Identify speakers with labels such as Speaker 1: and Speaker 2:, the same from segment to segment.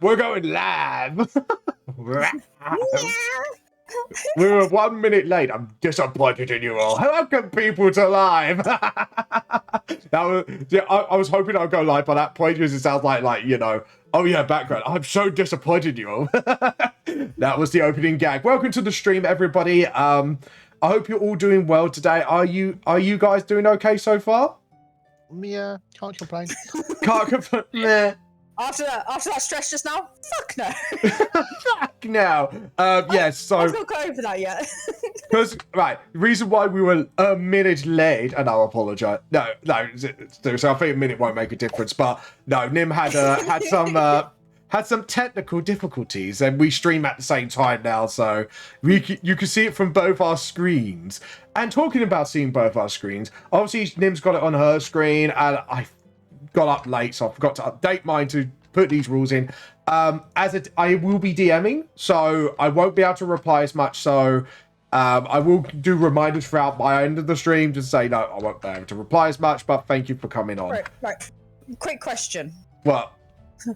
Speaker 1: We're going live. We were 1 minute late. I'm disappointed in you all. Welcome people to live. I was hoping I'd go live by that point because it sounds like oh yeah, background. I'm so disappointed in you all. That was the opening gag. Welcome to the stream, everybody. I hope you're all doing well today. Are you guys doing okay so far?
Speaker 2: Yeah, can't complain.
Speaker 1: Can't complain. Meh.
Speaker 3: After that stress just now, fuck no.
Speaker 1: Fuck no. Yes, so
Speaker 3: I've not got over that yet.
Speaker 1: because the reason why we were a minute late, and I apologize. No, so I think a minute won't make a difference. But no, Nim had some technical difficulties, and we stream at the same time now, so you can see it from both our screens. And talking about seeing both our screens, obviously Nim's got it on her screen, and I got up late, so I forgot to update mine to put these rules in. I will be DMing, so I won't be able to reply as much. So I will do reminders throughout my end of the stream to say no, I won't be able to reply as much. But thank you for coming on.
Speaker 3: Right. Quick question.
Speaker 1: What?
Speaker 3: Do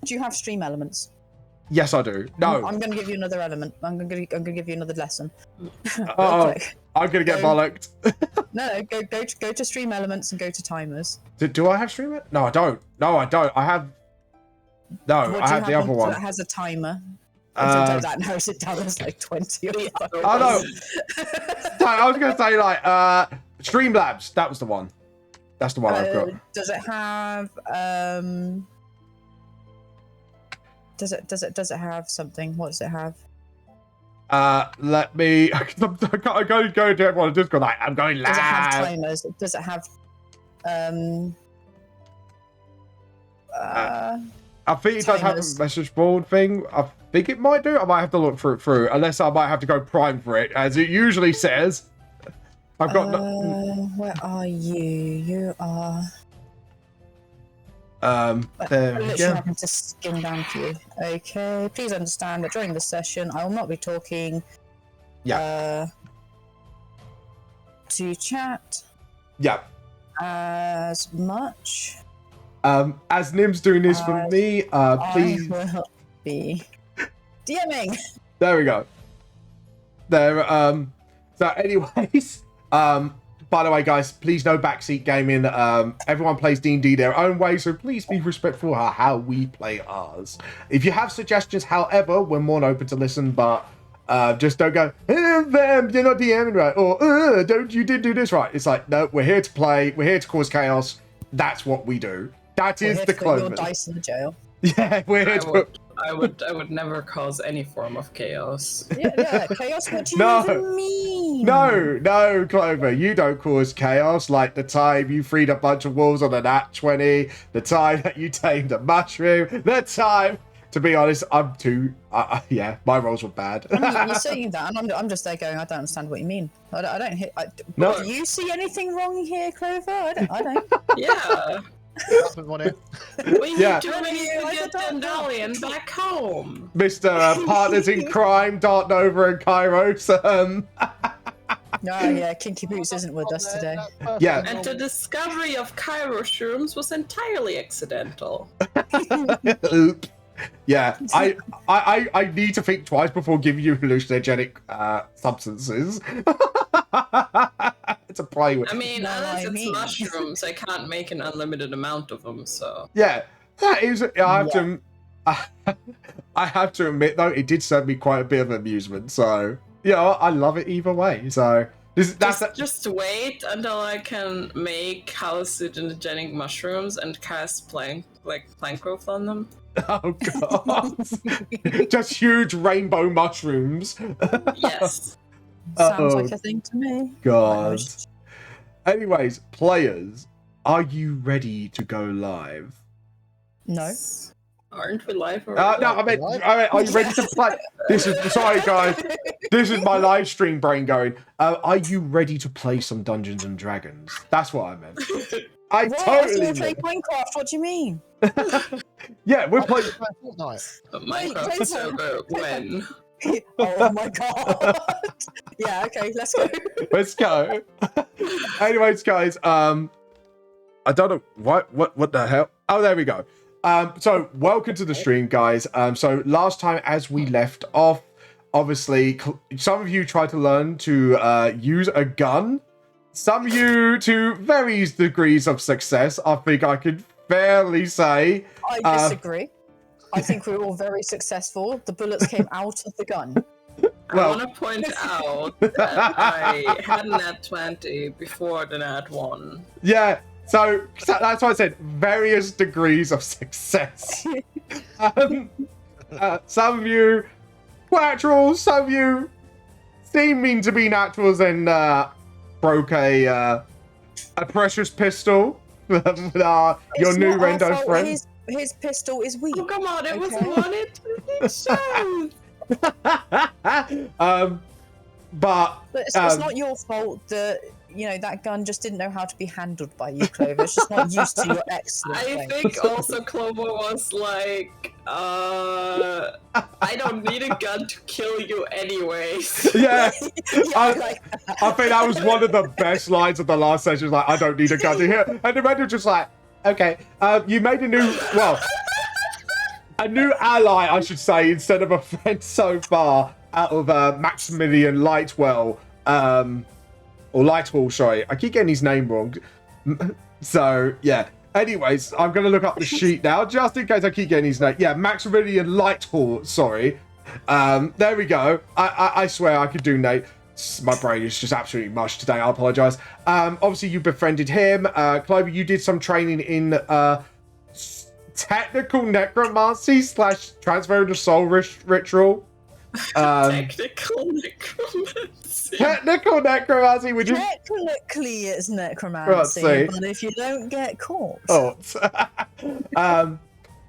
Speaker 3: you have stream elements?
Speaker 1: Yes, I do. No,
Speaker 3: I'm going to give you another element. I'm going to give you another lesson.
Speaker 1: Oh, I'm gonna get bollocked.
Speaker 3: No, go to stream elements and go to timers.
Speaker 1: Do I have stream it? No, I don't. I have. No, I have the other one.
Speaker 3: That has a timer. That narrows it down. There's like 20 or something.
Speaker 1: I know. I was gonna say Streamlabs. That was the one. That's the one I've got.
Speaker 3: Does it have Does it have something? What does it have?
Speaker 1: Let me. I'm going to everyone and just go like, I'm going live.
Speaker 3: Does it have timers? Does it have
Speaker 1: I think it does have a message board thing. I think it might do. I might have to look through, unless I might have to go prime for it, as it usually says. I've got.
Speaker 3: Where are you? You are.
Speaker 1: There we go.
Speaker 3: Having to skim down for you. Okay. Please understand that during the session, I will not be talking.
Speaker 1: Yeah.
Speaker 3: To chat.
Speaker 1: Yeah.
Speaker 3: As much.
Speaker 1: As Nim's doing this for me, please.
Speaker 3: I will be DMing.
Speaker 1: There we go. There. So, anyways, by the way, guys, please no backseat gaming. Everyone plays D&D their own way, so please be respectful of how we play ours. If you have suggestions, however, we're more than open to listen, but just don't go, you're not DMing right, or you did do this right. It's like, no, we're here to play, we're here to cause chaos. That's what we do. We're is the Clovers.
Speaker 3: Your dice in the jail.
Speaker 1: Yeah, we're here to
Speaker 4: I would never cause any form of chaos.
Speaker 3: Yeah, chaos. What do you even mean?
Speaker 1: No, Clover, you don't cause chaos. Like the time you freed a bunch of wolves on a nat 20, the time that you tamed a mushroom, the time. To be honest, I'm too. Yeah, my rolls were bad.
Speaker 3: I mean, you're saying that, and I'm just there going, I don't understand what you mean. I don't hit.
Speaker 1: No.
Speaker 3: Do you see anything wrong here, Clover? I don't.
Speaker 4: Yeah.
Speaker 2: Want it.
Speaker 4: We need
Speaker 1: Yeah.
Speaker 4: to get Dandelion back home.
Speaker 1: Mr. Partners in Crime, Dart Nova and Kairos.
Speaker 3: Yeah, Kinky Boots isn't with us today.
Speaker 1: Yeah.
Speaker 4: And the discovery of Kairos shrooms was entirely accidental.
Speaker 1: Oops. Yeah, I need to think twice before giving you hallucinogenic substances to play with.
Speaker 4: I mean, unless it's mushrooms, I can't make an unlimited amount of them, so...
Speaker 1: Yeah, that is... I have to admit, though, it did serve me quite a bit of amusement, so... I love it either way, so...
Speaker 4: Just wait until I can make hallucinogenic mushrooms and cast plank growth on them.
Speaker 1: Oh, God. Just huge rainbow mushrooms.
Speaker 4: Yes.
Speaker 3: Sounds like a thing to me.
Speaker 1: God. Anyways, players, are you ready to go live?
Speaker 3: No.
Speaker 4: Aren't we live already?
Speaker 1: No, I mean, are you ready to play? Sorry, guys. This is my live stream brain going. Are you ready to play some Dungeons and Dragons? That's what I meant. I totally
Speaker 3: play Minecraft. What do you mean?
Speaker 1: Yeah, we're playing
Speaker 2: Fortnite.
Speaker 4: Minecraft server when?
Speaker 3: Oh my god. Yeah, okay, let's go.
Speaker 1: Let's go. Anyways, guys, I don't know what the hell. Oh, there we go. So welcome to the stream, guys. So last time, as we left off, obviously, some of you tried to learn to use a gun. Some of you to various degrees of success. I think I could fairly say.
Speaker 3: I disagree. I think we were all very successful. The bullets came out of the gun.
Speaker 1: Well,
Speaker 4: I want to point out that I had nat 20 before the nat 1.
Speaker 1: yeah. So that's why I said various degrees of success. Some of you naturals, some of you seeming to be naturals, and broke a precious pistol with your
Speaker 3: It's
Speaker 1: new
Speaker 3: not our
Speaker 1: rando
Speaker 3: fault.
Speaker 1: friend.
Speaker 3: His pistol is weak.
Speaker 4: Oh, come on, it was
Speaker 3: Okay.
Speaker 4: wanted to be shown.
Speaker 1: But
Speaker 3: But it's not your fault that that gun just didn't know how to be handled by you, Clover. It's just not used to your excellent
Speaker 4: I
Speaker 3: way.
Speaker 4: think also Clover was like, I don't need a gun to kill you anyways.
Speaker 1: yeah,
Speaker 3: Yeah, like
Speaker 1: I think that was one of the best lines of the last session. Like, I don't need a gun to hear. And the rando just like, okay, you made a new ally, I should say, instead of a friend so far, out of Maximilian Lightwell, or Lighthall, sorry. I keep getting his name wrong. So, yeah. Anyways, I'm going to look up the sheet now, just in case I keep getting his name. Yeah, Maximilian Lighthall, sorry. There we go. I swear I could do Nate. My brain is just absolutely mush today. I apologize. Obviously, you befriended him. Clover, you did some training in technical necromancy / transferring the soul ritual.
Speaker 4: Technical necromancy.
Speaker 1: Technical necromancy, would you?
Speaker 3: technically it's
Speaker 1: Let's
Speaker 3: necromancy,
Speaker 1: see.
Speaker 3: but if you don't get caught,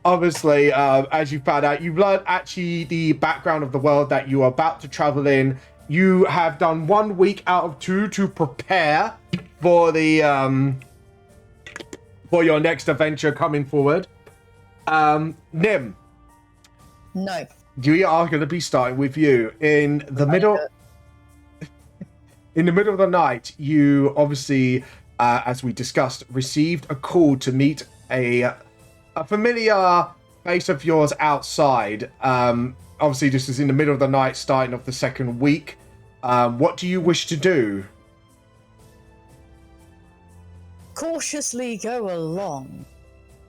Speaker 1: Obviously, as you found out, you've learned actually the background of the world that you are about to travel in. You have done 1 week out of 2 to prepare for the for your next adventure coming forward. Nim,
Speaker 3: no.
Speaker 1: we are going to be starting with you in the middle. In the middle of the night, you obviously, as we discussed, received a call to meet a familiar face of yours outside. Obviously, this is in the middle of the night, starting off the second week. What do you wish to do?
Speaker 3: Cautiously go along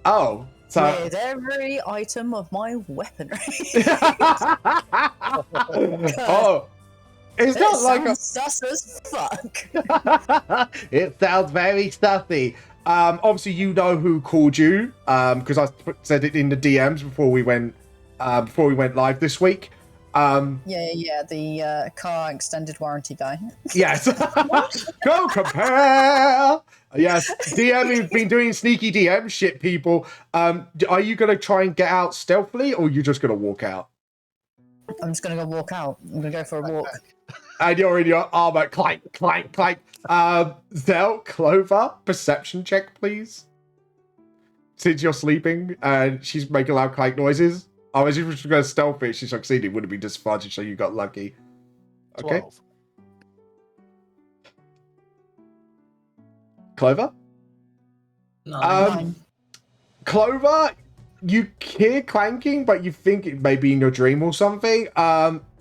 Speaker 1: Oh, so
Speaker 3: with every item of my weaponry.
Speaker 1: oh, it's not like a.
Speaker 3: sus as fuck.
Speaker 1: It sounds very stuffy. Obviously, you know who called you, because I said it in the DMs before we went live this week.
Speaker 3: Yeah, the car extended warranty guy.
Speaker 1: Yes. Go compare. Yes, DM's been doing sneaky DM shit, people. Are you gonna try and get out stealthily, or are you just gonna walk out?
Speaker 3: I'm just gonna go walk out. I'm gonna go for a walk.
Speaker 1: And you're in your armor. Clank, clank, clank. Zell, Clover, perception check, please. Since you're sleeping and she's making loud clank noises. Oh, as if she was going to stealth it, she succeeded. Would have been disadvantaged, so you got lucky. Okay.
Speaker 2: 12.
Speaker 1: Clover?
Speaker 4: No.
Speaker 1: Clover, you hear clanking, but you think it may be in your dream or something.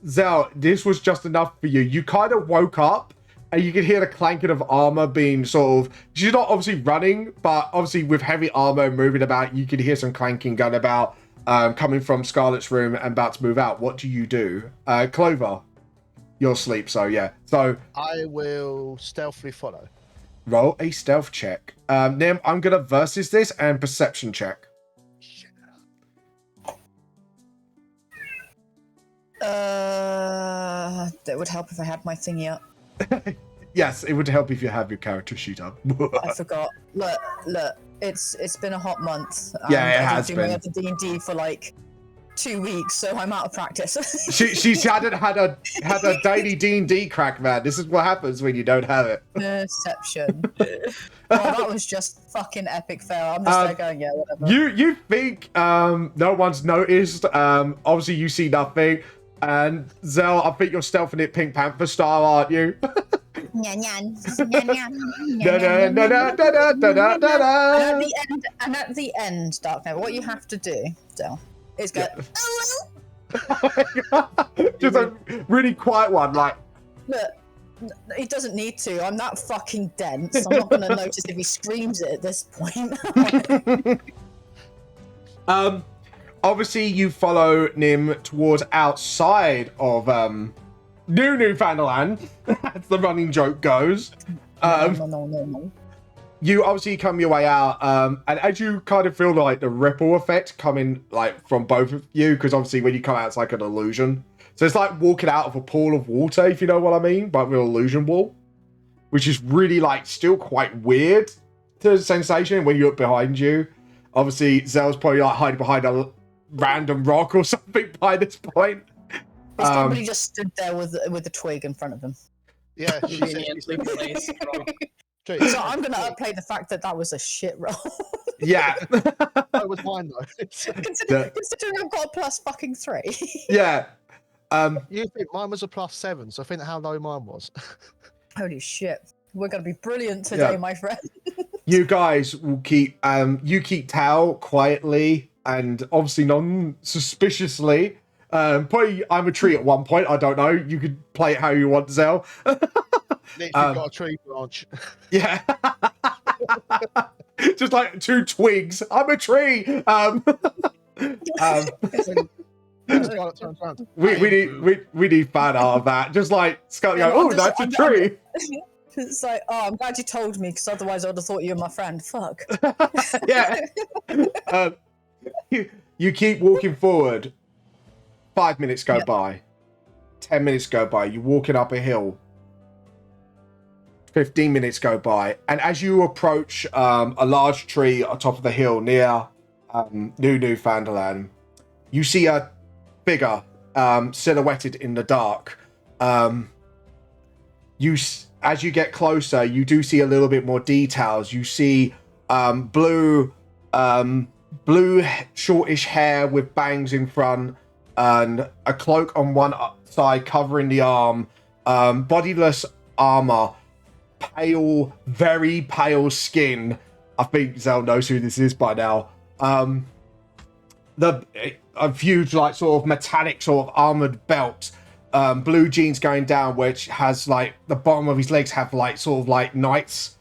Speaker 1: Zell, this was just enough for you. You kind of woke up and you could hear the clanking of armor being sort of... She's not obviously running, but obviously with heavy armor moving about, you could hear some clanking going about, coming from Scarlet's room and about to move out. What do you do? Clover, you're asleep, so yeah. So
Speaker 2: I will stealthily follow.
Speaker 1: roll a stealth check. Nim, I'm going to versus this and perception check.
Speaker 3: That would help if I had my thingy up.
Speaker 1: Yes, it would help if you have your character sheet up.
Speaker 3: I forgot. Look. It's been a hot month.
Speaker 1: Yeah, it
Speaker 3: I
Speaker 1: has
Speaker 3: didn't do my
Speaker 1: been.
Speaker 3: other D&D for like 2 weeks, so I'm out of practice.
Speaker 1: She hadn't had a daily D&D crack, man. This is what happens when you don't have it.
Speaker 3: Perception. Well, that was just fucking epic fail. I'm just there going, yeah, whatever.
Speaker 1: You think no one's noticed. Obviously, you see nothing. And Zell, I think you're stealthing it Pink Panther style, aren't you?
Speaker 3: Nyan, nyan. Nyan, nyan.
Speaker 1: Da, da, da, da, da, da, da, da, da.
Speaker 3: And at the end, Dark Knight, what you have to do, Del, is go,
Speaker 1: Just a really quiet one, like.
Speaker 3: look, he doesn't need to. I'm that fucking dense. I'm not going to notice if he screams it at this point.
Speaker 1: Obviously, you follow Nim towards outside of Newfoundland, as the running joke goes.
Speaker 3: No.
Speaker 1: You obviously come your way out, and as you kind of feel like the ripple effect coming like from both of you, because obviously when you come out, it's like an illusion. So it's like walking out of a pool of water, if you know what I mean, but with an illusion wall, which is really like still quite weird to the sensation when you look behind you. Obviously, Zell's probably like hiding behind a random rock or something by this point.
Speaker 3: Somebody just stood there with a twig in front of him.
Speaker 2: Yeah, she said
Speaker 4: Conveniently placed.
Speaker 3: So I'm going to outplay the fact that was a shit roll.
Speaker 1: Yeah.
Speaker 2: That was mine though.
Speaker 3: Considering I've got a plus fucking 3.
Speaker 1: Yeah.
Speaker 2: You think mine was a +7, so think how low mine was.
Speaker 3: Holy shit. We're going to be brilliant today,
Speaker 1: Yeah.
Speaker 3: my friend.
Speaker 1: You guys will keep Tao quietly and obviously non-suspiciously. Probably I'm a tree at one point. I don't know. You could play it how you want, Zell.
Speaker 2: Literally got a tree branch.
Speaker 1: Yeah. Just like 2 twigs. I'm a tree. We need fan art of that. Just like Scott go, oh, that's a tree.
Speaker 3: It's like, oh, I'm glad you told me, because otherwise I would have thought you were my friend. Fuck.
Speaker 1: Yeah. You keep walking forward. 5 minutes go by. 10 minutes go by. You're walking up a hill. 15 minutes go by. And as you approach a large tree on top of the hill near Newfoundland, you see a figure silhouetted in the dark. As you get closer, you do see a little bit more details. You see blue shortish hair with bangs in front and a cloak on one side covering the arm, bodiless armor, pale, very pale skin. I think Zell knows who this is by now. A huge, like, sort of metallic, sort of armored belt. Blue jeans going down, which has like the bottom of his legs have like sort of like knights,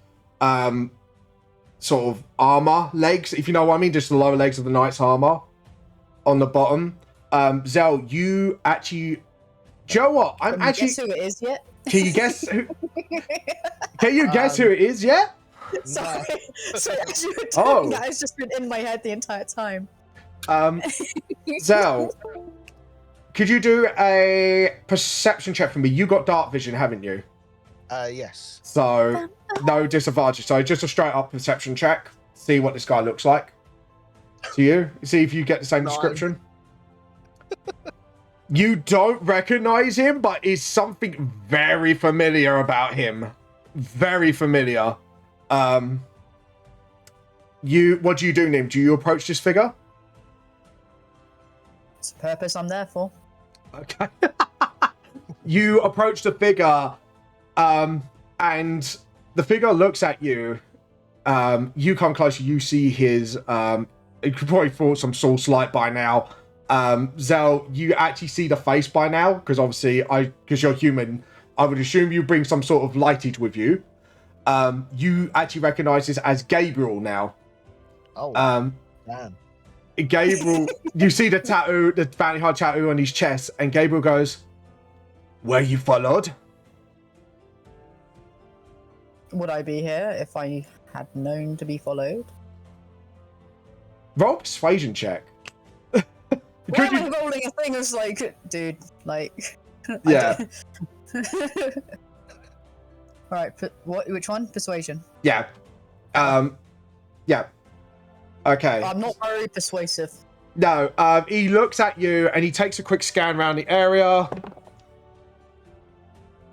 Speaker 1: sort of armor legs, if you know what I mean, just the lower legs of the knight's armor on the bottom. Zell, you actually, do you know what? I'm actually.
Speaker 3: Guess who it is yet?
Speaker 1: Can you guess who? Can you guess who it is yet?
Speaker 3: Sorry, so as you were talking, that has just been in my head the entire time.
Speaker 1: Zell, could you do a perception check for me? You got dark vision, haven't you?
Speaker 2: Yes.
Speaker 1: So no disadvantage. So just a straight up perception check. See what this guy looks like to you. See if you get the same description. You don't recognize him, but it's something very familiar about him. Very familiar. What do you do, Nim? Do you approach this figure?
Speaker 3: It's the purpose I'm there for.
Speaker 1: Okay. You approach the figure, and the figure looks at you. You come closer, you see his, you could probably thought some source light by now. Zell, you actually see the face by now, because obviously, because you're human, I would assume you bring some sort of lightage with you. You actually recognize this as Gabriel now.
Speaker 2: Oh, damn.
Speaker 1: Gabriel, you see the tattoo, the bounty hunter tattoo on his chest, and Gabriel goes, "Were you followed?"
Speaker 3: Would I be here if I had known to be followed?
Speaker 1: Roll a persuasion check.
Speaker 3: Why am I rolling a thing that's like, dude, like...
Speaker 1: Yeah.
Speaker 3: Alright, which one? Persuasion.
Speaker 1: Yeah. Yeah. Okay.
Speaker 3: I'm not very persuasive.
Speaker 1: No, he looks at you and he takes a quick scan around the area.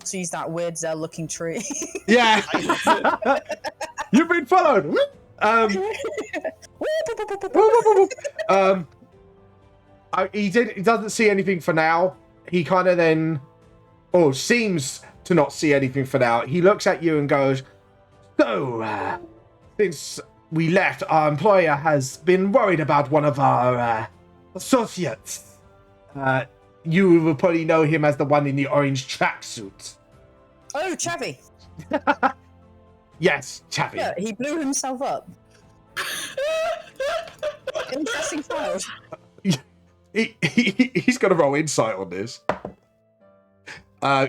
Speaker 3: Sees that weird Zell-looking tree.
Speaker 1: Yeah. You've been followed. He doesn't see anything for now. He kind of then, seems to not see anything for now. He looks at you and goes, "So, since we left, our employer has been worried about one of our associates. You will probably know him as the one in the orange tracksuit."
Speaker 3: Oh, Chavi.
Speaker 1: Yes, Chappie.
Speaker 3: Yeah, he blew himself up. Interesting child.
Speaker 1: He's going to roll insight on this.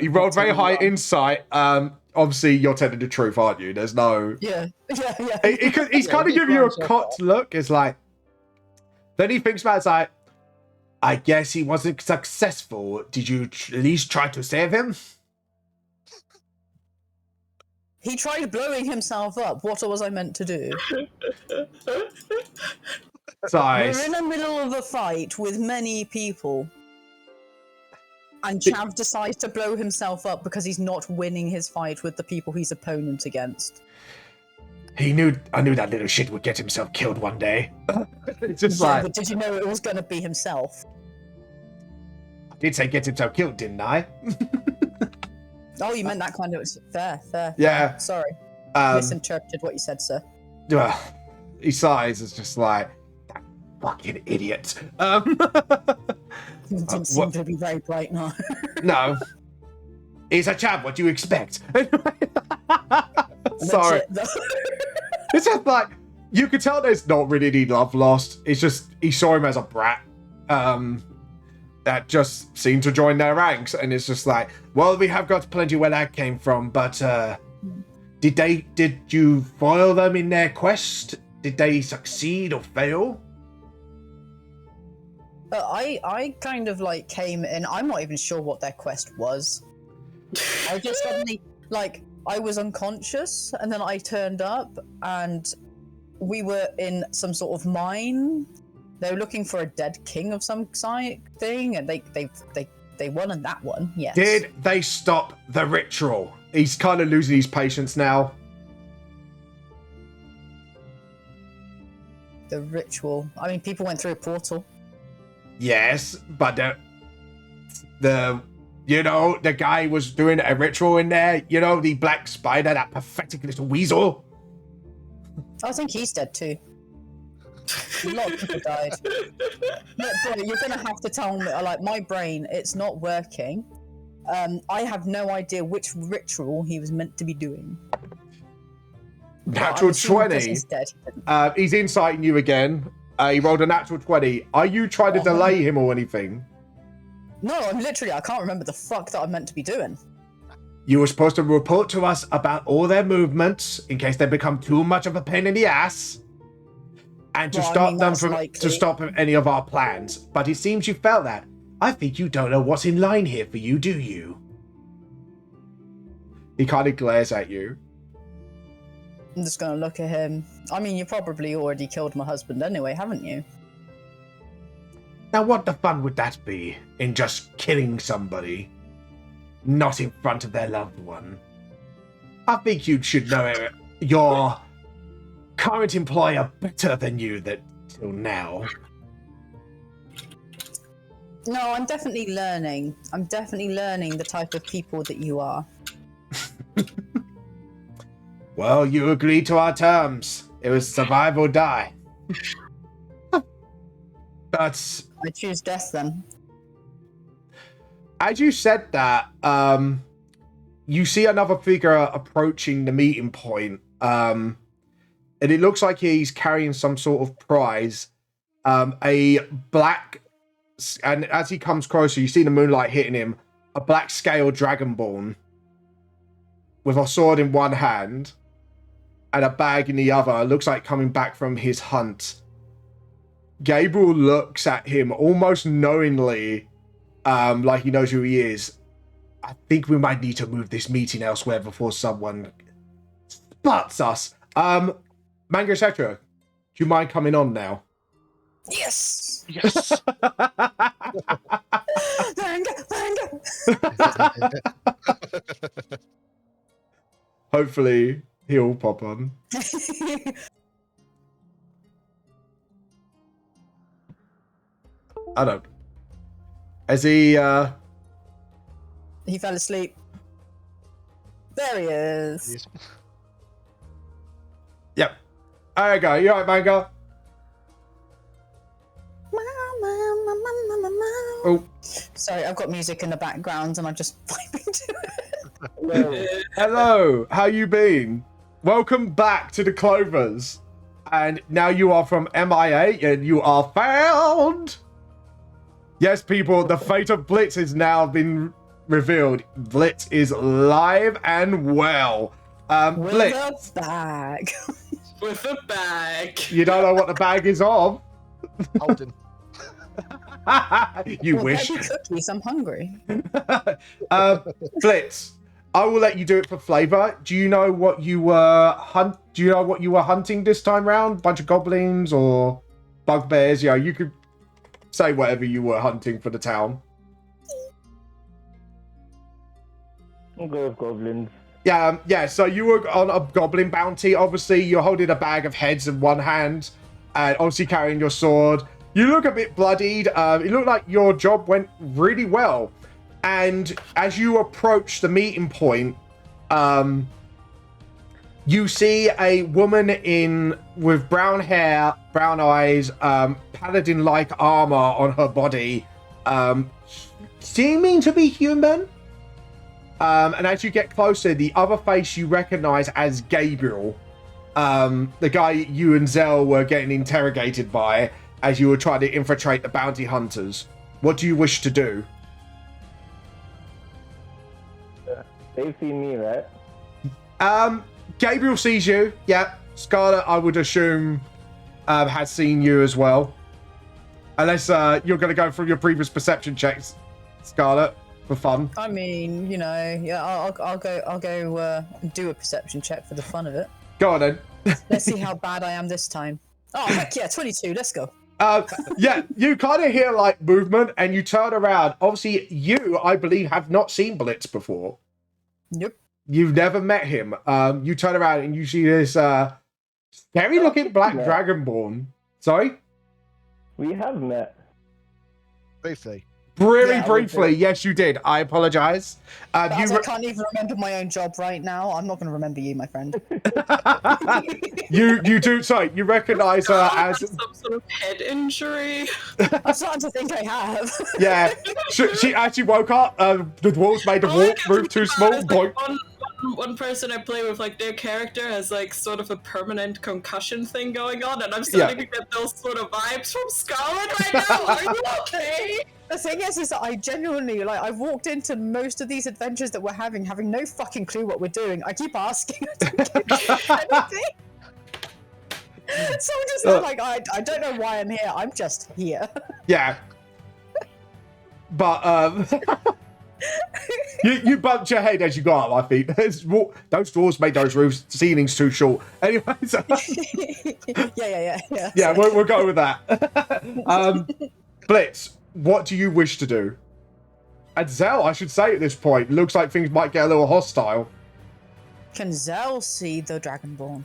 Speaker 1: He rolled very high insight. Obviously, you're telling the truth, aren't you? There's no...
Speaker 3: Yeah.
Speaker 1: He's kind of giving you a cocked look. It's like... Then he thinks about it, it's like, I guess he wasn't successful. Did you at least try to save him?
Speaker 3: He tried blowing himself up. What was I meant to do?
Speaker 1: Sorry.
Speaker 3: We're in the middle of a fight with many people. And Chav decides to blow himself up because he's not winning his fight with the people he's opponent against.
Speaker 1: I knew that little shit would get himself killed one day. It's just
Speaker 3: Yeah, but did you know it was going to be himself?
Speaker 1: I did say get himself killed, didn't I?
Speaker 3: Oh, you meant that kind of... Fair.
Speaker 1: Yeah.
Speaker 3: Sorry. Misinterpreted what you said, sir.
Speaker 1: He sighs. It's just like, that fucking idiot.
Speaker 3: It didn't seem to be very bright now.
Speaker 1: No. He's a chap. What do you expect? Sorry. It's just like, you could tell there's not really any love lost. It's just, he saw him as a brat. That just seemed to join their ranks, and it's just like, well, we have got plenty where that came from, but did you foil them in their quest? Did they succeed or fail?
Speaker 3: I kind of like came in. I'm not even sure what their quest was. I just suddenly, like, I was unconscious, and then I turned up, and we were in some sort of mine. They were looking for a dead king of some thing, and they won in that one. Yes.
Speaker 1: Did they stop the ritual? He's kind of losing his patience now.
Speaker 3: The ritual. I mean, people went through a portal.
Speaker 1: Yes, but the guy was doing a ritual in there. You know, the black spider, that pathetic little weasel.
Speaker 3: I think he's dead too. A lot of people died. Look, bro, you're gonna have to tell me. Like, my brain, it's not working. I have no idea which ritual he was meant to be doing.
Speaker 1: Natural 20.
Speaker 3: He's dead.
Speaker 1: He's inciting you again. He rolled a natural 20. Are you trying to delay him or anything?
Speaker 3: No, I can't remember the fuck that I'm meant to be doing.
Speaker 1: You were supposed to report to us about all their movements in case they become too much of a pain in the ass. And to stop any of our plans. But it seems you felt that. I think you don't know what's in line here for you, do you? He kind of glares at you.
Speaker 3: I'm just gonna look at him. I mean, you probably already killed my husband anyway, haven't you?
Speaker 1: Now what the fun would that be in just killing somebody? Not in front of their loved one. I think you should know your current employer better than you till now.
Speaker 3: No, I'm definitely learning. I'm definitely learning the type of people that you are.
Speaker 1: Well, you agreed to our terms. It was survive or die. But
Speaker 3: I choose death then.
Speaker 1: As you said that, you see another figure approaching the meeting point. And it looks like he's carrying some sort of prize. A black... And as he comes closer, you see the moonlight hitting him. A black scale dragonborn with a sword in one hand and a bag in the other. Looks like coming back from his hunt. Gabriel looks at him almost knowingly, like he knows who he is. I think we might need to move this meeting elsewhere before someone spots us. Manga Cetra, do you mind coming on now?
Speaker 3: Yes!
Speaker 1: Yes!
Speaker 3: Manga!
Speaker 1: Hopefully, he'll pop on. I don't. As he
Speaker 3: He fell asleep. There he is.
Speaker 2: He's-
Speaker 1: Yep. There you go. You alright, Manga? Oh,
Speaker 3: Sorry, I've got music in the background and I'm just vibing to it.
Speaker 5: Hello.
Speaker 1: hello. How you been? Welcome back to the Clovers. And now you are from MIA and you are found. Yes, people, the fate of Blitz has now been revealed. Blitz is live and well.
Speaker 3: With
Speaker 1: Blitz,
Speaker 3: a bag.
Speaker 4: With a bag.
Speaker 1: you don't know what the bag is of?
Speaker 2: Holden.
Speaker 1: You
Speaker 3: Well,
Speaker 1: wish.
Speaker 3: maybe cookies, I'm hungry.
Speaker 1: Blitz, I will let you do it for flavor. Do you know what you were hunting this time round? Bunch of goblins or bugbears? Yeah, you could say whatever you were hunting for the town.
Speaker 5: I'll go with goblins.
Speaker 1: Yeah. So you were on a goblin bounty. Obviously, you're holding a bag of heads in one hand, and obviously carrying your sword. You look a bit bloodied. It looked like your job went really well. And as you approach the meeting point, you see a woman with brown hair, brown eyes, paladin-like armor on her body, seeming to be human. And as you get closer, the other face you recognize as Gabriel, the guy you and Zell were getting interrogated by as you were trying to infiltrate the bounty hunters. What do you wish to do?
Speaker 5: They've seen me, right?
Speaker 1: Gabriel sees you. Yeah. Scarlet, I would assume, has seen you as well. Unless you're going to go through your previous perception checks, Scarlet, for fun.
Speaker 3: I mean, you know, yeah, I'll go do a perception check for the fun of it.
Speaker 1: Go on then.
Speaker 3: Let's see how bad I am this time. Oh, heck yeah, 22, let's go.
Speaker 1: Yeah, you kind of hear like movement and you turn around. Obviously, you, I believe, have not seen Blitz before.
Speaker 3: Nope.
Speaker 1: You've never met him. You turn around and you see this scary looking black
Speaker 5: Yeah.
Speaker 1: dragonborn. Sorry?
Speaker 5: We have met.
Speaker 2: Briefly.
Speaker 1: Very
Speaker 3: Yeah,
Speaker 1: briefly. Yes, you did. I apologize.
Speaker 3: As I can't even remember my own job right now, I'm not going to remember you, my friend.
Speaker 1: you do. Sorry, you recognize her as.
Speaker 4: Some sort of head injury.
Speaker 3: I'm starting to think I have.
Speaker 1: Yeah, she actually woke up. The walls made the walk move too small. Boink.
Speaker 4: One person I play with, like, their character has, like, sort of a permanent concussion thing going on, and I'm starting to get those sort of vibes from Scarlet right now. Are you okay?
Speaker 3: The thing is that I genuinely, like, I've walked into most of these adventures that we're having no fucking clue what we're doing. I keep asking. I don't get anything. So I'm just like, I don't know why I'm here. I'm just here.
Speaker 1: Yeah. But you bumped your head as you got up, I think. Those doors made those roofs ceilings too short. Anyway, so,
Speaker 3: Yeah.
Speaker 1: we'll go with that. Blitz, what do you wish to do? And Zell, I should say at this point, looks like things might get a little hostile.
Speaker 3: Can Zell see the Dragonborn?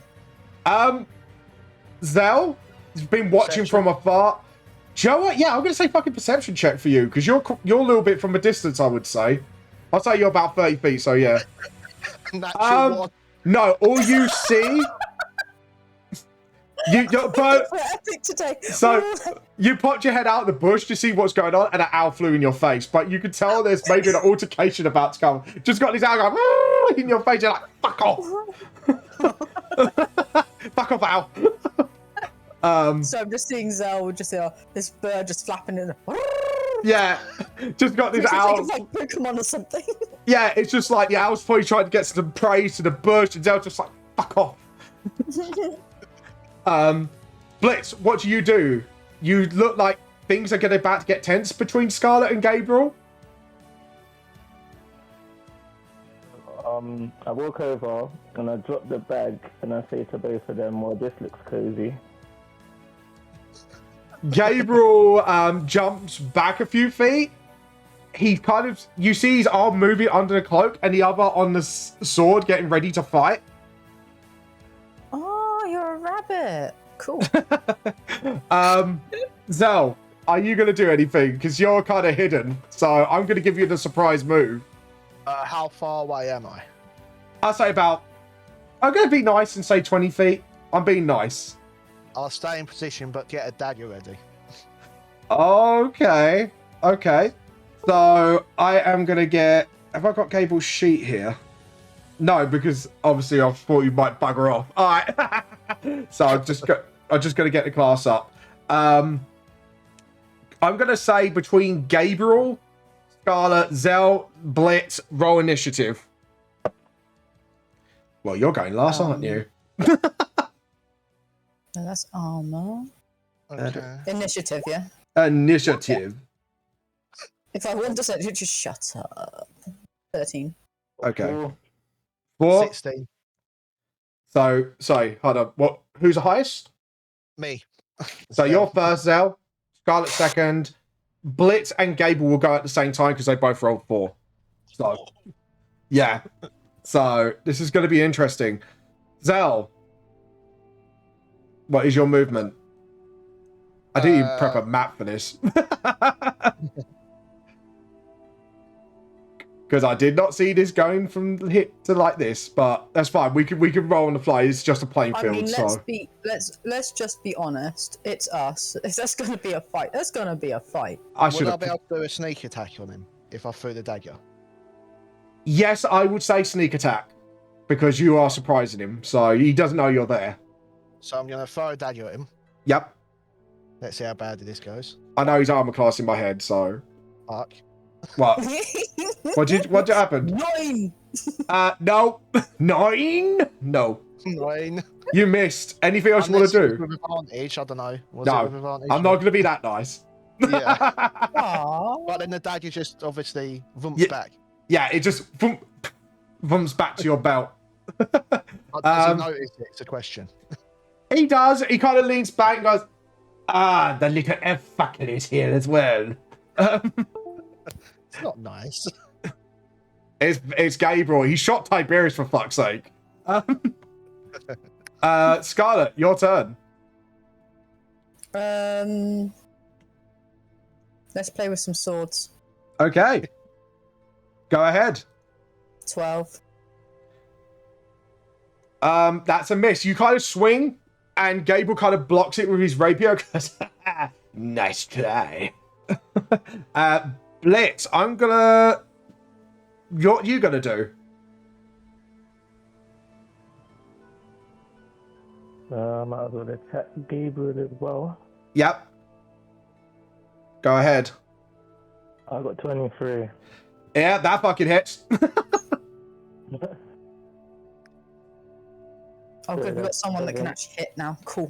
Speaker 1: Zell has been watching from afar. Do you know what? Yeah, I'm going to say fucking perception check for you, because you're a little bit from a distance, I would say. I'll say you're about 30 feet, so yeah.
Speaker 2: Natural one.
Speaker 1: No, all you see... but,
Speaker 3: Epic today.
Speaker 1: so, you popped your head out of the bush to see what's going on, and an owl flew in your face. But you could tell there's maybe an altercation about to come. Just got this owl going "Woo!" in your face. You're like, fuck off. Fuck off, owl.
Speaker 3: So I'm just seeing Zell with just this bird just flapping in.
Speaker 1: Yeah, just got this
Speaker 3: Makes me
Speaker 1: owl.
Speaker 3: think it's like Pokemon or something.
Speaker 1: Yeah, it's just like the owl's probably trying to get some prey to the bush, and Zell's just like, fuck off. Blitz, what do? You look like things are about to get tense between Scarlet and Gabriel.
Speaker 5: I walk over and I drop the bag and I say to both of them, well, this looks cozy.
Speaker 1: Gabriel jumps back a few feet. He kind of, you see his arm moving under the cloak and the other on the sword getting ready to fight.
Speaker 3: Oh, you're a rabbit. Cool.
Speaker 1: Zell, are you going to do anything? Because you're kind of hidden. So I'm going to give you the surprise move.
Speaker 2: How far away am I?
Speaker 1: I'll say about. I'm going to be nice and say 20 feet. I'm being nice.
Speaker 2: I'll stay in position, but get a dagger ready.
Speaker 1: Okay. Okay. So I am going to get. Have I got Gable's sheet here? No, because obviously I thought you might bugger off. All right. So I'm just going to get the class up. I'm going to say between Gabriel, Scarlet, Zell, Blitz, roll initiative. Well, you're going last, aren't you?
Speaker 3: No, that's armor.
Speaker 2: Okay.
Speaker 3: Initiative, yeah.
Speaker 1: Initiative.
Speaker 3: If I want to say, just shut up. 13.
Speaker 1: Okay. 4.
Speaker 2: 16.
Speaker 1: So, sorry, hold on. What? Who's the highest?
Speaker 2: Me.
Speaker 1: So you're first, Zell. Scarlet second. Blitz and Gable will go at the same time because they both rolled 4. So, yeah. So this is going to be interesting. Zell, what is your movement? I didn't even prep a map for this. Because I did not see this going from hit to like this, but that's fine. We can roll on the fly. It's just a playing field.
Speaker 3: I mean,
Speaker 1: So
Speaker 3: let's just be honest. It's us. That's going to be a fight. That's going to be a fight.
Speaker 1: I
Speaker 2: Would
Speaker 1: should
Speaker 2: I
Speaker 1: have.
Speaker 2: be able to do a sneak attack on him if I threw the dagger?
Speaker 1: Yes, I would say sneak attack because you are surprising him, so he doesn't know you're there.
Speaker 2: So I'm going to throw a dagger at him.
Speaker 1: Yep,
Speaker 2: Let's see how badly this goes.
Speaker 1: I know his armor class in my head. So
Speaker 2: Fuck.
Speaker 1: what? What happened?
Speaker 3: 9.
Speaker 1: No, 9. No,
Speaker 2: 9.
Speaker 1: you missed. Anything else you want
Speaker 2: Unless
Speaker 1: to
Speaker 2: it was
Speaker 1: do?
Speaker 2: with advantage, I don't know. Was
Speaker 1: No,
Speaker 2: it with advantage?
Speaker 1: I'm not going to be that nice.
Speaker 2: Yeah.
Speaker 3: Aww.
Speaker 2: But then the dagger just obviously vumps
Speaker 1: Yeah.
Speaker 2: back.
Speaker 1: Yeah, it just vumps back to your belt.
Speaker 2: Does he notice it? It's a question.
Speaker 1: He does. He kind of leans back and goes, the little F fucker is here as well.
Speaker 2: It's not nice.
Speaker 1: It's Gabriel. He shot Tiberius for fuck's sake. Scarlet, your turn.
Speaker 3: Let's play with some swords.
Speaker 1: Okay. Go ahead.
Speaker 3: 12.
Speaker 1: That's a miss. You kind of swing, and Gabriel kind of blocks it with his rapier. Goes, nice try. Blitz, I'm gonna. What are you gonna do?
Speaker 5: Might as well attack Gabriel as well.
Speaker 1: Yep. Go ahead.
Speaker 5: I got 23.
Speaker 1: Yeah, that fucking hits.
Speaker 3: Oh, good. We've got someone that can actually hit now. Cool.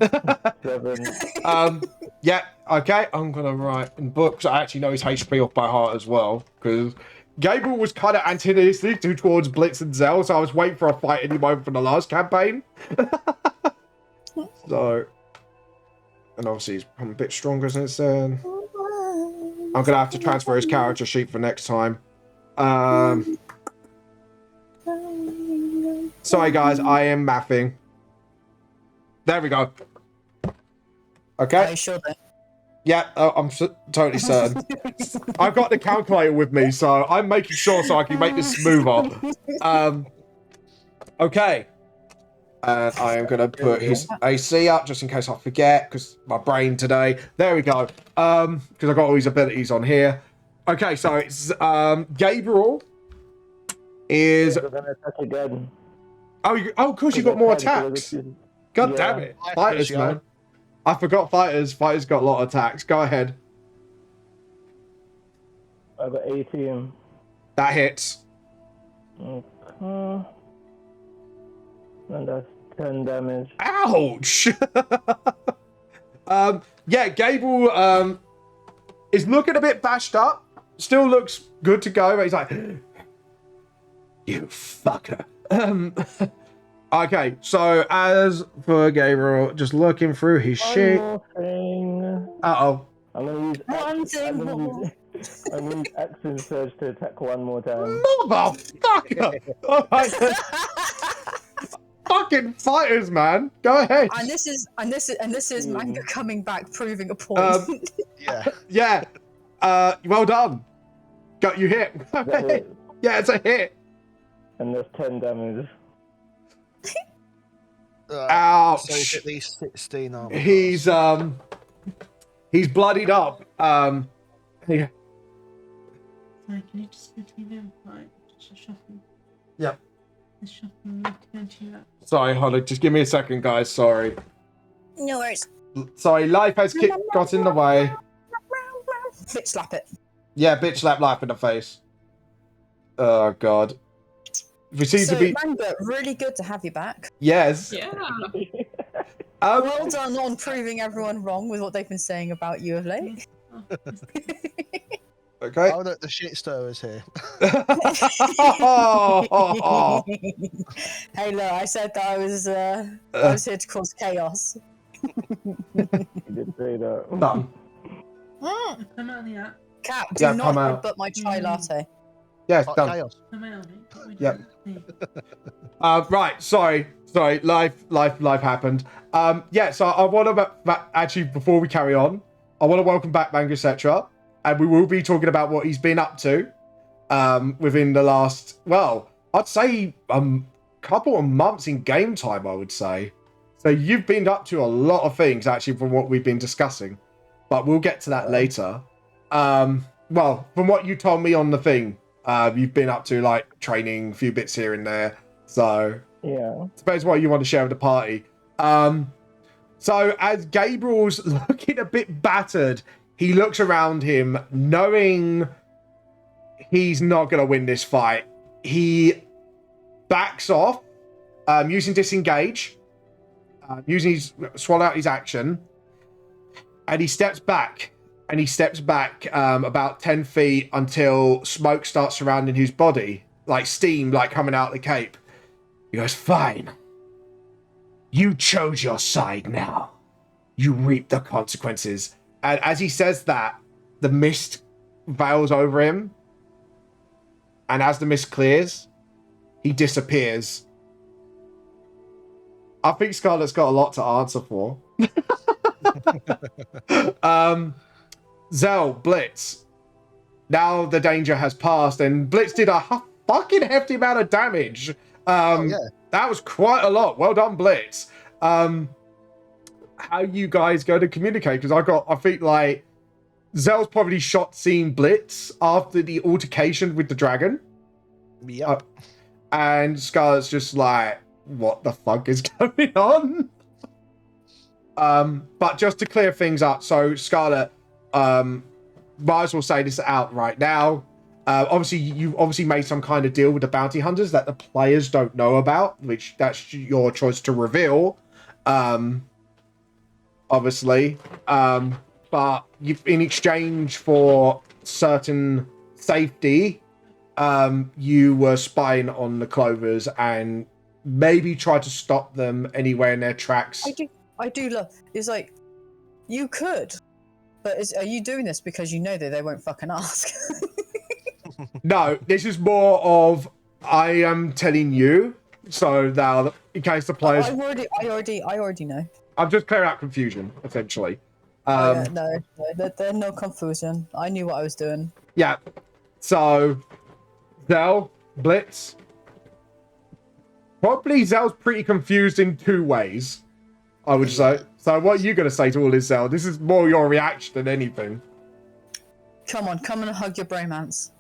Speaker 5: 7.
Speaker 1: Yeah, okay. I'm gonna write in books. I actually know his HP off by heart as well, because Gabriel was kind of antagonistic towards Blitz and Zell, so I was waiting for a fight any moment from the last campaign. So, and obviously he's become a bit stronger since then. I'm gonna have to transfer his character sheet for next time. Sorry guys, I am mathing. There we go.
Speaker 3: Are
Speaker 1: Okay.
Speaker 3: you sure then?
Speaker 1: Yeah, I'm totally certain. I've got the calculator with me, so I'm making sure so I can make this smoother. Okay. And I am going to put his AC up just in case I forget, because my brain today. There we go. Because I've got all his abilities on here. Okay, so it's Gabriel is...
Speaker 5: We're gonna attack again.
Speaker 1: Oh, of course you got more attacks. God
Speaker 5: Yeah.
Speaker 1: damn it. Fighters,
Speaker 2: Yeah.
Speaker 1: man. I forgot fighters. Fighters got a lot of attacks. Go ahead.
Speaker 5: I got 18.
Speaker 1: That hits.
Speaker 5: Okay. And that's 10 damage.
Speaker 1: Ouch! Yeah, Gable is looking a bit bashed up. Still looks good to go, but he's like, you fucker. Okay, so as for Gabriel, just looking through his shit.
Speaker 5: One more thing.
Speaker 1: Uh-oh.
Speaker 5: I'm gonna use
Speaker 3: One thing more.
Speaker 5: I'm gonna use action surge to attack one more time.
Speaker 1: Motherfucker! All right. Fucking fighters, man. Go ahead.
Speaker 3: And this is manga coming back, proving a point.
Speaker 2: Yeah.
Speaker 1: Yeah. Well done. Got you hit.
Speaker 5: That hit.
Speaker 1: Yeah, it's a hit.
Speaker 5: And that's 10 damage.
Speaker 1: Ouch.
Speaker 2: So he's at least 16 armor
Speaker 1: He's bloodied up. Yeah.
Speaker 6: Sorry, can you just continue? Right, just shuffle.
Speaker 1: Yep.
Speaker 6: Just shuffle. Going to that.
Speaker 1: Sorry, hold on. Just give me a second, guys. Sorry.
Speaker 3: No worries.
Speaker 1: Sorry, life has got in the way.
Speaker 3: Bitch slap it.
Speaker 1: Yeah, bitch slap life in the face. Oh, God. We seem
Speaker 3: So,
Speaker 1: to be...
Speaker 3: Manga, really good to have you back.
Speaker 1: Yes.
Speaker 4: Yeah.
Speaker 3: Well done on proving everyone wrong with what they've been saying about you of late.
Speaker 1: Okay.
Speaker 2: Oh, look, the shit stirrer's here.
Speaker 3: Hey, look, I said that I was here to cause chaos.
Speaker 5: You did say that.
Speaker 1: Done.
Speaker 6: Come out of the app.
Speaker 3: Cat, do
Speaker 1: Yeah,
Speaker 3: not
Speaker 1: come out.
Speaker 3: but my chai latte.
Speaker 1: Yes,
Speaker 2: Hot
Speaker 1: done.
Speaker 2: chaos.
Speaker 6: Come out of it. What we
Speaker 1: Yep.
Speaker 6: do.
Speaker 1: Right, sorry, life happened. Yeah, so I want to, actually, before we carry on, I want to welcome back Manga Cetra, and we will be talking about what he's been up to within the last, well, I'd say couple of months in game time, I would say. So you've been up to a lot of things, actually, from what we've been discussing, but we'll get to that later. Well, from what you told me on the thing, you've been up to, like, training, a few bits here and there. So,
Speaker 5: Yeah.
Speaker 1: I suppose what you want to share with the party. So, as Gabriel's looking a bit battered, he looks around him, knowing he's not going to win this fight. He backs off, using disengage, using his swallow out his action, and he steps back. And he steps back about 10 feet until smoke starts surrounding his body, like steam, like coming out the cape. He goes, "Fine. You chose your side now. You reap the consequences." And as he says that, the mist veils over him. And as the mist clears, he disappears. I think Scarlett's got a lot to answer for. Zell, Blitz. Now the danger has passed, and Blitz did a fucking hefty amount of damage.
Speaker 2: Yeah.
Speaker 1: That was quite a lot. Well done, Blitz. How you guys going to communicate? Because I think like Zell's probably seeing Blitz after the altercation with the dragon.
Speaker 2: Yep.
Speaker 1: And Scarlett's just like, what the fuck is going on? But just to clear things up, so Scarlett, might as well say this out right now. Obviously, you've obviously made some kind of deal with the bounty hunters that the players don't know about, which that's your choice to reveal. Obviously, but in exchange for certain safety, you were spying on the Clovers and maybe try to stop them anywhere in their tracks.
Speaker 3: I do love. It's like you could, but are you doing this because you know that they won't fucking ask?
Speaker 1: No, this is more of I am telling you, so now in case the players,
Speaker 3: I already know.
Speaker 1: I'm just clearing out confusion essentially.
Speaker 3: No, there's no confusion. I knew what I was doing.
Speaker 1: Yeah. So Zell, Blitz. Probably Zell's pretty confused in two ways, I would say. So what are you going to say to all this, Zell? This is more your reaction than anything.
Speaker 3: Come on, come and hug your bromance.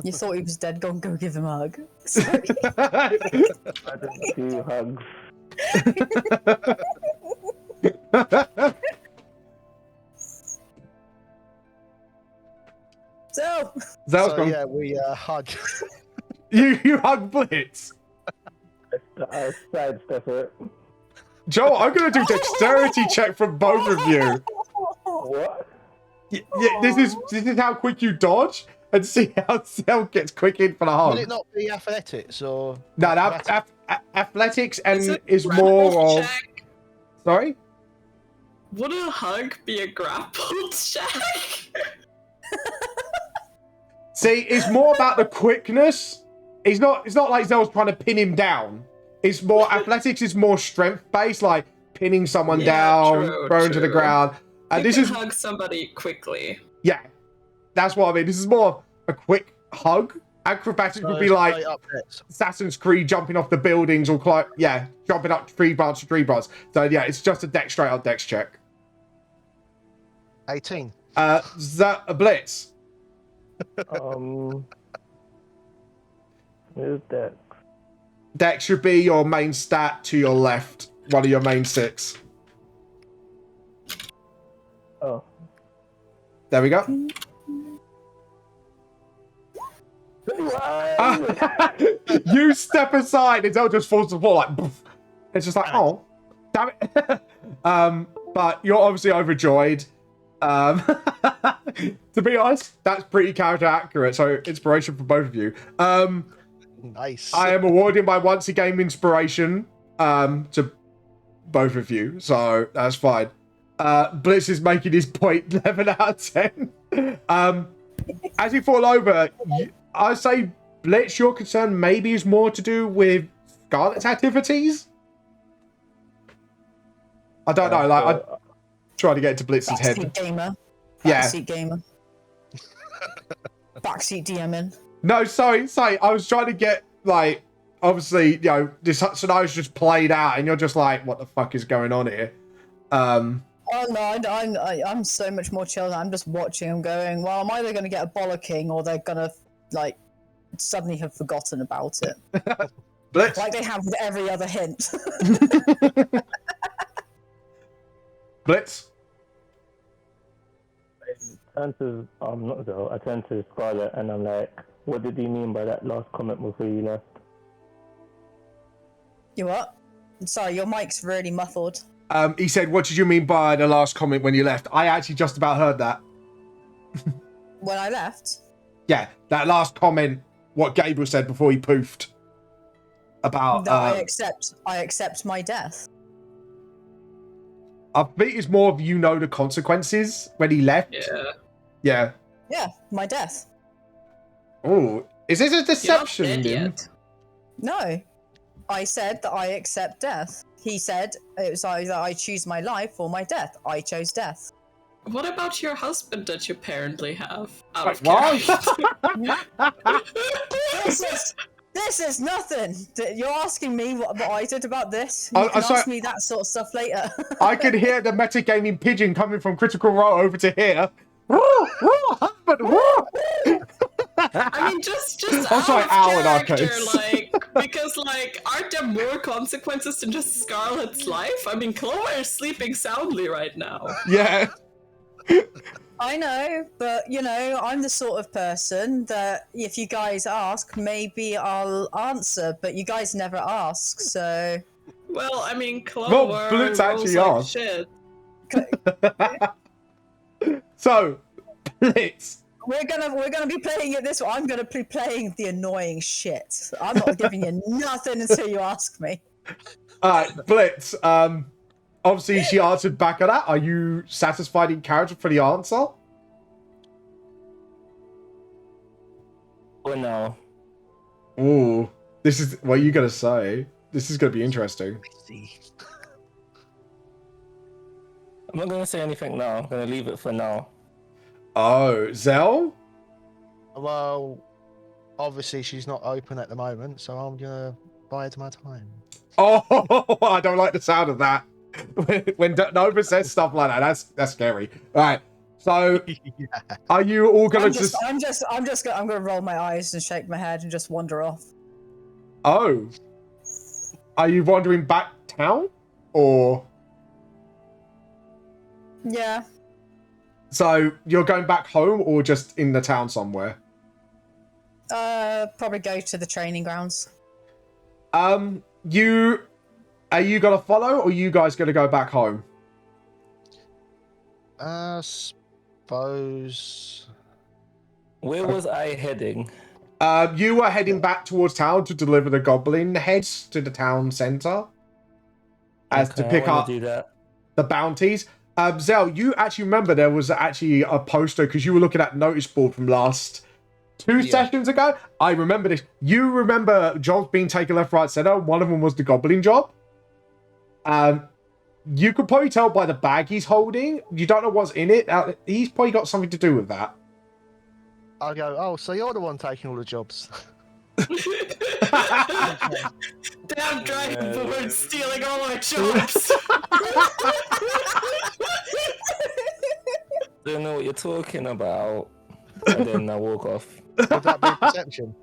Speaker 3: You thought he was dead, go give him a hug. Sorry.
Speaker 5: I did 2 hugs.
Speaker 1: Zell's
Speaker 2: So
Speaker 1: gone.
Speaker 2: yeah, we hug.
Speaker 1: You hug Blitz.
Speaker 5: I sidestep it.
Speaker 1: Joel, I'm going to do dexterity check from both of you.
Speaker 5: What?
Speaker 1: Yeah, this is how quick you dodge, and see how Zell gets quick in for the hug.
Speaker 2: Will it not be athletics or?
Speaker 1: No, that athletics and
Speaker 4: it
Speaker 1: is
Speaker 4: grapple
Speaker 1: more of.
Speaker 4: check?
Speaker 1: Sorry.
Speaker 4: Would a hug be a grapple check?
Speaker 1: See, it's more about the quickness. It's not like Zell's trying to pin him down. It's more athletics is more strength based, like pinning someone
Speaker 4: Yeah,
Speaker 1: down,
Speaker 4: true,
Speaker 1: throwing to the
Speaker 4: true.
Speaker 1: ground. And
Speaker 4: You
Speaker 1: this
Speaker 4: can
Speaker 1: is
Speaker 4: hug somebody quickly.
Speaker 1: yeah, that's what I mean. This is more a quick hug Acrobatic would
Speaker 2: So
Speaker 1: be
Speaker 2: it's
Speaker 1: like
Speaker 2: straight up next.
Speaker 1: Assassin's Creed jumping off the buildings or jumping up tree branch to tree branch. So yeah, it's just a straight up dex check.
Speaker 2: 18.
Speaker 1: Blitz.
Speaker 5: Where's Dex?
Speaker 1: Dex should be your main stat to your left. One of your main 6.
Speaker 5: Oh.
Speaker 1: There we go. You step aside, and Zell just falls to the floor like. Poof. It's just like, oh, damn it. But you're obviously overjoyed. To be honest, that's pretty character accurate. So inspiration for both of you.
Speaker 2: Nice.
Speaker 1: I am awarding my once a game inspiration to both of you, so that's fine. Blitz is making his point 11 out of 10. As you fall over, I say, Blitz, your concern maybe is more to do with Scarlet's activities. I don't know. Like, I'm trying to get into Blitz's head.
Speaker 3: Backseat gamer.
Speaker 1: Yeah.
Speaker 3: Backseat gamer. Backseat DMing.
Speaker 1: No, sorry. I was trying to get, like, obviously, you know, this scenario's just played out, and you're just like, what the fuck is going on here?
Speaker 3: Oh no, I'm so much more chill. I'm just watching them going, well, I'm either going to get a bollocking or they're going to, like, suddenly have forgotten about it.
Speaker 1: Blitz.
Speaker 3: Like they have with every other hint.
Speaker 1: Blitz.
Speaker 5: I turn to, not Zell, I turn to Scarlet and I'm like, what did you mean by that last comment before you left?
Speaker 3: You what? Sorry, your mic's really muffled.
Speaker 1: He said, what did you mean by the last comment when you left? I actually just about heard that.
Speaker 3: When I left?
Speaker 1: Yeah, that last comment, what Gabriel said before he poofed. About,
Speaker 3: That I accept my death.
Speaker 1: I think it's more of you know the consequences when he left. Yeah.
Speaker 3: Yeah, my death.
Speaker 1: Oh, is this a deception?
Speaker 4: You're not dead
Speaker 1: Nim?
Speaker 4: yet.
Speaker 3: No. I said that I accept death. He said it was either I choose my life or my death. I chose death.
Speaker 4: What about your husband that you apparently have? Out
Speaker 1: Wait,
Speaker 4: of
Speaker 1: what?
Speaker 3: This is nothing. You're asking me what I did about this. You
Speaker 1: I'm
Speaker 3: can
Speaker 1: sorry.
Speaker 3: ask me that sort of stuff later.
Speaker 1: I could hear the metagaming pigeon coming from Critical Role over to here. Husband,
Speaker 4: I mean, just
Speaker 1: I'm sorry,
Speaker 4: out
Speaker 1: owl in
Speaker 4: of
Speaker 1: our
Speaker 4: character,
Speaker 1: case.
Speaker 4: like, because, like, aren't there more consequences than just Scarlet's life? I mean, Clover is sleeping soundly right now.
Speaker 1: Yeah.
Speaker 3: I know, but you know, I'm the sort of person that if you guys ask, maybe I'll answer, but you guys never ask, so.
Speaker 4: Well, I mean, Clover
Speaker 1: Blitz actually
Speaker 4: rolls
Speaker 1: asked.
Speaker 4: like shit.
Speaker 1: So, Blitz.
Speaker 3: We're gonna be playing it this way. I'm gonna be playing the annoying shit. I'm not giving you nothing until you ask me.
Speaker 1: Alright, Blitz. Obviously she answered back on that. Are you satisfied in character for the answer?
Speaker 5: Well, no.
Speaker 1: Ooh. This is what you gonna say. This is gonna be interesting.
Speaker 5: I'm not gonna say anything now. I'm gonna leave it for now.
Speaker 1: Oh, Zell?
Speaker 2: Well, obviously she's not open at the moment, so I'm gonna bide my time.
Speaker 1: Oh, I don't like the sound of that. When Nova says stuff like that, that's scary. All right. So, are you all gonna
Speaker 3: I'm gonna roll my eyes and shake my head and just wander off.
Speaker 1: Oh. Are you wandering back town? Or...
Speaker 3: Yeah.
Speaker 1: So, you're going back home or just in the town somewhere?
Speaker 3: Probably go to the training grounds.
Speaker 1: Are you gonna follow or are you guys gonna go back home?
Speaker 2: Suppose.
Speaker 5: Where was I heading?
Speaker 1: You were heading back towards town to deliver the goblin heads to the town centre. As to pick up the bounties. Zell, you actually remember there was actually a poster because you were looking at notice board from last two sessions ago. I remember this. You remember jobs being taken left, right, centre. One of them was the goblin job. You could probably tell by the bag he's holding. You don't know what's in it. He's probably got something to do with that.
Speaker 2: I go, oh, so you're the one taking all the jobs.
Speaker 4: Damn dragonborn stealing all our jobs.
Speaker 5: Don't know what you're talking about. And then I walk off.
Speaker 2: Would that be perception?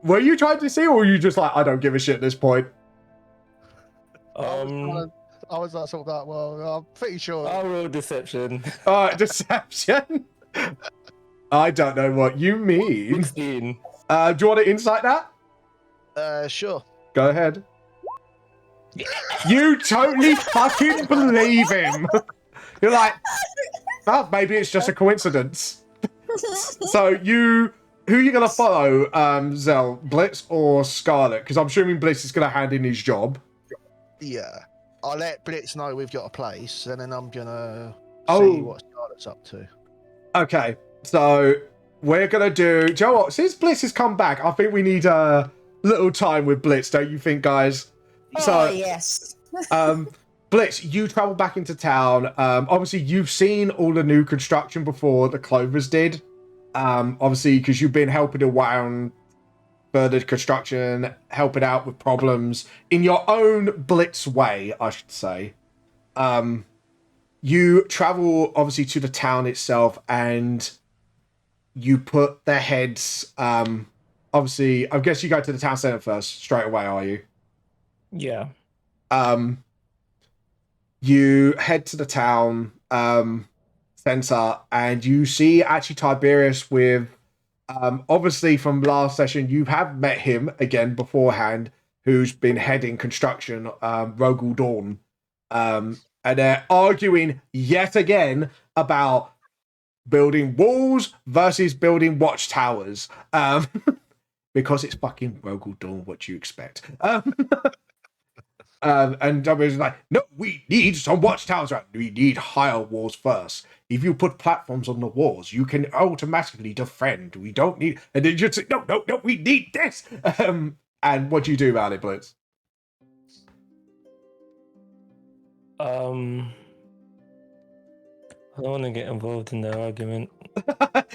Speaker 1: Were you trying to see, or were you just like, I don't give a shit at this point?
Speaker 2: I was like, sort of like, well, I'm pretty sure.
Speaker 5: I'll roll deception.
Speaker 1: Deception? I don't know what you mean.
Speaker 5: 16.
Speaker 1: Do you want to insight that?
Speaker 2: Sure.
Speaker 1: Go ahead. You totally fucking believe him. You're like, oh, maybe it's just a coincidence. So who are you going to follow, Zell? Blitz or Scarlet? Because I'm assuming Blitz is going to hand in his job.
Speaker 2: Yeah. I'll let Blitz know we've got a place, and then I'm gonna
Speaker 1: Oh.
Speaker 2: see what Scarlet's up to.
Speaker 1: Okay, so we're going to do... Do you know what? Since Blitz has come back, I think we need a little time with Blitz, don't you think, guys?
Speaker 3: Oh, yes.
Speaker 1: Blitz, you travel back into town. Obviously, you've seen all the new construction before the Clovers did. Obviously, because you've been helping around further construction, helping out with problems in your own Blitz way, I should say. You travel, obviously, to the town itself, and you put their heads... obviously, I guess you go to the town centre first, straight away, are you?
Speaker 5: Yeah.
Speaker 1: You head to the town center, and you see actually Tiberius with, obviously from last session, you have met him again beforehand, who's been heading construction, Rogel Dawn. And they're arguing yet again about building walls versus building watchtowers. Because it's fucking Rogel Dawn, what do you expect? And Tiberius is like, no, we need some watchtowers. Right? We need higher walls first. If you put platforms on the walls, you can automatically defend. We don't need... And then you say, no, we need this. And what do you do about it, Blitz?
Speaker 5: I don't want to get involved in their argument.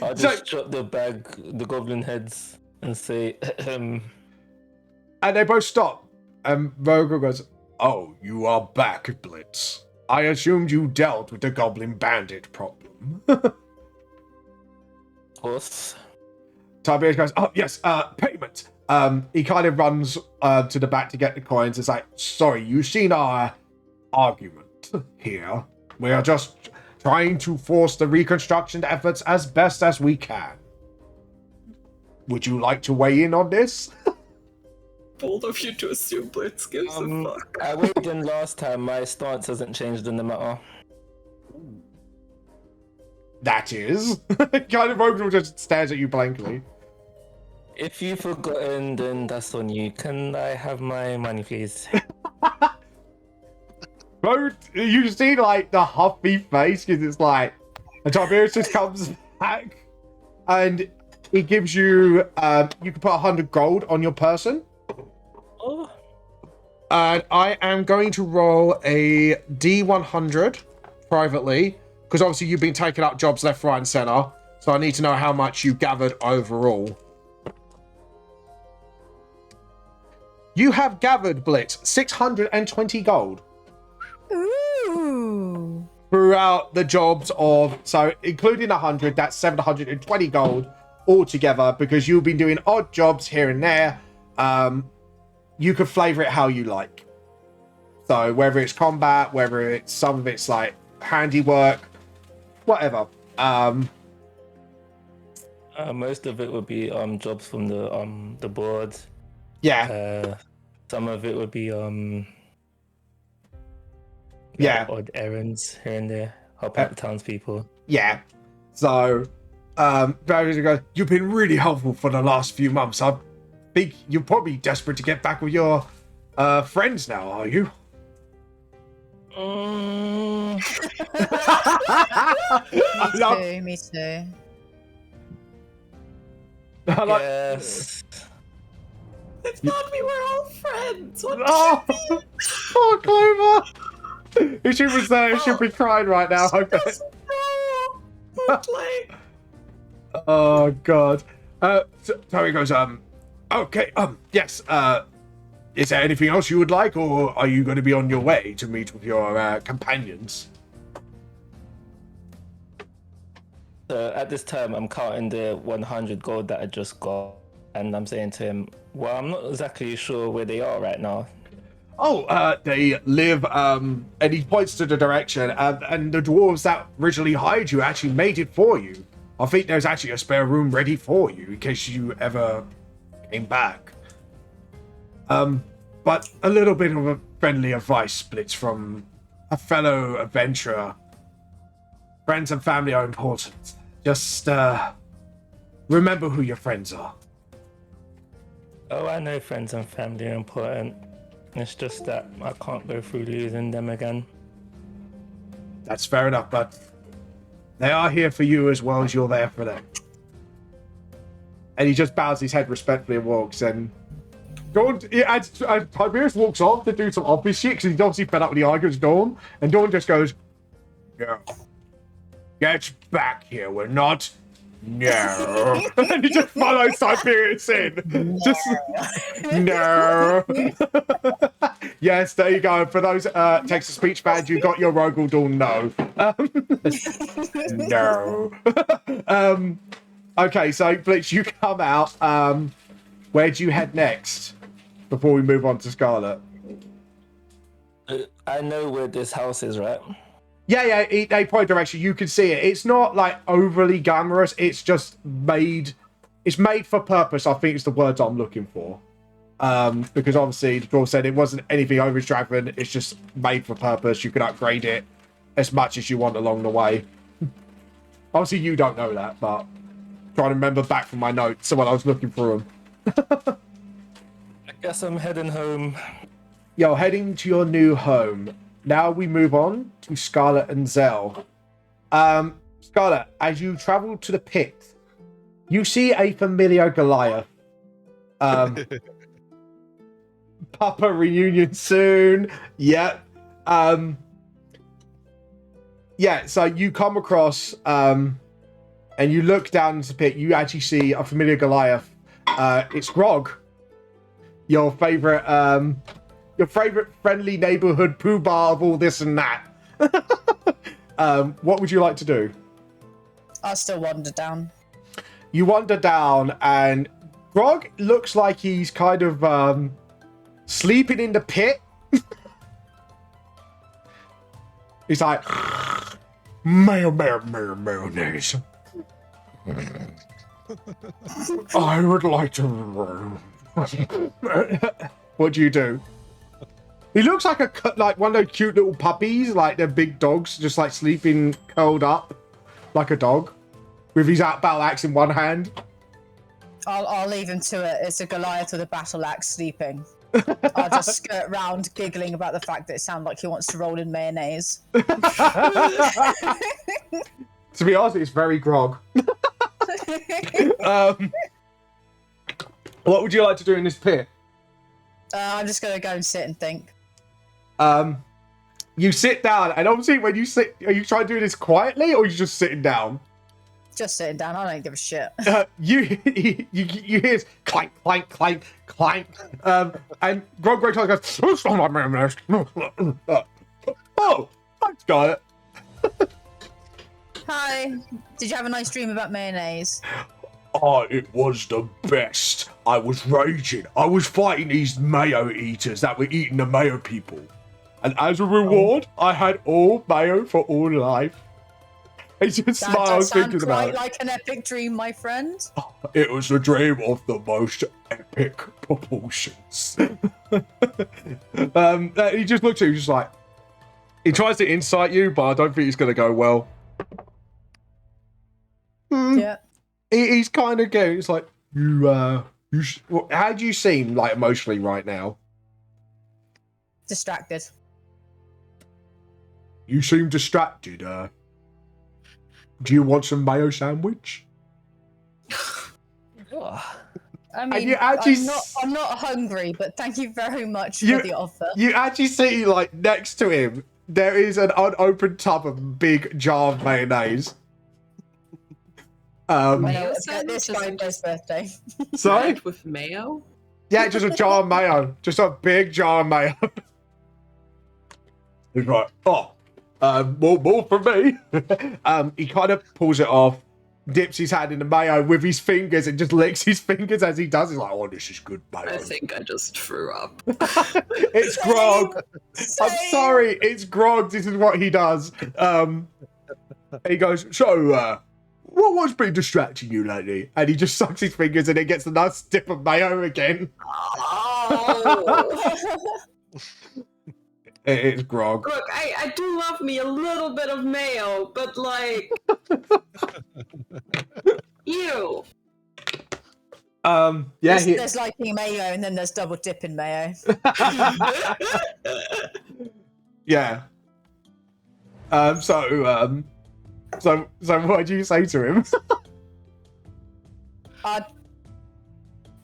Speaker 5: I'll just drop the goblin heads and say,
Speaker 1: And they both stop. And Rogel goes, oh, you are back, Blitz. I assumed you dealt with the goblin bandit problem.
Speaker 5: of course.
Speaker 1: Tiberius goes, oh, yes, payment. He kind of runs to the back to get the coins. It's like, sorry, you've seen our argument here. We are just trying to force the reconstruction efforts as best as we can. Would you like to weigh in on this?
Speaker 4: Bold of you to assume Blitz gives a fuck.
Speaker 5: I weighed in last time. My stance hasn't changed in the matter.
Speaker 1: That is. Kind of Rogel just stares at you blankly.
Speaker 5: If you've forgotten, then that's on you. Can I have my money, please?
Speaker 1: Bro, you see like the huffy face because it's like, and Tiberius just comes back and he gives you, you can put 100 gold on your person.
Speaker 5: Oh.
Speaker 1: And I am going to roll a D100 privately because obviously you've been taking up jobs left, right, and center. So I need to know how much you gathered overall. You have gathered, Blitz, 620 gold.
Speaker 3: Ooh.
Speaker 1: Throughout the jobs of, so including 100, that's 720 gold altogether because you've been doing odd jobs here and there. You could flavor it how you like. So whether it's combat, whether it's some of it's like handiwork, whatever.
Speaker 5: Most of it would be jobs from the board.
Speaker 1: Yeah.
Speaker 5: Some of it would be
Speaker 1: Yeah.
Speaker 5: odd errands here and there, help out the townspeople.
Speaker 1: Yeah. So Barry goes, you've been really helpful for the last few months. I think you're probably desperate to get back with your friends now, are you?
Speaker 3: Me too.
Speaker 5: Yes.
Speaker 4: I thought we were all friends. What
Speaker 1: Oh, poor Clover. If she was there, she'd be crying right now. I bet.
Speaker 4: No, but like,
Speaker 1: Oh God. So he goes, okay, yes, is there anything else you would like, or are you going to be on your way to meet with your companions?
Speaker 5: So at this time, I'm counting the 100 gold that I just got, and I'm saying to him, well, I'm not exactly sure where they are right now.
Speaker 1: Oh, they live, and he points to the direction, and the dwarves that originally hired you actually made it for you. I think there's actually a spare room ready for you in case you ever came back. But a little bit of a friendly advice splits from a fellow adventurer. Friends and family are important. Just, remember who your friends are.
Speaker 5: Oh, I know friends and family are important. It's just that I can't go through losing them again.
Speaker 1: That's fair enough, but they are here for you as well as you're there for them. And he just bows his head respectfully and walks. And Dawn, as Tiberius walks off to do some obvious shit, because he's obviously fed up with the arguments with Dawn, and Dawn just goes, "No, get back here. We're not." No. And he just follows Tiberius in. Just no. Yes, there you go. For those text-to-speech fans, you got your Rogel Dawn no. No. Okay, so Blitz, you come out. Where do you head next before we move on to Scarlet?
Speaker 5: I know where this house is, right?
Speaker 1: Yeah, they point direction. You can see it. It's not like overly glamorous. It's just made. It's made for purpose. I think it's the words I'm looking for. Because obviously the dwarf said it wasn't anything over extravagant. It's just made for purpose. You can upgrade it as much as you want along the way. Obviously, you don't know that, but trying to remember back from my notes when I was looking through them.
Speaker 5: I guess I'm heading home.
Speaker 1: You're heading to your new home. Now we move on to Scarlet and Zell. Scarlet, as you travel to the pit, you see a familiar Goliath. Papa reunion soon. Yep. Yeah, so you come across and you look down into the pit. You actually see a familiar Goliath. It's Grog, your favorite friendly neighborhood poobah of all this and that. What would you like to do?
Speaker 3: I'll still wander down.
Speaker 1: You wander down, and Grog looks like he's kind of sleeping in the pit. He's like, mayonnaise. I would like to. What do you do? He looks like one of those cute little puppies, like they're big dogs, just like sleeping curled up like a dog, with his battle axe in one hand.
Speaker 3: I'll leave him to it. It's a Goliath with a battle axe sleeping. I'll just skirt round, giggling about the fact that it sounds like he wants to roll in mayonnaise.
Speaker 1: To be honest, it's very Grog. What would you like to do in this pit?
Speaker 3: I'm just going to go and sit and think.
Speaker 1: You sit down, and obviously when you sit, are you trying to do this quietly, or are you just sitting down?
Speaker 3: Just sitting down. I don't give a shit.
Speaker 1: You hear this clank, clank, clank, clank, and Grog goes, oh, thanks, got it.
Speaker 3: Hi. Did you have a nice dream about mayonnaise?
Speaker 1: Oh, it was the best. I was raging. I was fighting these mayo eaters that were eating the mayo people. And as a reward, I had all mayo for all life. He just
Speaker 3: That
Speaker 1: smiles
Speaker 3: does sound
Speaker 1: thinking about
Speaker 3: quite
Speaker 1: it.
Speaker 3: like an epic dream, my friend.
Speaker 1: It was a dream of the most epic proportions. He just looks at you, just like, he tries to incite you, but I don't think it's going to go well.
Speaker 3: Yeah.
Speaker 1: He's kind of going, it's like, how do you seem like emotionally right now?
Speaker 3: Distracted.
Speaker 1: You seem distracted. Do you want some mayo sandwich?
Speaker 3: I mean,
Speaker 1: you actually
Speaker 3: I'm not hungry, but thank you very much for the offer.
Speaker 1: You actually see, like, next to him, there is an unopened tub of big jar of mayonnaise.
Speaker 3: I
Speaker 1: Um,
Speaker 3: know,
Speaker 4: Mayo
Speaker 3: this
Speaker 4: sandwich
Speaker 3: is
Speaker 4: is
Speaker 3: my
Speaker 4: just
Speaker 3: first birthday.
Speaker 1: sorry?
Speaker 4: bread with mayo.
Speaker 1: Yeah, just a jar of mayo. Just a big jar of mayo. He's like, oh, more for me. He kind of pulls it off, dips his hand in the mayo with his fingers and just licks his fingers as he does. He's like, oh, this is good mayo.
Speaker 4: I think I just threw up.
Speaker 1: It's grog. I'm
Speaker 3: Same.
Speaker 1: sorry, it's grog. This is what he does. He goes, so, what's been distracting you lately? And he just sucks his fingers and it gets a nice dip of mayo again.
Speaker 4: Oh.
Speaker 1: It's grog.
Speaker 4: Look, I do love me a little bit of mayo, but like, ew.
Speaker 1: Yeah,
Speaker 3: There's liking mayo and then there's double dipping mayo.
Speaker 1: yeah. So what did you say to him?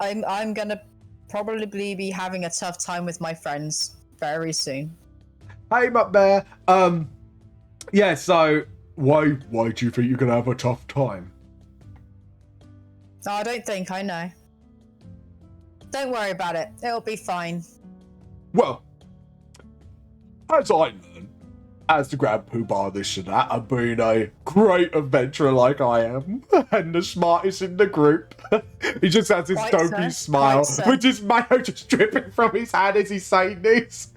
Speaker 3: I'm gonna probably be having a tough time with my friends very soon.
Speaker 1: Hey, up there. Yeah. So why do you think you're gonna have a tough time?
Speaker 3: No, I don't think I know. Don't worry about it. It'll be fine.
Speaker 1: Well, as I learned, as the Grand Poobah this and that, and being a great adventurer like I am, and the smartest in the group, he just has this
Speaker 3: Quite
Speaker 1: dopey
Speaker 3: so.
Speaker 1: smile,
Speaker 3: Quite so.
Speaker 1: with his mayo just dripping from his hand as he's saying this.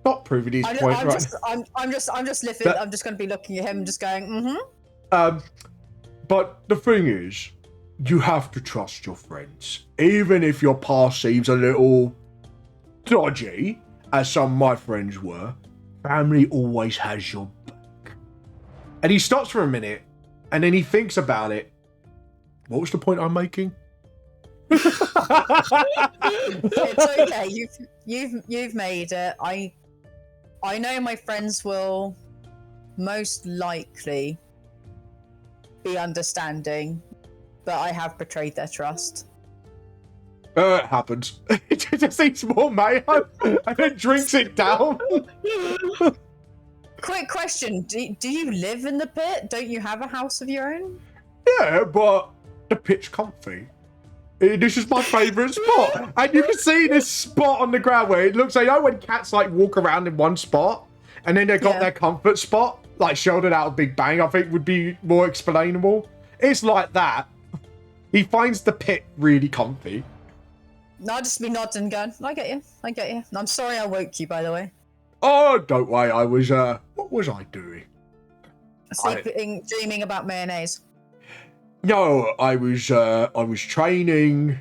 Speaker 1: Not proving his point, right?
Speaker 3: I'm just lifting.
Speaker 1: That-
Speaker 3: I'm just going to be looking at him and just going, mm-hmm.
Speaker 1: But the thing is, you have to trust your friends. Even if your past seems a little dodgy, as some of my friends were, family always has your back. And he stops for a minute, and then he thinks about it. What was the point I'm making?
Speaker 3: It's okay. You've made it. I know my friends will most likely be understanding, but I have betrayed their trust.
Speaker 1: It happens. He just eats more mayo and then drinks it down.
Speaker 3: Quick question: Do you live in the pit? Don't you have a house of your own?
Speaker 1: Yeah, but the pit's comfy. This is my favourite spot. And you can see this spot on the ground where it looks like, you know, when cats like walk around in one spot and then they've got
Speaker 3: Yeah.
Speaker 1: their comfort spot, like Sheldon out of Big Bang, I think would be more explainable. It's like that. He finds the pit really comfy.
Speaker 3: No, I'll just be nodding and going, I get you. I'm sorry I woke you, by the way.
Speaker 1: Oh, don't worry, I was, what was I doing?
Speaker 3: Sleeping, dreaming about mayonnaise.
Speaker 1: No, I was training,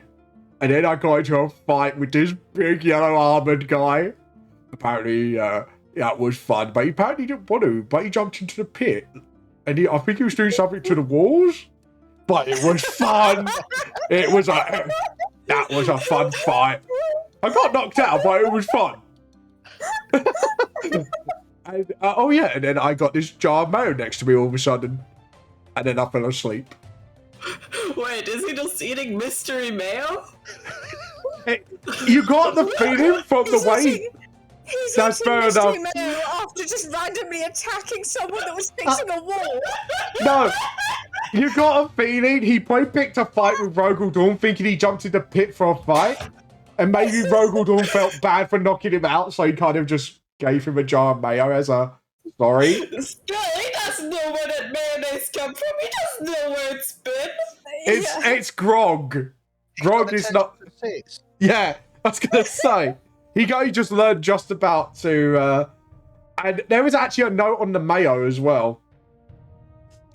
Speaker 1: and then I got into a fight with this big yellow armored guy. Apparently, that was fun, but he apparently didn't want to, but he jumped into the pit. And I think he was doing something to the walls, but it was fun. That was a fun fight. I got knocked out, but it was fun. And, oh yeah, and then I got this jar of mayo next to me all of a sudden, and then I fell asleep.
Speaker 4: Wait, is he just eating mystery mayo?
Speaker 1: You got the feeling from the way.
Speaker 3: He's
Speaker 1: That's
Speaker 3: eating
Speaker 1: fair
Speaker 3: mystery
Speaker 1: enough.
Speaker 3: mayo after just randomly attacking someone that was fixing a wall.
Speaker 1: No, you got a feeling he probably picked a fight with Rogel Dawn, thinking he jumped in the pit for a fight, and maybe Rogel Dawn felt bad for knocking him out, so he kind of just gave him a jar of mayo as a sorry.
Speaker 4: Still, he doesn't know where that mayonnaise come from. He doesn't know where it's been.
Speaker 1: It's grog. Grog is not. Yeah, I was gonna say he just learned just about to, and there was actually a note on the mayo as well.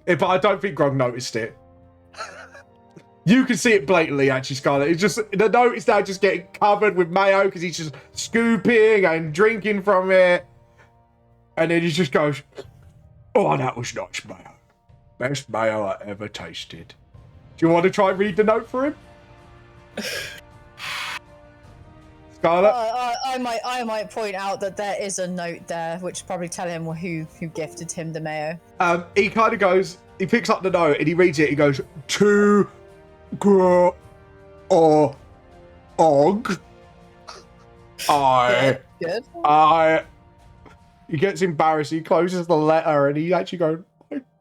Speaker 1: But I don't think Grog noticed it. You can see it blatantly, actually, Scarlett. It's just the note is now just getting covered with mayo because he's just scooping and drinking from it, and then he just goes, "Oh, that was nice mayo. Best mayo I ever tasted." Do you want to try and read the note for him, Scarlett?
Speaker 3: I might point out that there is a note there, which probably tell him who gifted him the mayo.
Speaker 1: He kind of goes. He picks up the note and he reads it. He goes, "To or og.
Speaker 3: Good.
Speaker 1: He gets embarrassed. He closes the letter and he actually goes,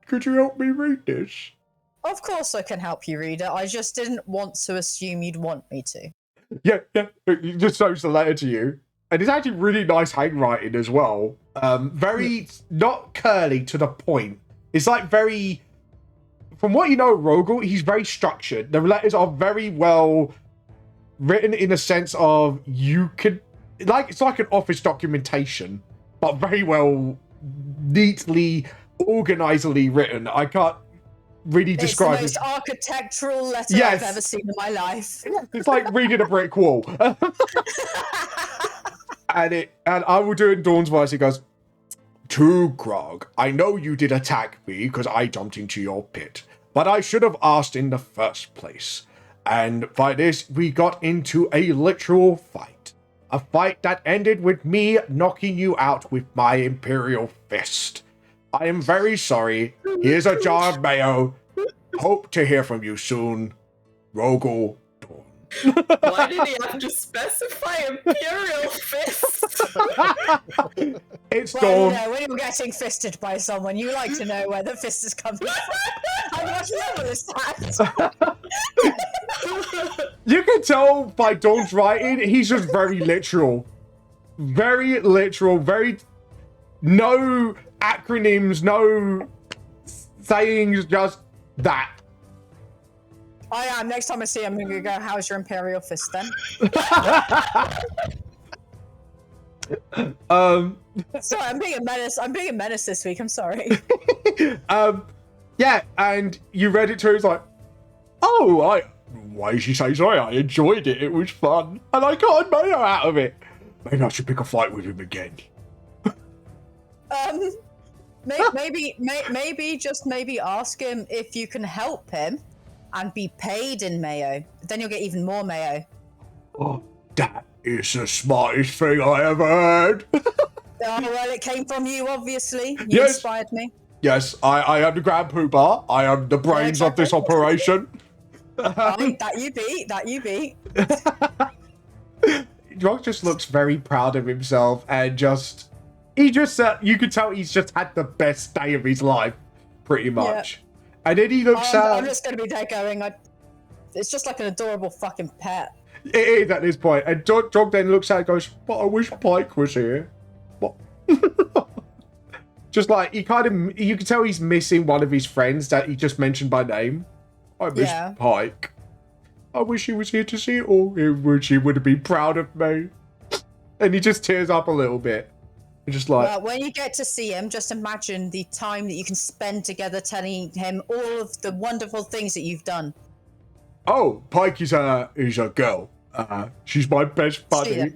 Speaker 1: "Could you help me read this?"
Speaker 3: Of course I can help you, reader. I just didn't want to assume you'd want me to.
Speaker 1: Yeah. He just shows the letter to you. And it's actually really nice handwriting as well. Very, not curly, to the point. It's like very, from what you know of Rogel, he's very structured. The letters are very well written in a sense of you could, like, it's like an office documentation, but very well, neatly, organizedly written. I can't really describe it.
Speaker 3: It's the most architectural letter
Speaker 1: Yes.
Speaker 3: I've ever seen in my life.
Speaker 1: It's like reading a brick wall. And I will do it in Dawn's voice. He goes, "To Grog, I know you did attack me because I jumped into your pit, but I should have asked in the first place. And by this, we got into a literal fight. A fight that ended with me knocking you out with my Imperial Fist. I am very sorry. Here's a jar of mayo. Hope to hear from you soon. Rogel, Dawn."
Speaker 4: Why did he have to specify Imperial Fist?
Speaker 1: It's
Speaker 3: Well,
Speaker 1: Dawn.
Speaker 3: you know, when you're getting fisted by someone, you like to know where the fist is coming from. How much level is that?
Speaker 1: You can tell by Dawn's writing, he's just very literal. Very literal, very... No acronyms, no sayings, just that.
Speaker 3: I am. Next time I see him, I'm going to go, "How's your Imperial Fist then?" Sorry, I'm being a menace. I'm being a menace this week. I'm sorry.
Speaker 1: Yeah, and you read it too, it's like, oh, why did she say sorry? I enjoyed it, it was fun, and I got a mayo out of it. Maybe I should pick a fight with him again.
Speaker 3: Maybe ask him if you can help him and be paid in mayo. Then you'll get even more mayo.
Speaker 1: Oh, that is the smartest thing I ever heard.
Speaker 3: Oh, well, it came from you, obviously. You
Speaker 1: Yes.
Speaker 3: inspired me.
Speaker 1: Yes, I am the Grand Poobah. I am the brains of this operation.
Speaker 3: Right, that you beat. That you beat.
Speaker 1: Rock just looks very proud of himself and just... you can tell he's just had the best day of his life, pretty much. And then he looks
Speaker 3: I'm just going to be there going, it's just like an adorable fucking pet.
Speaker 1: It is at this point. And Jog then looks at it and goes, "But I wish Pike was here." What? Just like, you can tell he's missing one of his friends that he just mentioned by name. I miss Pike. I wish he was here to see it all. He would have been proud of me. And he just tears up a little bit. And just like...
Speaker 3: Well, when you get to see him, just imagine the time that you can spend together telling him all of the wonderful things that you've done.
Speaker 1: Oh, Pike is a girl. She's my best buddy.
Speaker 3: Steer.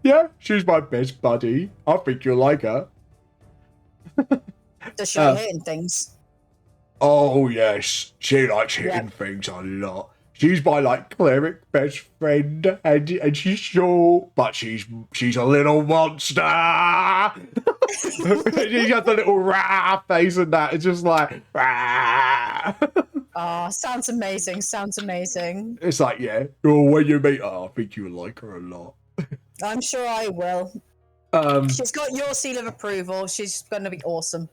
Speaker 1: Yeah, she's my best buddy. I think you'll like her.
Speaker 3: Does she like hitting things?
Speaker 1: Oh, yes. She likes hitting things a lot. She's my, like, cleric best friend, and she's short, but she's a little monster. She has a little rah face and that. It's just like, rah.
Speaker 3: Oh, sounds amazing. Sounds amazing.
Speaker 1: It's like, yeah. Oh, when you meet her, I think you'll like her a lot.
Speaker 3: I'm sure I will. She's got your seal of approval. She's going to be awesome.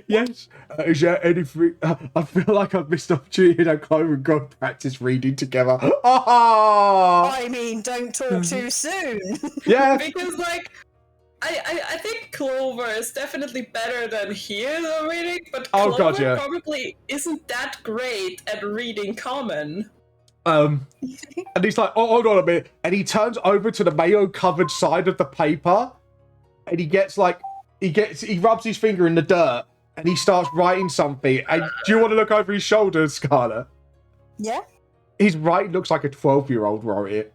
Speaker 1: Yes. Is there anything? I feel like I've missed opportunity that Clover and God practice reading together. Oh!
Speaker 3: I mean, don't talk too soon.
Speaker 1: Yeah.
Speaker 4: Because, like, I think Clover is definitely better than here at reading, but Clover probably isn't that great at reading common.
Speaker 1: And he's like, "Oh, hold on a minute," and he turns over to the mayo-covered side of the paper, and he rubs his finger in the dirt, and he starts writing something. And do you want to look over his shoulders, Scarlett?
Speaker 3: Yeah.
Speaker 1: His writing looks like a 12-year-old wrote it.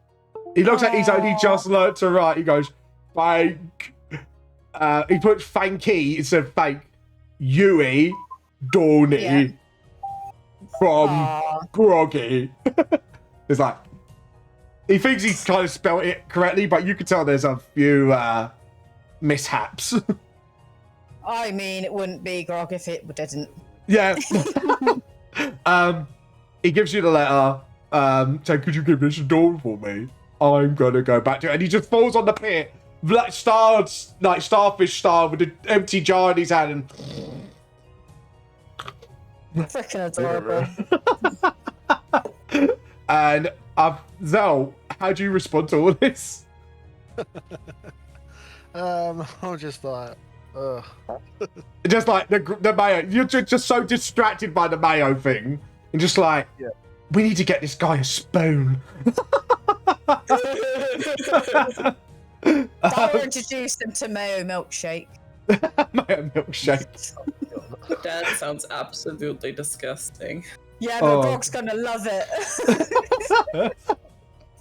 Speaker 1: He looks like he's only just learned to write. He goes, "Thank." He puts "thanky" instead of "thank Yui Dorney from Groggy." It's like, he thinks he's kind of spelled it correctly, but you can tell there's a few mishaps.
Speaker 3: I mean, it wouldn't be Grog if it didn't.
Speaker 1: Yeah. He gives you the letter. So could you give this a door for me? I'm gonna go back to it. And he just falls on the pit, like starfish style, with an empty jar in his hand, and
Speaker 3: Freaking adorable.
Speaker 1: And Zell, how do you respond to all this?
Speaker 2: I'm just like, ugh.
Speaker 1: Just like the mayo, you're just so distracted by the mayo thing, and just like,
Speaker 2: Yeah.
Speaker 1: we need to get this guy a spoon.
Speaker 3: Dara introduced him to mayo milkshake.
Speaker 1: Mayo milkshake.
Speaker 4: That sounds absolutely disgusting.
Speaker 3: Yeah, but
Speaker 1: Oh.
Speaker 3: Grog's gonna love it.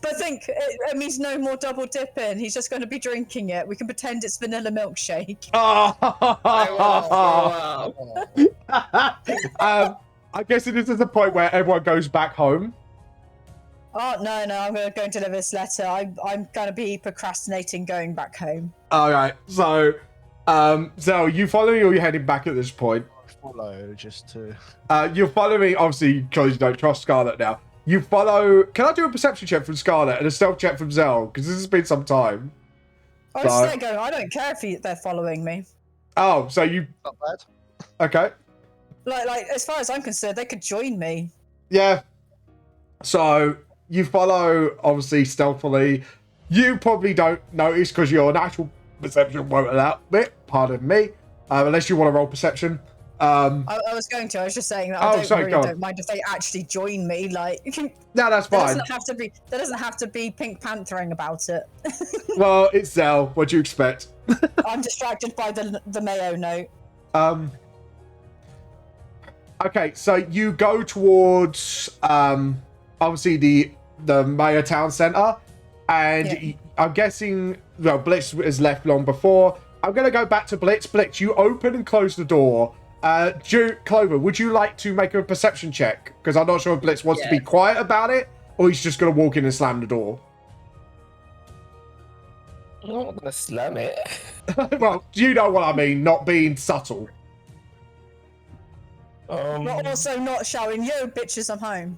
Speaker 3: But think, it means no more double dipping. He's just going to be drinking it. We can pretend it's vanilla milkshake.
Speaker 4: I will throw up.
Speaker 1: I guess this is the point where everyone goes back home.
Speaker 3: Oh, no, I'm going to go and deliver this letter. I'm going to be procrastinating going back home.
Speaker 1: Alright, so, Zell, you following or you heading back at this point?
Speaker 2: Follow just to.
Speaker 1: You're following, obviously, because you don't trust Scarlet now. You follow. Can I do a perception check from Scarlet and a stealth check from Zell? Because this has been some time.
Speaker 3: I was there going, I don't care if they're following me.
Speaker 1: Oh, so you.
Speaker 2: Not bad.
Speaker 1: Okay.
Speaker 3: Like, as far as I'm concerned, they could join me.
Speaker 1: Yeah. So you follow, obviously, stealthily. You probably don't notice because your natural perception won't allow it. Pardon me. Unless you want to roll perception.
Speaker 3: I was going to. I was just saying that I don't mind if they actually join me. Like,
Speaker 1: No, that's fine.
Speaker 3: There doesn't have to be Pink Panthering about it.
Speaker 1: Well, it's Zell. What do you expect?
Speaker 3: I'm distracted by the mayo note.
Speaker 1: Okay, so you go towards obviously the Mayor Town Centre, and
Speaker 3: Yeah.
Speaker 1: I'm guessing Blitz has left long before. I'm gonna go back to Blitz. Blitz, you open and close the door. Clover, would you like to make a perception check? Because I'm not sure if Blitz wants to be quiet about it, or he's just gonna walk in and slam the door.
Speaker 5: I'm not gonna slam it.
Speaker 1: Well, you know what I mean, not being subtle.
Speaker 3: But also not showing you bitches I'm home.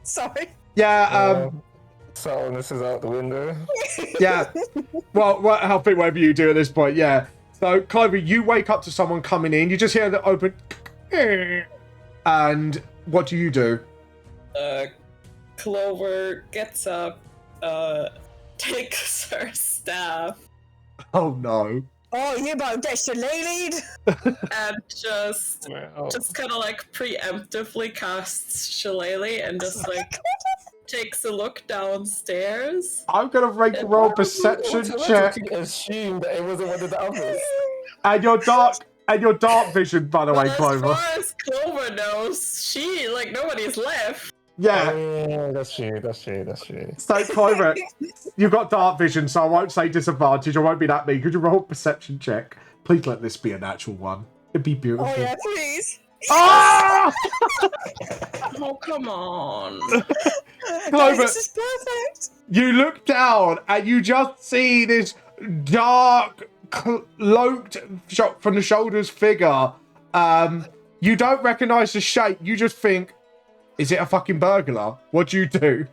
Speaker 3: Sorry.
Speaker 1: Yeah,
Speaker 5: So this is out the window.
Speaker 1: yeah. Well, I think whatever you do at this point, yeah. So, Clover, you wake up to someone coming in. You just hear the open, and what do you do?
Speaker 4: Clover gets up, takes her staff,
Speaker 1: Oh no!
Speaker 3: Oh, you about get shillelied?
Speaker 4: and just kind of like preemptively casts Shillelagh and just like takes a look downstairs.
Speaker 1: I'm gonna roll perception check,
Speaker 5: Assume that it wasn't one of the others.
Speaker 1: and your dark vision, by the way,
Speaker 4: Well,
Speaker 1: Clover.
Speaker 4: as far as Clover knows, nobody's left.
Speaker 1: Yeah.
Speaker 5: Yeah, that's true.
Speaker 1: So, Clover, you've got dark vision, so I won't say disadvantage. I won't be that mean. Could you roll a perception check? Please let this be a natural one. It'd be beautiful.
Speaker 3: Oh yeah, please.
Speaker 1: Ah!
Speaker 4: Oh, come on.
Speaker 1: Clover,
Speaker 3: This is perfect.
Speaker 1: you look down and you just see this dark, cloaked shot from the shoulders figure. You don't recognize the shape. You just think, is it a fucking burglar? What do you do?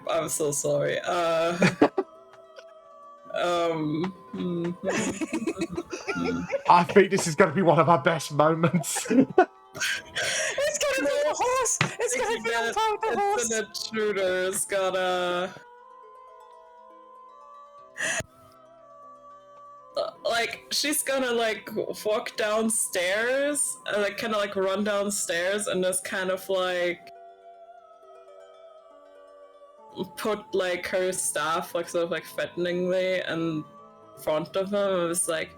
Speaker 4: I'm so sorry.
Speaker 1: I think this is going to be one of our best moments.
Speaker 3: It's gonna be a horse. It's gonna be a power horse.
Speaker 4: Infinite Shooter's gotta... like, she's gonna, like, walk downstairs, and, like, kind of, like, run downstairs, and just kind of, like, put, like, her staff, like, sort of, like, threateningly in front of him, and was like,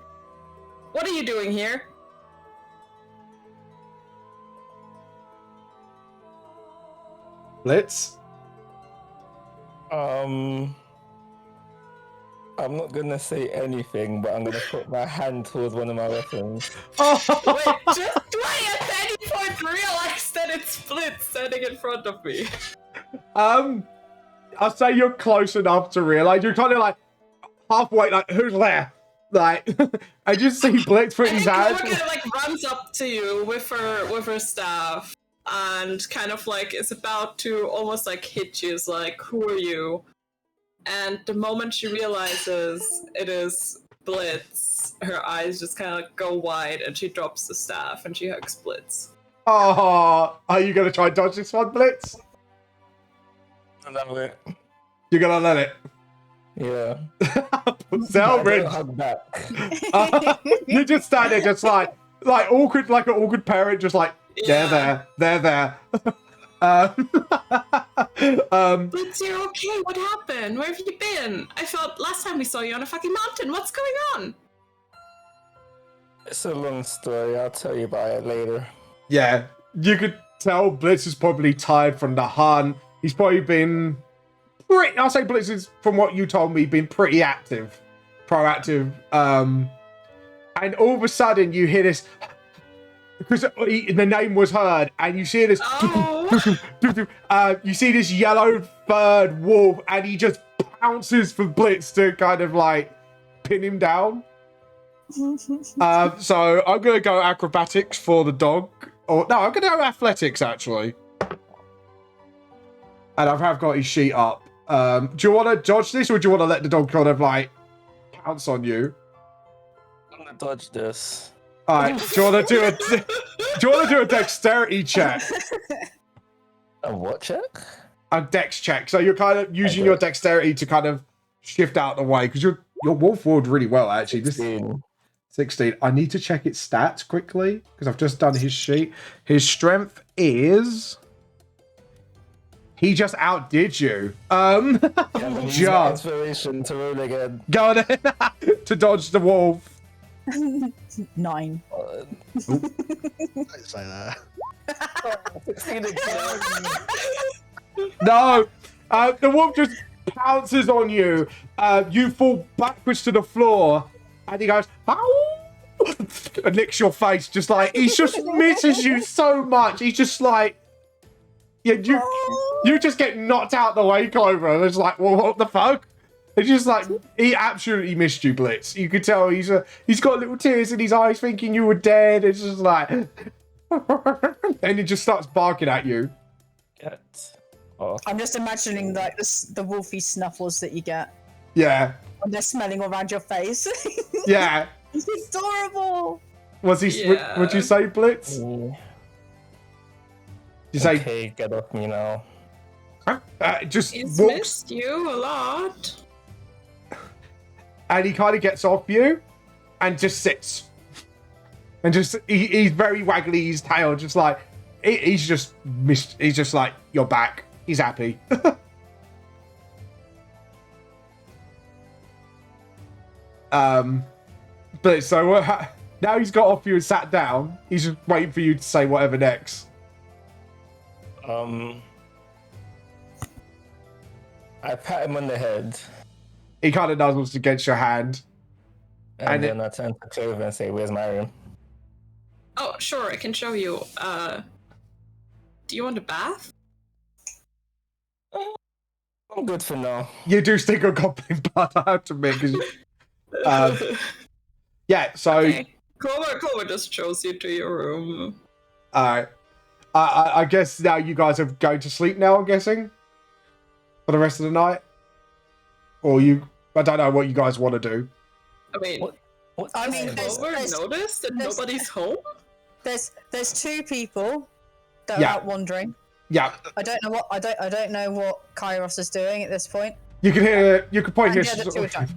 Speaker 4: what are you doing here?
Speaker 1: Blitz?
Speaker 5: I'm not gonna say anything, but I'm gonna put my hand towards one of my weapons.
Speaker 4: Wait, just wait, at any point realize that it's Blitz standing in front of me.
Speaker 1: I'll say you're close enough to realize. You're kind of like halfway, like, who's there? Like, I just see Blitz put his hand.
Speaker 4: Clover kind of like runs up to you with her staff and kind of like is about to almost like hit you. Is like, who are you? And the moment she realizes it is Blitz, her eyes just kind of go wide and she drops the staff and she hugs Blitz.
Speaker 1: Oh, are you going to try and dodge this one, Blitz?
Speaker 5: Another.
Speaker 1: You're going to let it.
Speaker 5: Yeah.
Speaker 1: Zelbridge.
Speaker 5: Hug back.
Speaker 1: You just stand there, just like awkward, like an awkward parent, just like, they're there.
Speaker 4: Blitz, you're okay. What happened? Where have you been? I thought last time we saw you on a fucking mountain. What's going on?
Speaker 5: It's a long story. I'll tell you about it later.
Speaker 1: Yeah, you could tell Blitz is probably tired from the hunt. He's probably been I'll say Blitz is, from what you told me, been pretty proactive. And all of a sudden you hear this, because the name was heard, and you see this, you see this yellow furred wolf, and he just pounces for Blitz to kind of like pin him down. So I'm gonna go acrobatics for the dog, or no, I'm gonna go athletics actually. And I have got his sheet up. Do you want to dodge this, or do you want to let the dog kind of like pounce on you?
Speaker 5: I'm gonna dodge this.
Speaker 1: All right. Do you want to do a dexterity check?
Speaker 5: A what check?
Speaker 1: A dex check. So you're kind of using your dexterity to kind of shift out the way, because your wolf rolled really well actually. 16. I need to check its stats quickly because I've just done his sheet. His strength is. He just outdid you. Just
Speaker 5: Inspiration to roll again.
Speaker 1: go on to dodge the wolf.
Speaker 3: 9.
Speaker 2: Don't say that.
Speaker 1: No, the wolf just pounces on you. You fall backwards to the floor, and he goes, "Ow!" and licks your face. Just like he just misses you so much. He's just like, yeah, you just get knocked out the way, Clover. And it's like, well, what the fuck? It's just like he absolutely missed you, Blitz. You could tell he's got little tears in his eyes, thinking you were dead. It's just like, and he just starts barking at you.
Speaker 5: Get off.
Speaker 3: I'm just imagining like the wolfy snuffles that you get
Speaker 1: Yeah,
Speaker 3: when they're smelling around your face.
Speaker 1: yeah.
Speaker 3: It's adorable.
Speaker 1: Was he?
Speaker 4: Yeah.
Speaker 1: Would you say Blitz? You say
Speaker 5: Okay, get off me now.
Speaker 1: just
Speaker 4: He's
Speaker 1: walks,
Speaker 4: missed you a lot.
Speaker 1: and he kind of gets off you, and just sits, and just he's very waggly his tail, just like he's just missed. He's just like, you're back. He's happy. But so now he's got off you and sat down. He's just waiting for you to say whatever next.
Speaker 5: I pat him on the head,
Speaker 1: He kind of nuzzles against your hand.
Speaker 5: and then I turn to Clover and say, "Where's my room?"
Speaker 4: Oh, sure, I can show you. Do you want a bath?
Speaker 5: I'm good for now.
Speaker 1: You do stink of goblin blood, I have to admit. 'Cause, yeah, so
Speaker 4: Okay. Clover just shows you to your room.
Speaker 1: I guess now you guys are going to sleep now, I'm guessing? For the rest of the night? Or I don't know what you guys want to do.
Speaker 4: I mean,
Speaker 5: What?
Speaker 3: I mean,
Speaker 4: has Clover noticed that
Speaker 3: there's-
Speaker 4: nobody's home?
Speaker 3: There's 2 people that are
Speaker 1: Yeah.
Speaker 3: out wandering.
Speaker 1: Yeah,
Speaker 3: I don't know what Kairos is doing at this point.
Speaker 1: you can probably
Speaker 3: And
Speaker 1: hear
Speaker 3: the other 2 are drunk.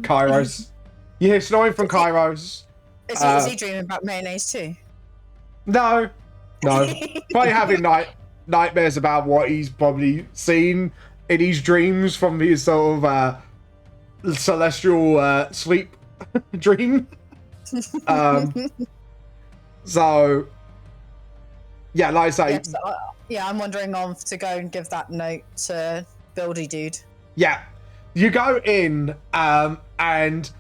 Speaker 1: Kairos. You hear snoring from Kairos.
Speaker 3: Is he dreaming about mayonnaise too?
Speaker 1: No. Probably having nightmares about what he's probably seen in his dreams from his sort of celestial sleep dream. So, yeah, like I say,
Speaker 3: I'm wandering on to go and give that note to Buildy Dude.
Speaker 1: yeah, you go in and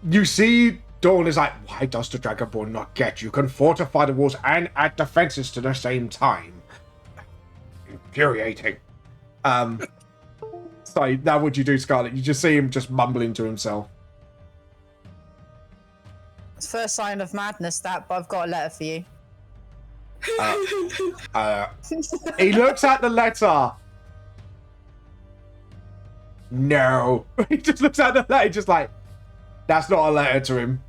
Speaker 1: you see Dawn is like, why does the Dragonborn not get? You can fortify the walls and add defenses to the same time. Infuriating. So now what do you do, Scarlet? You just see him just mumbling to himself.
Speaker 3: It's first sign of madness, but I've got a letter for you.
Speaker 1: He looks at the letter no. He just looks at the letter, just like, that's not a letter to him.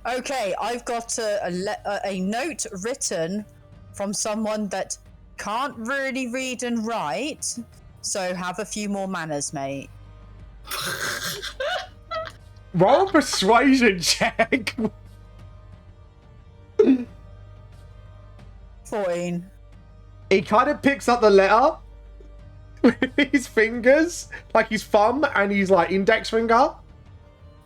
Speaker 3: Okay, I've got a note written from someone that can't really read and write, so have a few more manners, mate.
Speaker 1: Roll a persuasion check.
Speaker 3: 14.
Speaker 1: He kind of picks up the letter with his fingers, like his thumb and his like index finger.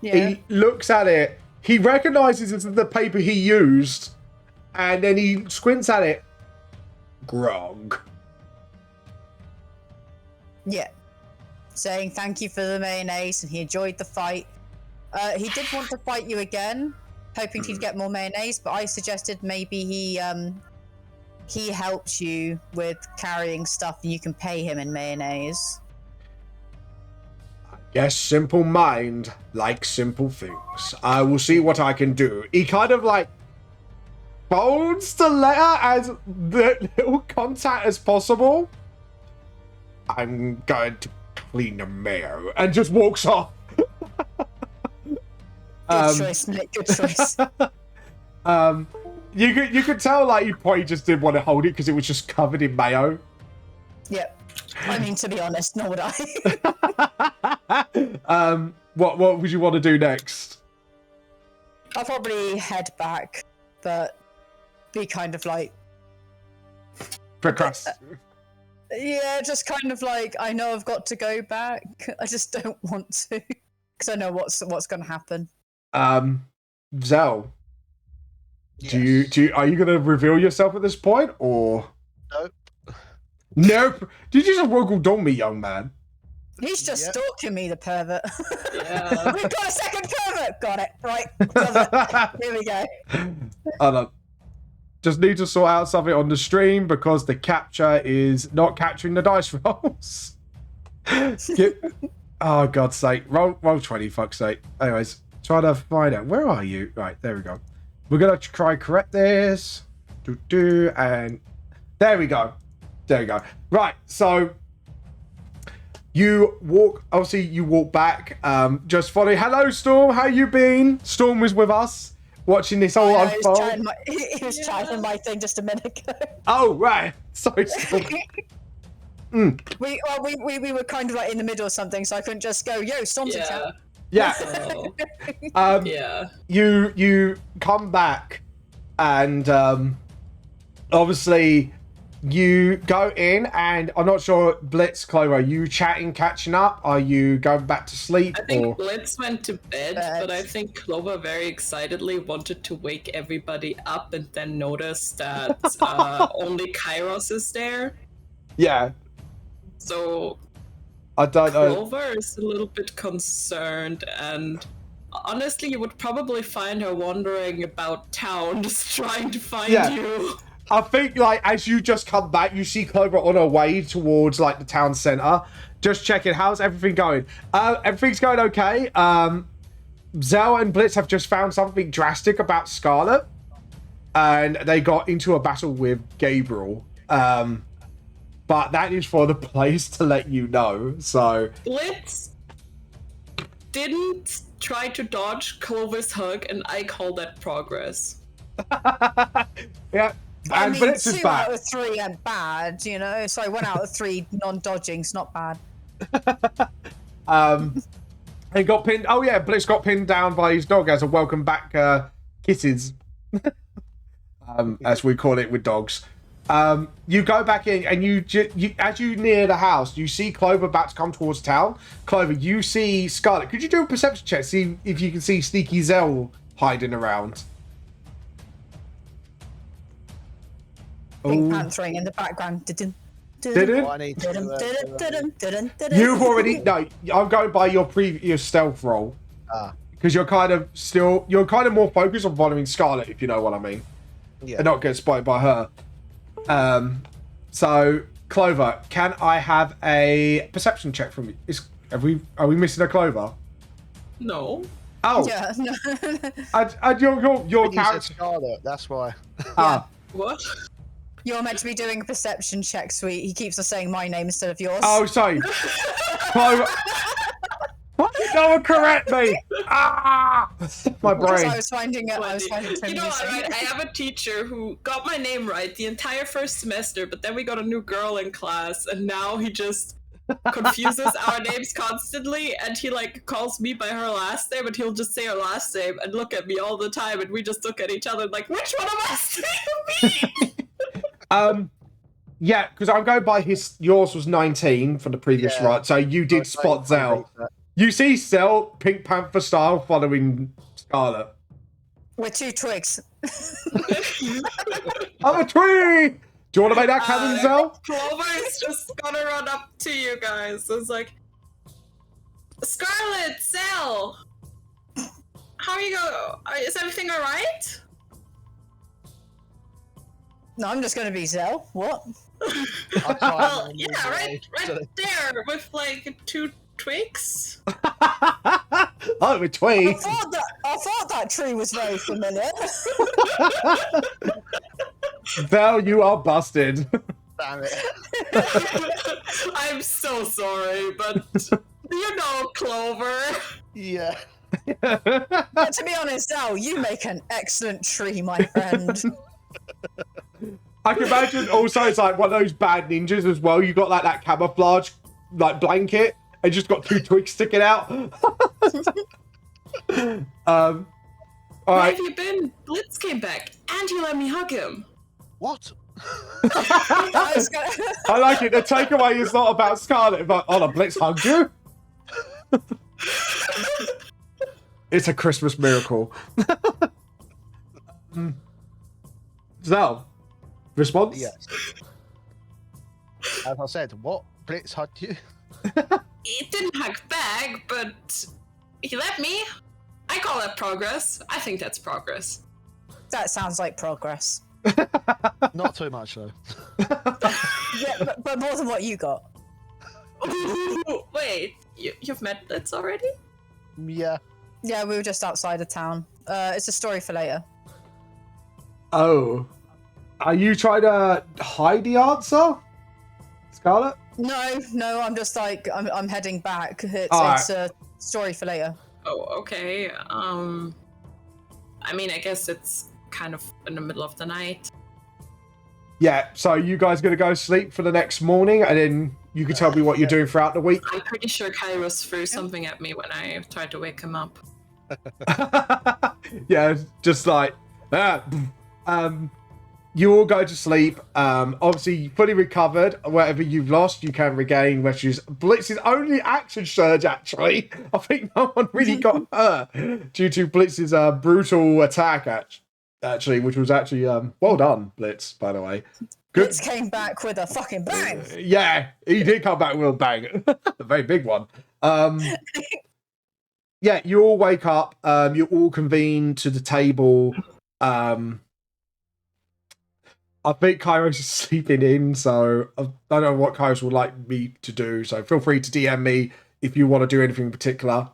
Speaker 3: Yeah.
Speaker 1: He looks at it. He recognizes it's the paper he used, and then he squints at it. Grog.
Speaker 3: Yeah. Saying thank you for the mayonnaise, and he enjoyed the fight. He did want to fight you again, hoping he'd get more mayonnaise, but I suggested maybe he helps you with carrying stuff and you can pay him in mayonnaise.
Speaker 1: Yes, simple mind, like simple things. I will see what I can do. He kind of like folds the letter as the little contact as possible. I'm going to clean the mayo and just walks off.
Speaker 3: Good choice, Nick. Good choice.
Speaker 1: You could tell like he probably just didn't want to hold it because it was just covered in mayo.
Speaker 3: Yep. I mean, to be honest, nor would I.
Speaker 1: What would you want to do next?
Speaker 3: I'll probably head back, but be kind of like, yeah, just kind of like, I know I've got to go back. I just don't want to because I know what's going to happen.
Speaker 1: Zell,
Speaker 2: Yes.
Speaker 1: are you going to reveal yourself at this point or?
Speaker 2: Nope.
Speaker 1: Nope. Did you just woggle on me, young man?
Speaker 3: He's just
Speaker 2: Yep.
Speaker 3: stalking me, the pervert.
Speaker 4: Yeah.
Speaker 3: We've got a second pervert. Got it. Right. Love it. Here we go.
Speaker 1: Hold on. Just need to sort out something on the stream because the capture is not capturing the dice rolls. Oh, God's sake. Roll 20, fuck's sake. Anyways, try to find out. Where are you? Right, there we go. We're going to try correct this. And there we go. There we go. Right, so you walk back. Just follow. Hello, Storm. How you been? Storm was with us watching this all unfold.
Speaker 3: He was trying my thing just a minute ago.
Speaker 1: Oh, right. Sorry, Storm.
Speaker 3: We were kind of like in the middle or something, so I couldn't just go, yo, Storm's in chat.
Speaker 1: Yeah.
Speaker 4: So, yeah.
Speaker 1: You come back and obviously you go in and I'm not sure, Blitz, Chloe, are you chatting, catching up? Are you going back to sleep?
Speaker 4: I think
Speaker 1: or?
Speaker 4: Blitz went to bed, but I think Clover very excitedly wanted to wake everybody up and then noticed that only Kairos is there.
Speaker 1: Yeah.
Speaker 4: So
Speaker 1: I don't know.
Speaker 4: Clover is a little bit concerned, and honestly, you would probably find her wandering about town just trying to find you.
Speaker 1: I think, like, as you just come back, you see Clover on her way towards, like, the town centre. Just checking, how's everything going? Everything's going okay. Zell and Blitz have just found something drastic about Scarlet. And they got into a battle with Gabriel. But that is for the players to let you know, so...
Speaker 4: Blitz didn't try to dodge Clover's hug, and I call that progress.
Speaker 1: Yeah.
Speaker 3: I
Speaker 1: And
Speaker 3: mean,
Speaker 1: Blitz is
Speaker 3: 2
Speaker 1: back.
Speaker 3: out of 3 are bad, you know? So 1 out of 3 non-dodging's not bad.
Speaker 1: He got pinned. Oh yeah, Blitz got pinned down by his dog as a welcome back kisses, as we call it with dogs. You go back in and you as you near the house, you see Clover about to come towards town. Clover, you see Scarlet. Could you do a perception check, see if you can see Sneaky Zell hiding around?
Speaker 3: Pink
Speaker 1: Oh.
Speaker 3: panthering in the background.
Speaker 1: Did
Speaker 2: Oh,
Speaker 1: it?
Speaker 2: I need to.
Speaker 1: You've already no. I'm going by your previous stealth roll because you're kind of more focused on following Scarlet, if you know what I mean,
Speaker 2: Yeah.
Speaker 1: and not get spotted by her. So Clover, can I have a perception check from you? Are we missing a Clover?
Speaker 4: No.
Speaker 1: Oh,
Speaker 3: Yeah, no.
Speaker 1: and your
Speaker 2: You said
Speaker 1: character.
Speaker 2: Scarlet, that's why.
Speaker 1: Ah,
Speaker 4: What?
Speaker 3: You're meant to be doing a perception check, sweet. He keeps on saying my name instead of yours.
Speaker 1: Oh, sorry. Clover. Why did no one correct me? Ah! My
Speaker 3: Because
Speaker 1: brain.
Speaker 3: I was finding it. I was finding it.
Speaker 4: You know what, right? I have a teacher who got my name right the entire first semester, but then we got a new girl in class, and now he just confuses our names constantly, and he like calls me by her last name, and he'll just say her last name and look at me all the time, and we just look at each other like, which one of us do you mean?
Speaker 1: Yeah, because I'm going by yours was 19 from the previous
Speaker 2: Yeah.
Speaker 1: right, so you did spot Zell. You see Zell, Pink Panther style, following Scarlet.
Speaker 3: With 2 twigs.
Speaker 1: I'm a tree! Do you want to make that canon, Zell?
Speaker 4: Clover's just gonna run up to you guys. It's like, Scarlet, Zell, how are you going? Is everything alright?
Speaker 3: No, I'm just going to be Zell. What?
Speaker 4: Well, yeah, right there with like 2 twigs.
Speaker 1: Oh, with twigs.
Speaker 3: I thought that tree was very familiar.
Speaker 1: Zell, you are busted.
Speaker 2: Damn it.
Speaker 4: I'm so sorry, but you know Clover.
Speaker 2: Yeah.
Speaker 3: But to be honest, Zell, you make an excellent tree, my friend.
Speaker 1: I can imagine also it's like one of those bad ninjas as well. You got like that camouflage like blanket and just got 2 twigs sticking out. All
Speaker 4: Where
Speaker 1: right.
Speaker 4: have you been? Blitz came back, and you let me hug him.
Speaker 2: What?
Speaker 3: I was gonna-
Speaker 1: I like it. The takeaway is not about Scarlet, but oh, the Blitz hugged you. It's a Christmas miracle. Zell, response?
Speaker 2: Yes. As I said, what? Blitz hugged you?
Speaker 4: He didn't hug back, but he let me. I call that progress. I think that's progress.
Speaker 3: That sounds like progress.
Speaker 2: Not too much though.
Speaker 3: Yeah, but more than what you got.
Speaker 4: Wait, you've met Blitz already?
Speaker 2: Yeah.
Speaker 3: Yeah, we were just outside of town. It's a story for later.
Speaker 1: Oh. Are you trying to hide the answer, Scarlet?
Speaker 3: No, I'm just like, I'm heading back.
Speaker 1: All
Speaker 3: It's a story for later.
Speaker 4: Oh, okay. I mean, I guess it's kind of in the middle of the night.
Speaker 1: Yeah, so you guys gonna go sleep for the next morning and then you can tell me what you're doing throughout the week?
Speaker 4: I'm pretty sure Kairos threw something at me when I tried to wake him up.
Speaker 1: Yeah, just like you all go to sleep. Obviously fully recovered. Whatever you've lost, you can regain, which is Blitz's only action surge, actually. I think no one really got hurt due to Blitz's brutal attack, actually, which was actually well done, Blitz, by the way. Good.
Speaker 3: Blitz came back with a fucking bang.
Speaker 1: Yeah, he did come back with a bang. A very big one. Yeah, you all wake up. You all convene to the table. I think Kairos is sleeping in, so I don't know what Kairos would like me to do. So feel free to DM me if you want to do anything in particular.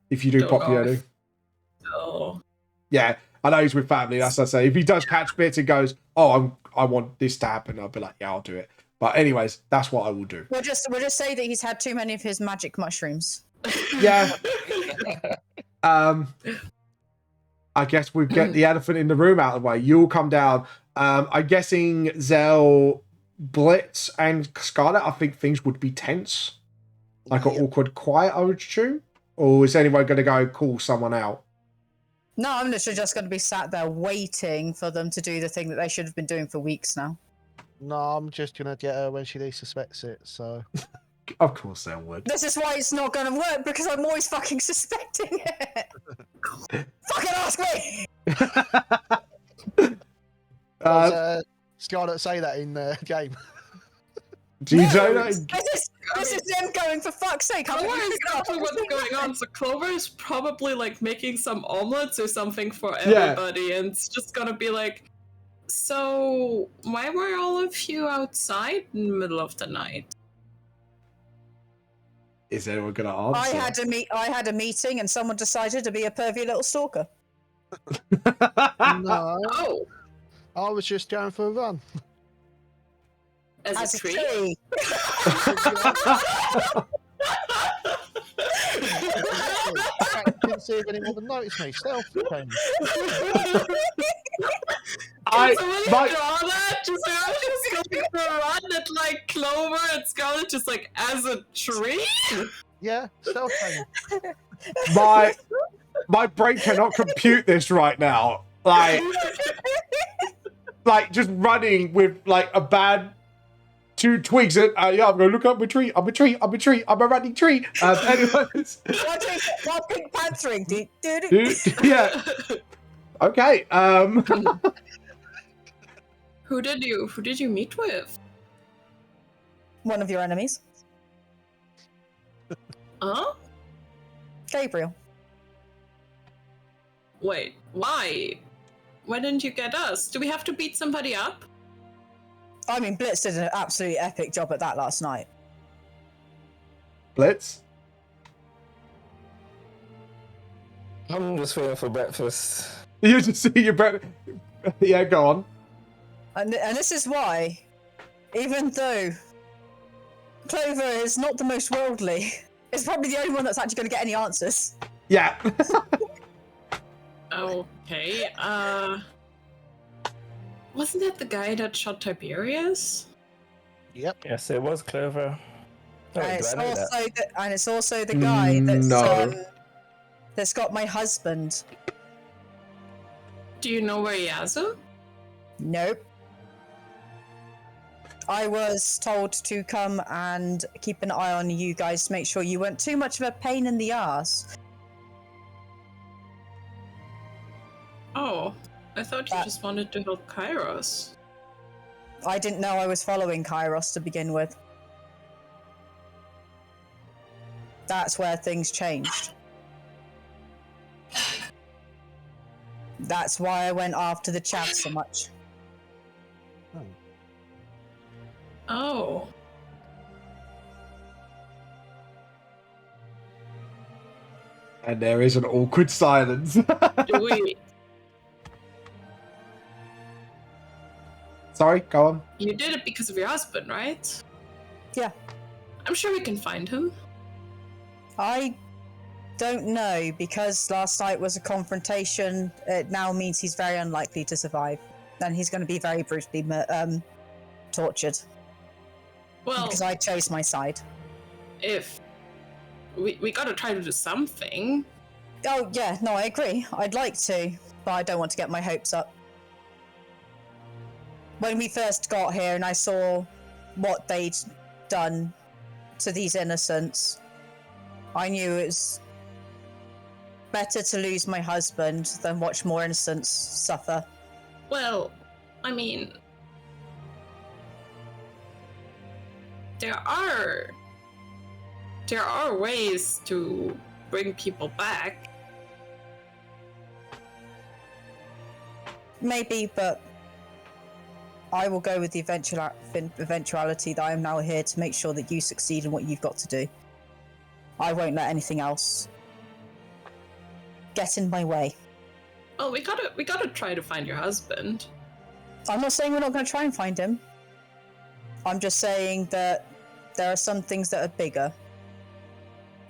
Speaker 1: If you do
Speaker 4: Don't
Speaker 1: pop
Speaker 4: know
Speaker 1: you.
Speaker 4: if- Oh.
Speaker 1: Yeah, I know he's with family. That's what I say. If he does catch bits and goes, "Oh, I want this to happen," I'll be like, "Yeah, I'll do it." But anyways, that's what I will do.
Speaker 3: We'll just say that he's had too many of his magic mushrooms.
Speaker 1: Yeah. I guess we get the elephant in the room out of the way. You'll come down. I'm guessing Zell, Blitz, and Scarlet. I think things would be tense, like an awkward quiet. I would assume. Or is anyone going to go call someone out?
Speaker 3: No, I'm literally just going to be sat there waiting for them to do the thing that they should have been doing for weeks now.
Speaker 2: No, I'm just gonna get her when she least suspects it. So.
Speaker 1: Of course they would.
Speaker 3: This is why it's not going to work, because I'm always fucking suspecting it. Fucking ask me!
Speaker 2: Does Scarlet say that in the game?
Speaker 1: Do you
Speaker 3: No,
Speaker 1: know that?
Speaker 3: This is them going, for fuck's sake.
Speaker 4: I
Speaker 3: I'm
Speaker 4: know
Speaker 3: gonna
Speaker 4: exactly
Speaker 3: figure out
Speaker 4: what's
Speaker 3: everything.
Speaker 4: going on. So Clover is probably like making some omelets or something for
Speaker 1: Yeah.
Speaker 4: everybody, and it's just gonna be like, so why were all of you outside in the middle of the night?
Speaker 1: Is anyone going to answer?
Speaker 3: I had a meeting and someone decided to be a pervy little stalker.
Speaker 2: No,
Speaker 4: Oh,
Speaker 2: I was just going for a run.
Speaker 4: As a tree?
Speaker 2: I didn't see if anyone would notice me. Stealth came.
Speaker 4: Can somebody draw that? Just going for a run at like Clover and Scarlet, just like as a tree?
Speaker 2: Yeah, stealth came.
Speaker 1: My brain cannot compute this right now. Like just running with like a bad 2 twigs. And yeah, I'm gonna look up my tree. I'm a tree. I'm a tree. I'm a running tree. Anyways,
Speaker 3: While Pink Panthering.
Speaker 1: yeah. Okay.
Speaker 4: Who did you meet with?
Speaker 3: One of your enemies,
Speaker 4: Huh?
Speaker 3: Gabriel.
Speaker 4: Wait, why? Why didn't you get us? Do we have to beat somebody up?
Speaker 3: I mean, Blitz did an absolutely epic job at that last night.
Speaker 1: Blitz.
Speaker 5: I'm just waiting for breakfast.
Speaker 1: You just see your breath. Yeah, go on.
Speaker 3: And this is why, even though Clover is not the most worldly, it's probably the only one that's actually going to get any answers.
Speaker 1: Yeah.
Speaker 4: Okay, wasn't that the guy that shot Tiberius?
Speaker 2: Yep.
Speaker 5: Yes, it was Clover. Oh,
Speaker 3: And
Speaker 5: do I know that?
Speaker 3: it's also the guy that's
Speaker 1: No.
Speaker 3: that's got my husband.
Speaker 4: Do you know where he has him?
Speaker 3: Nope. I was told to come and keep an eye on you guys to make sure you weren't too much of a pain in the ass.
Speaker 4: Oh, I thought you just wanted to help Kairos.
Speaker 3: I didn't know I was following Kairos to begin with. That's where things changed. That's why I went after the chav so much.
Speaker 4: Oh.
Speaker 1: And there is an awkward silence.
Speaker 4: Do we?
Speaker 1: Sorry, go on.
Speaker 4: You did it because of your husband, right?
Speaker 3: Yeah.
Speaker 4: I'm sure we can find him.
Speaker 3: I don't know, because last night was a confrontation. It now means he's very unlikely to survive. And he's going to be very brutally tortured.
Speaker 4: Well,
Speaker 3: Because I chose my side.
Speaker 4: if we gotta try to do something.
Speaker 3: Oh, yeah, no, I agree. I'd like to, but I don't want to get my hopes up. When we first got here and I saw what they'd done to these innocents, I knew it was better to lose my husband than watch more innocents suffer.
Speaker 4: Well, I mean, there are ways to bring people back.
Speaker 3: Maybe, but I will go with the eventuality that I am now here to make sure that you succeed in what you've got to do. I won't let anything else get in my way.
Speaker 4: Well, we gotta try to find your husband.
Speaker 3: I'm not saying we're not going to try and find him. I'm just saying that there are some things that are bigger.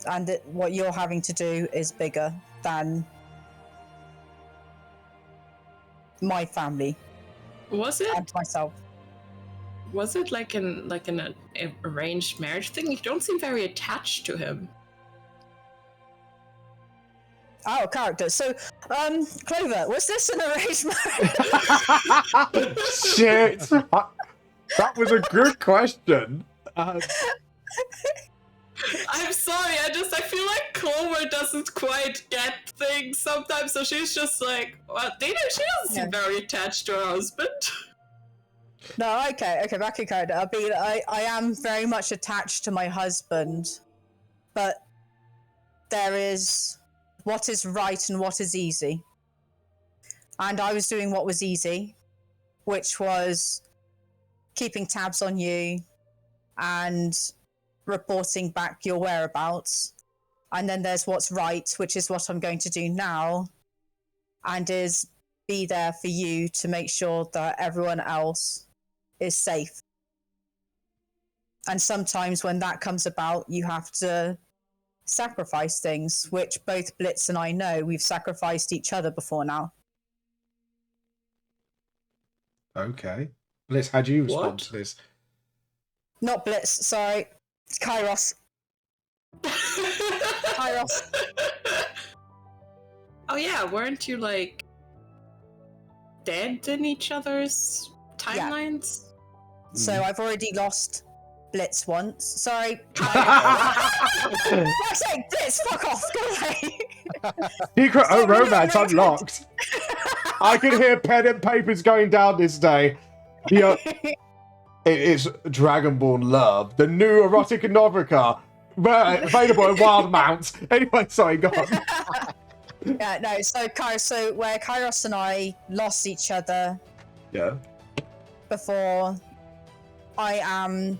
Speaker 3: And that what you're having to do is bigger than my family
Speaker 4: Was it?
Speaker 3: and myself.
Speaker 4: Was it like an arranged marriage thing? You don't seem very attached to him.
Speaker 3: Out of character. So, Clover, was this an arranged marriage?
Speaker 1: Shit. That was a good question.
Speaker 4: I'm sorry, I feel like Clover doesn't quite get things sometimes, so she's just like, well, she doesn't seem very attached to her husband.
Speaker 3: No, okay, back in character. I am very much attached to my husband, but there is what is right and what is easy. And I was doing what was easy, which was keeping tabs on you and reporting back your whereabouts. And then there's what's right, which is what I'm going to do now, and is be there for you to make sure that everyone else is safe. And sometimes when that comes about, you have to sacrifice things, which both Blitz and I know we've sacrificed each other before now.
Speaker 1: Okay. Liz, how do you respond
Speaker 4: What?
Speaker 1: to this?
Speaker 3: Not Blitz, sorry. It's Kairos. Kairos.
Speaker 4: Oh yeah, weren't you like dead in each other's timelines?
Speaker 3: So I've already lost Blitz once. Sorry. Fuck's sake, Blitz, fuck off, go away.
Speaker 1: Secret
Speaker 3: Stop
Speaker 1: romance
Speaker 3: being
Speaker 1: unlocked. I can hear pen and papers going down this day. It is Dragonborn Love, the new erotic novelka, available in Wild Mount. Anyway, sorry, go on.
Speaker 3: Yeah, no, so where Kairos and I lost each other
Speaker 1: Yeah.
Speaker 3: before, I am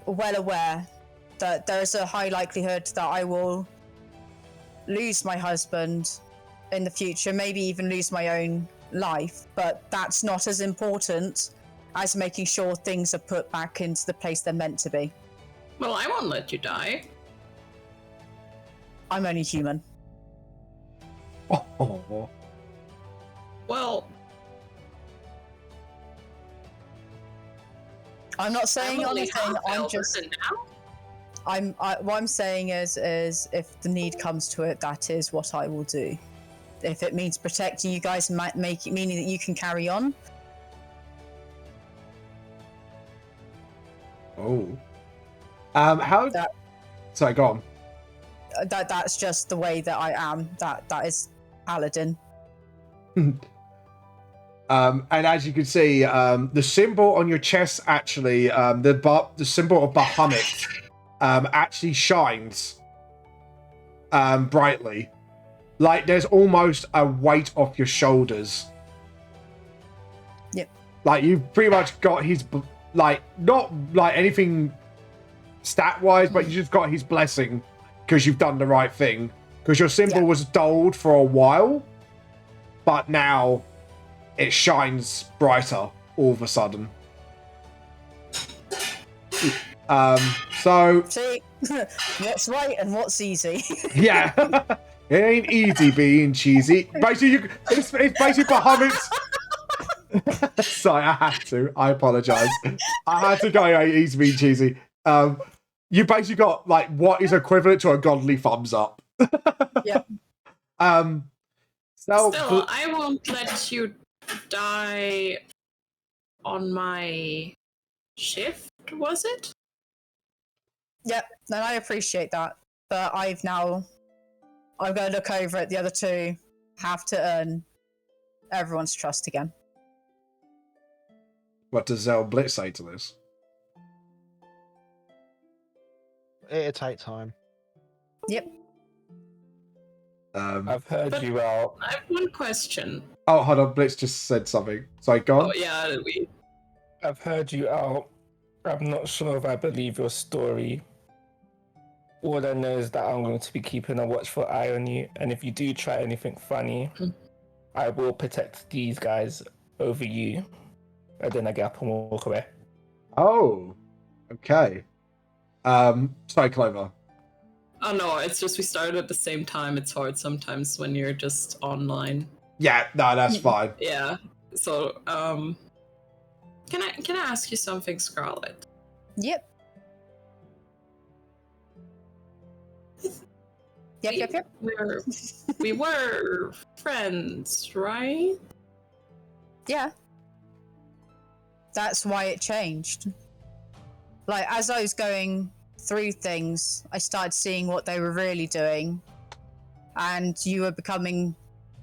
Speaker 3: well aware that there is a high likelihood that I will lose my husband in the future, maybe even lose my own life, but that's not as important as making sure things are put back into the place they're meant to be.
Speaker 4: Well, I won't let you die.
Speaker 3: I'm only human.
Speaker 1: Oh.
Speaker 4: Well,
Speaker 3: I'm not saying
Speaker 4: I'm only
Speaker 3: anything.
Speaker 4: half
Speaker 3: I'm
Speaker 4: elder
Speaker 3: just.
Speaker 4: now.
Speaker 3: What I'm saying is if the need comes to it, that is what I will do. If it means protecting you guys and meaning that you can carry on.
Speaker 1: Oh. How? Sorry, go on.
Speaker 3: That's just the way that I am. That is Paladin.
Speaker 1: And as you can see, the symbol on your chest actually, the symbol of Bahamut, actually shines brightly. Like there's almost a weight off your shoulders.
Speaker 3: Yep.
Speaker 1: Like you've pretty much got his, like, not like anything stat-wise, but you just got his blessing because you've done the right thing. Because your symbol was dulled for a while, but now it shines brighter all of a sudden. So
Speaker 3: See, what's right and what's easy.
Speaker 1: yeah, it ain't easy being cheesy. Basically, it's basically Bahamut's. Sorry, I had to. I apologize. I had to go. Easy being cheesy. You basically got like what is equivalent to a godly thumbs up.
Speaker 3: Yeah.
Speaker 1: So
Speaker 4: Still, I won't let you die on my shift, was it?
Speaker 3: Yep, and I appreciate that. But I've got to look over at the other two, have to earn everyone's trust again.
Speaker 1: what does Zell Blitz say to this?
Speaker 2: It'll take time.
Speaker 3: Yep.
Speaker 5: I've heard you out.
Speaker 4: I have one question.
Speaker 1: Oh, hold on. Blitz just said something. Sorry, go on.
Speaker 4: Oh yeah,
Speaker 5: I've heard you out. I'm not sure if I believe your story. All I know is that I'm going to be keeping a watchful eye on you, and if you do try anything funny, I will protect these guys over you. And then I get up and walk away.
Speaker 1: Oh, okay. Sorry, Clover.
Speaker 4: Oh no, it's just we started at the same time. It's hard sometimes when you're just online.
Speaker 1: Yeah, no, that's fine.
Speaker 4: Yeah. So, can I ask you something, Scarlet?
Speaker 3: Yep. Yep.
Speaker 4: We were friends, right?
Speaker 3: Yeah. That's why it changed. Like, as I was going through things, I started seeing what they were really doing, and you were becoming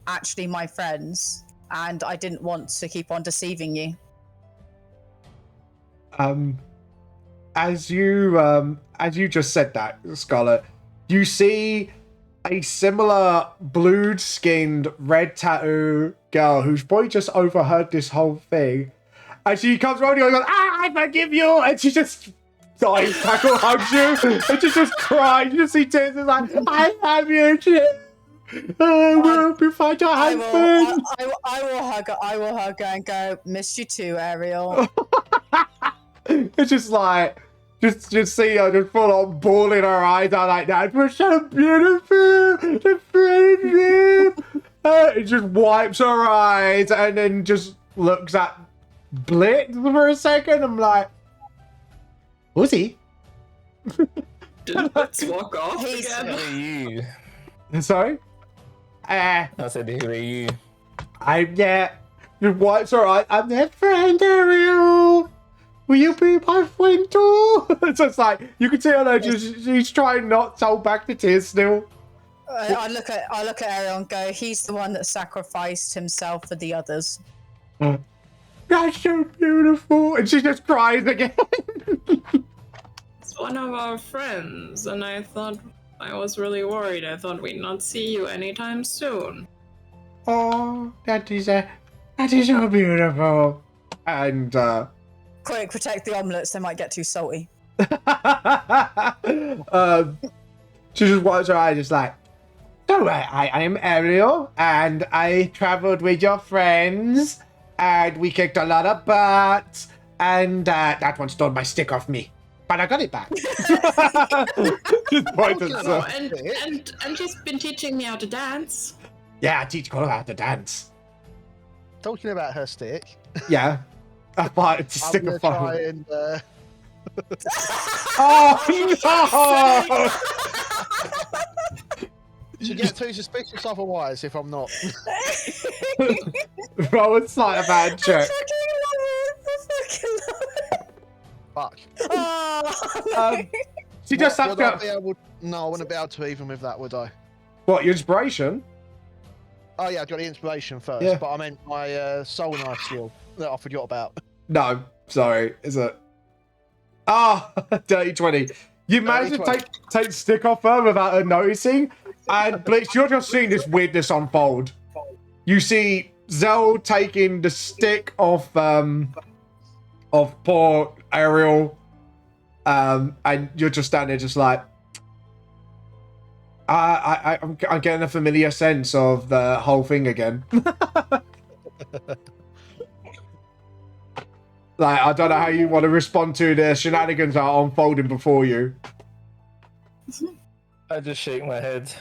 Speaker 3: actually my friends, and I didn't want to keep on deceiving you.
Speaker 1: As you just said that, Scarlet, you see a similar blue-skinned, red tattoo girl who's probably just overheard this whole thing. And she comes around and goes, I forgive you! And she just dies, tackle hugs you, and she just cries. You just see tears and like, I love you, we'll be fine to
Speaker 3: I
Speaker 1: husband.
Speaker 3: will hug her and go, missed you too, Ariel.
Speaker 1: It's just like, just see her just full on bawling her eyes out like that. It was so beautiful, the friendship. It just wipes her eyes and then just looks at Blitz for a second. I'm like, who's he?
Speaker 4: Let's walk off
Speaker 3: He's-
Speaker 5: Who
Speaker 4: again.
Speaker 5: are you?
Speaker 1: Sorry?
Speaker 5: I said, who are you?
Speaker 1: Yeah. Just wipes her eyes. I'm their friend, Ariel. Will you be my friend too? So it's like, you can see her there, she's trying not to hold back the tears still.
Speaker 3: I look at Ariel and go, he's the one that sacrificed himself for the others.
Speaker 1: That's so beautiful. And she just cries again.
Speaker 4: It's one of our friends, and I was really worried. I thought we'd not see you anytime soon.
Speaker 1: Oh, that is so beautiful. And
Speaker 3: Quick, protect the omelets, they might get too salty.
Speaker 1: she just wipes her eyes, just like, so I am Ariel, and I traveled with your friends, and we kicked a lot of butt, and that one stole my stick off me, but I got it back. Just points at
Speaker 4: Oh,
Speaker 1: herself.
Speaker 4: and she's been teaching me how to dance.
Speaker 1: Yeah, I teach Cole how to dance.
Speaker 2: Talking about her stick,
Speaker 1: Yeah. I bought it to
Speaker 2: I'm
Speaker 1: stick
Speaker 2: gonna
Speaker 1: a phone.
Speaker 2: try and
Speaker 1: Oh
Speaker 2: she get too suspicious otherwise if I'm not.
Speaker 1: no! Roll a sleight of hand check.
Speaker 2: Fuck.
Speaker 3: Oh,
Speaker 1: She just
Speaker 2: Would
Speaker 1: has
Speaker 2: I
Speaker 1: to.
Speaker 2: be able... No, I wouldn't be able to even with that, would I?
Speaker 1: What, your inspiration?
Speaker 2: Oh yeah, I got the inspiration first,
Speaker 1: Yeah.
Speaker 2: but I meant my soul knife skill that I forgot about.
Speaker 1: No, sorry. Is it? Ah, dirty 20. You managed to
Speaker 2: 20.
Speaker 1: take stick off her without her noticing. And Blitz, you're just seeing this weirdness unfold. You see Zell taking the stick of poor Ariel. And you're just standing there just like, I'm getting a familiar sense of the whole thing again. Like, I don't know how you want to respond to the shenanigans that are unfolding before you.
Speaker 5: I just shake my head.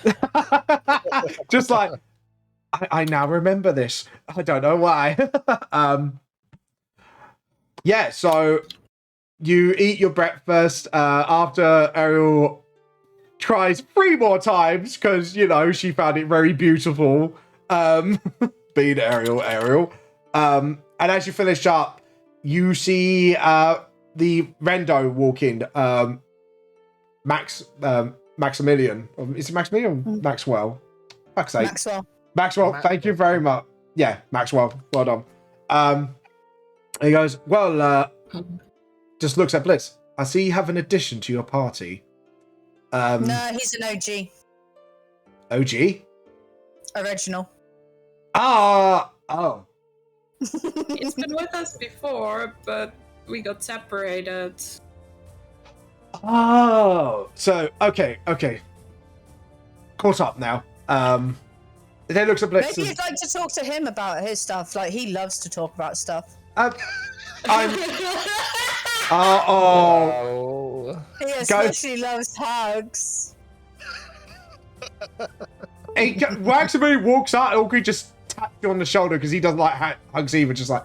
Speaker 1: Just like, I now remember this. I don't know why. Yeah, so you eat your breakfast after Ariel tries 3 more times because, you know, she found it very beautiful. Being Ariel. And as you finish up, you see the Rendo walk in. Maximilian. Is it Maximilian? Maxwell. Fuck's sake. Maxwell, thank you very much. Yeah, Maxwell. Well done. He goes, well, just looks at Blitz. I see you have an addition to your party.
Speaker 3: no, he's an OG.
Speaker 1: OG?
Speaker 3: Original.
Speaker 1: Oh.
Speaker 4: He's been with us before, but we got separated.
Speaker 1: Oh. So, okay. Caught up now. Then looks at Blitz.
Speaker 3: Maybe you'd like to talk to him about his stuff. Like, he loves to talk about stuff.
Speaker 1: I'm. Oh.
Speaker 5: Oh.
Speaker 3: He especially loves hugs.
Speaker 1: Maximilian walks out and he just taps you on the shoulder because he doesn't like hugs either. Just like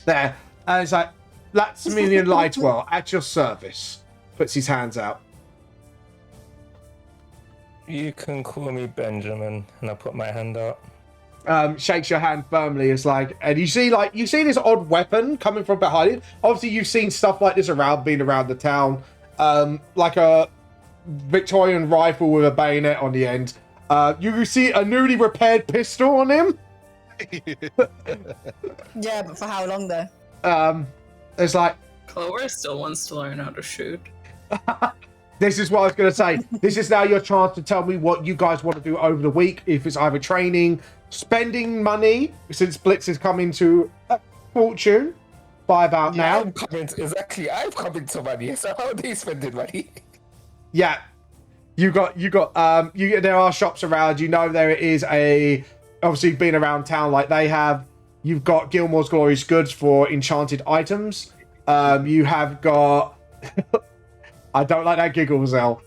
Speaker 1: there, and it's like Maximilian Lightwell at your service. Puts his hands out.
Speaker 5: You can call me Benjamin, and I put my hand out.
Speaker 1: Shakes your hand firmly. It's like, and you see this odd weapon coming from behind it. Obviously, you've seen stuff like this being around the town, like a Victorian rifle with a bayonet on the end. You see a newly repaired pistol on him.
Speaker 3: Yeah, but for how long though?
Speaker 1: It's like,
Speaker 4: Clover still wants to learn how to shoot.
Speaker 1: this is what I was going to say. This is now your chance to tell me what you guys want to do over the week. If it's either training, spending money, since Blitz is coming to a fortune by about now.
Speaker 5: I'm coming to money, so how are they spending money?
Speaker 1: Yeah, there are shops around. You know, there is obviously being around town like they have. You've got Gilmore's Glorious Goods for enchanted items. You have got I don't like that giggle, Zell.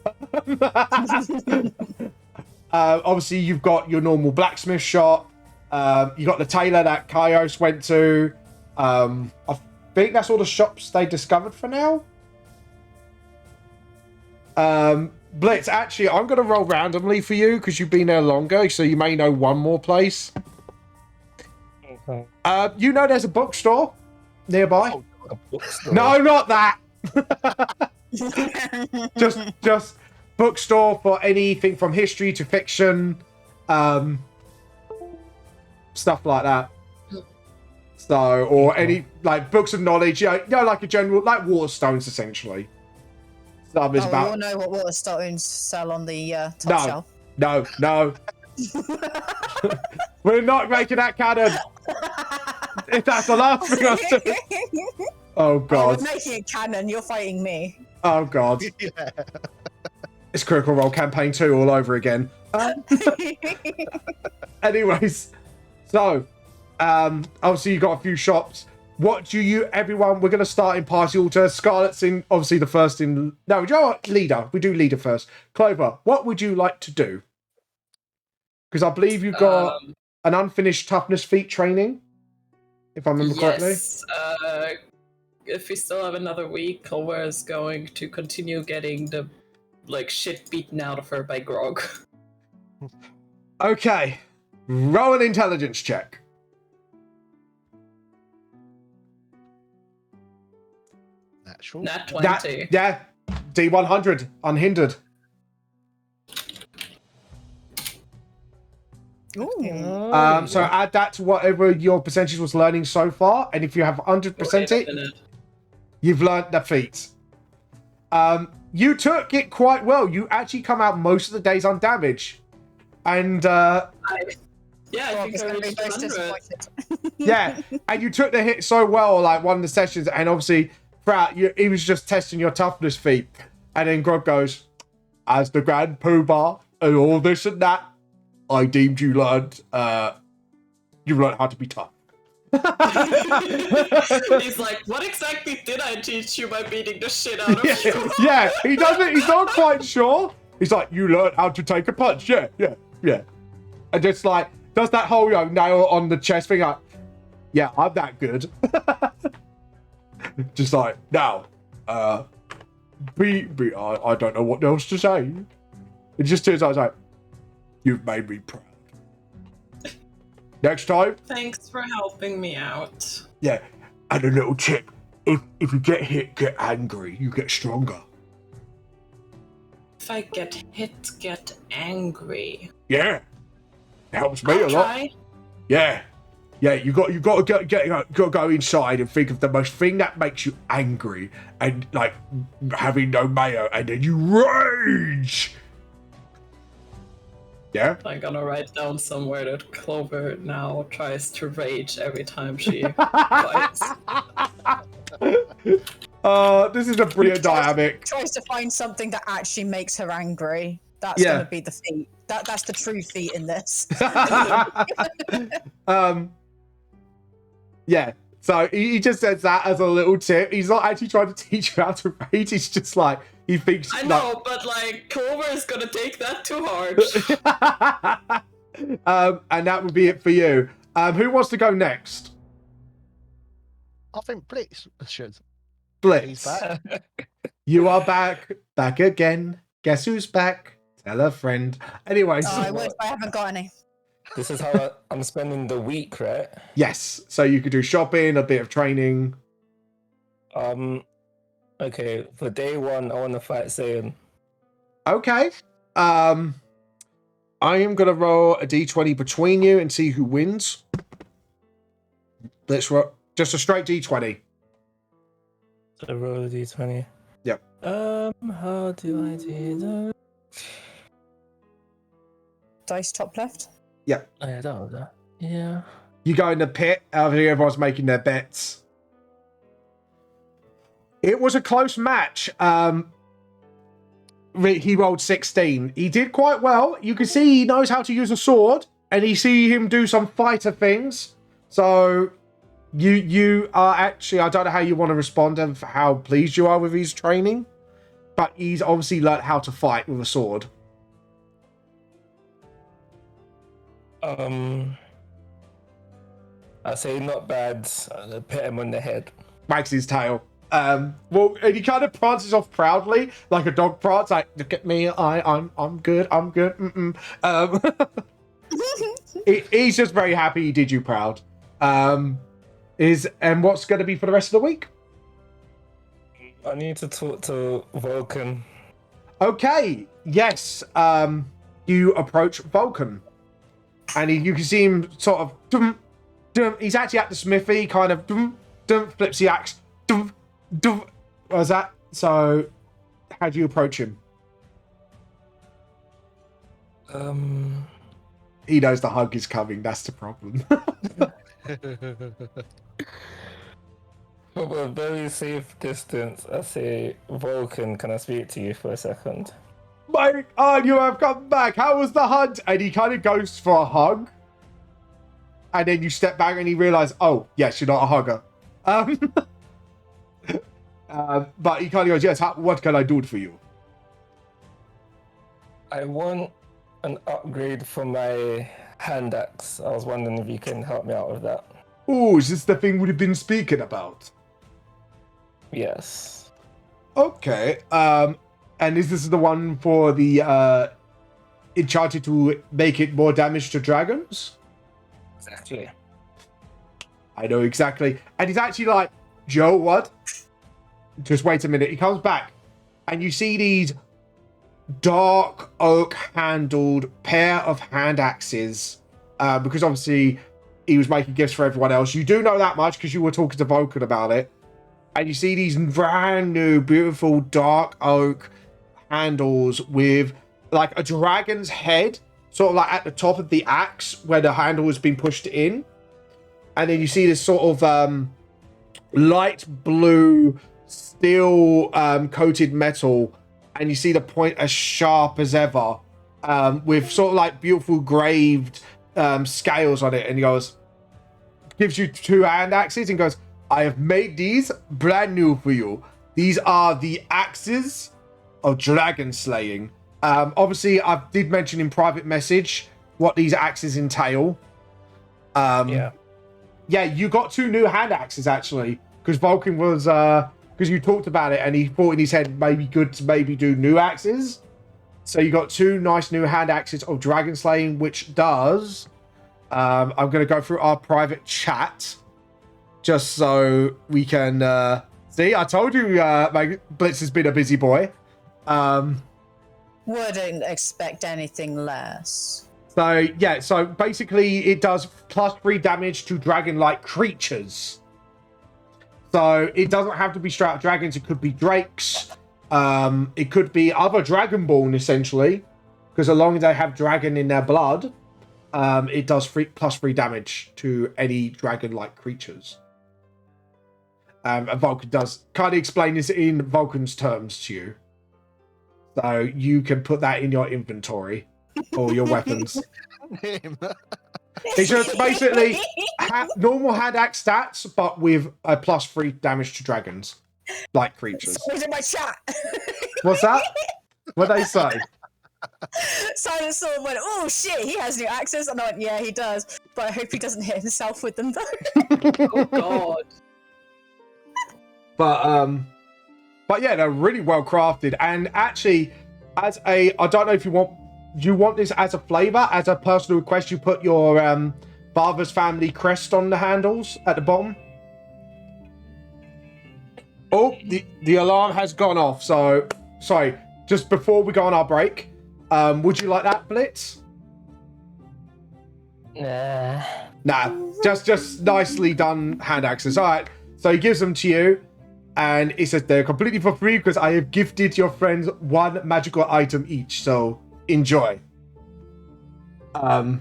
Speaker 1: Obviously, you've got your normal blacksmith shop. You got the tailor that Kaios went to. I think that's all the shops they discovered for now. Blitz, actually, I'm going to roll randomly for you because you've been there longer, so you may know one more place.
Speaker 5: Okay.
Speaker 1: You know there's a bookstore nearby?
Speaker 2: Oh, a bookstore.
Speaker 1: No, not that! just bookstore for anything from history to fiction, stuff like that. So, or any like books of knowledge, like a general, like Waterstones essentially. Stuff is
Speaker 3: We
Speaker 1: about.
Speaker 3: all know what Waterstones sell on the top
Speaker 1: No,
Speaker 3: shelf.
Speaker 1: no. We're not making that canon. If that's the last thing I do. Oh
Speaker 3: Oh,
Speaker 1: god.
Speaker 3: we're making it canon. You're fighting me.
Speaker 1: Oh god.
Speaker 2: Yeah.
Speaker 1: It's Critical Role Campaign 2 all over again. Anyways, so obviously you got a few shops. What do you, everyone? We're going to start in party order. Scarlett's in, obviously the first in. No, you know what? Leader. We do leader first. Clover, what would you like to do? Because I believe you've got an unfinished toughness feat training, if I remember correctly.
Speaker 4: Yes. If we still have another week, Clover is going to continue getting the shit beaten out of her by Grog.
Speaker 1: Okay. Roll an intelligence check.
Speaker 2: Natural.
Speaker 4: Nat 20.
Speaker 1: Yeah. D100, unhindered.
Speaker 3: Ooh.
Speaker 1: So add that to whatever your percentage was learning so far, and if you have 100% it, you've learned the feat. You took it quite well. You actually come out most of the days undamaged. And
Speaker 4: I think I
Speaker 3: Rob is gonna be
Speaker 4: reached
Speaker 3: most
Speaker 4: 100.
Speaker 3: disappointed.
Speaker 1: yeah, and you took the hit so well, like one of the sessions, and obviously throughout, he was just testing your toughness feat. And then Grog goes, as the Grand Poobah and all this and that, I deemed you learned how to be tough.
Speaker 4: He's like, what exactly did I teach you by beating the shit out of you?
Speaker 1: Yeah, he doesn't. He's not quite sure. He's like, you learned how to take a punch. Yeah. And just like does that whole nail on the chest thing. Like, yeah, I'm that good. Just like now, I don't know what else to say. It just turns out like, you've made me proud. Next time.
Speaker 4: Thanks for helping me out.
Speaker 1: Yeah, and a little tip. If you get hit, get angry. You get stronger.
Speaker 4: If I get hit, get angry.
Speaker 1: Yeah, it helps me
Speaker 4: I'll
Speaker 1: a lot.
Speaker 4: try.
Speaker 1: Yeah, you got to go inside and think of the most thing that makes you angry, and like having no mayo, and then you rage. Yeah.
Speaker 4: I'm gonna write down somewhere that Clover now tries to rage every time she fights.
Speaker 1: This is a brilliant dynamic.
Speaker 3: Tries to find something that actually makes her angry. That's
Speaker 1: Yeah.
Speaker 3: gonna be the feat. That's the true feat in this.
Speaker 1: Yeah. So he just says that as a little tip. He's not actually trying to teach you how to rage. He's just like he thinks.
Speaker 4: I know, but Clover is gonna take that too hard.
Speaker 1: And that would be it for you. Who wants to go next?
Speaker 2: I think Blitz should.
Speaker 1: Blitz.
Speaker 2: He's back.
Speaker 1: You are back again. Guess who's back? Tell a friend. Anyways,
Speaker 3: I would, but I haven't got any.
Speaker 5: This is how I'm spending the week, right?
Speaker 1: yes. So you could do shopping, a bit of training.
Speaker 5: Okay, for day one, I want to fight Saiyan.
Speaker 1: Okay. I am gonna roll a d20 between you and see who wins. Let's roll just a straight d20.
Speaker 5: So roll a d20.
Speaker 1: Yep.
Speaker 5: How do I do that?
Speaker 3: Dice top left.
Speaker 1: Yep.
Speaker 5: Oh, yeah, that was that. Yeah.
Speaker 1: You go in the pit. Obviously, everyone's making their bets. It was a close match. He rolled 16. He did quite well. You can see he knows how to use a sword, and you see him do some fighter things. So You are actually, I don't know how you want to respond of how pleased you are with his training, but he's obviously learned how to fight with a sword.
Speaker 5: I say not bad. I pat him on the head.
Speaker 1: Wags his tail. Well, and he kind of prances off proudly, like a dog prance, like, look at me, I'm good, I'm good. He's just very happy he did you proud. And what's going to be for the rest of the week?
Speaker 5: I need to talk to Vulcan.
Speaker 1: Okay, yes. You approach Vulcan, and you can see him sort of. He's actually at the smithy, kind of. Flips the axe. What was that? So, how do you approach him? He knows the hug is coming. That's the problem.
Speaker 5: From a very safe distance, I say, Vulcan, can I speak to you for a second?
Speaker 1: My God, you have come back. How was the hunt? And he kind of goes for a hug. And then you step back and he realizes, oh, yes, you're not a hugger. But he kind of goes, yes, what can I do for you?
Speaker 5: I want an upgrade for my hand axe. I was wondering if you can help me out with that.
Speaker 1: Oh, is this the thing we've been speaking about?
Speaker 5: Yes.
Speaker 1: Okay. And is this the one for the enchanted to make it more damage to dragons?
Speaker 5: Exactly.
Speaker 1: I know exactly. And he's actually like, Joe, what? Just wait a minute. He comes back and you see these dark oak handled pair of hand axes. Because obviously he was making gifts for everyone else. You do know that much because you were talking to Vulcan about it. And you see these brand new, beautiful dark oak handles with like a dragon's head, sort of like at the top of the axe where the handle has been pushed in. And then you see this sort of light blue steel coated metal. And you see the point as sharp as ever, with sort of like beautiful graved scales on it. And he goes, gives you 2 hand axes and goes, I have made these brand new for you. These are the axes of dragon slaying. Obviously, I did mention in private message what these axes entail. Yeah, you got 2 new hand axes actually, because Vulcan was because you talked about it and he thought in his head maybe good to maybe do new axes. So you got 2 nice new hand axes of dragon slaying, which does. I'm going to go through our private chat just so we can see. I told you Blitz has been a busy boy.
Speaker 3: Wouldn't expect anything less.
Speaker 1: So yeah, so basically it does +3 damage to dragon-like creatures. So it doesn't have to be straight up dragons. It could be drakes. It could be other dragonborn essentially, because as long as they have dragon in their blood, it does +3 damage to any dragon-like creatures. And Vulcan does kind of explain this in Vulcan's terms to you. So you can put that in your inventory or your weapons. It's just basically normal hand axe stats, but with a +3 damage to dragons, like creatures.
Speaker 3: Someone's in my chat.
Speaker 1: What's that? What'd they say?
Speaker 3: Silent Sword went, oh shit, he has new axes. And I went, yeah, he does. But I hope he doesn't hit himself with them though.
Speaker 4: Oh god.
Speaker 1: But yeah, they're really well crafted. And actually, I don't know if you want this as a flavor, as a personal request, you put your father's family crest on the handles at the bottom. Oh, the alarm has gone off. So, sorry, just before we go on our break, would you like that, Blitz? Nah, just nicely done hand axes. All right, so he gives them to you. And it says they're completely for free because I have gifted your friends 1 magical item each. So enjoy.
Speaker 5: I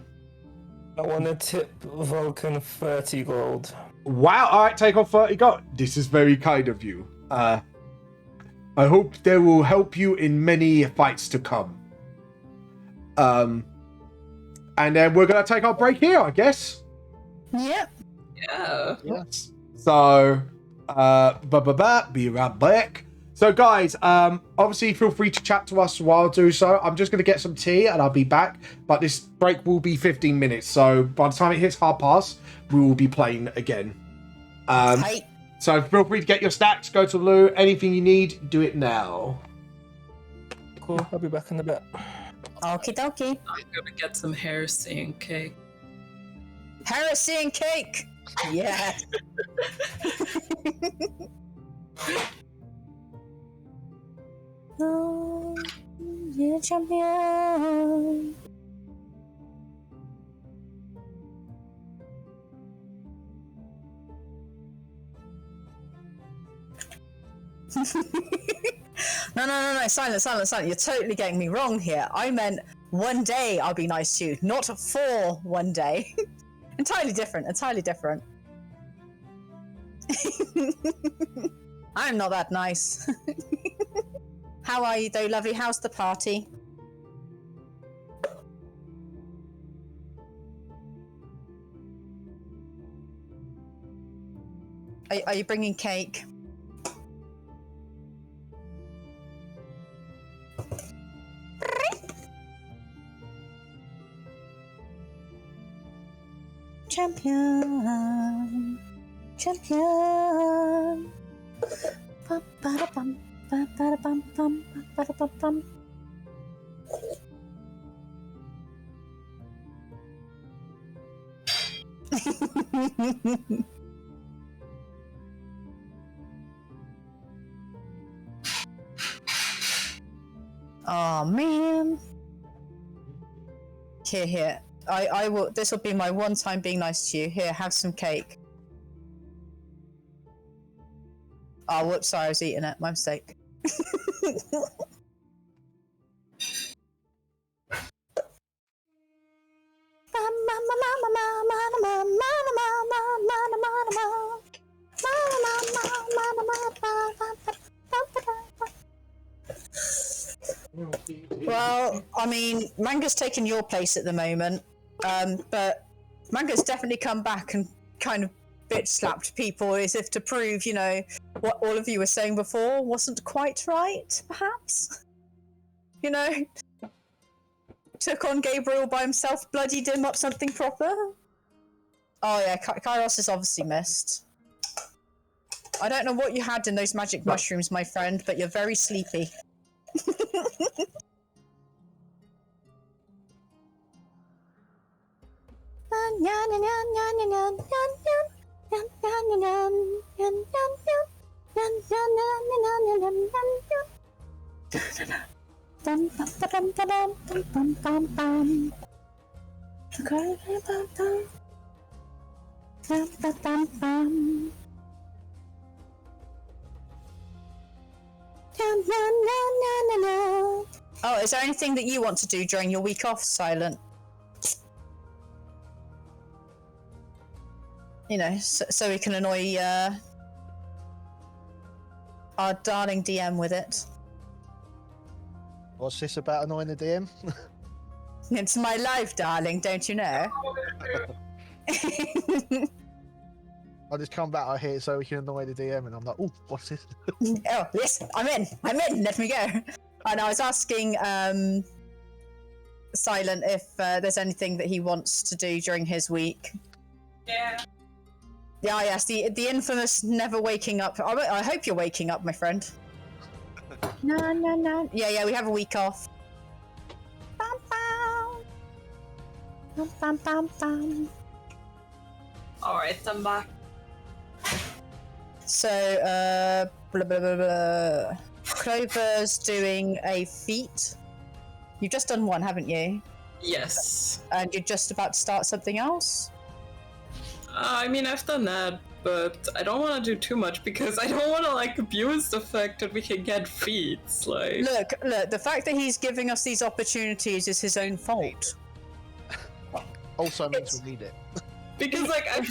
Speaker 5: want to tip Vulcan 30 gold.
Speaker 1: Wow. All right, take off 30 gold. This is very kind of you. I hope they will help you in many fights to come. And then we're going to take our break here, I guess.
Speaker 3: Yep.
Speaker 4: Yeah.
Speaker 2: Yes.
Speaker 1: So, be right back. So, guys, obviously, feel free to chat to us while I do so. I'm just going to get some tea and I'll be back. But this break will be 15 minutes. So, by the time it hits 1:30, we will be playing again.
Speaker 3: Hey.
Speaker 1: So, feel free to get your stacks, go to the loo. Anything you need, do it now.
Speaker 5: Cool. I'll be back in a bit.
Speaker 3: Okie dokie.
Speaker 4: I'm gonna get some heresy and cake.
Speaker 3: Heresy and cake. Yeah. Oh, you're champion. No, silent. You're totally getting me wrong here. I meant one day I'll be nice to you, not for one day. Entirely different. I'm not that nice. How are you though, lovely? How's the party? Are you bringing cake? Champion. Ba-ba-da-bum, ba-ba-da-bum-bum, ba-ba-da-bum-bum. Oh man. Here. I will. This will be my one time being nice to you. Here, have some cake. Oh, whoops! Sorry, I was eating it. My mistake. Well, I mean, Manga's taken your place at the moment, but Manga's definitely come back and kind of bitch slapped people as if to prove, you know, what all of you were saying before wasn't quite right, perhaps? You know? Took on Gabriel by himself, bloodied him up something proper? Oh yeah, Kairos is obviously missed. I don't know what you had in those magic mushrooms, my friend, but you're very sleepy. Oh, is there anything that you want to do during your week off, Silent? You know, so we can annoy our darling DM with it.
Speaker 2: What's this about annoying the DM?
Speaker 3: It's my life, darling, don't you know?
Speaker 2: I just come back out here so we can annoy the DM, and I'm like, oh, what's this?
Speaker 3: Oh, yes, I'm in, let me go. And I was asking Silent if there's anything that he wants to do during his week.
Speaker 4: Yeah.
Speaker 3: Yeah, yes, the infamous never waking up. I hope you're waking up, my friend. No. Yeah, we have a week off. Bam, bam. Bam, bam, bam.
Speaker 4: Alright, I'm back.
Speaker 3: So, blah, blah, blah, blah. Clover's doing a feat. You've just done one, haven't you?
Speaker 4: Yes.
Speaker 3: And you're just about to start something else?
Speaker 4: I mean, I've done that, but I don't want to do too much because I don't want to, like, abuse the fact that we can get feats, like...
Speaker 3: Look, the fact that he's giving us these opportunities is his own fault.
Speaker 2: Also means we need it.
Speaker 4: Because, like, I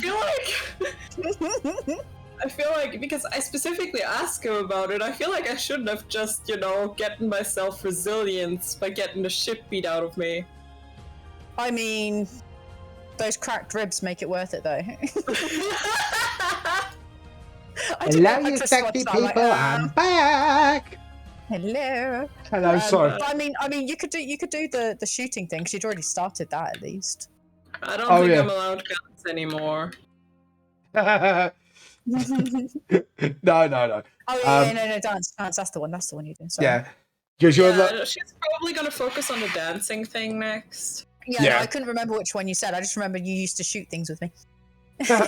Speaker 4: feel like because I specifically asked him about it, I feel like I shouldn't have just, you know, gotten myself resilience by getting the shit beat out of me.
Speaker 3: I mean, those cracked ribs make it worth it, though.
Speaker 1: Hello, you sexy people. I'm back.
Speaker 3: Hello.
Speaker 1: Hello, sorry.
Speaker 3: But I mean, you could do the shooting thing because you'd already started that at least.
Speaker 4: I don't think I'm allowed guns anymore.
Speaker 1: No.
Speaker 3: Oh yeah, no, dance. That's the one you're doing. Sorry.
Speaker 1: Yeah, because
Speaker 4: She's probably gonna focus on the dancing thing next.
Speaker 3: Yeah, no, I couldn't remember which one you said. I just remember you used to shoot things with me.
Speaker 4: Yeah,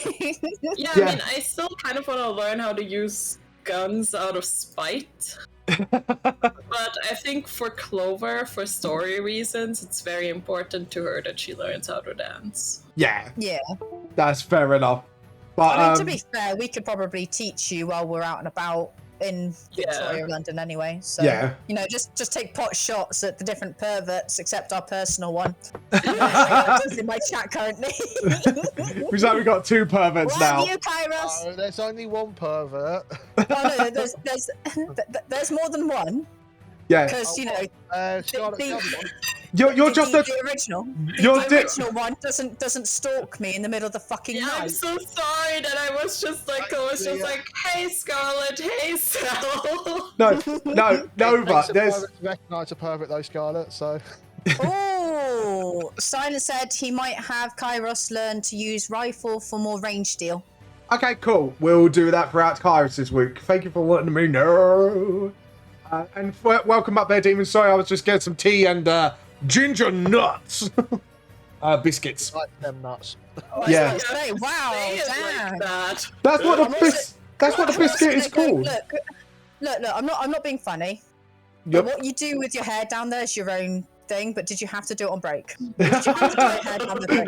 Speaker 4: I mean, I still kind of want to learn how to use guns out of spite. But I think for Clover, for story reasons, it's very important to her that she learns how to dance.
Speaker 1: Yeah,
Speaker 3: that's
Speaker 1: fair enough. But
Speaker 3: I mean, to be fair, we could probably teach you while we're out and about in Victoria, London, anyway. So you know, just take pot shots at the different perverts, except our personal one. In my chat currently.
Speaker 1: We've only got 2 perverts now.
Speaker 3: You, Kairos?
Speaker 2: No, there's only one pervert.
Speaker 3: Oh no, there's more than one.
Speaker 1: Yeah.
Speaker 3: Because you know,
Speaker 1: you're just
Speaker 3: the original. The original one doesn't stalk me in the middle of the fucking night.
Speaker 4: I'm so sorry that I was just like, hey Scarlet, hey Sal.
Speaker 1: No, Nova. There's
Speaker 2: recognize a pervert though, Scarlet. So.
Speaker 3: Oh, Silent said he might have Kairos learn to use rifle for more range deal.
Speaker 1: Okay, cool. We'll do that throughout Kairos this week. Thank you for letting me know. And welcome up there, Demon. Sorry, I was just getting some tea and ginger nuts. Biscuits.
Speaker 2: Like them nuts.
Speaker 3: Oh,
Speaker 1: yeah.
Speaker 3: Wow, damn.
Speaker 4: Like
Speaker 1: That's what the biscuit is called.
Speaker 3: Look, I'm not being funny.
Speaker 1: Yep.
Speaker 3: What you do with your hair down there is your own thing, but did you have to do it on break? Did you have to do your hair down the break?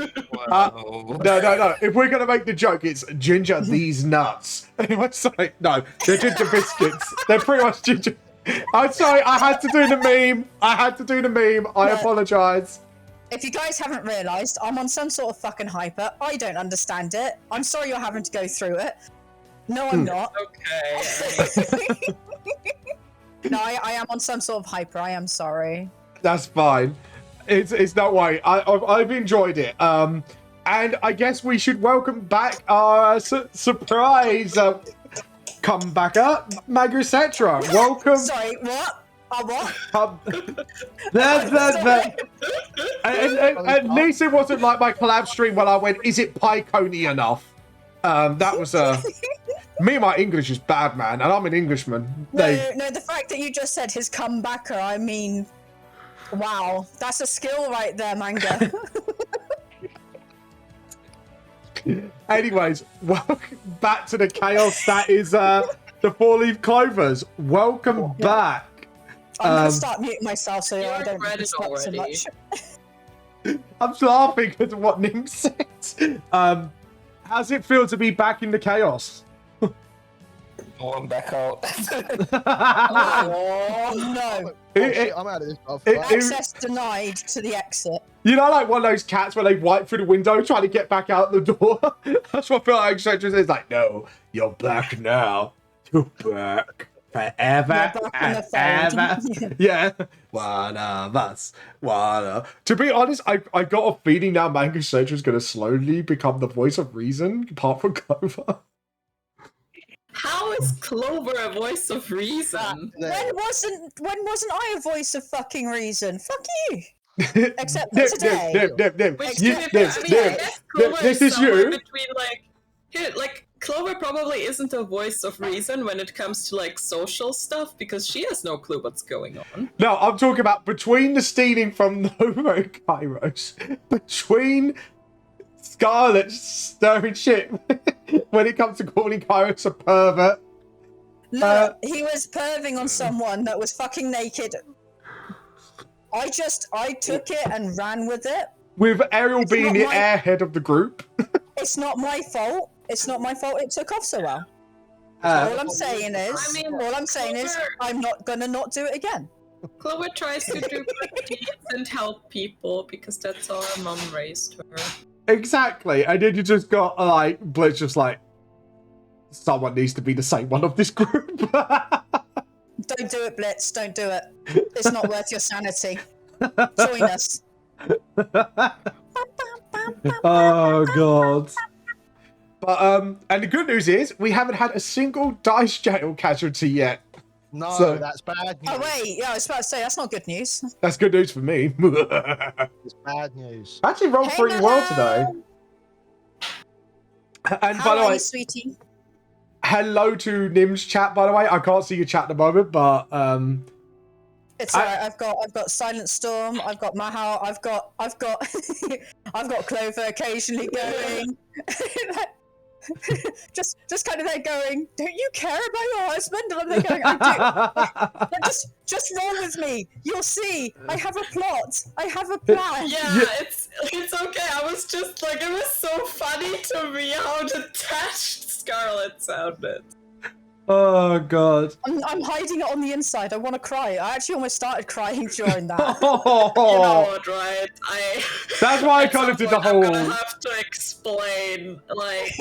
Speaker 1: No. If we're gonna make the joke, it's ginger these nuts. Anyway, sorry, no, they're ginger biscuits. They're pretty much ginger. I'm sorry, I had to do the meme. I apologise.
Speaker 3: If you guys haven't realised, I'm on some sort of fucking hyper. I don't understand it. I'm sorry you're having to go through it. No, I'm not.
Speaker 4: Okay.
Speaker 3: No, I am on some sort of hyper. I am sorry.
Speaker 1: That's fine. It's not worry. I've enjoyed it. And I guess we should welcome back our surprise comebacker, Magacetra. Welcome.
Speaker 3: Sorry, what? What?
Speaker 1: At least it wasn't like my collab stream when I went, is it Pycony enough? That was me and my English is bad, man, and I'm an Englishman.
Speaker 3: No, the fact that you just said his comebacker, I mean, wow, that's a skill right there, Manga.
Speaker 1: Anyways, welcome back to the chaos that is the 4-leaf clovers. Welcome back.
Speaker 3: I'm gonna start muting myself so I don't
Speaker 4: read it
Speaker 3: disrupt so
Speaker 4: already.
Speaker 3: much.
Speaker 1: I'm laughing because of what Nim said. How's it feel to be back in the chaos?
Speaker 5: Oh, I'm back out.
Speaker 3: Oh no!
Speaker 2: Shit, I'm out of this.
Speaker 3: Access denied to the exit.
Speaker 1: You know, like one of those cats where they wipe through the window trying to get back out the door? That's what I feel like Accenture is like, no, you're back now. You're back. Forever and ever. Yeah. One of us. To be honest, I got a feeling now Manga Central is going to slowly become the voice of reason, apart from Clover.
Speaker 4: How is Clover a voice of reason?
Speaker 3: When wasn't I a voice of fucking reason? Fuck you. Except for today.
Speaker 1: This is you.
Speaker 4: Between like Clover probably isn't a voice of reason when it comes to like social stuff because she has no clue what's going on.
Speaker 1: No, I'm talking about between the stealing from Nova and Kairos, between Scarlet stirring shit when it comes to calling Kairos a pervert.
Speaker 3: No, he was perving on someone that was fucking naked. I took it and ran with it.
Speaker 1: With Ariel being the airhead of the group.
Speaker 3: It's not my fault. It's not my fault it took off so well. All I'm saying is, I'm not gonna not do it again.
Speaker 4: Clover tries to do good deeds and help people because that's how her mom raised her.
Speaker 1: Exactly. And then you just got like Blitz just like, someone needs to be the same one of this group.
Speaker 3: Don't do it, Blitz. Don't do it. It's not worth your sanity. Join us.
Speaker 1: Oh god. But and the good news is we haven't had a single dice jail casualty yet.
Speaker 2: No,
Speaker 1: So-
Speaker 2: that's bad news.
Speaker 3: Oh wait, yeah, I was about to say that's not good news.
Speaker 1: That's good news for me.
Speaker 2: It's bad news.
Speaker 1: Actually rolled
Speaker 3: Hey,
Speaker 1: pretty well
Speaker 3: Mel.
Speaker 1: today. And
Speaker 3: How
Speaker 1: by the
Speaker 3: are
Speaker 1: way,
Speaker 3: you, sweetie?
Speaker 1: hello to Nim's chat, by the way. I can't see your chat at the moment, but
Speaker 3: It's alright. I've got Silent Storm. I've got Mahal. I've got I've got Clover occasionally going. just kind of there going. Don't you care about your husband? And I'm there going. I do. But just roll with me. You'll see. I have a plot. I have a plan.
Speaker 4: Yeah, it's okay. I was just like, it was so funny to me how detached Scarlet sounded.
Speaker 1: oh god.
Speaker 3: I'm hiding it on the inside. I want to cry. I actually almost started crying during that.
Speaker 4: You know
Speaker 1: Oh,
Speaker 4: what, right?
Speaker 1: that's why I
Speaker 4: At
Speaker 1: kind
Speaker 4: some
Speaker 1: of did the
Speaker 4: point, I'm
Speaker 1: whole.
Speaker 4: gonna have to explain. Like,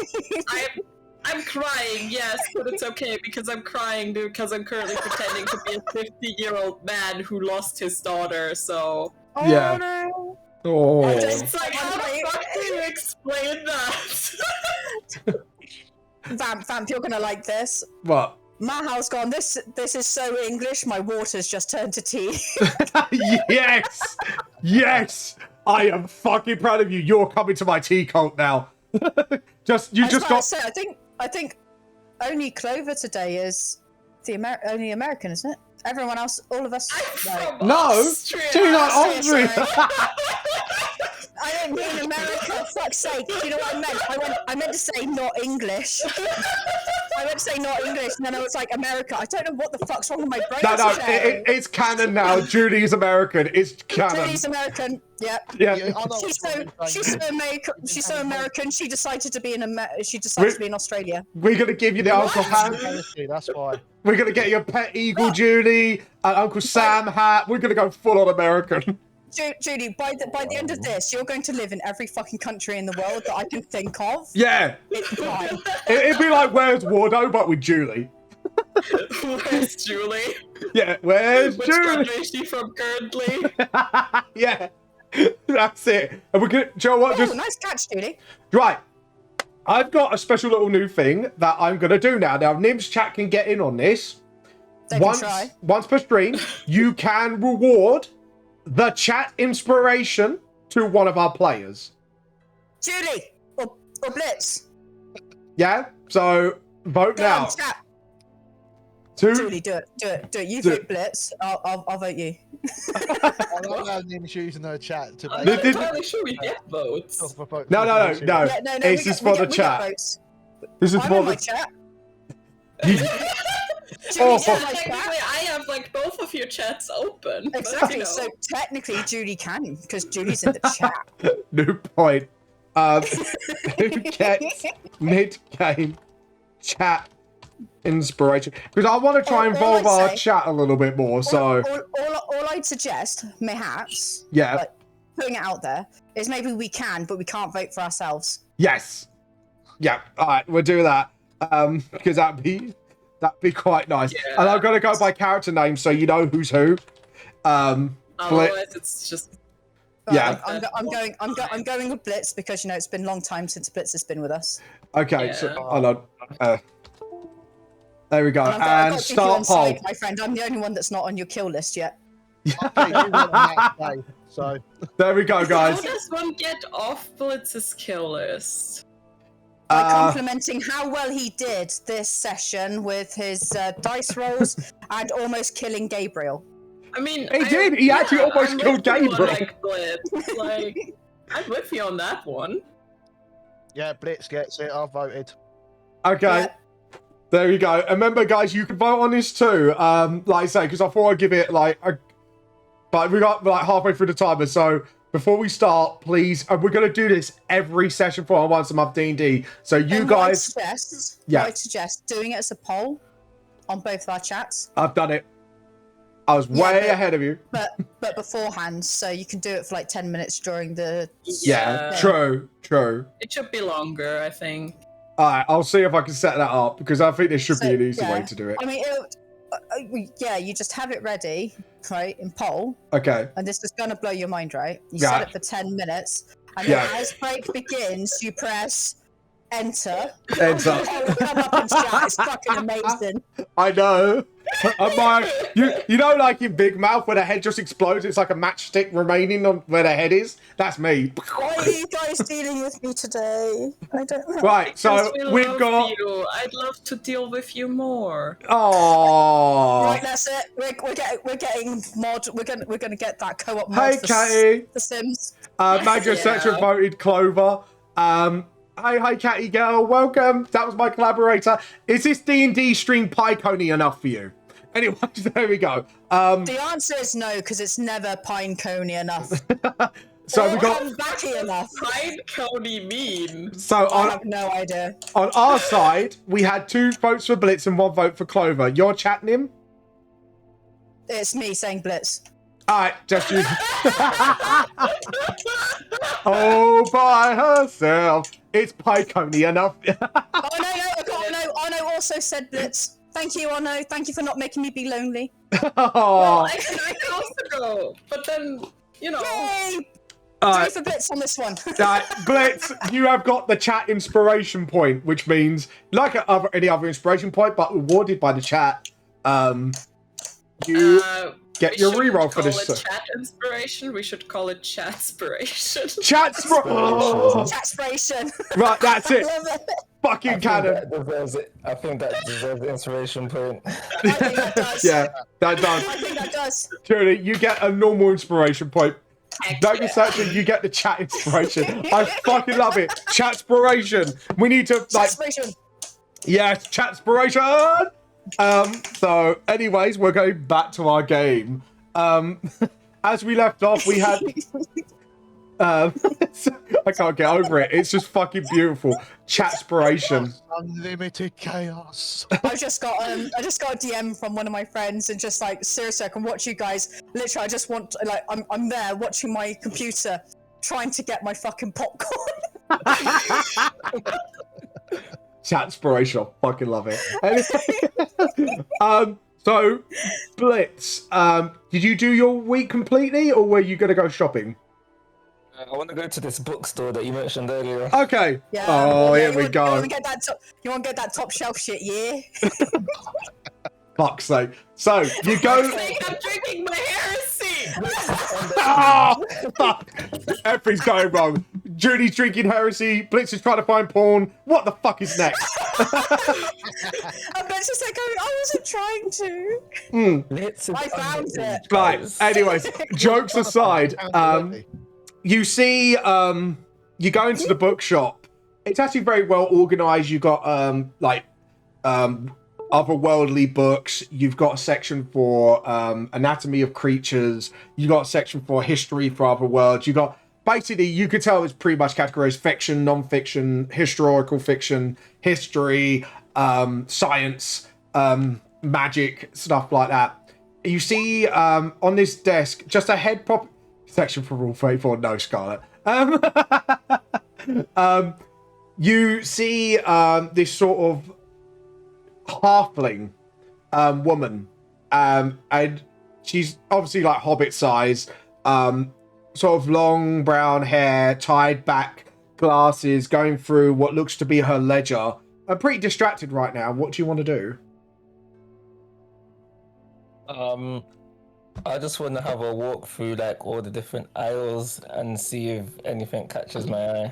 Speaker 4: I'm crying, yes, but it's okay because I'm crying because I'm currently pretending to be a 50-year-old man who lost his daughter. So
Speaker 3: Oh,
Speaker 1: Yeah.
Speaker 3: no.
Speaker 1: Oh.
Speaker 4: it's like, how the fuck do you explain that?
Speaker 3: Vamp, you're gonna like this.
Speaker 1: What?
Speaker 3: Mahal's gone. This is so English. My water's just turned to tea.
Speaker 1: Yes! Yes! I am fucking proud of you. You're coming to my tea cult now. You
Speaker 3: I
Speaker 1: just
Speaker 3: was about
Speaker 1: got.
Speaker 3: to say, I think only Clover today is the only American, isn't it? Everyone else, all of us.
Speaker 4: I'm from
Speaker 1: No!
Speaker 4: Austria.
Speaker 1: She's not
Speaker 3: Austria,
Speaker 1: Austria!
Speaker 3: I don't mean America. Fuck's sake! Do you know what I meant? I meant to say not English. I meant to say not English, and then I was like America. I don't know what the fuck's wrong with my brain
Speaker 1: No,
Speaker 3: today.
Speaker 1: it's canon now. Judy's American. It's canon.
Speaker 3: Julie's American. Yep.
Speaker 1: Yeah.
Speaker 2: Yeah, I know
Speaker 3: She's
Speaker 2: what
Speaker 3: so
Speaker 2: you're saying.
Speaker 3: she's so American. She's so American. She decided to be in Australia.
Speaker 1: We're gonna give you the Uncle Ham.
Speaker 2: Honestly, that's why.
Speaker 1: We're gonna get you a pet eagle, Judy, and Uncle Sam hat. We're gonna go full on American.
Speaker 3: Judy, by the end of this, you're going to live in every fucking country in the world that I can think of.
Speaker 1: Yeah.
Speaker 3: It's fine.
Speaker 1: It'd be like Where's Waldo, but with Julie.
Speaker 4: Where's Julie?
Speaker 1: Yeah, where's
Speaker 4: Which
Speaker 1: Julie?
Speaker 4: country is she from currently?
Speaker 1: Yeah. That's it. And we're gonna, do you know what?
Speaker 3: Oh,
Speaker 1: Just
Speaker 3: nice catch, Judy.
Speaker 1: right. I've got a special little new thing that I'm gonna do now. Now, Nim's chat can get in on this.
Speaker 3: They can try.
Speaker 1: Once per stream, you can reward the chat inspiration to one of our players.
Speaker 3: Judy or Blitz.
Speaker 1: Yeah? So vote
Speaker 3: Go
Speaker 1: now.
Speaker 3: on, chat.
Speaker 1: Two.
Speaker 3: Julie, do it. You
Speaker 1: Do
Speaker 3: vote
Speaker 1: it.
Speaker 3: Blitz. I'll vote you.
Speaker 2: I don't know Nim's using her chat to
Speaker 4: I'm
Speaker 1: This-
Speaker 4: not
Speaker 1: this-
Speaker 4: entirely sure we get votes.
Speaker 1: No.
Speaker 3: Yeah, no,
Speaker 1: It's
Speaker 3: we
Speaker 1: just
Speaker 3: get-
Speaker 1: for
Speaker 3: we
Speaker 1: the
Speaker 3: get
Speaker 1: chat.
Speaker 3: votes.
Speaker 1: This is
Speaker 3: I'm
Speaker 1: for
Speaker 3: in my
Speaker 1: the.
Speaker 3: chat.
Speaker 1: Oh.
Speaker 3: Judy's in my
Speaker 4: Technically,
Speaker 3: chat.
Speaker 4: I have like both of your chats open. but,
Speaker 3: Exactly.
Speaker 4: you know.
Speaker 3: So technically, Judy can because Judy's in the chat.
Speaker 1: New point. Who gets mid-game chat inspiration? Because I want to try and
Speaker 3: All
Speaker 1: involve
Speaker 3: I'd
Speaker 1: our
Speaker 3: say-
Speaker 1: chat a little bit more. So
Speaker 3: all I'd suggest, mayhaps,
Speaker 1: yeah,
Speaker 3: like, putting it out there, is maybe we can, but we can't vote for ourselves.
Speaker 1: yes, yeah. All right, we'll do that. Because that'd be quite nice.
Speaker 4: Yeah.
Speaker 1: And I'm gonna go by character name so you know who's who. Blitz.
Speaker 4: Otherwise, it's just
Speaker 1: Yeah.
Speaker 3: I'm going with Blitz because it's been a long time since Blitz has been with us.
Speaker 1: Okay, so
Speaker 4: Yeah.
Speaker 1: hold on. There we go.
Speaker 3: And I've
Speaker 1: And
Speaker 3: got to keep you
Speaker 1: start
Speaker 3: on
Speaker 1: poll.
Speaker 3: side, my friend. I'm the only one that's not on your kill list yet.
Speaker 2: Okay, you won that day, so
Speaker 1: There we go,
Speaker 4: how
Speaker 1: guys.
Speaker 4: does one get off Blitz's kill list?
Speaker 3: By complimenting how well he did this session with his dice rolls and almost killing Gabriel.
Speaker 4: I mean,
Speaker 1: He did. He actually almost
Speaker 4: I'm
Speaker 1: killed
Speaker 4: with you on,
Speaker 1: Gabriel.
Speaker 4: like, Blitz. Like, I'm with you on that one.
Speaker 2: yeah, Blitz gets it. I voted.
Speaker 1: Okay.
Speaker 3: Yeah.
Speaker 1: There you go. And remember, guys, you can vote on this too. Like I say, because I thought I'd give it like but we got like halfway through the timer. So before we start, please, we're going to do this every session for our once a month D&D. So you
Speaker 3: And
Speaker 1: guys,
Speaker 3: what I'd suggest doing it as a poll on both our chats,
Speaker 1: I've done it. I was
Speaker 3: Yeah,
Speaker 1: way
Speaker 3: but-
Speaker 1: ahead of you.
Speaker 3: but beforehand, so you can do it for like 10 minutes during the.
Speaker 1: Yeah, true.
Speaker 4: It should be longer, I think.
Speaker 1: All right, I'll see if I can set that up because I think there should be
Speaker 3: So,
Speaker 1: an easy
Speaker 3: yeah.
Speaker 1: way to do it.
Speaker 3: I mean, yeah, you just have it ready, right, in poll,
Speaker 1: Okay.
Speaker 3: and this is gonna blow your mind, right? You
Speaker 1: Yeah.
Speaker 3: set it for 10 minutes, And
Speaker 1: Yeah.
Speaker 3: then as break begins, you press enter.
Speaker 1: Enter.
Speaker 3: Oh, it'll come up in chat. It's fucking amazing.
Speaker 1: I know. You know, like in Big Mouth, where the head just explodes, it's like a matchstick remaining on where the head is. That's me.
Speaker 3: Why are you guys dealing with me today? I don't know.
Speaker 1: Right, so
Speaker 4: Because we
Speaker 1: we've
Speaker 4: love
Speaker 1: got.
Speaker 4: you. I'd love to deal with you more.
Speaker 1: Oh.
Speaker 3: Right, that's it. We're getting mod. We're gonna get that co-op mod
Speaker 1: Hey,
Speaker 3: for
Speaker 1: Catty.
Speaker 3: The Sims.
Speaker 1: Major Section voted Clover. Hi, Catty girl. Welcome. That was my collaborator. Is this D&D stream pie coney enough for you? Anyway, there we go.
Speaker 3: The answer is no, because it's never pine coney enough.
Speaker 1: So
Speaker 3: or
Speaker 1: we got.
Speaker 3: backy enough.
Speaker 4: Pine Coney mean.
Speaker 1: So
Speaker 3: I
Speaker 1: on
Speaker 3: have no idea.
Speaker 1: our side, we had 2 votes for Blitz and 1 vote for Clover. You're chatting him?
Speaker 3: It's me saying Blitz.
Speaker 1: Alright, just use. Oh, by herself. It's pie coney enough.
Speaker 3: Oh no, also said Blitz. Thank you, Ono. Thank you for not making me be lonely.
Speaker 1: Oh.
Speaker 4: I can also go, but then, you know.
Speaker 3: Yay!
Speaker 1: Alright.
Speaker 3: 3 for Blitz on this one.
Speaker 1: Blitz, you have got the chat inspiration point, which means, like any other inspiration point, but rewarded by the chat, you get your reroll for this.
Speaker 4: We shouldn't call it chat inspiration. We should call it chatspiration.
Speaker 3: Chatspiration.
Speaker 1: Right, that's it.
Speaker 3: Love it.
Speaker 1: Fucking cannon.
Speaker 5: I think that deserves the inspiration point.
Speaker 3: I think that does.
Speaker 1: Yeah, that does.
Speaker 3: I think that does.
Speaker 1: Truly, you get a normal inspiration point.
Speaker 4: Heck
Speaker 1: Don't be
Speaker 4: yeah.
Speaker 1: searching, you get the chat inspiration. I fucking love it. Chatspiration. We need to
Speaker 3: Chatspiration.
Speaker 1: yeah, chatspiration. So anyways, we're going back to our game. As we left off, we had I can't get over it. It's just fucking beautiful. Chatspiration.
Speaker 2: Unlimited chaos.
Speaker 3: I just got a DM from one of my friends and just like, seriously, I can watch you guys. Literally, I just want, like, I'm there watching my computer trying to get my fucking popcorn.
Speaker 1: Chatspiration. I fucking love it. Anyway, so Blitz, did you do your week completely, or were you gonna go shopping?
Speaker 5: I want to go to this bookstore that you mentioned earlier.
Speaker 1: Okay.
Speaker 3: Yeah.
Speaker 1: Oh, here we
Speaker 3: You
Speaker 1: go.
Speaker 3: want to get that top shelf shit, yeah?
Speaker 1: Fuck's sake. So you go.
Speaker 4: I'm drinking my heresy.
Speaker 1: Oh, fuck. Everything's going wrong. Judy's drinking heresy. Blitz is trying to find porn. What the fuck is next?
Speaker 3: And Ben's just like, I wasn't trying to. I found it.
Speaker 1: Right. Anyways, jokes aside, you see, you go into the bookshop. It's actually very well organized. You've got otherworldly books. You've got a section for anatomy of creatures. You've got a section for history for other worlds. You got basically, you could tell it's pretty much categorized fiction, non-fiction, historical fiction, history, science, magic, stuff like that. You see on this desk just a head prop section for Rule 34. No, Scarlet. You see this sort of halfling woman, and she's obviously like hobbit size, sort of long brown hair, tied back, glasses, going through what looks to be her ledger. I'm pretty distracted right now. What do you want to do?
Speaker 5: I just want to have a walk through like all the different aisles and see if anything catches my eye.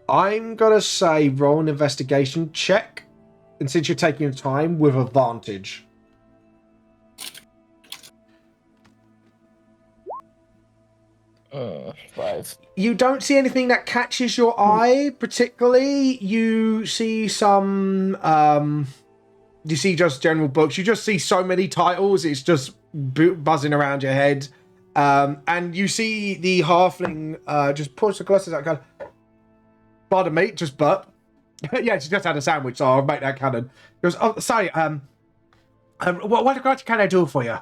Speaker 1: I'm gonna say roll an investigation check, and since you're taking your time, with advantage.
Speaker 5: Five.
Speaker 1: You don't see anything that catches your eye particularly. You see some you see just general books. You just see so many titles, it's just buzzing around your head. And you see the halfling just pulls the glasses out and goes, pardon me, just burp. Yeah, she just had a sandwich, so I'll make that canon. He goes, oh, sorry, what can I do for you?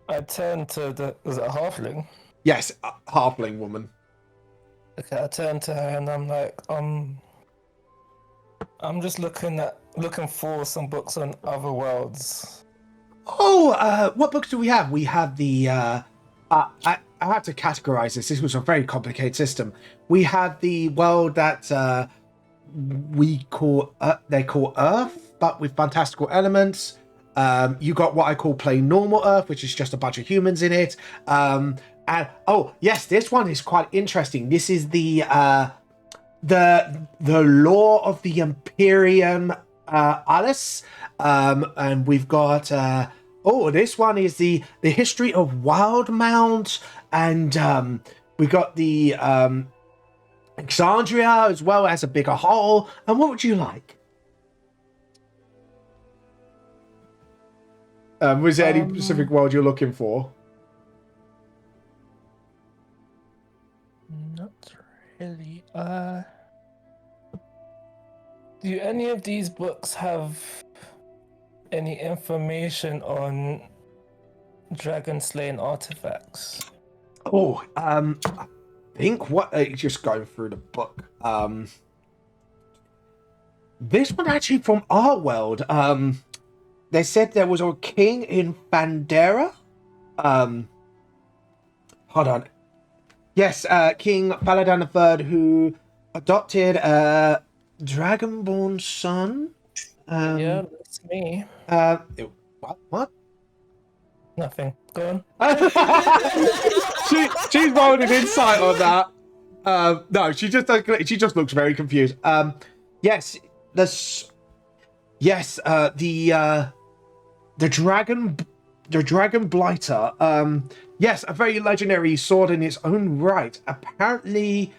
Speaker 5: I turn to was it a halfling?
Speaker 1: Yes, halfling woman.
Speaker 5: Okay, I turn to her and I'm like, I'm just looking for some books on other worlds.
Speaker 1: Oh, what books do we have? We have the I have to categorize this. This was a very complicated system. We had the world that they call Earth, but with fantastical elements. You got what I call plain normal Earth, which is just a bunch of humans in it. And oh yes, this one is quite interesting. This is the law of the Imperium Alice, and we've got this one is the history of Wildmount, and we got the Alexandria as well as a bigger whole. And what would you like? Was there any specific world you're looking for?
Speaker 5: Not really. Do any of these books have any information on dragon slaying artifacts?
Speaker 1: Oh, I think just going through the book. This one actually from our world. They said there was a king in Bandera. Hold on. Yes, King Paladin III, who adopted a dragonborn son.
Speaker 5: Yeah, that's me.
Speaker 1: What?
Speaker 5: Nothing. Go on.
Speaker 1: She's rolled an insight on that. No, she just looks very confused. Yes, the dragon blighter. Yes, a very legendary sword in its own right. Apparently,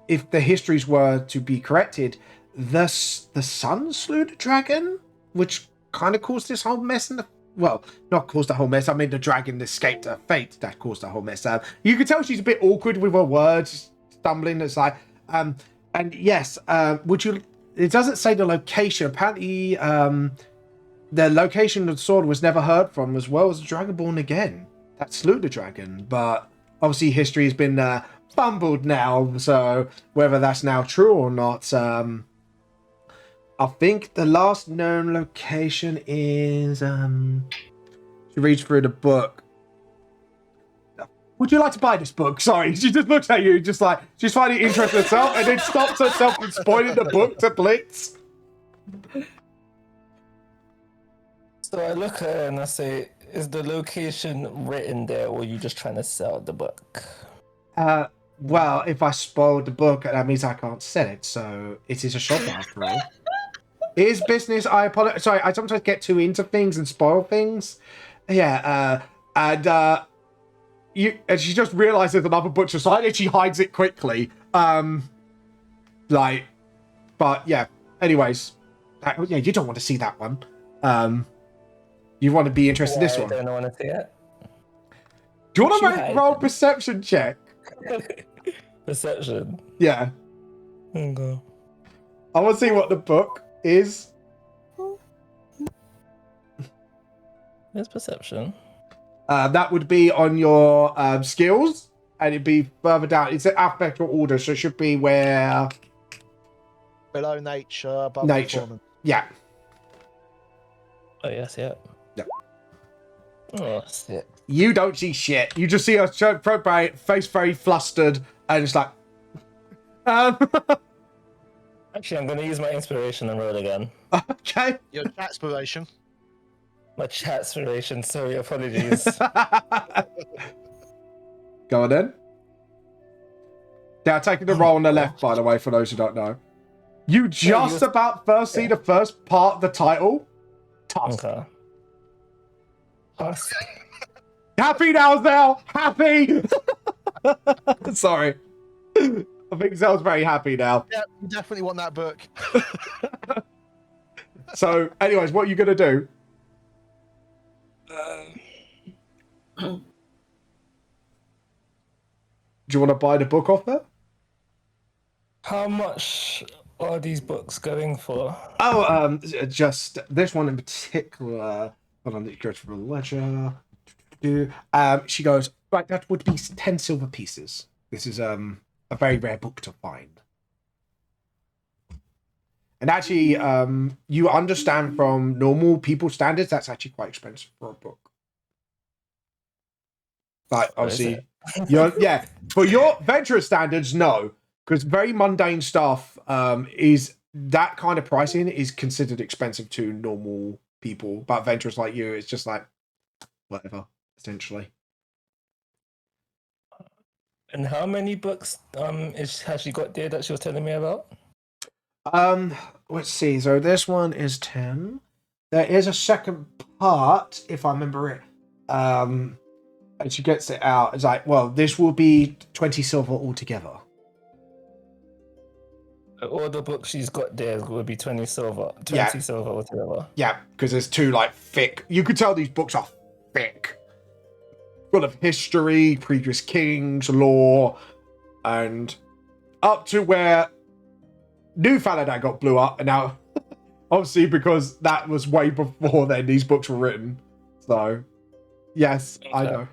Speaker 1: if the histories were to be corrected, the sun slew the dragon, which kind of caused this whole mess well, not caused the whole mess. I mean, the dragon escaped her fate. That caused the whole mess. You can tell she's a bit awkward with her words, stumbling. It's like, and yes, would you? It doesn't say the location. Apparently, the location of the sword was never heard from, as well as the Dragonborn again that slew the dragon. But obviously, history has been fumbled now. So whether that's now true or not, I think the last known location is. She reads through the book. Would you like to buy this book? Sorry, she just looks at you, just like she's finding interest in herself, and then stops herself from spoiling the book to Blitz.
Speaker 5: So I look at her and I say, "Is the location written there, or are you just trying to sell the book?"
Speaker 1: Well, if I spoiled the book, that means I can't sell it. So it is a shop after all. It is business. I apologize. Sorry, I sometimes get too into things and spoil things. Yeah, and she just realizes another book beside it. She hides it quickly. But yeah. Anyways, yeah, you don't want to see that one. You want to be interested in this one.
Speaker 5: I don't want to see it.
Speaker 1: Do you want to roll perception check?
Speaker 5: Perception.
Speaker 1: Yeah.
Speaker 5: Okay.
Speaker 1: I want to see what the book is.
Speaker 5: There's perception.
Speaker 1: That would be on your skills, and it'd be further down. It's in alphabetical order, so it should be where
Speaker 2: Below nature, above
Speaker 1: nature.
Speaker 2: performance.
Speaker 1: Yeah.
Speaker 5: Oh yes, yeah.
Speaker 1: Yeah.
Speaker 5: Oh shit.
Speaker 1: You don't see shit. You just see her face very flustered, and it's like.
Speaker 5: Actually, I'm going to use my inspiration and roll again.
Speaker 1: Okay.
Speaker 2: Your inspiration.
Speaker 5: My chat inspiration. Sorry, apologies.
Speaker 1: Go on then. Yeah, taking the roll on the left, by the way, for those who don't know. You just about first see the first part of the title. Tusk.
Speaker 5: Okay. Tusk.
Speaker 1: Happy now. Happy. Sorry. I think Zell's very happy now.
Speaker 2: Yeah, you definitely want that book.
Speaker 1: So, anyways, what are you going to do? Do you want to buy the book off her?
Speaker 5: How much are these books going for?
Speaker 1: Oh, just this one in particular. Hold on, it goes for the ledger. She goes, right, that would be 10 silver pieces. This is a very rare book to find. And actually, you understand from normal people standards, that's actually quite expensive for a book. Like,
Speaker 5: Or is
Speaker 1: obviously, yeah. For your venturous standards, no. Because very mundane stuff is that kind of pricing is considered expensive to normal people. But venturous like you, it's just like, whatever, essentially.
Speaker 5: And how many books has she got there that she was telling me about?
Speaker 1: Let's see. So this one is 10. There is a second part, if I remember it. And she gets it out. It's like, well, this will be 20 silver altogether.
Speaker 5: All the books she's got there will be 20 silver. 20
Speaker 1: Yeah.
Speaker 5: silver altogether.
Speaker 1: Yeah, because there's two like thick. You could tell these books are thick, full of history, previous kings, lore, and up to where New Faladan got blew up, and now obviously because that was way before then these books were written. So yes, I know.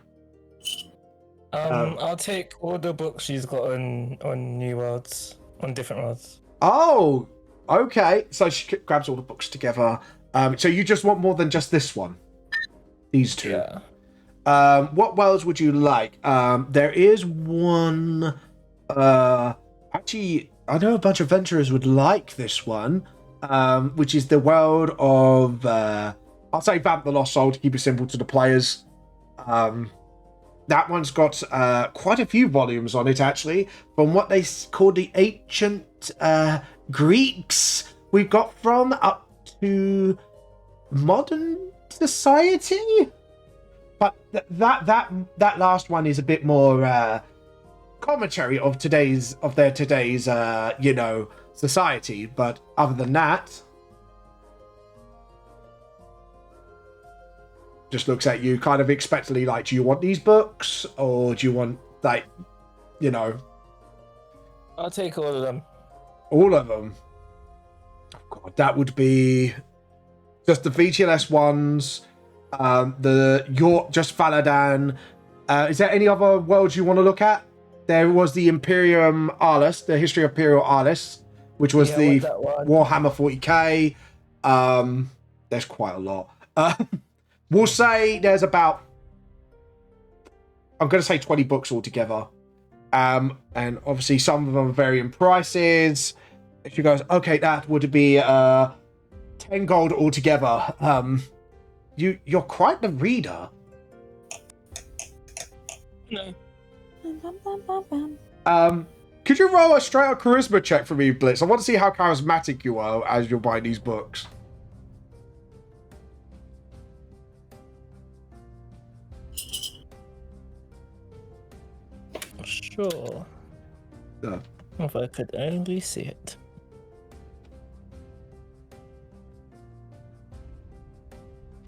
Speaker 5: I'll take all the books she's got on New Worlds, on different worlds.
Speaker 1: Oh, okay. So she grabs all the books together. So you just want more than just this one? These two.
Speaker 5: Yeah.
Speaker 1: What worlds would you like? There is one. Actually, I know a bunch of adventurers would like this one, which is the world of. I'll say Vamp the Lost Soul to keep it simple to the players. That one's got quite a few volumes on it, actually. From what they call the ancient Greeks, we've got from up to modern society. But that last one is a bit more commentary of their today's society. But other than that, just looks at you kind of expectantly like, do you want these books or do you want like,
Speaker 5: I'll take all of them.
Speaker 1: All of them? Oh God, that would be just the VTLS ones. Just Faladan. Is there any other worlds you want to look at? There was the Imperium Arlis, the History of Imperial Arlis, which was the Warhammer 40k. There's quite a lot. We'll say there's about, I'm going to say 20 books altogether. And obviously some of them vary in prices. If you goes, okay, that would be 10 gold altogether. You're quite the reader.
Speaker 5: No.
Speaker 1: Could you roll a straight up charisma check for me, Blitz? I want to see how charismatic you are as you're buying these books.
Speaker 5: Sure. If I could only see it.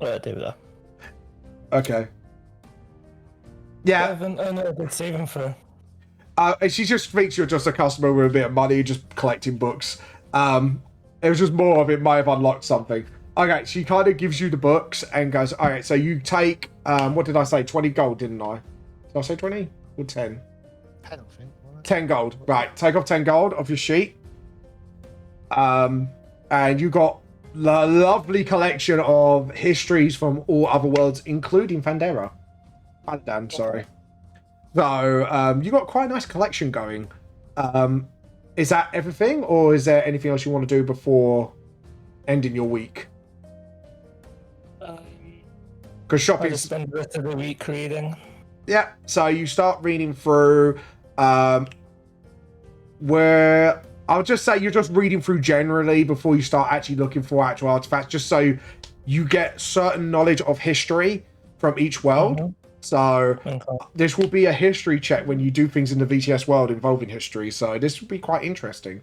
Speaker 5: Oh, there we are.
Speaker 1: Okay. Yeah.
Speaker 5: Seven, oh no, good saving throw.
Speaker 1: She just thinks you're just a customer with a bit of money, just collecting books. It was just more of it might have unlocked something. Okay, she kind of gives you the books and goes, all right, so you take, what did I say? 20 gold, didn't I? Did I say 20 or 10?
Speaker 2: 10, I think.
Speaker 1: 10 gold. Right, take off 10 gold off your sheet. And you got a lovely collection of histories from all other worlds, including Fandera. Faladan, sorry. So, you got quite a nice collection going. Is that everything, or is there anything else you want to do before ending your week? Because
Speaker 5: I'll
Speaker 1: shopping.
Speaker 5: just spend the rest of the week reading.
Speaker 1: Yeah, so you start reading through. Where I'll just say you're just reading through generally before you start actually looking for actual artifacts, just so you get certain knowledge of history from each world.
Speaker 5: Mm-hmm.
Speaker 1: So
Speaker 5: Okay.
Speaker 1: this will be a history check when you do things in the VTS world involving history. So this will be quite interesting.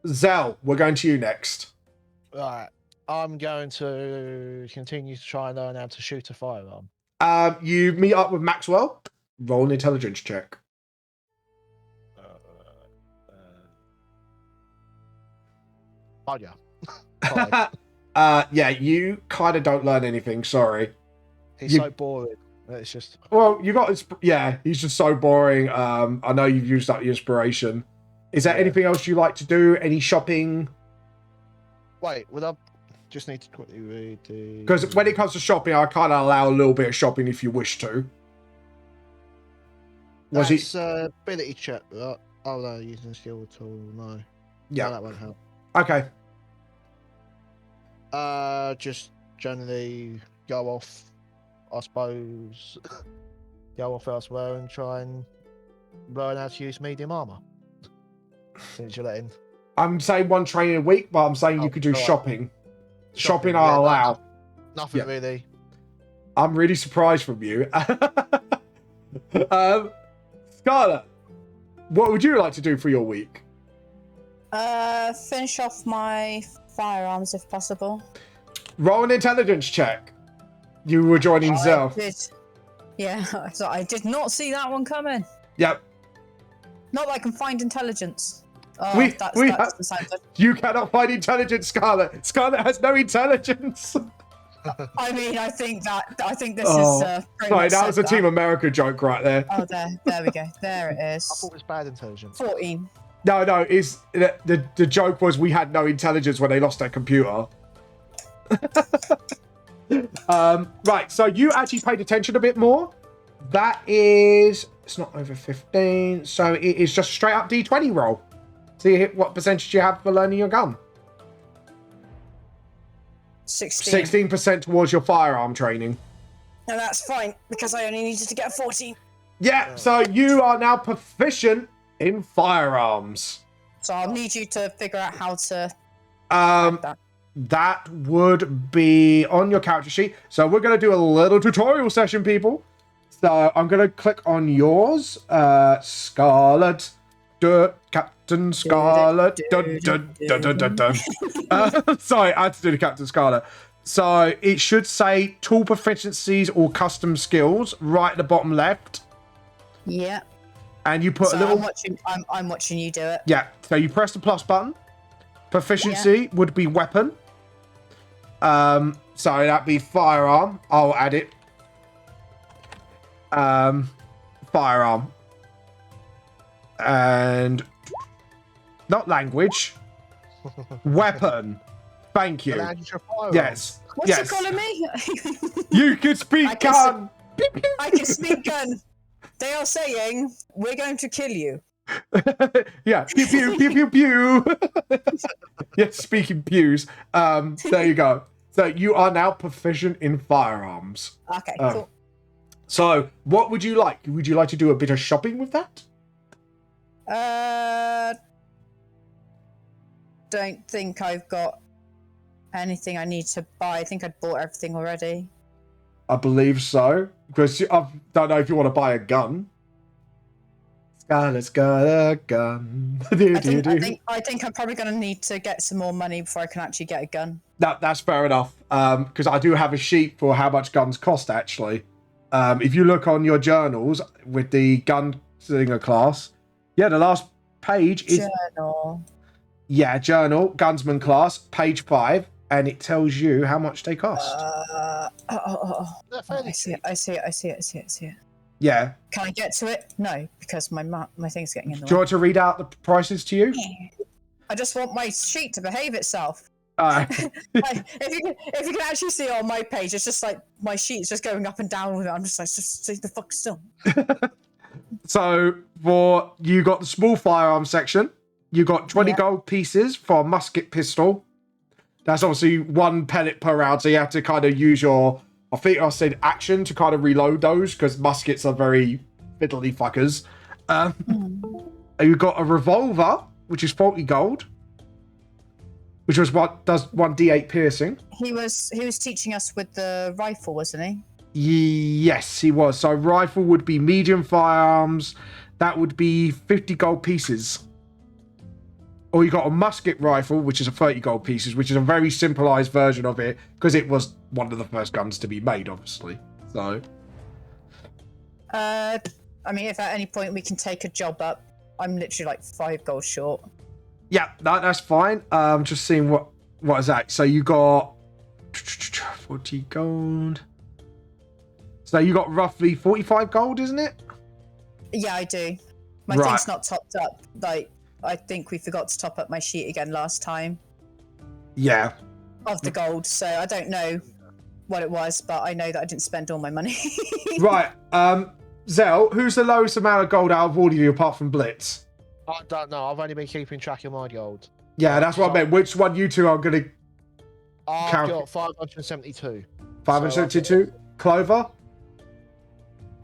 Speaker 1: Zell, we're going to you next.
Speaker 2: Right. I'm going to continue to try and learn how to shoot a firearm.
Speaker 1: You meet up with Maxwell. Roll an intelligence check.
Speaker 2: Oh, yeah.
Speaker 1: Yeah, you kind of don't learn anything. Sorry.
Speaker 2: He's so boring. It's just.
Speaker 1: Well, you got. Yeah, he's just so boring. I know you've used up your inspiration. Is there anything else you like to do? Any shopping?
Speaker 2: Wait, would I? just need to quickly read the.
Speaker 1: Because when it comes to shopping, I kind of allow a little bit of shopping if you wish to. Was
Speaker 2: That's
Speaker 1: it?
Speaker 2: ability check, right? Oh no, using a skill tool. No.
Speaker 1: Yeah.
Speaker 2: No, that won't help.
Speaker 1: Okay.
Speaker 2: Just generally go off. I suppose go off elsewhere and try and learn how to use medium armor. Since you're letting.
Speaker 1: I'm saying one training a week, but I'm saying you could do
Speaker 2: alright.
Speaker 1: shopping. Shopping,
Speaker 2: yeah,
Speaker 1: I allow.
Speaker 2: Nothing
Speaker 1: Yeah.
Speaker 2: really.
Speaker 1: I'm really surprised from you. Scarlett, what would you like to do for your week?
Speaker 3: Finish off my firearms if possible.
Speaker 1: Roll an intelligence check. You were joining Zell.
Speaker 3: Yeah, so I did not see that one coming.
Speaker 1: Yep.
Speaker 3: Not that I can find intelligence. Oh,
Speaker 1: We
Speaker 3: that's
Speaker 1: have-
Speaker 3: the sound.
Speaker 1: You cannot find intelligence, Scarlett. Scarlett has no intelligence.
Speaker 3: I mean, I think this
Speaker 1: Oh,
Speaker 3: is. Pretty
Speaker 1: Sorry,
Speaker 3: much
Speaker 1: that
Speaker 3: said
Speaker 1: was a Team America joke right there.
Speaker 3: Oh, there we go. There it
Speaker 2: I
Speaker 3: is.
Speaker 2: thought it was bad intelligence.
Speaker 3: 14.
Speaker 1: No, is the joke was we had no intelligence when they lost their computer. Right, so you actually paid attention a bit more. That is, it's not over 15, so it is just straight up D20 roll. See what percentage you have for learning your gun.
Speaker 3: 16.
Speaker 1: 16% towards your firearm training.
Speaker 3: No, that's fine because I only needed to get a 14.
Speaker 1: Yeah, so you are now proficient in firearms.
Speaker 3: So I'll need you to figure out how to.
Speaker 1: That would be on your character sheet. So we're going to do a little tutorial session, people. So I'm going to click on yours. Scarlet. Captain Scarlet. Dun, dun, dun, dun, dun, dun. Sorry, I had to do the Captain Scarlet. So it should say tool proficiencies or custom skills right at the bottom left.
Speaker 3: Yeah.
Speaker 1: And you put
Speaker 3: So
Speaker 1: a little...
Speaker 3: I'm watching you do it.
Speaker 1: Yeah, so you press the plus button. Proficiency would be weapon. So that'd be firearm. I'll add it. Firearm. And not language. Weapon. Thank you.
Speaker 2: Language of firearms.
Speaker 1: Yes.
Speaker 3: What's
Speaker 1: yes.
Speaker 3: he calling me?
Speaker 1: You can speak
Speaker 3: I can
Speaker 1: gun.
Speaker 3: I can speak gun. They are saying we're going to kill you.
Speaker 1: Yeah. Pew pew pew pew pew. Yes, speaking pews. There you go. So you are now proficient in firearms.
Speaker 3: Okay, cool.
Speaker 1: So what would you like? Would you like to do a bit of shopping with that?
Speaker 3: Don't think I've got anything I need to buy. I think I'd bought everything already.
Speaker 1: I believe so. Because I don't know if you want to buy a gun. Scarlett's got a gun.
Speaker 3: I think I'm probably going to need to get some more money before I can actually get a gun.
Speaker 1: That's fair enough. Because I do have a sheet for how much guns cost, actually. If you look on your journals with the gunslinger class, yeah, the last page is...
Speaker 3: Journal.
Speaker 1: Yeah, journal, gunsman class, page 5, and it tells you how much they cost.
Speaker 2: They're fairly
Speaker 3: I see it.
Speaker 1: Yeah.
Speaker 3: Can I get to it? No, because my thing's getting in the
Speaker 1: Do you
Speaker 3: way.
Speaker 1: want to read out the prices to you?
Speaker 3: I just want my sheet to behave itself.
Speaker 1: Alright.
Speaker 3: If you can actually see it on my page, it's just like my sheet's just going up and down with it. I'm just like, just stay the fuck still.
Speaker 1: So, for you got the small firearm section. You got 20 gold pieces for a musket pistol. That's obviously 1 pellet per round, so you have to kind of use your, I think I said action to kind of reload those, because muskets are very fiddly fuckers. You got a revolver, which is 40 gold, which was what does 1d8 piercing.
Speaker 3: He was teaching us with the rifle, wasn't he?
Speaker 1: Yes, he was. So rifle would be medium firearms. That would be 50 gold pieces. Or you got a musket rifle, which is a 30 gold pieces, which is a very simplified version of it, because it was one of the first guns to be made, obviously. So,
Speaker 3: I mean, if at any point we can take a job up, I'm literally like 5 gold short.
Speaker 1: yeah, that's fine. Just seeing what is that. So you got 40 gold. So you got roughly 45 gold, isn't it?
Speaker 3: Yeah, I do. My
Speaker 1: Right.
Speaker 3: thing's not topped up. Like, I think we forgot to top up my sheet again last time.
Speaker 1: Yeah.
Speaker 3: of the gold, so I don't know what it was, but I know that I didn't spend all my money.
Speaker 1: Right. Zell, who's the lowest amount of gold out of all of you apart from Blitz?
Speaker 2: I don't know. I've only been keeping track of my gold.
Speaker 1: Yeah, that's what I meant. Which one you two are going to
Speaker 2: I've
Speaker 1: count?
Speaker 2: got 572.
Speaker 1: 572? Clover?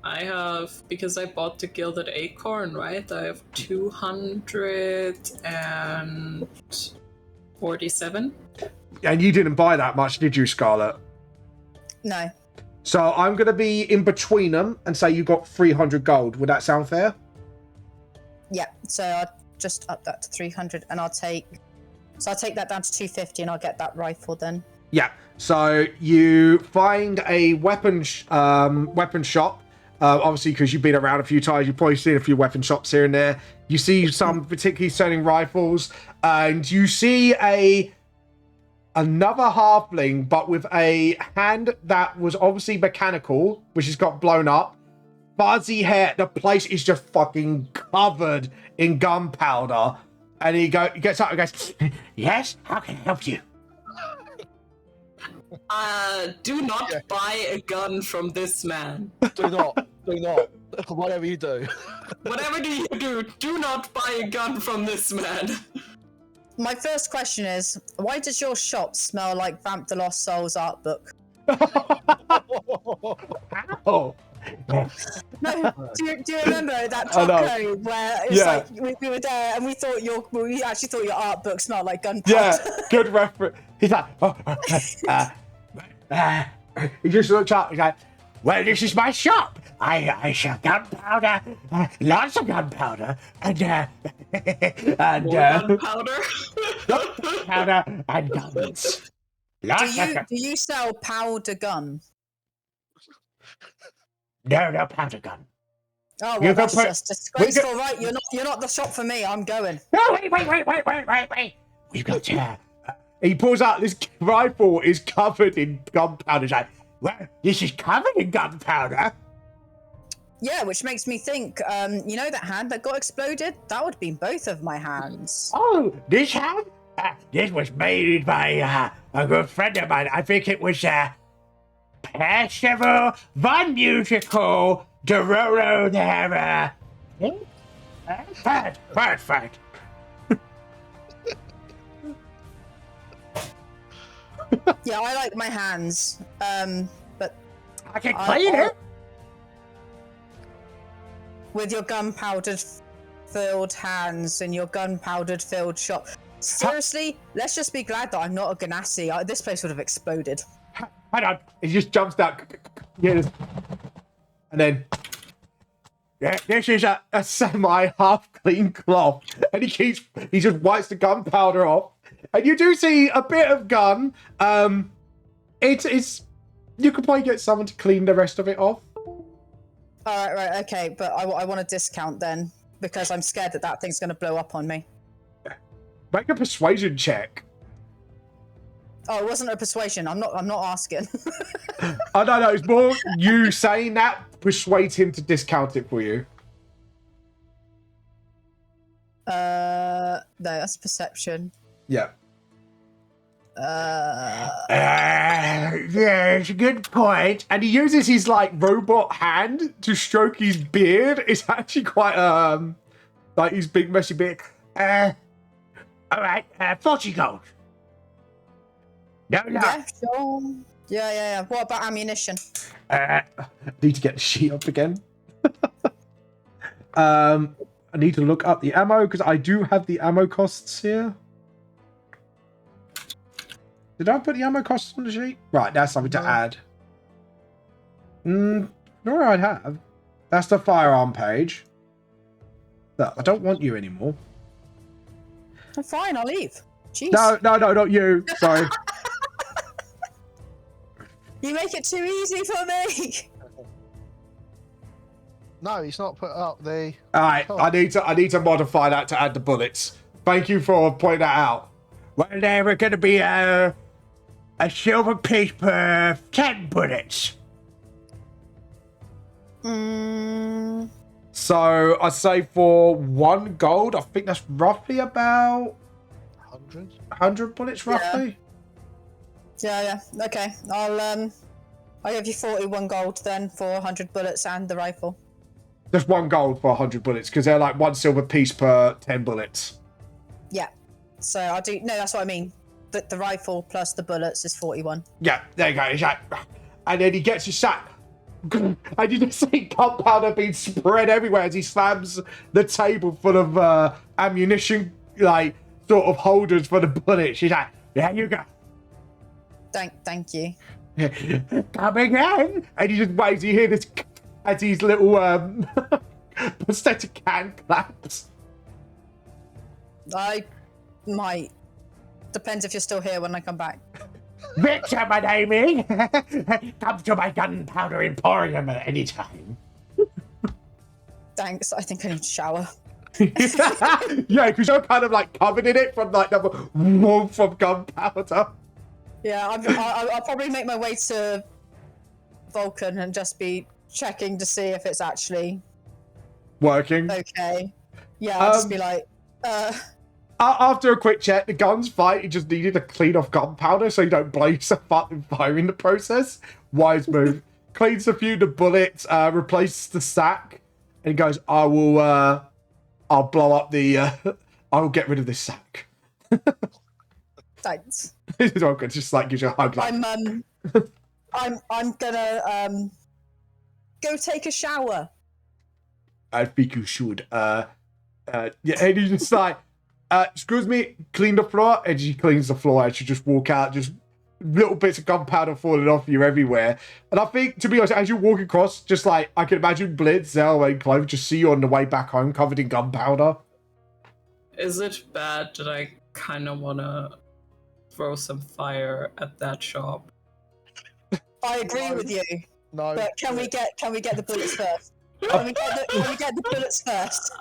Speaker 4: I have, because I bought the Gilded Acorn, right? I have 247.
Speaker 1: And you didn't buy that much, did you, Scarlett?
Speaker 3: No.
Speaker 1: So I'm going to be in between them and say you got 300 gold. Would that sound fair?
Speaker 3: Yeah, so I'll just up that to 300 and I'll take that down to 250 and I'll get that rifle then.
Speaker 1: Yeah. So you find a weapon shop. Obviously, because you've been around a few times, you've probably seen a few weapon shops here and there. You see some particularly selling rifles, and you see another halfling, but with a hand that was obviously mechanical, which has got blown up. Fuzzy hair. The place is just fucking covered in gunpowder. And he gets up and goes, "Yes, how can I help you?"
Speaker 4: Do not buy a gun from this man.
Speaker 2: Do not. Whatever you do.
Speaker 4: Whatever you do not buy a gun from this man.
Speaker 3: My first question is, why does your shop smell like Vamp the Lost Souls art book?
Speaker 1: Oh.
Speaker 3: No, do you remember that taco where it was like we were there and we actually thought your art book smelled like gunpowder?
Speaker 1: Yeah, good reference. He's like, he just looks up. He's like, "Well, this is my shop. I sell gunpowder, lots of gunpowder, and
Speaker 4: Gunpowder.
Speaker 1: gunpowder and guns.
Speaker 3: Do you sell powder gun?
Speaker 1: No powder gun.
Speaker 3: Oh,
Speaker 1: You
Speaker 3: well,
Speaker 1: can
Speaker 3: that's
Speaker 1: put-
Speaker 3: just disgraceful, right? You're not the shop for me. I'm going.
Speaker 1: No, wait. We've got he pulls out this rifle is covered in gunpowder. He's like, "Well, this is covered in gunpowder."
Speaker 3: Yeah, which makes me think, you know that hand that got exploded? That would be both of my hands.
Speaker 1: Oh, this hand? This was made by a good friend of mine. I think it was Percival Von Musical Dororo there. Third.
Speaker 3: Yeah, I like my hands, but
Speaker 1: I can clean it.
Speaker 3: with your gunpowdered filled hands and your gunpowdered filled shop. Seriously, let's just be glad that I'm not a Ganassi. This place would have exploded.
Speaker 1: Hang on. He just jumps down. Yes. And then this is a semi half clean cloth. And he just wipes the gunpowder off. And you do see a bit of gun. It's you could probably get someone to clean the rest of it off.
Speaker 3: All right, okay, but I want a discount then because I'm scared that thing's going to blow up on me.
Speaker 1: Make a persuasion check.
Speaker 3: Oh, it wasn't a persuasion. I'm not asking.
Speaker 1: Oh no, it's more you saying that persuade him to discount it for you.
Speaker 3: No, that's perception.
Speaker 1: Yeah.
Speaker 3: Yeah,
Speaker 1: it's a good point. And he uses his like robot hand to stroke his beard. It's actually quite like his big messy beard. All right, 40 gold. No.
Speaker 3: Yeah, sure. Yeah. What about ammunition?
Speaker 1: Need to get the sheet up again. I need to look up the ammo because I do have the ammo costs here. Did I put the ammo costs on the sheet? Right, that's something to add. No, I have. That's the firearm page. Look, I don't want you anymore.
Speaker 3: I'm fine. I'll leave. Jeez.
Speaker 1: No, not you. Sorry.
Speaker 3: You make it too easy for me.
Speaker 2: No, he's not put up the.
Speaker 1: All right, I need to modify that to add the bullets. Thank you for pointing that out. Well, there we're going to be a silver piece per 10 bullets. So I say for 1 gold, I think that's roughly about
Speaker 2: 100.
Speaker 1: 100 bullets, roughly.
Speaker 3: Yeah. Okay. I'll give you 41 gold then for 100 bullets and the rifle.
Speaker 1: Just 1 gold for 100 bullets, because they're like 1 silver piece per 10 bullets.
Speaker 3: Yeah. So I'll do. No, that's what I mean. The rifle plus the bullets is 41.
Speaker 1: Yeah, there you go. He's like, and then he gets his sack. And you just see gunpowder being spread everywhere as he slams the table full of ammunition, like, sort of holders for the bullets. She's like, there you go.
Speaker 3: Thank you.
Speaker 1: Come again. And he just waves. You hear this as these little prosthetic can claps.
Speaker 3: I might. Depends if you're still here when I come back.
Speaker 1: Victor, my name is. Come to my gunpowder emporium at any time.
Speaker 3: Thanks. I think I need to shower.
Speaker 1: Yeah, because you're kind of like covered in it from like the warmth from gunpowder.
Speaker 3: Yeah, I'll probably make my way to Vulcan and just be checking to see if it's actually
Speaker 1: Working.
Speaker 3: okay. Yeah, I'll just be like,
Speaker 1: After a quick check, the gun's fine. You just needed to clean off gunpowder so you don't blow yourself up in fire in the process. Wise move. Cleans a few of the bullets, replaces the sack, and he goes, I'll blow up the, I will get rid of this sack.
Speaker 3: thanks.
Speaker 1: This is all good. Just like gives you a hug. Like,
Speaker 3: I'm gonna go take a shower.
Speaker 1: I think you should. Yeah, and he's just like, excuse me, clean the floor. And she cleans the floor and she just walk out, just little bits of gunpowder falling off you everywhere. And I think, to be honest, as you walk across, just like, I can imagine Blitz, Zell, and Clover just see you on the way back home covered in gunpowder.
Speaker 4: Is it bad that I kind of want to throw some fire at that shop?
Speaker 3: I agree with you,
Speaker 2: No.
Speaker 3: but can we get the bullets first? Can we get the bullets first?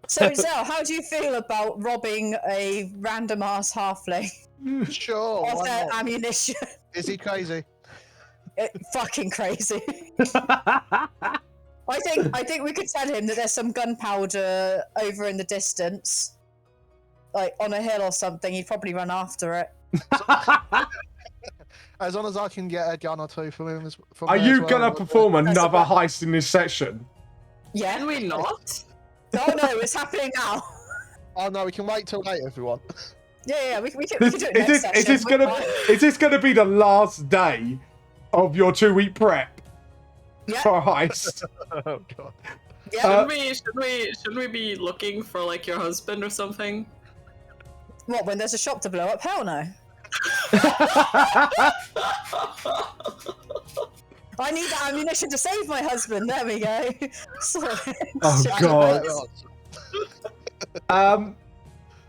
Speaker 3: So Zell, how do you feel about robbing a random ass halfling
Speaker 2: Sure.
Speaker 3: of
Speaker 2: why
Speaker 3: their
Speaker 2: not?
Speaker 3: ammunition?
Speaker 2: Is he crazy?
Speaker 3: Fucking crazy. I think we could tell him that there's some gunpowder over in the distance, like on a hill or something. He'd probably run after it.
Speaker 2: As long as I can get a gun or two from him.
Speaker 1: Are you gonna perform another
Speaker 3: about-
Speaker 1: heist in this section?
Speaker 3: Yeah.
Speaker 4: Can we not?
Speaker 3: Oh no, it's happening now.
Speaker 2: Oh no, we can wait till later if we want.
Speaker 3: Yeah, we can do it next
Speaker 1: Is
Speaker 3: session.
Speaker 1: this gonna be the last day of your 2-week prep
Speaker 3: Yeah.
Speaker 1: for a heist?
Speaker 2: Oh god.
Speaker 3: Yeah.
Speaker 4: Should we be looking for like your husband or something?
Speaker 3: What, when there's a shop to blow up? Hell no. I need the ammunition to save my husband. There we go. Sorry.
Speaker 1: Oh,
Speaker 3: Shit,
Speaker 1: God.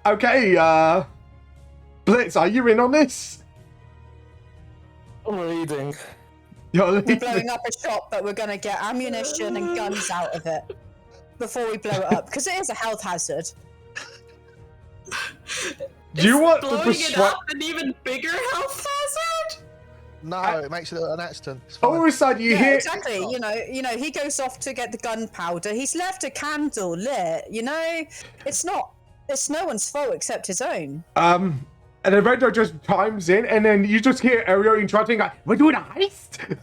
Speaker 1: Okay, Blitz, are you in on this?
Speaker 5: I'm reading.
Speaker 1: You're
Speaker 3: We're
Speaker 1: leaving.
Speaker 3: blowing up a shop, but we're gonna get ammunition and guns out of it before we blow it up, because it is a health hazard.
Speaker 1: Do you want to
Speaker 4: blowing it
Speaker 1: persuade?
Speaker 4: up an even bigger health hazard?
Speaker 2: No, it makes it an accident. It's
Speaker 1: All of
Speaker 2: fine.
Speaker 1: a sudden, you
Speaker 3: Yeah,
Speaker 1: hear.
Speaker 3: exactly. You know, he goes off to get the gunpowder. He's left a candle lit. You know, it's no one's fault except his own.
Speaker 1: And then Rendo just chimes in, and then you just hear Ariel interrupting, like, "We're doing a heist."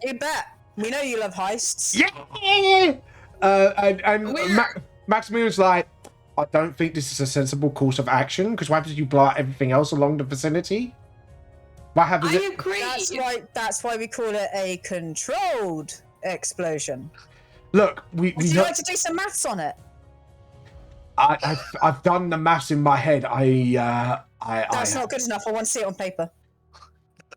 Speaker 3: You bet. We know you love heists.
Speaker 1: Yeah. And
Speaker 4: We're-
Speaker 1: Maximilian's like, I don't think this is a sensible course of action, because what happens if you blow out everything else along the vicinity? What happens?
Speaker 4: I
Speaker 1: If,
Speaker 4: agree.
Speaker 3: That's why we call it a controlled explosion.
Speaker 1: look, we
Speaker 3: Would you
Speaker 1: know,
Speaker 3: like to do some maths on it?
Speaker 1: I've done the maths in my head.
Speaker 3: That's not good enough. I want to see it on paper.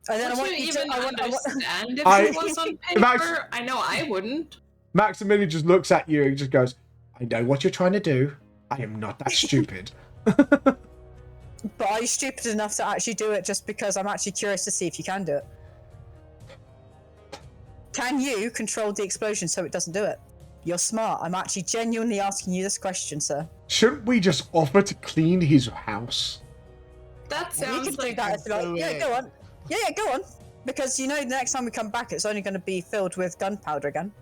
Speaker 3: And then I
Speaker 4: Would
Speaker 3: want
Speaker 4: you
Speaker 3: you to.
Speaker 4: even understand if
Speaker 1: I-
Speaker 4: it was on paper?
Speaker 1: Max-
Speaker 4: I know I wouldn't.
Speaker 1: Maximilian just looks at you and just goes, I know what you're trying to do. I am not that stupid.
Speaker 3: But are you stupid enough to actually do it just because I'm actually curious to see if you can do it? Can you control the explosion so it doesn't do it? You're smart. I'm actually genuinely asking you this question, sir.
Speaker 1: Shouldn't we just offer to clean his house?
Speaker 4: That
Speaker 3: You
Speaker 4: sounds
Speaker 3: can do
Speaker 4: like
Speaker 3: that if you like.
Speaker 2: do
Speaker 3: Yeah,
Speaker 2: it.
Speaker 3: go on. Yeah, go on. Because you know the next time we come back, it's only going to be filled with gunpowder again.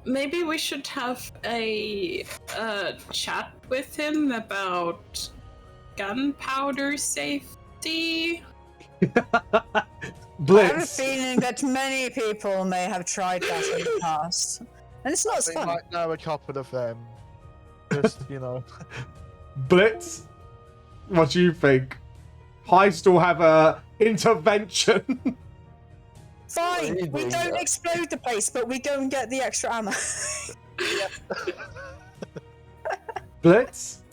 Speaker 4: maybe we should have a chat with him about gunpowder safety.
Speaker 3: I have a
Speaker 1: Blitz.
Speaker 3: feeling that many people may have tried that in the past. And it's not as
Speaker 2: We
Speaker 3: fun.
Speaker 2: might know a couple of them. Just, you know.
Speaker 1: Blitz. What do you think? Heist will have a intervention.
Speaker 3: Fine, we
Speaker 5: Maybe,
Speaker 3: don't
Speaker 5: yeah.
Speaker 3: explode the place, but we go and get the extra ammo.
Speaker 1: Blitz.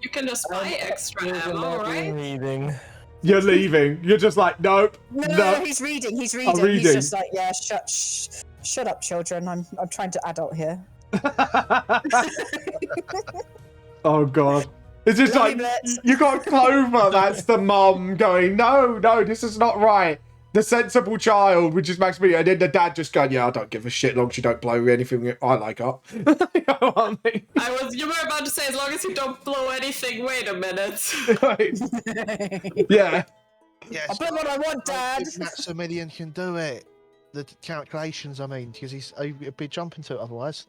Speaker 4: You can just buy extra ammo, right?
Speaker 5: Reading.
Speaker 1: You're leaving. You're just like, nope.
Speaker 3: No, he's reading. He's reading.
Speaker 1: reading.
Speaker 3: He's just like, yeah, shut up, children. I'm trying to adult here.
Speaker 1: Oh god. It's just
Speaker 3: Love
Speaker 1: like
Speaker 3: you, Blitz.
Speaker 1: you got Clover, that's the mum going, no, this is not right. The sensible child, which is Max me, and then the dad just going, yeah, I don't give a shit long as you don't blow anything I like up. You know what I mean?
Speaker 4: You were about to say, as long as you don't blow anything. Wait a minute.
Speaker 1: Yeah.
Speaker 2: Yes.
Speaker 3: I'll blow what I want, Dad.
Speaker 2: Maximilian can do it. The calculations, I mean, because he'd be jumping to it otherwise.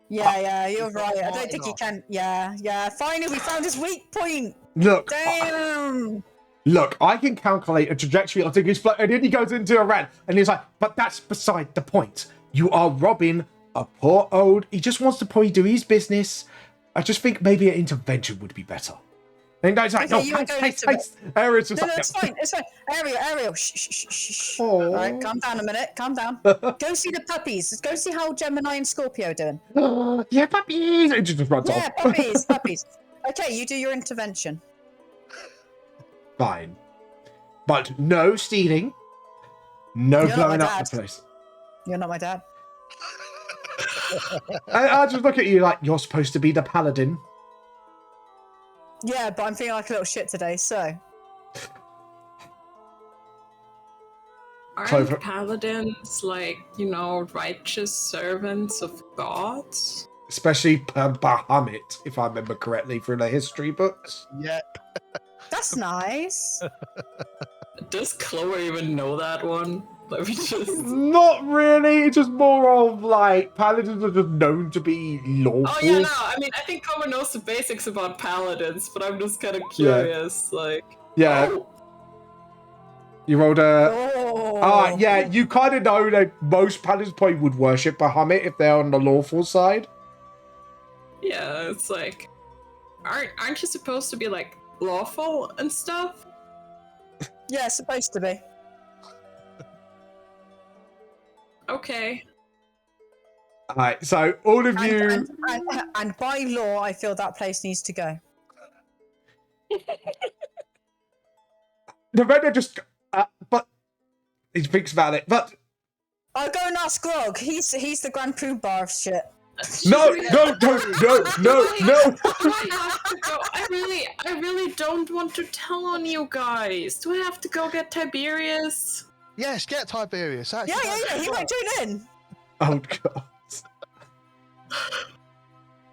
Speaker 3: Yeah, you're right. I don't
Speaker 2: Martin
Speaker 3: think he
Speaker 2: off.
Speaker 3: can. Yeah. Finally, we found his weak point.
Speaker 1: Look,
Speaker 3: Damn.
Speaker 1: look, I can calculate a trajectory of his flow, and then he goes into a rant, and he's like, but that's beside the point. You are robbing a poor old, he just wants to probably do his business. I just think maybe an intervention would be better. And he's like,
Speaker 3: Okay, you wanna go into it?
Speaker 1: Ariel's just
Speaker 3: No,
Speaker 1: like,
Speaker 3: it's fine. It's fine. Ariel. Shh.
Speaker 1: Aw.
Speaker 3: All right, calm down a minute. Calm down. Go see the puppies. Go see how Gemini and Scorpio are doing.
Speaker 1: yeah, puppies. And just runs
Speaker 3: Yeah,
Speaker 1: off.
Speaker 3: puppies. Okay, you do your intervention.
Speaker 1: Fine. But no stealing. No
Speaker 3: You're not
Speaker 1: blowing
Speaker 3: my
Speaker 1: up
Speaker 3: dad.
Speaker 1: the place.
Speaker 3: You're not my dad.
Speaker 1: I just look at you like, you're supposed to be the paladin.
Speaker 3: Yeah, but I'm feeling like a little shit today, so.
Speaker 1: Clover.
Speaker 4: Aren't paladins like, righteous servants of gods?
Speaker 1: Especially Bahamut, if I remember correctly from the history books.
Speaker 2: Yeah.
Speaker 3: That's nice.
Speaker 4: Does Clover even know that one? Let me just.
Speaker 1: Not really. It's just more of like paladins are just known to be lawful.
Speaker 4: Oh yeah, no. I mean, I think Clover knows the basics about paladins, but I'm just kind of curious. Like,
Speaker 1: Yeah.
Speaker 4: oh,
Speaker 1: You rolled a.
Speaker 3: Oh.
Speaker 1: Yeah. You kind of know that most paladins probably would worship Bahamut if they're on the lawful side.
Speaker 4: yeah, it's like, aren't you supposed to be like lawful and stuff?
Speaker 3: Yeah, it's supposed to be.
Speaker 4: Okay.
Speaker 1: All right. So all of you.
Speaker 3: And by law, I feel that place needs to go.
Speaker 1: The vendor just. But he thinks about it. But
Speaker 3: I'll go and ask Grog. He's the Grand Poobah of shit.
Speaker 1: no.
Speaker 4: I have to go. I really don't want to tell on you guys. Do I have to go get Tiberius?
Speaker 2: Yes, get Tiberius. Actually,
Speaker 3: Yeah. He might tune in.
Speaker 1: Oh god.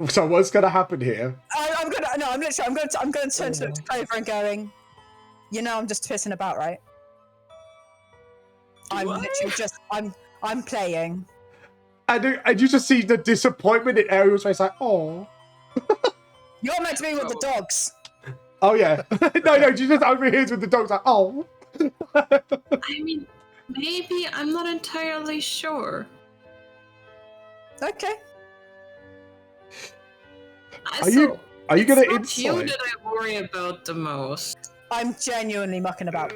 Speaker 1: So what's gonna happen here?
Speaker 3: I'm gonna turn to Clover and going. I'm just pissing about, right? I'm
Speaker 4: What?
Speaker 3: literally just I'm playing.
Speaker 1: And you just see the disappointment in Ariel's face, like, oh.
Speaker 3: You're meant to be with the dogs.
Speaker 1: Oh yeah. no, she just overhears with the dogs, like, oh.
Speaker 4: I mean, maybe I'm not entirely sure.
Speaker 3: Okay.
Speaker 1: Are you gonna
Speaker 4: It's not you
Speaker 1: inside?
Speaker 4: that I worry about the most.
Speaker 3: I'm genuinely mucking about.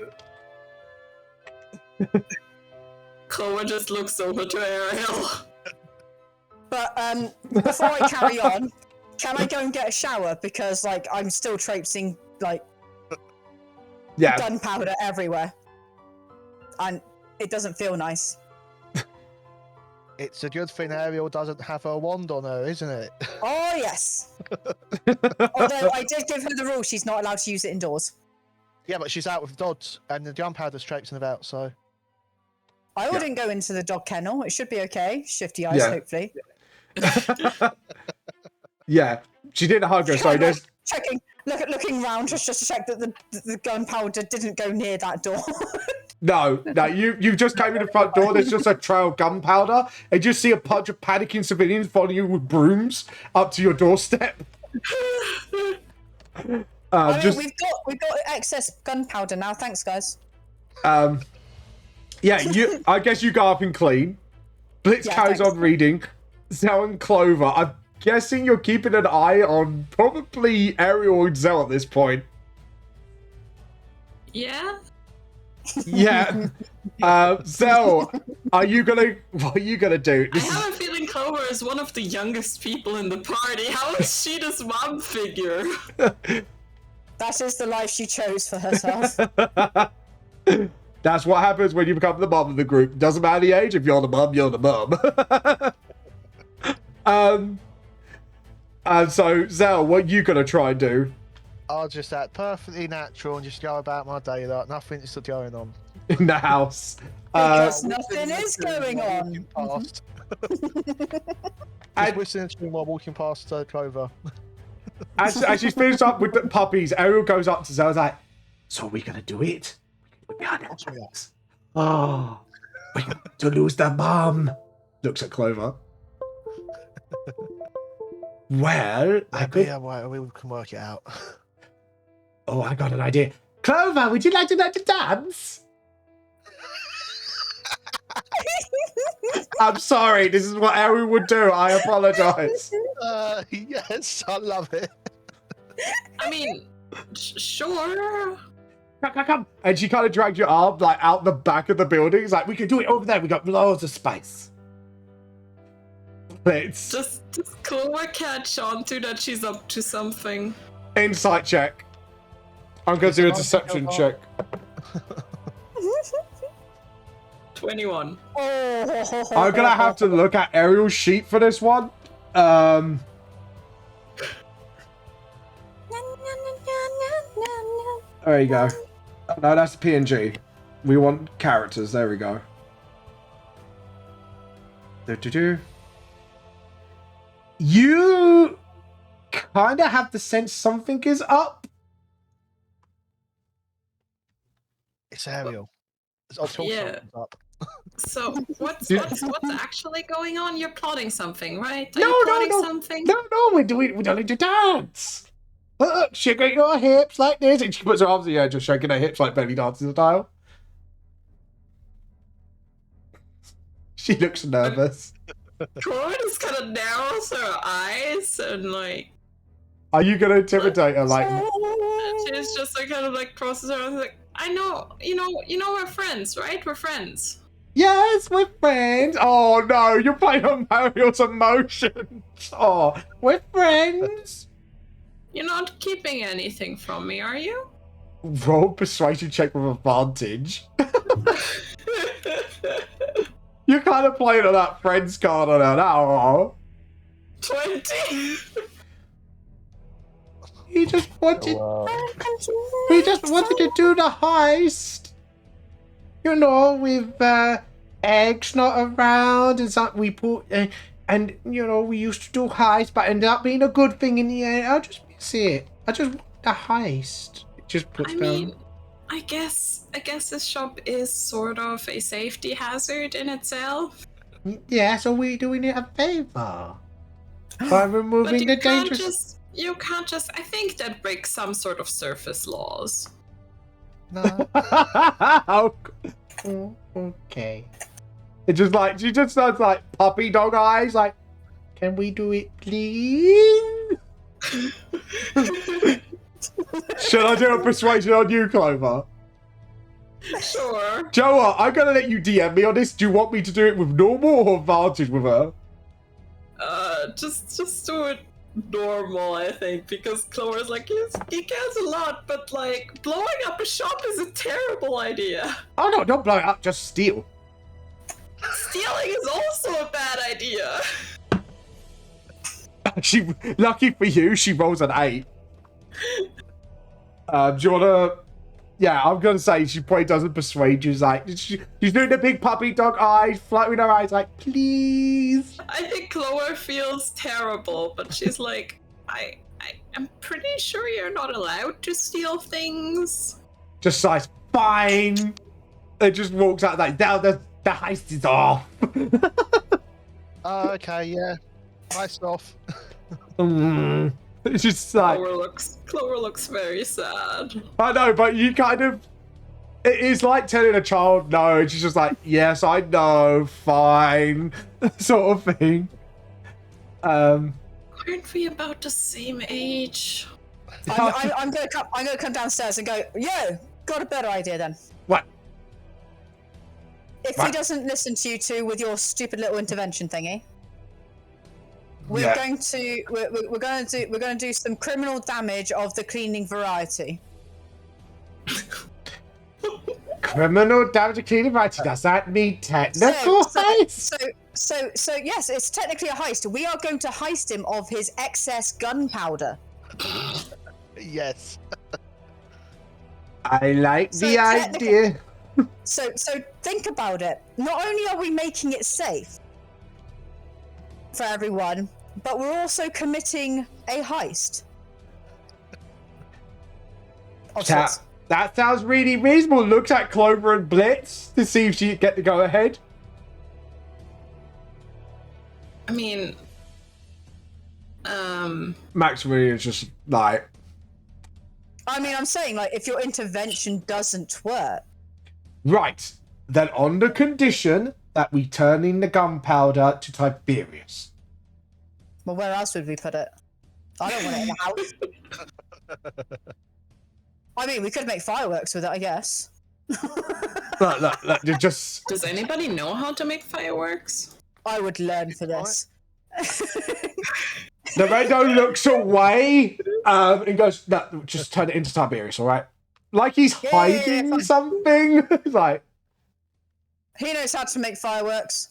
Speaker 4: Clover just looks over to Ariel.
Speaker 3: But before I carry on, can I go and get a shower? Because I'm still traipsing
Speaker 1: Yeah.
Speaker 3: gunpowder everywhere. And it doesn't feel nice.
Speaker 2: It's a good thing Ariel doesn't have her wand on her, isn't it?
Speaker 3: Oh yes. Although I did give her the rule she's not allowed to use it indoors.
Speaker 2: Yeah, but she's out with dogs, and the gunpowder's traipsing about, so.
Speaker 3: I
Speaker 1: Yeah.
Speaker 3: wouldn't go into the dog kennel. It should be okay. Shifty eyes,
Speaker 1: Yeah.
Speaker 3: hopefully.
Speaker 1: Yeah. She didn't hug her, so there's
Speaker 3: Checking, looking round just to check that the gunpowder didn't go near that door.
Speaker 1: no, you just came in the front door, there's just a trail of gunpowder, and you see a bunch of panicking civilians following you with brooms up to your doorstep.
Speaker 3: I mean,
Speaker 1: just
Speaker 3: we've got excess gunpowder now. Thanks, guys.
Speaker 1: yeah, I guess you go up and clean. Blitz
Speaker 3: Yeah,
Speaker 1: carries
Speaker 3: thanks.
Speaker 1: on reading. Zell and Clover. I'm guessing you're keeping an eye on probably Ariel and Zell at this point.
Speaker 4: Yeah.
Speaker 1: Yeah. Zell, what are you gonna do?
Speaker 4: I have a feeling Clover is one of the youngest people in the party. How is she this mom figure?
Speaker 3: That is the life she chose for herself.
Speaker 1: That's what happens when you become the mum of the group. Doesn't matter the age. If you're the mum, you're the mum. And so, Zell, what are you gonna try and do
Speaker 2: I'll just act perfectly natural and just go about my day like nothing's going on.
Speaker 1: in the house?
Speaker 3: Because nothing is going on.
Speaker 2: Past.
Speaker 1: And-
Speaker 2: Just whistling a tune while walking past Clover.
Speaker 1: As she's finished up with the puppies, Ariel goes up to Zell and is like, so are we gonna do it? We're behind our backs. Oh, we're going to lose the mum. Looks at Clover. Well, I could.
Speaker 2: Yeah, well, we can work it out.
Speaker 1: Oh, I got an idea. Clover, would you like to learn to dance? I'm sorry, this is what Ariel would do. I apologize.
Speaker 2: Yes, I love it.
Speaker 4: I mean, sure.
Speaker 1: Come. And she kind of drags your arm like out the back of the building. It's like, we can do it over there. We got loads of space. It's
Speaker 4: Just Clover catch on to that she's up to something.
Speaker 1: insight check. I'm going to do a deception check.
Speaker 4: 21.
Speaker 1: I'm going to have to look at Ariel's sheet for this one. There you go. Oh, no, that's the PNG. We want characters. There we go. You kind of have the sense something is up.
Speaker 2: It's Ariel. I'll talk
Speaker 4: Yeah.
Speaker 2: something up.
Speaker 4: So what's actually going on? You're plotting something, right? Are
Speaker 1: No,
Speaker 4: you
Speaker 1: no,
Speaker 4: plotting
Speaker 1: no.
Speaker 4: something?
Speaker 1: No, we're doing to dance. Look, shaking your hips like this. And she puts her arms in the air, just shaking her hips like belly dancing style. She looks nervous.
Speaker 4: Clover just kind of narrows her eyes and like
Speaker 1: Are you gonna intimidate her? Like,
Speaker 4: she's just like kind of like crosses her arms like, I know, you know we're friends, right? We're friends.
Speaker 1: yes, we're friends. Oh no, you're playing on Mario's emotions. Oh, we're friends.
Speaker 4: You're not keeping anything from me, are you?
Speaker 1: Roll persuasion check with advantage. You're kind of playing on that friends card on her now.
Speaker 4: 20.
Speaker 1: He just wanted.
Speaker 2: Wow.
Speaker 1: We just wanted to do the heist. You know, with eggs not around and something we put, and you know we used to do heist, but ended up being a good thing in the end. I just miss it. I just want the heist. It just puts
Speaker 4: I mean, I guess this shop is sort of a safety hazard in itself.
Speaker 1: down. Yeah, so we're doing it a favor by removing
Speaker 4: But
Speaker 1: the dangerous.
Speaker 4: you can't just. I think that breaks some sort of surface laws.
Speaker 2: No.
Speaker 1: Oh, okay. It just like she just starts like puppy dog eyes. Like, can we do it, please? Should I do a persuasion on you, Clover?
Speaker 4: Sure.
Speaker 1: Joa, I'm gonna let you DM me on this. Do you want me to do it with normal or advantage with her?
Speaker 4: Just do it normal, I think, because Clover's like, he cares a lot, but like, blowing up a shop is a terrible idea.
Speaker 1: Oh no, don't blow it up, just steal.
Speaker 4: Stealing is also a bad idea.
Speaker 1: She, lucky for you, she rolls an 8. Do you wanna... Yeah, I'm gonna say she probably doesn't persuade you. She's like, she's doing the big puppy dog eyes, fluttering her eyes like, please.
Speaker 4: I think Clover feels terrible, but she's like, I'm pretty sure you're not allowed to steal things.
Speaker 1: Just like, fine. It just walks out like, now the heist is off.
Speaker 2: Okay, yeah. Nice off.
Speaker 1: It's just like,
Speaker 4: Clover looks very sad.
Speaker 1: I know, but you kind of, it is like telling a child no, and she's just like, yes, I know, fine, sort of thing.
Speaker 4: Aren't we about the same age?
Speaker 3: I'm gonna come downstairs and go, yo, got a better idea then.
Speaker 1: What?
Speaker 3: If
Speaker 1: What?
Speaker 3: he doesn't listen to you two with your stupid little intervention thingy, we're
Speaker 1: Yeah.
Speaker 3: going to do some criminal damage of the cleaning variety.
Speaker 1: Criminal damage to cleaning variety. Does that mean technical heist?
Speaker 3: So yes, it's technically a heist. We are going to heist him of his excess gunpowder.
Speaker 2: Yes.
Speaker 1: I like
Speaker 3: So
Speaker 1: the
Speaker 3: technical-
Speaker 1: idea.
Speaker 3: So think about it. Not only are we making it safe for everyone, but we're also committing a heist. Of sorts.
Speaker 1: That sounds really reasonable. Looks at Clover and Blitz to see if she get the go ahead.
Speaker 4: I mean,
Speaker 1: Maximilian is just like,
Speaker 3: I mean, I'm saying, like, if your intervention doesn't work,
Speaker 1: right, then on the condition that we turn in the gunpowder to Tiberius.
Speaker 3: well, where else would we put it? I don't want it in the house. I mean, we could make fireworks with it, I guess.
Speaker 1: Look, you just...
Speaker 4: does anybody know how to make fireworks?
Speaker 3: I would learn for this.
Speaker 1: The Rendo looks away and goes, no, just turn it into Tiberius, all right? Like he's
Speaker 3: Yeah,
Speaker 1: hiding
Speaker 3: fine.
Speaker 1: something. Like,
Speaker 3: He knows how to make fireworks.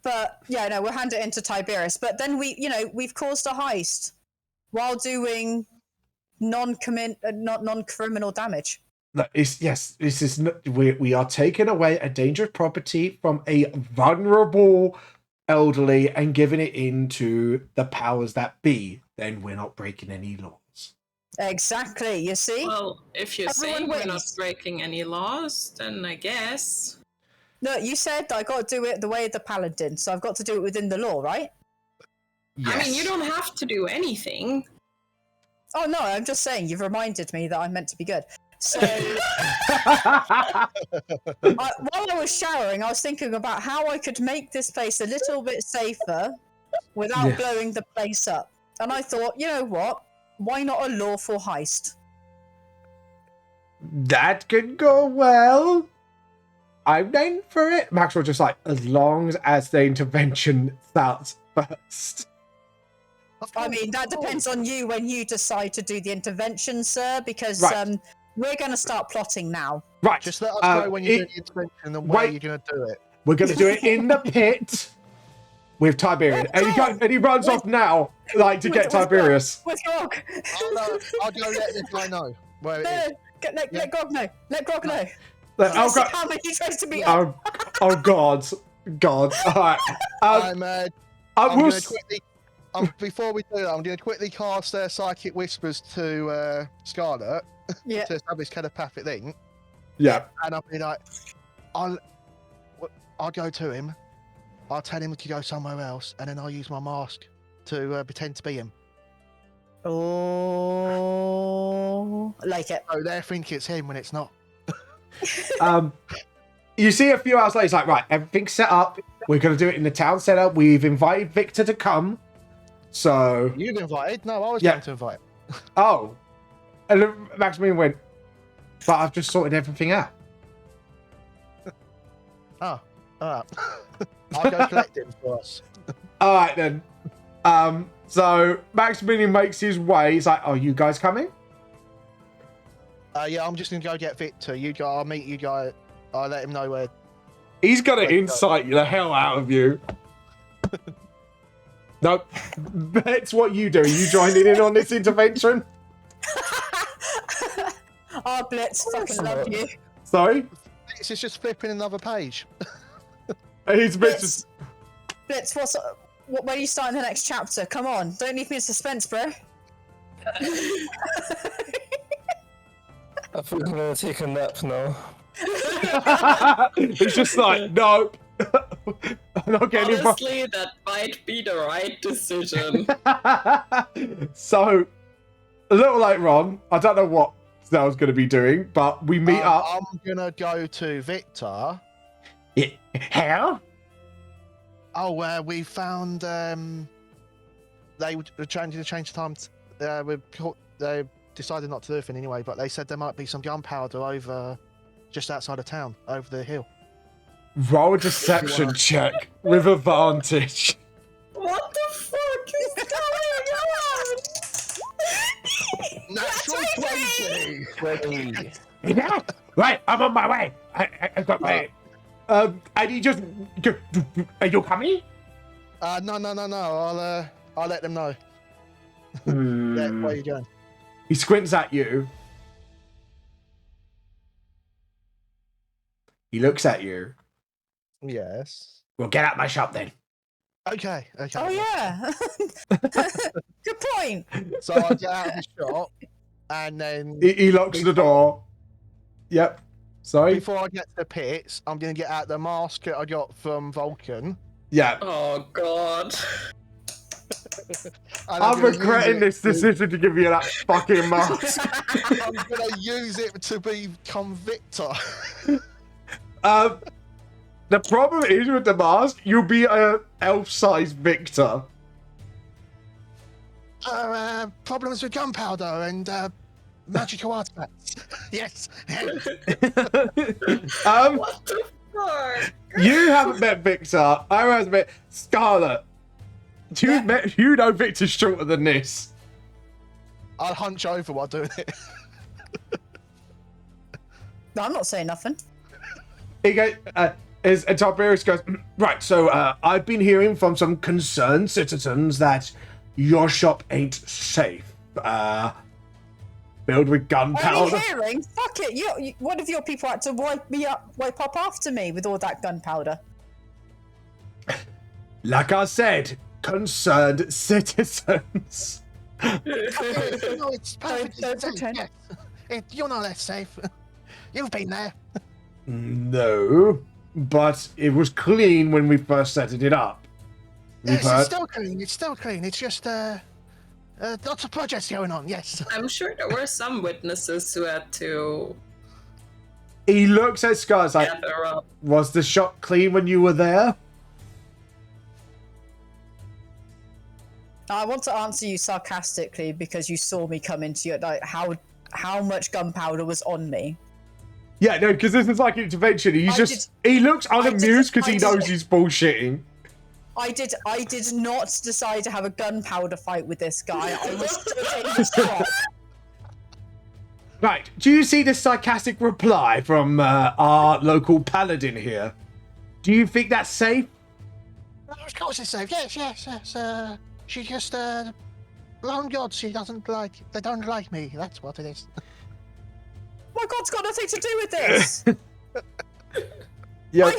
Speaker 3: But, yeah, no, we'll hand it into Tiberius. But then we've caused a heist while doing non-criminal damage.
Speaker 1: no, this is not, we are taking away a dangerous property from a vulnerable elderly and giving it into the powers that be. Then we're not breaking any laws.
Speaker 3: Exactly, you see?
Speaker 4: Well, if you're
Speaker 3: Everyone
Speaker 4: saying we're not
Speaker 3: wins.
Speaker 4: breaking any laws, then I guess.
Speaker 3: No, you said I got to do it the way of the paladin, so I've got to do it within the law, right?
Speaker 1: Yes.
Speaker 4: I mean, you don't have to do anything.
Speaker 3: Oh no, I'm just saying, you've reminded me that I'm meant to be good. So, while I was showering, I was thinking about how I could make this place a little bit safer without
Speaker 1: Yeah.
Speaker 3: blowing the place up. And I thought, you know what? Why not a lawful heist?
Speaker 1: That could go well. I'm in for it. Maxwell just like, as long as the intervention starts first.
Speaker 3: I mean, that depends on you when you decide to do the intervention, sir, because
Speaker 1: Right.
Speaker 3: we're going to start plotting now.
Speaker 1: Right.
Speaker 2: Just let us know when you're doing the intervention and where
Speaker 1: wait.
Speaker 2: you're going to do it.
Speaker 1: We're going to do it in the pit with Tiberius. And he runs off now, like, to get
Speaker 3: With
Speaker 1: Tiberius.
Speaker 3: With Grog!
Speaker 2: Oh, no, I'll go let this guy know where it
Speaker 3: No,
Speaker 2: is.
Speaker 3: let Grog know. Let Grog know.
Speaker 1: Like,
Speaker 3: Let's
Speaker 1: oh,
Speaker 3: see how many he tries to beat
Speaker 1: God.
Speaker 3: up.
Speaker 1: Oh, God. God. All right.
Speaker 2: I'm
Speaker 1: I
Speaker 2: going
Speaker 1: will...
Speaker 2: to quickly... before we do that, I'm going to quickly cast Psychic Whispers to Scarlet
Speaker 3: Yeah.
Speaker 2: to establish telepathic link.
Speaker 1: Yeah.
Speaker 2: And I'll be like, I'll go to him. I'll tell him to go somewhere else, and then I'll use my mask to pretend to be him.
Speaker 3: Oh, like it.
Speaker 2: So they think it's him when it's not.
Speaker 1: You see a few hours later, it's like, right, everything's set up. We're going to do it in the town center. We've invited Victor to come. So,
Speaker 2: You've invited? No, I was
Speaker 1: Yeah.
Speaker 2: going to invite.
Speaker 1: oh. And then Maximilian went, but I've just sorted everything out.
Speaker 2: Oh, alright. I'll go collect him for us.
Speaker 1: All right, then. So Maximilian makes his way. He's like, oh, you guys coming?
Speaker 2: Yeah, I'm just going to go get Victor. I'll meet you guys. I'll let him know where.
Speaker 1: He's going to
Speaker 2: Let's go.
Speaker 1: incite the hell out of you. No, that's what you do. Are you joining in on this intervention?
Speaker 3: Our Blitz fucking love you.
Speaker 1: Sorry?
Speaker 2: This is just flipping another page.
Speaker 1: He's
Speaker 3: Blitz, Blitz, when are you starting the next chapter? Come on, don't leave me in suspense, bro.
Speaker 5: I think I'm gonna take a nap now.
Speaker 1: He's just like, nope. I'm not getting involved.
Speaker 4: Honestly, that might be the right decision.
Speaker 1: So a little later on. I don't know what Zell's going to be doing, but we meet up.
Speaker 2: I'm gonna go to Victor.
Speaker 1: How?
Speaker 2: Oh, we found they were trying to change time. They decided not to do anything anyway, but they said there might be some gunpowder over just outside of town, over the hill.
Speaker 1: Roll a deception check with advantage.
Speaker 4: What the fuck is going on?
Speaker 2: Natural 20.
Speaker 1: Right, I'm on my way. I got my. And he just. Are you coming?
Speaker 2: No. I'll let them know. Yeah, where are you going?
Speaker 1: He squints at you. He looks at you.
Speaker 2: Yes.
Speaker 1: Well, get out my shop then.
Speaker 2: Okay.
Speaker 3: Oh yeah. Good point.
Speaker 2: So I get out of the shop, and then
Speaker 1: He locks the door. Yep. Sorry.
Speaker 2: before I get to the pits, I'm gonna get out the mask that I got from Vulcan.
Speaker 1: Yeah.
Speaker 4: Oh god.
Speaker 2: And
Speaker 1: I'm
Speaker 2: gonna use
Speaker 1: regretting
Speaker 2: it
Speaker 1: this
Speaker 2: to-
Speaker 1: decision to give you that fucking mask.
Speaker 2: I'm gonna use it to become Victor.
Speaker 1: The problem is with the mask, you'll be a elf-sized Victor.
Speaker 2: Problems with gunpowder and magical artifacts. Yes.
Speaker 4: What the fuck?
Speaker 1: You haven't met Victor. I haven't met Scarlet. You know Victor's shorter than this.
Speaker 2: I'll hunch over while doing it.
Speaker 3: No, I'm not saying nothing.
Speaker 1: He goes, and Tiberius goes, right, so I've been hearing from some concerned citizens that your shop ain't safe. Filled with gunpowder.
Speaker 3: Only hearing? Fuck it. You, one of your people had to wipe up after me with all that gunpowder.
Speaker 1: Like I said, concerned citizens.
Speaker 2: No, it's perfectly
Speaker 3: Don't
Speaker 2: safe.
Speaker 3: pretend.
Speaker 2: Yes. You know that's safe. You've been there.
Speaker 1: No, but it was clean when we first set it up.
Speaker 2: Yes, it's still clean. It's still clean. It's just lots of projects going on. Yes.
Speaker 4: I'm sure there were some witnesses who had to
Speaker 1: He looks at Scars like,
Speaker 4: gather up.
Speaker 1: was the shop clean when you were there?
Speaker 3: I want to answer you sarcastically because you saw me come into your like how much gunpowder was on me.
Speaker 1: Yeah, no, because this is like an intervention. He looks unamused because he knows he's bullshitting.
Speaker 3: I did not decide to have a gunpowder fight with this guy. I was stood in his shop.
Speaker 1: Right, do you see this sarcastic reply from our local paladin here? Do you think that's safe?
Speaker 2: Of course it's safe. Yes. She just lone gods. She doesn't like. They don't like me. That's what it is.
Speaker 3: My God's got nothing to do with this.
Speaker 1: Yeah.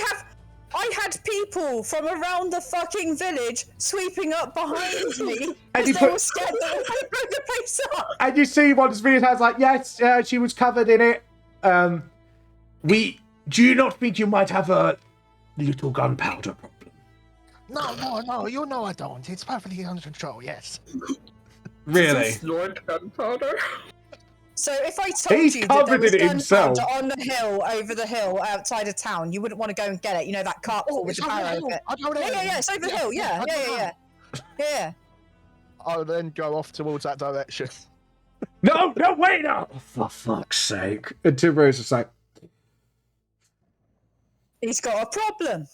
Speaker 3: I had people from around the fucking village sweeping up behind me
Speaker 1: And
Speaker 3: because
Speaker 1: you
Speaker 3: they
Speaker 1: put-
Speaker 3: were scared that I broke the place up.
Speaker 1: And you see one of his videos has like, yes, she was covered in it. Do you not think you might have a little gunpowder problem?
Speaker 2: No. You know I don't. It's perfectly under control. Yes.
Speaker 1: Really?
Speaker 4: Is this Lord Gunpowder?
Speaker 3: So if I told
Speaker 1: He's
Speaker 3: you that there
Speaker 1: covered
Speaker 3: was
Speaker 1: in it himself.
Speaker 3: gunpowder on the hill, over the hill, outside of town, you wouldn't want to go and get it. You know that cart full with the barrow of it.
Speaker 2: I'll go there.
Speaker 3: Yeah, it's over the hill. Yeah.
Speaker 2: I'll then go off towards that direction.
Speaker 1: No, wait, no! For fuck's sake. And Tim Rose is like,
Speaker 3: He's got a problem.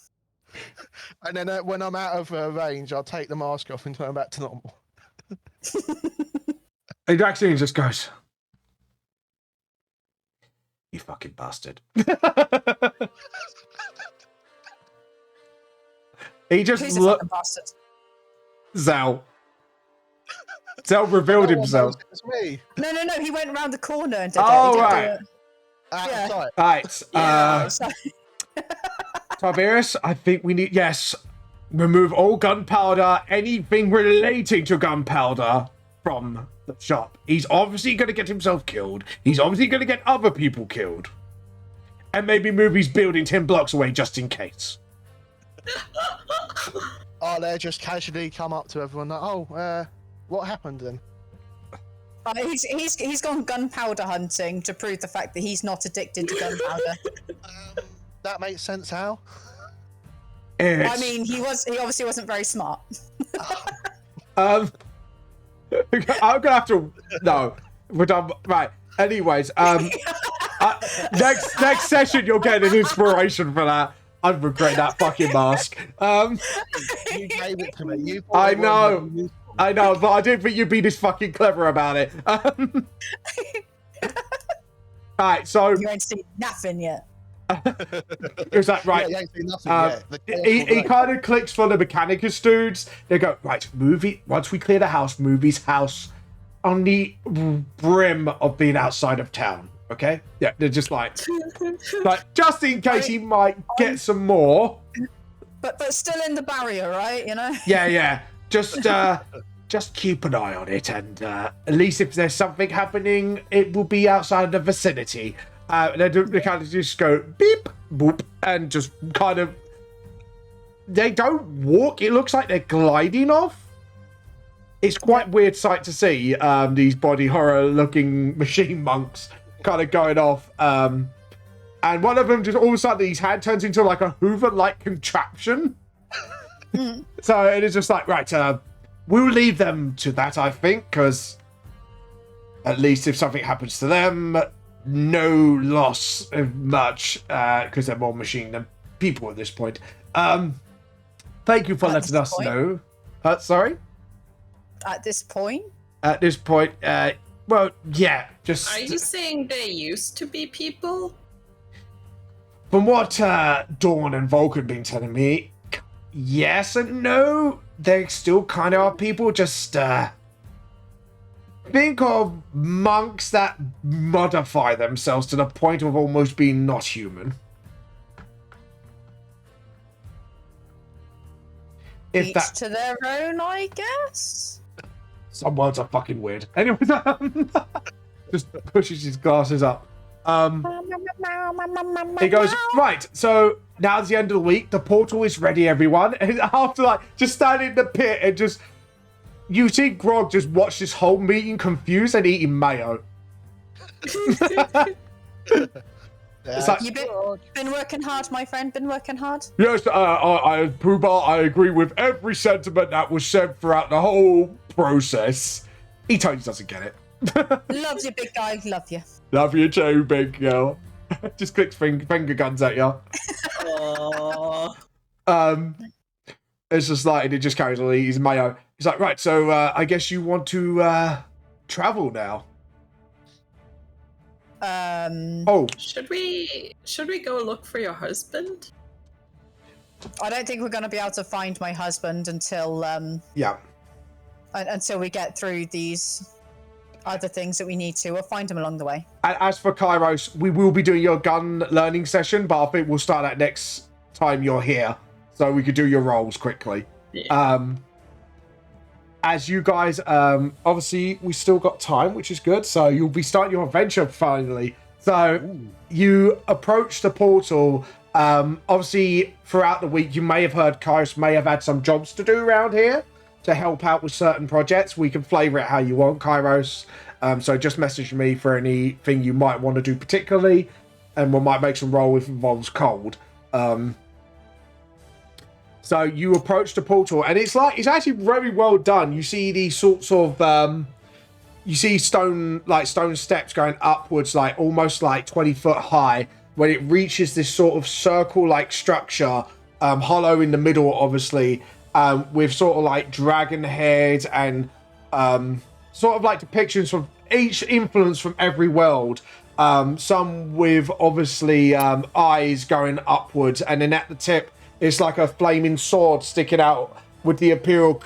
Speaker 2: And then when I'm out of range, I'll take the mask off and turn back to normal.
Speaker 1: and actually just goes, you fucking bastard. He just
Speaker 3: Who's a
Speaker 1: looked.
Speaker 3: fucking bastard?
Speaker 1: Zell revealed himself.
Speaker 2: It's me.
Speaker 3: No. He went around the corner and did
Speaker 1: Oh,
Speaker 3: it. He didn't
Speaker 1: right.
Speaker 3: do it. Yeah.
Speaker 2: Sorry.
Speaker 1: Right,
Speaker 3: So-
Speaker 1: Tiberius, I think we need, yes, remove all gunpowder, anything relating to gunpowder from the shop. He's obviously going to get himself killed. He's obviously going to get other people killed. And maybe move his building 10 blocks away just in case.
Speaker 2: Oh, they just casually come up to everyone like, what happened then?
Speaker 3: He's gone gunpowder hunting to prove the fact that he's not addicted to gunpowder.
Speaker 2: That makes sense, Al.
Speaker 3: I mean, he obviously wasn't very smart.
Speaker 1: I'm gonna have to. No, we're done. Right. Anyways, next session you'll get an inspiration for that. I'd regret that fucking mask.
Speaker 2: You gave it to me. You thought
Speaker 1: I
Speaker 2: it
Speaker 1: know.
Speaker 2: wasn't useful.
Speaker 1: I know, but I didn't think you'd be this fucking clever about it. Alright, so
Speaker 3: You ain't seen nothing yet.
Speaker 1: it was like, right.
Speaker 2: Yeah, you ain't seen nothing yet. The
Speaker 1: He
Speaker 2: chaos will
Speaker 1: kind of clicks for the Mechanicus dudes. They go, right, movie, once we clear the house, movie's house on the brim of being outside of town. Okay? Yeah, they're just like just in case he might get some more.
Speaker 3: But still in the barrier, right? You know?
Speaker 1: Yeah. Just keep an eye on it, and at least if there's something happening, it will be outside the vicinity. They kind of just go beep, boop, and just kind of. They don't walk. It looks like they're gliding off. It's quite weird sight to see. These body horror-looking machine monks kind of going off. And one of them just all of a sudden his hand turns into like a Hoover-like contraption. So it is just like, right, we'll leave them to that, I think, because at least if something happens to them, no loss of much, because they're more machine than people at this point. Thank you for letting us know. Sorry?
Speaker 3: At this point?
Speaker 1: At this point, well, yeah, just...
Speaker 4: Are you saying they used to be people?
Speaker 1: From what Dawn and Vulcan been telling me, yes and no. They still kind of are people, just think of monks that modify themselves to the point of almost being not human. If
Speaker 3: Each
Speaker 1: that...
Speaker 3: to their own, I guess?
Speaker 1: Some words are fucking weird. Anyway, just pushes his glasses up. He goes, right, so now's the end of the week. The portal is ready, everyone. And after, like, just standing in the pit and just... You see Grog just watch this whole meeting confused and eating mayo. It's like,
Speaker 3: You been working hard, my friend? Been working hard?
Speaker 1: yes, Poobah, I agree with every sentiment that was said throughout the whole process. He totally doesn't get it.
Speaker 3: Loves you, big guy. Love you.
Speaker 1: Love you too, big girl. Just clicks finger guns at you.
Speaker 4: Aww.
Speaker 1: It's just like, and it just carries on his mayo. He's like, right, so I guess you want to travel now. Oh,
Speaker 4: Should we go look for your husband?
Speaker 3: I don't think we're going to be able to find my husband until
Speaker 1: yeah.
Speaker 3: Until we get through these other things that we need to. We'll find him along the way.
Speaker 1: And as for Kairos, we will be doing your gun learning session, but I think we'll start that next time you're here, so we could do your roles quickly.
Speaker 4: Yeah.
Speaker 1: As you guys, obviously, we still got time, which is good. So you'll be starting your adventure finally. So you approach the portal. Obviously, throughout the week, you may have heard Kairos may have had some jobs to do around here to help out with certain projects. We can flavor it how you want, Kairos. So just message me for anything you might want to do particularly, and we might make some roll if it involves cold. So you approach the portal, and it's actually very well done. You see these sorts of you see stone steps going upwards, like almost like 20 foot high, when it reaches this sort of circle-like structure, hollow in the middle, obviously, with sort of like dragon heads and sort of like depictions from each influence from every world. Some with obviously eyes going upwards, and then at the tip, it's like a flaming sword sticking out with the Imperial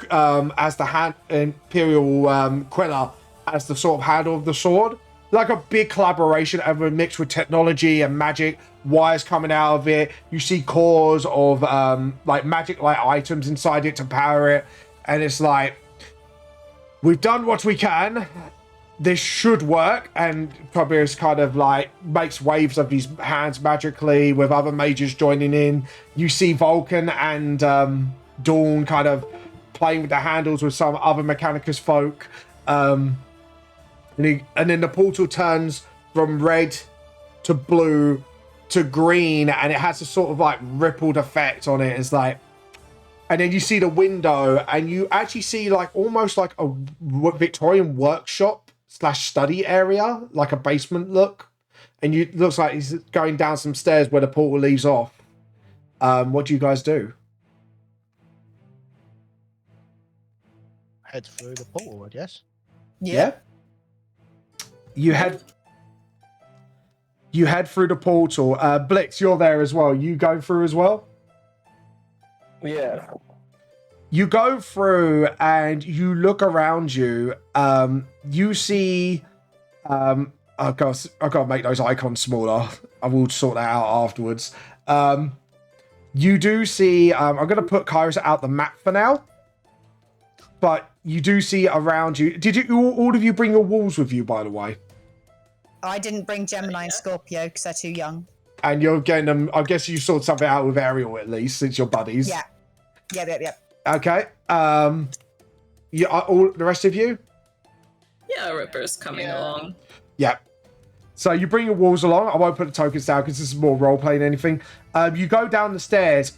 Speaker 1: as the hand, Imperial Quella as the sort of handle of the sword. Like a big collaboration ever mixed with technology and magic, wires coming out of it. You see cores of like magic-like items inside it to power it. And it's like, we've done what we can. This should work. And Clovers kind of like makes waves of his hands magically with other mages joining in. You see Vulcan and Dawn kind of playing with the handles with some other Mechanicus folk. and then the portal turns from red to blue to green, and it has a sort of like rippled effect on it. It's like, and then you see the window, and you actually see like almost like a Victorian workshop / study area, like a basement look. And you looks like he's going down some stairs where the portal leaves off. What do you guys do?
Speaker 2: Head through the portal, I guess.
Speaker 3: Yeah.
Speaker 1: You head through the portal. Blitz, you're there as well. You go through as well?
Speaker 5: Yeah.
Speaker 1: You go through and you look around you. You see I've got to make those icons smaller. I will sort that out afterwards. You do see, I'm going to put Kairos out the map for now. But you do see around you. Did you all of you bring your walls with you, by the way?
Speaker 3: I didn't bring Gemini and Scorpio because they're too young.
Speaker 1: And you're getting them, I guess you sorted something out with Ariel at least, since you're buddies.
Speaker 3: Yeah. Yep.
Speaker 1: Okay. You, all the rest of you?
Speaker 4: Yeah, Ripper's coming along.
Speaker 1: Yeah. So you bring your walls along. I won't put the tokens down because this is more role-play than anything. You go down the stairs.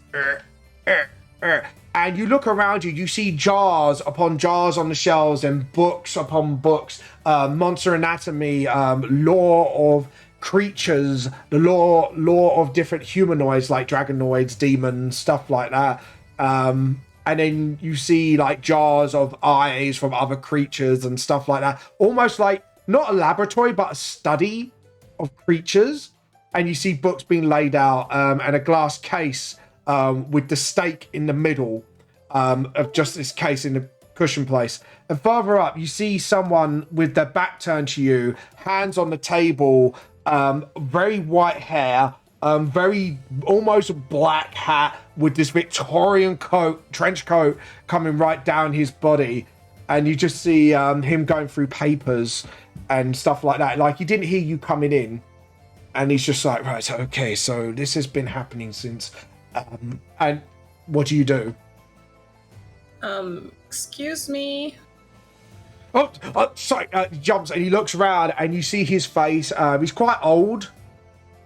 Speaker 1: And you look around you. You see jars upon jars on the shelves and books upon books. Monster anatomy, lore of creatures, the lore of different humanoids like dragonoids, demons, stuff like that. And then you see like jars of eyes from other creatures and stuff like that. Almost like not a laboratory, but a study of creatures. And you see books being laid out and a glass case with the stake in the middle of just this case in the cushion place. And further up, you see someone with their back turned to you, hands on the table, very white hair, very almost black hat with this Victorian trench coat coming right down his body. And you just see him going through papers and stuff like that. Like, he didn't hear you coming in. And he's just like, right, okay, so this has been happening since... and what do you do?
Speaker 4: Excuse me?
Speaker 1: Oh, sorry, he jumps and he looks around and you see his face. He's quite old.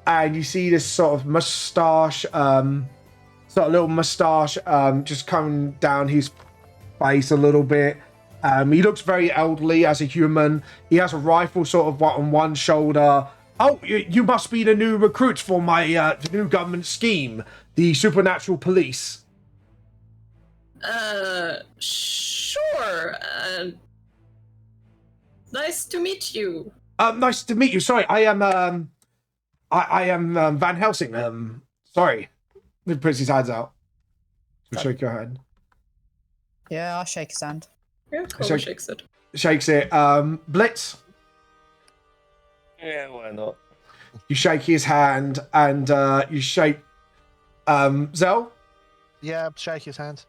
Speaker 1: And you see this sort of mustache, sort of little mustache just coming down his face a little bit. He looks very elderly as a human. He has a rifle sort of on one shoulder. Oh, you must be the new recruits for my the new government scheme, the supernatural police.
Speaker 4: Sure. Nice to meet you.
Speaker 1: Nice to meet you. Sorry, I am I am Van Helsing. Sorry. He puts his hands out. Shake your hand.
Speaker 3: Yeah, I'll shake his hand.
Speaker 4: Yeah, Clover shakes it.
Speaker 1: Shakes it. Blitz.
Speaker 5: Yeah, why not?
Speaker 1: You shake his hand and you shake Zell.
Speaker 2: Yeah, shake his hand.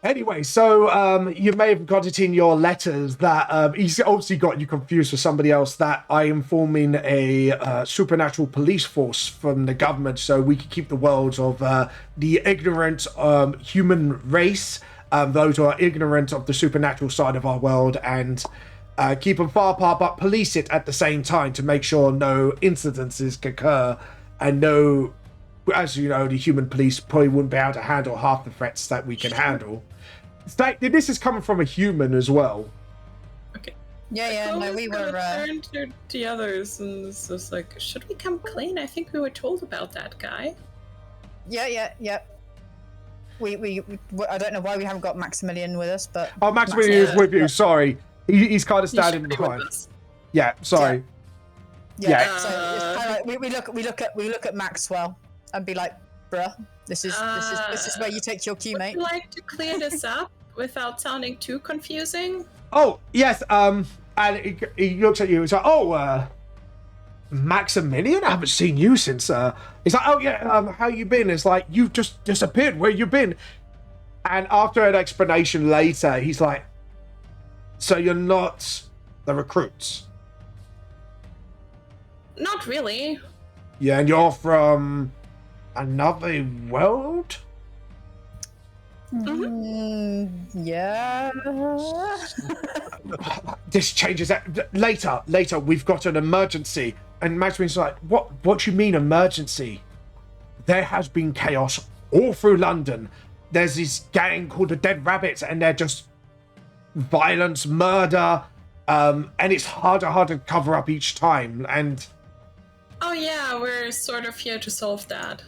Speaker 1: Anyway, so you may have got it in your letters that he's obviously got you confused with somebody else, that I am forming a supernatural police force from the government so we can keep the world of the ignorant human race, those who are ignorant of the supernatural side of our world, and keep them far apart, but police it at the same time to make sure no incidences occur, and no, as you know, the human police probably wouldn't be able to handle half the threats that we can handle. This is coming from a human as well.
Speaker 4: Okay.
Speaker 3: Yeah, no, we were...
Speaker 4: Turn to the others and it's just like, should we come clean? I think we were told about that guy.
Speaker 3: Yeah. We I don't know why we haven't got Maximilian with us, but...
Speaker 1: Oh, Maximilian is with you, sorry. He's kind of standing behind. Yeah, sorry.
Speaker 3: Yeah. So it's kind of like, we look at Maxwell and be like, bruh, this is where you take your cue, mate.
Speaker 4: Would you like to clear this up without sounding too confusing?
Speaker 1: Oh, yes, and he looks at you, he's like, oh, Maximilian? I haven't seen you since, he's like, oh yeah, how you been? It's like, you've just disappeared, where you been? And after an explanation later, he's like, so you're not the recruits?
Speaker 4: Not really.
Speaker 1: Yeah, and you're from another world?
Speaker 3: Yeah.
Speaker 1: This changes that. Later, we've got an emergency. And Maxwell's like, what do you mean emergency? There has been chaos all through London. There's this gang called the Dead Rabbits, and they're just violence, murder, and it's harder to cover up each time. And
Speaker 4: Oh yeah, we're sort of here to solve that,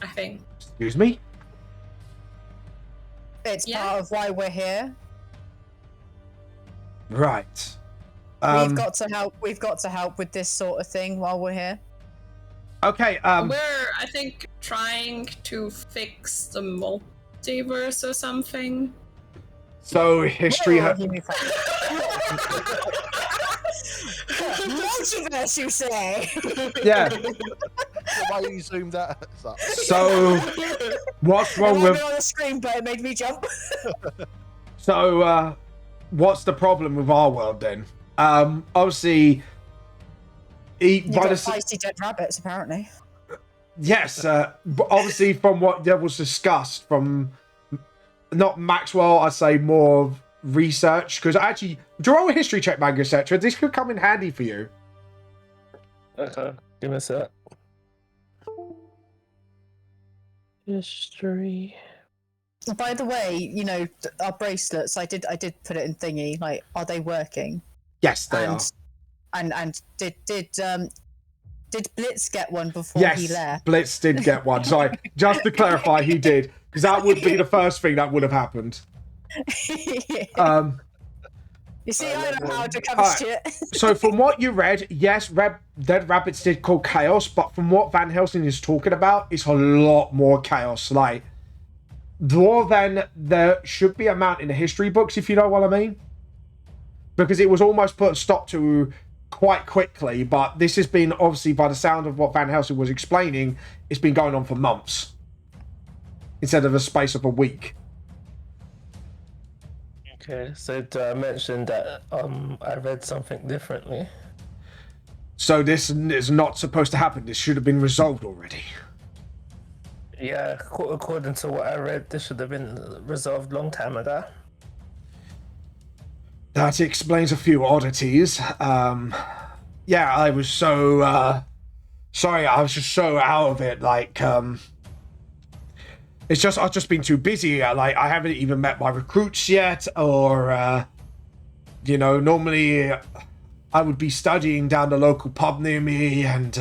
Speaker 4: I think.
Speaker 1: excuse me?
Speaker 3: It's
Speaker 4: Yeah.
Speaker 3: part of why we're here.
Speaker 1: Right.
Speaker 3: We've got to help. We've got to help with this sort of thing while we're here.
Speaker 1: Okay,
Speaker 4: We're, I think, trying to fix the multiverse or something.
Speaker 1: so history...
Speaker 3: Where are you, friend? Multiverse, you say?
Speaker 1: Yeah,
Speaker 2: The way you zoomed out. It's like,
Speaker 1: so what's
Speaker 3: It
Speaker 1: wrong
Speaker 3: wasn't
Speaker 1: with...
Speaker 3: on the screen, but it made me jump.
Speaker 1: So, what's the problem with our world then? Obviously...
Speaker 3: You
Speaker 1: by
Speaker 3: got
Speaker 1: the,
Speaker 3: feisty dead rabbits, apparently.
Speaker 1: yes, but obviously from what was discussed from... Not Maxwell, I'd say more of research, because actually, draw a history check, manga, etc. This could come in handy for you.
Speaker 5: Okay, give me a sec. History.
Speaker 3: By the way, you know, our bracelets. I did put it in thingy. Like, are they working?
Speaker 1: Yes, they are.
Speaker 3: And did Blitz get one before he
Speaker 1: Yes,
Speaker 3: left?
Speaker 1: Blitz did get one. Sorry, just to clarify, he did, because that would be the first thing that would have happened.
Speaker 3: You see, I know how to cover
Speaker 1: alright.
Speaker 3: shit.
Speaker 1: So from what you read, yes, Dead Rabbits did call chaos, but from what Van Helsing is talking about, it's a lot more chaos. Like, more than there should be amount in the history books, if you know what I mean. Because it was almost put a stop to quite quickly, but this has been, obviously, by the sound of what Van Helsing was explaining, it's been going on for months. Instead of a space of a week.
Speaker 5: Okay, so I mentioned that I read something differently.
Speaker 1: So this is not supposed to happen. This should have been resolved already.
Speaker 5: Yeah, according to what I read, this should have been resolved long time ago.
Speaker 1: That explains a few oddities. Yeah, I was so sorry. I was just so out of it. Like, it's just I've just been too busy. Like, I haven't even met my recruits yet, or you know, normally I would be studying down the local pub near me, and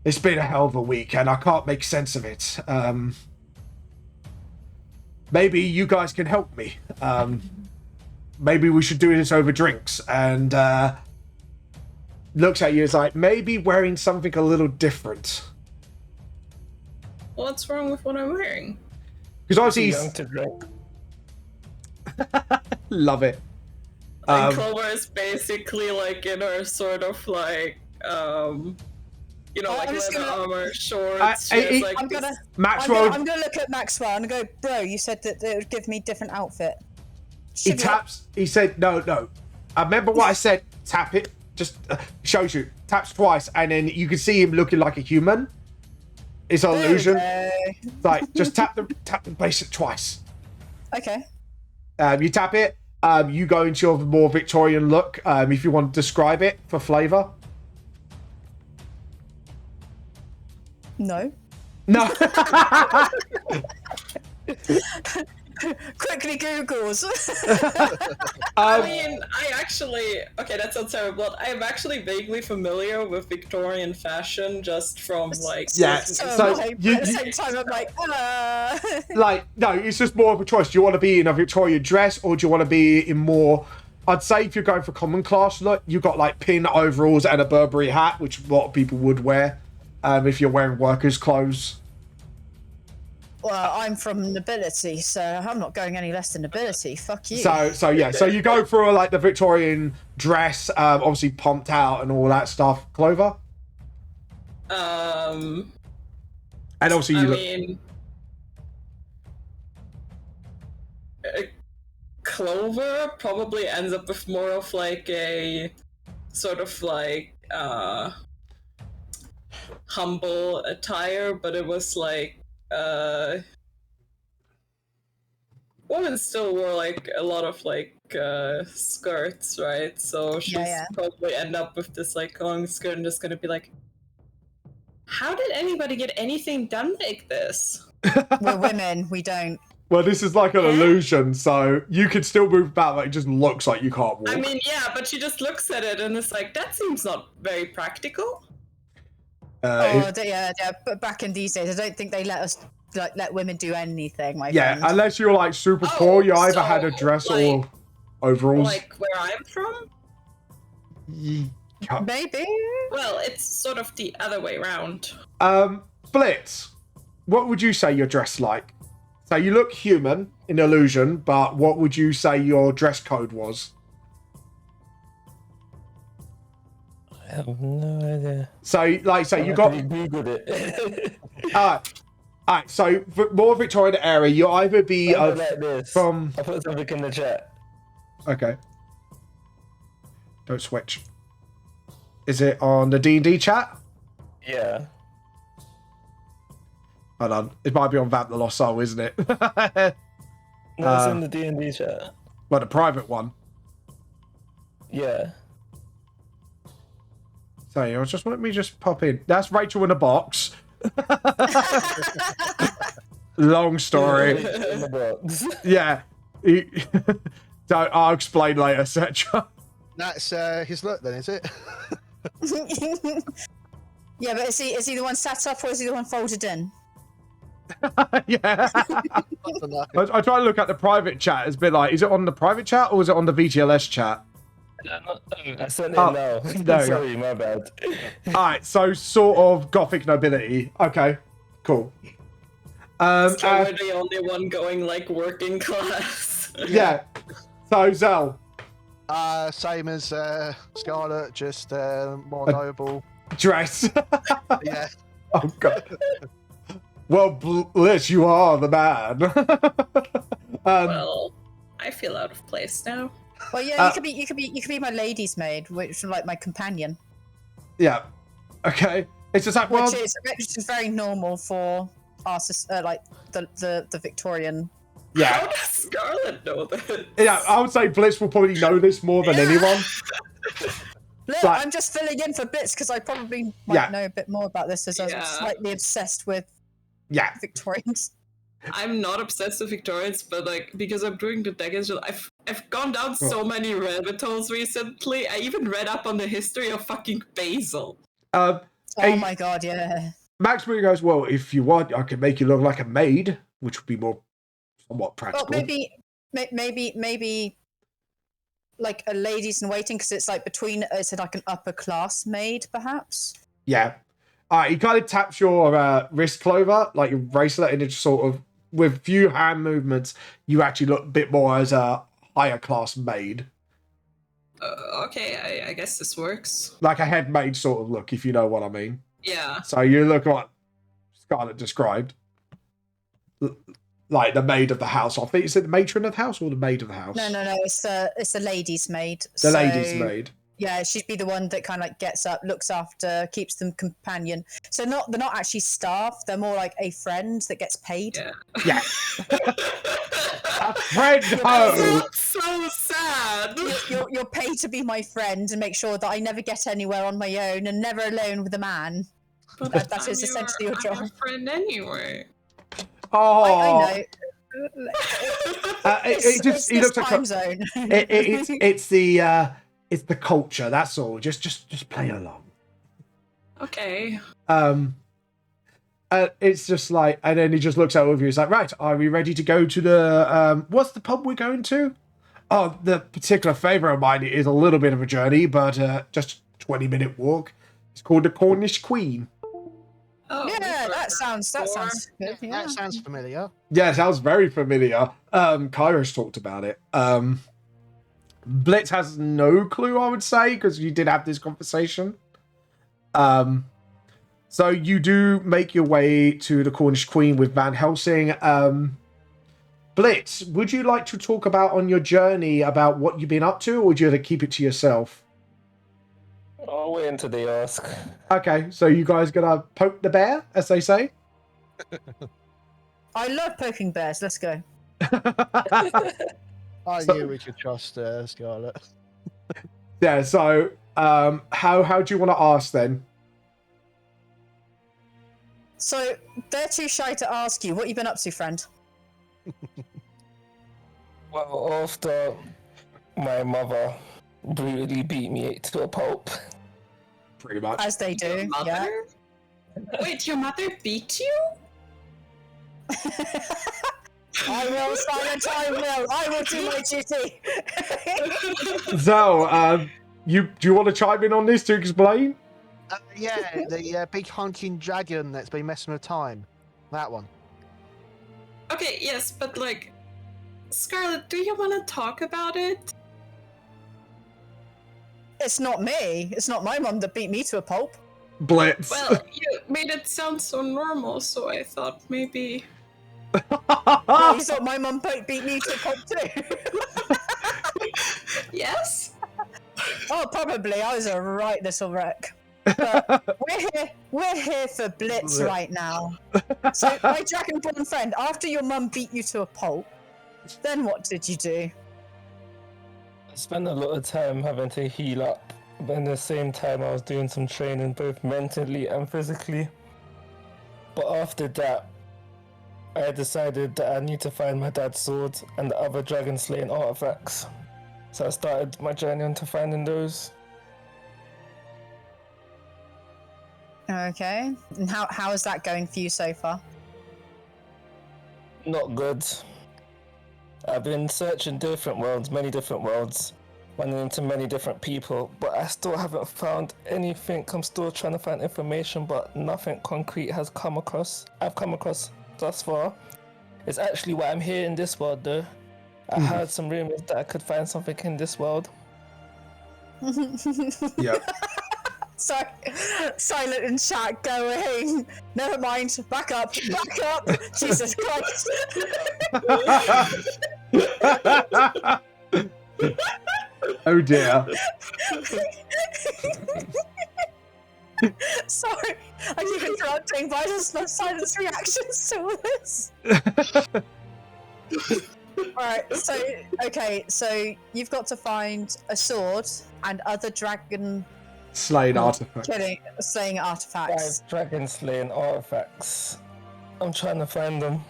Speaker 1: it's been a hell of a week, and I can't make sense of it. Maybe you guys can help me. Maybe we should do this over drinks. And looks at you as like, maybe wearing something a little different.
Speaker 4: What's wrong with what I'm wearing?
Speaker 1: Because obviously
Speaker 5: Too young to drink.
Speaker 1: love it.
Speaker 4: And Clover is basically like in her sort of like, you know, like
Speaker 3: I'm just
Speaker 4: leather
Speaker 3: gonna-
Speaker 4: armor, shorts. She has, like,
Speaker 3: I'm gonna
Speaker 1: Maxwell,
Speaker 3: I'm gonna look at Maxwell and go, bro, you said that it would give me different outfit.
Speaker 1: he
Speaker 3: Should be-
Speaker 1: taps. He said, no. I remember what I said. Tap it. Just shows you. Taps twice, and then you can see him looking like a human. It's an
Speaker 3: There we
Speaker 1: illusion.
Speaker 3: go.
Speaker 1: Like, just tap the basic twice.
Speaker 3: Okay.
Speaker 1: You tap it. You go into your more Victorian look. If you want to describe it for flavour.
Speaker 3: No.
Speaker 1: No.
Speaker 3: Quickly Googles.
Speaker 4: I mean, okay, that sounds terrible. I am actually vaguely familiar with Victorian fashion just from like.
Speaker 1: Yeah,
Speaker 3: so
Speaker 1: so
Speaker 3: am I,
Speaker 1: you-
Speaker 3: but at the same time, I'm like,
Speaker 1: Like, no, it's just more of a choice. Do you want to be in a Victorian dress, or do you want to be in more... I'd say if you're going for common class look, you've got like pin overalls and a Burberry hat, which a lot of people would wear if you're wearing workers' clothes.
Speaker 3: well, I'm from nobility, so I'm not going any less than nobility. Fuck you.
Speaker 1: So yeah, so you go for like the Victorian dress, obviously pumped out and all that stuff. Clover? And obviously
Speaker 4: I
Speaker 1: you look...
Speaker 4: mean, Clover probably ends up with more of like a sort of like humble attire, but it was like woman still wore like a lot of like skirts, right? So she's
Speaker 3: Yeah.
Speaker 4: probably end up with this like long skirt and just gonna be like, how did anybody get anything done like this?
Speaker 3: We're women. We don't.
Speaker 1: Well, this is like an illusion, so you can still move about, but it just looks like you can't walk.
Speaker 4: I mean, yeah, but she just looks at it and it's like, that seems not very practical.
Speaker 3: Yeah. But back in these days, I don't think they let us let women do anything. My friend.
Speaker 1: Unless you're like super poor, you either
Speaker 4: so,
Speaker 1: had a dress
Speaker 4: like-
Speaker 1: or overalls.
Speaker 4: Like where I'm from?
Speaker 3: Maybe.
Speaker 4: Well, it's sort of the other way around.
Speaker 1: Blitz, what would you say you're dressed like? So you look human in illusion, but what would you say your dress code was?
Speaker 5: I have no idea.
Speaker 1: So, like, so you got.
Speaker 5: Googled it.
Speaker 1: Alright, so for more Victorian era, you either be
Speaker 5: Like this.
Speaker 1: from.
Speaker 5: I put something in the chat.
Speaker 1: Okay. Don't switch. Is it on the D&D chat?
Speaker 5: Yeah.
Speaker 1: Hold on. It might be on Vamp the Lost Soul, isn't it?
Speaker 5: No, it's in the D&D chat.
Speaker 1: Well, the private one.
Speaker 5: Yeah.
Speaker 1: Sorry, let me just pop in. That's Rachel in a box. Long story.
Speaker 5: In the box.
Speaker 1: Yeah. I'll explain later, etc.
Speaker 2: That's his look then, is it?
Speaker 3: Yeah, but is he the one sat up or is he the one folded in?
Speaker 1: Yeah.
Speaker 2: I don't know.
Speaker 1: I try to look at the private chat. It's a bit like, is it on the private chat or is it on the VTLS chat?
Speaker 5: I sent it
Speaker 1: Oh,
Speaker 5: now.
Speaker 1: there you go.
Speaker 5: Sorry, my bad.
Speaker 1: Alright, so sort of gothic nobility. Okay, cool.
Speaker 4: So we're the only one going like working class.
Speaker 1: Yeah. So Zell,
Speaker 2: Same as Scarlet, just more noble.
Speaker 1: dress.
Speaker 2: Yeah.
Speaker 1: Oh god. Well, Bliss, you are the man.
Speaker 4: Well, I feel out of place now.
Speaker 3: Well, yeah, you could be my lady's maid, which is like my companion.
Speaker 1: Yeah. Okay. It's just like, well,
Speaker 3: Which is very normal for us, like the Victorian.
Speaker 4: How
Speaker 1: yeah.
Speaker 4: does Scarlet know that?
Speaker 1: Yeah, I would say Bliss will probably know this more than anyone.
Speaker 3: Look,
Speaker 1: Right.
Speaker 3: I'm just filling in for bits because I probably
Speaker 1: Yeah.
Speaker 3: might know a bit more about this as I'm
Speaker 4: Yeah.
Speaker 3: slightly obsessed with
Speaker 1: Yeah.
Speaker 3: Victorians.
Speaker 4: I'm not obsessed with Victorians, but like because I'm doing the decades, I've gone down so many rabbit holes recently. I even read up on the history of fucking basil.
Speaker 3: Oh
Speaker 1: Hey.
Speaker 3: my god, yeah.
Speaker 1: Max Moody goes, well, if you want, I can make you look like a maid, which would be more somewhat
Speaker 3: Oh,
Speaker 1: practical.
Speaker 3: maybe like a ladies in waiting because it's like between it's like an upper class maid, perhaps.
Speaker 1: Yeah. Alright, he kind of taps your wrist clover, like your bracelet, and it's sort of, with few hand movements, you actually look a bit more as a higher class maid.
Speaker 4: Okay, I guess this works.
Speaker 1: Like a head maid sort of look, if you know what I mean.
Speaker 4: Yeah.
Speaker 1: So you look like Scarlett described. Like the maid of the house. I think, is it the matron of the house or the maid of the house?
Speaker 3: No, it's the lady's maid.
Speaker 1: The lady's maid.
Speaker 3: Yeah, she'd be the one that kind of like gets up, looks after, keeps them companion. So they're not actually staff; they're more like a friend that gets paid.
Speaker 4: Yeah.
Speaker 1: Yeah. A friend ho!
Speaker 4: That's so sad.
Speaker 3: You're paid to be my friend and make sure that I never get anywhere on my own and never alone with a man.
Speaker 4: But
Speaker 3: That is essentially your
Speaker 4: I'm
Speaker 3: job.
Speaker 4: your friend anyway.
Speaker 1: Oh,
Speaker 3: I know.
Speaker 1: It just he looks like
Speaker 3: time zone.
Speaker 1: it's the culture. That's all. Just play along.
Speaker 4: Okay.
Speaker 1: It's just like, and then he just looks out with you. He's like, right, are we ready to go to the what's the pub we're going to? Oh, the particular favourite of mine is a little bit of a journey, but just a 20-minute walk. It's called the Cornish Queen.
Speaker 4: Oh,
Speaker 3: Yeah, that sounds good.
Speaker 2: Yeah,
Speaker 3: Yeah.
Speaker 2: that sounds familiar.
Speaker 1: Yeah, it sounds very familiar. Kairos talked about it. Blitz has no clue, I would say, because you did have this conversation. So you do make your way to the Cornish Queen with Van Helsing. Blitz, would you like to talk about on your journey about what you've been up to, or would you keep it to yourself?
Speaker 5: I'll wait until they ask.
Speaker 1: Okay, so you guys gonna poke the bear, as they say?
Speaker 3: I love poking bears. Let's go.
Speaker 2: I knew we could trust Scarlet.
Speaker 1: Yeah, so how do you want to ask then?
Speaker 3: So they're too shy to ask you. What you been up to, friend?
Speaker 5: Well, after my mother brutally beat me to a pulp.
Speaker 1: Pretty much.
Speaker 3: As they
Speaker 4: Your
Speaker 3: do.
Speaker 4: mother?
Speaker 3: Yeah.
Speaker 4: Wait, your mother beat you?
Speaker 3: I will, Silent. I will. I will do my duty.
Speaker 1: So, do you want to chime in on this to explain?
Speaker 2: Yeah, the big honking dragon that's been messing with time. That one.
Speaker 4: Okay, yes, but like, Scarlet, do you want to talk about it?
Speaker 3: It's not me. It's not my mum that beat me to a pulp.
Speaker 1: Blitz.
Speaker 4: Well, you made it sound so normal, so I thought maybe.
Speaker 3: Well, you thought my mum beat me to a pulp too?
Speaker 4: Yes?
Speaker 3: Oh, probably. I was a right little wreck. But we're here for Blitz right now. So, my Dragonborn friend, after your mum beat you to a pulp, then what did you do?
Speaker 5: I spent a lot of time having to heal up, but at the same time I was doing some training both mentally and physically. But after that, I decided that I need to find my dad's sword and the other dragon slaying artifacts. So I started my journey onto finding those.
Speaker 3: Okay. And how is that going for you so far?
Speaker 5: Not good. I've been searching different worlds, many different worlds, running into many different people, but I still haven't found anything. I'm still trying to find information, but nothing concrete I've come across thus far. It's actually why I'm here in this world, though. I heard some rumors that I could find something in this world.
Speaker 1: Yeah.
Speaker 3: Sorry, Silent in chat going. Never mind. Back up. Back up. Jesus Christ.
Speaker 1: Oh dear.
Speaker 3: Sorry, I keep interrupting, but I just love Silent's reactions to all this. Alright, so you've got to find a sword and other dragon
Speaker 1: Slain artifact.
Speaker 3: slaying artifacts.
Speaker 5: 5 dragon slaying artifacts. I'm trying to find them.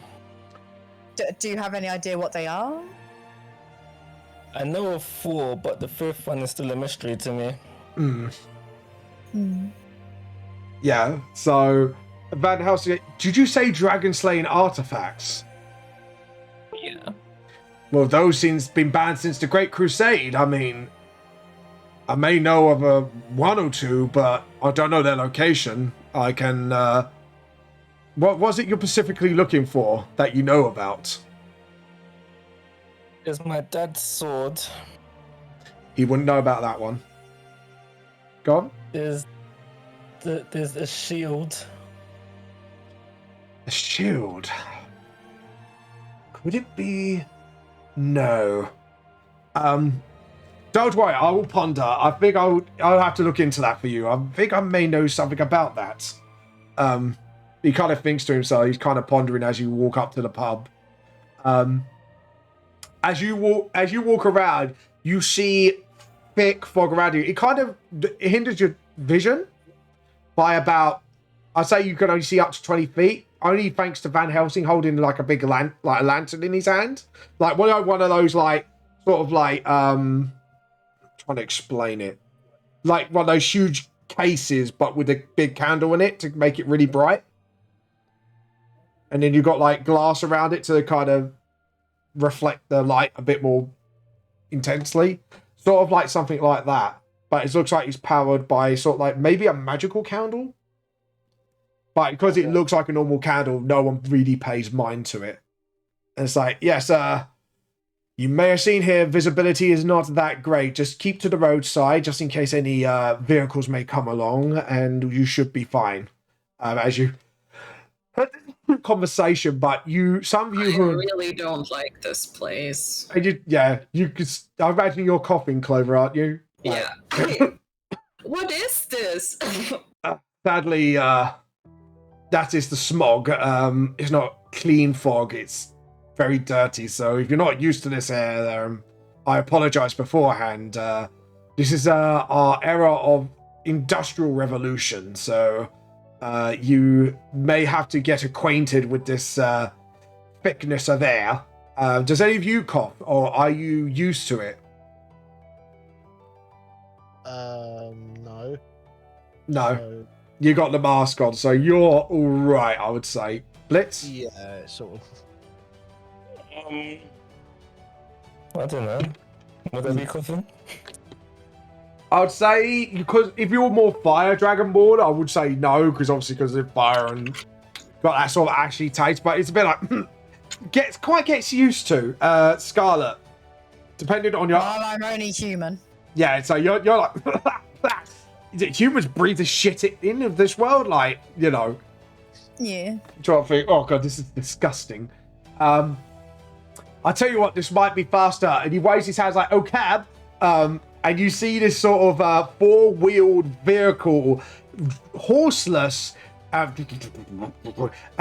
Speaker 3: Do you have any idea what they are?
Speaker 5: I know of 4, but the 5th one is still a mystery to me.
Speaker 1: Yeah, so Van Helsing, did you say dragon slaying artifacts?
Speaker 5: Yeah.
Speaker 1: Well, those things been banned since the Great Crusade. I mean, I may know of a 1 or 2, but I don't know their location. I can. What was it you're specifically looking for that you know about?
Speaker 5: There's my dad's sword.
Speaker 1: He wouldn't know about that one. Go on.
Speaker 5: There's a shield.
Speaker 1: A shield. Could it be? No. Don't worry, I will ponder. I think I'll have to look into that for you. I think I may know something about that. He kind of thinks to himself. He's kind of pondering as you walk up to the pub. As you walk around, you see thick fog around you. It hinders your vision by about, I'd say you can only see up to 20 feet. Only thanks to Van Helsing holding like a big lantern in his hand. Like one of those trying to explain it. Like one of those huge cases, but with a big candle in it to make it really bright. And then you've got like glass around it to kind of reflect the light a bit more intensely. Sort of like something like that. But it looks like it's powered by sort of like maybe a magical candle. But because it looks like a normal candle, no one really pays mind to it. And it's like, yes, you may have seen here, visibility is not that great. Just keep to the roadside, just in case any vehicles may come along, and you should be fine. As you conversation, but some of you
Speaker 4: I
Speaker 1: who
Speaker 4: really don't like this place.
Speaker 1: you could. I imagine you're coughing, Clover, aren't you?
Speaker 4: Yeah. Hey, what is this?
Speaker 1: Sadly, that is the smog. It's not clean fog. It's very dirty. So if you're not used to this hair, I apologize beforehand. This is our era of industrial revolution, so you may have to get acquainted with this thickness of hair. Does any of you cough, or are you used to it?
Speaker 2: No.
Speaker 1: No.
Speaker 2: So,
Speaker 1: You got the mask on, so you're all right, I would say. Blitz?
Speaker 2: yeah, sort of.
Speaker 5: I don't know. Would I be coughing?
Speaker 1: I would say, because if you're more fire dragonborn, I would say no, because obviously because of fire and got that sort of ashy taste, but it's a bit like, gets used to. Scarlet, depending on your...
Speaker 3: Well, I'm only human.
Speaker 1: Yeah, so you're like... Humans breathe the shit in of this world, like, you know.
Speaker 3: Yeah.
Speaker 1: Trying to think, oh god, this is disgusting. I tell you what, this might be faster. And he waves his hands like, oh, cab. And you see this sort of four-wheeled vehicle, horseless, and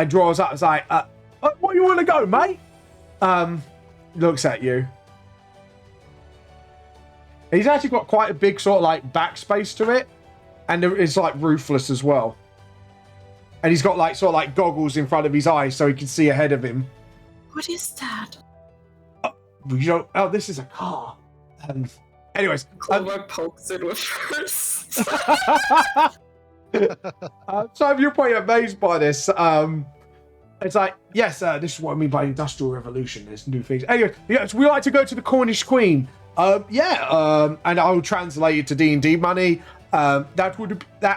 Speaker 1: draws up. It's like, where you want to go, mate? Looks at you. He's actually got quite a big sort of like backspace to it. And it's like roofless as well. And he's got like sort of like goggles in front of his eyes so he can see ahead of him.
Speaker 4: What is that?
Speaker 1: You know, oh, this is a car. Anyways.
Speaker 4: Clover pokes it with first.
Speaker 1: So if you're probably amazed by this, it's like, yes, this is what I mean by industrial revolution. There's new things. Anyway, yes, we like to go to the Cornish Queen. And I'll translate it to D&D money. That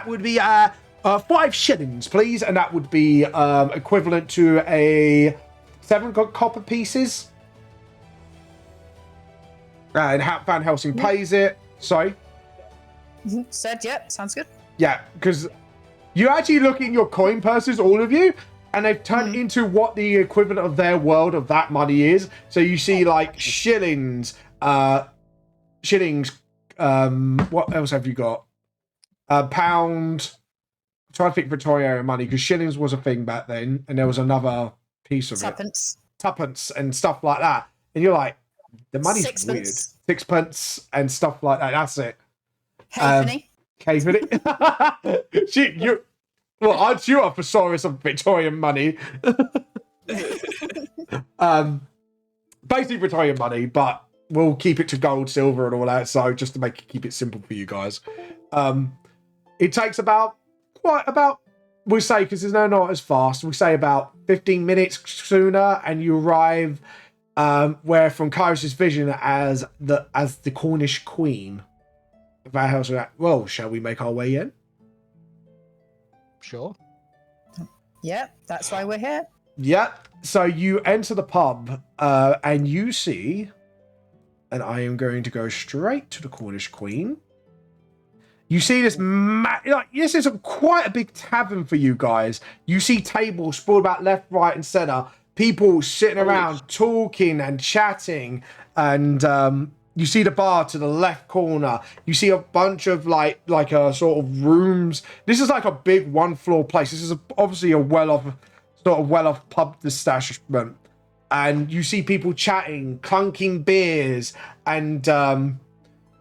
Speaker 1: would be 5 shillings, please, and that would be equivalent to a 7 copper pieces. And Van Helsing pays it. Sorry.
Speaker 3: Said, yep, sounds good.
Speaker 1: Yeah, because you actually look in your coin purses, all of you, and they've turned into what the equivalent of their world of that money is. So you see like shillings, what else have you got? Pound. I'm trying to think Victoria money, because shillings was a thing back then, and there was another piece of
Speaker 3: Tuppence.
Speaker 1: it. Tuppence and stuff like that. And you're like, the money's
Speaker 3: Sixpence.
Speaker 1: weird. Sixpence and stuff like that. That's it.
Speaker 3: Halfpenny.
Speaker 1: You. Well, aren't you a thesaurus of Victorian money? Basically Victorian money, but we'll keep it to gold, silver, and all that. So just to keep it simple for you guys. It takes we say, because there's not as fast, we say about 15 minutes sooner, and you arrive where from Kairos' vision as the Cornish Queen. Van Helsing, well, shall we make our way in?
Speaker 2: Sure.
Speaker 3: Yep, that's why we're here.
Speaker 1: Yep. So you enter the pub, and you see, and I am going to go straight to the Cornish Queen. You see this, this is quite a big tavern for you guys. You see tables sprawled about left, right, and center. People sitting around talking and chatting, and you see the bar to the left corner. You see a bunch of like a sort of rooms. This is like a big one-floor place. This is obviously a well-off pub establishment. And you see people chatting, clunking beers, and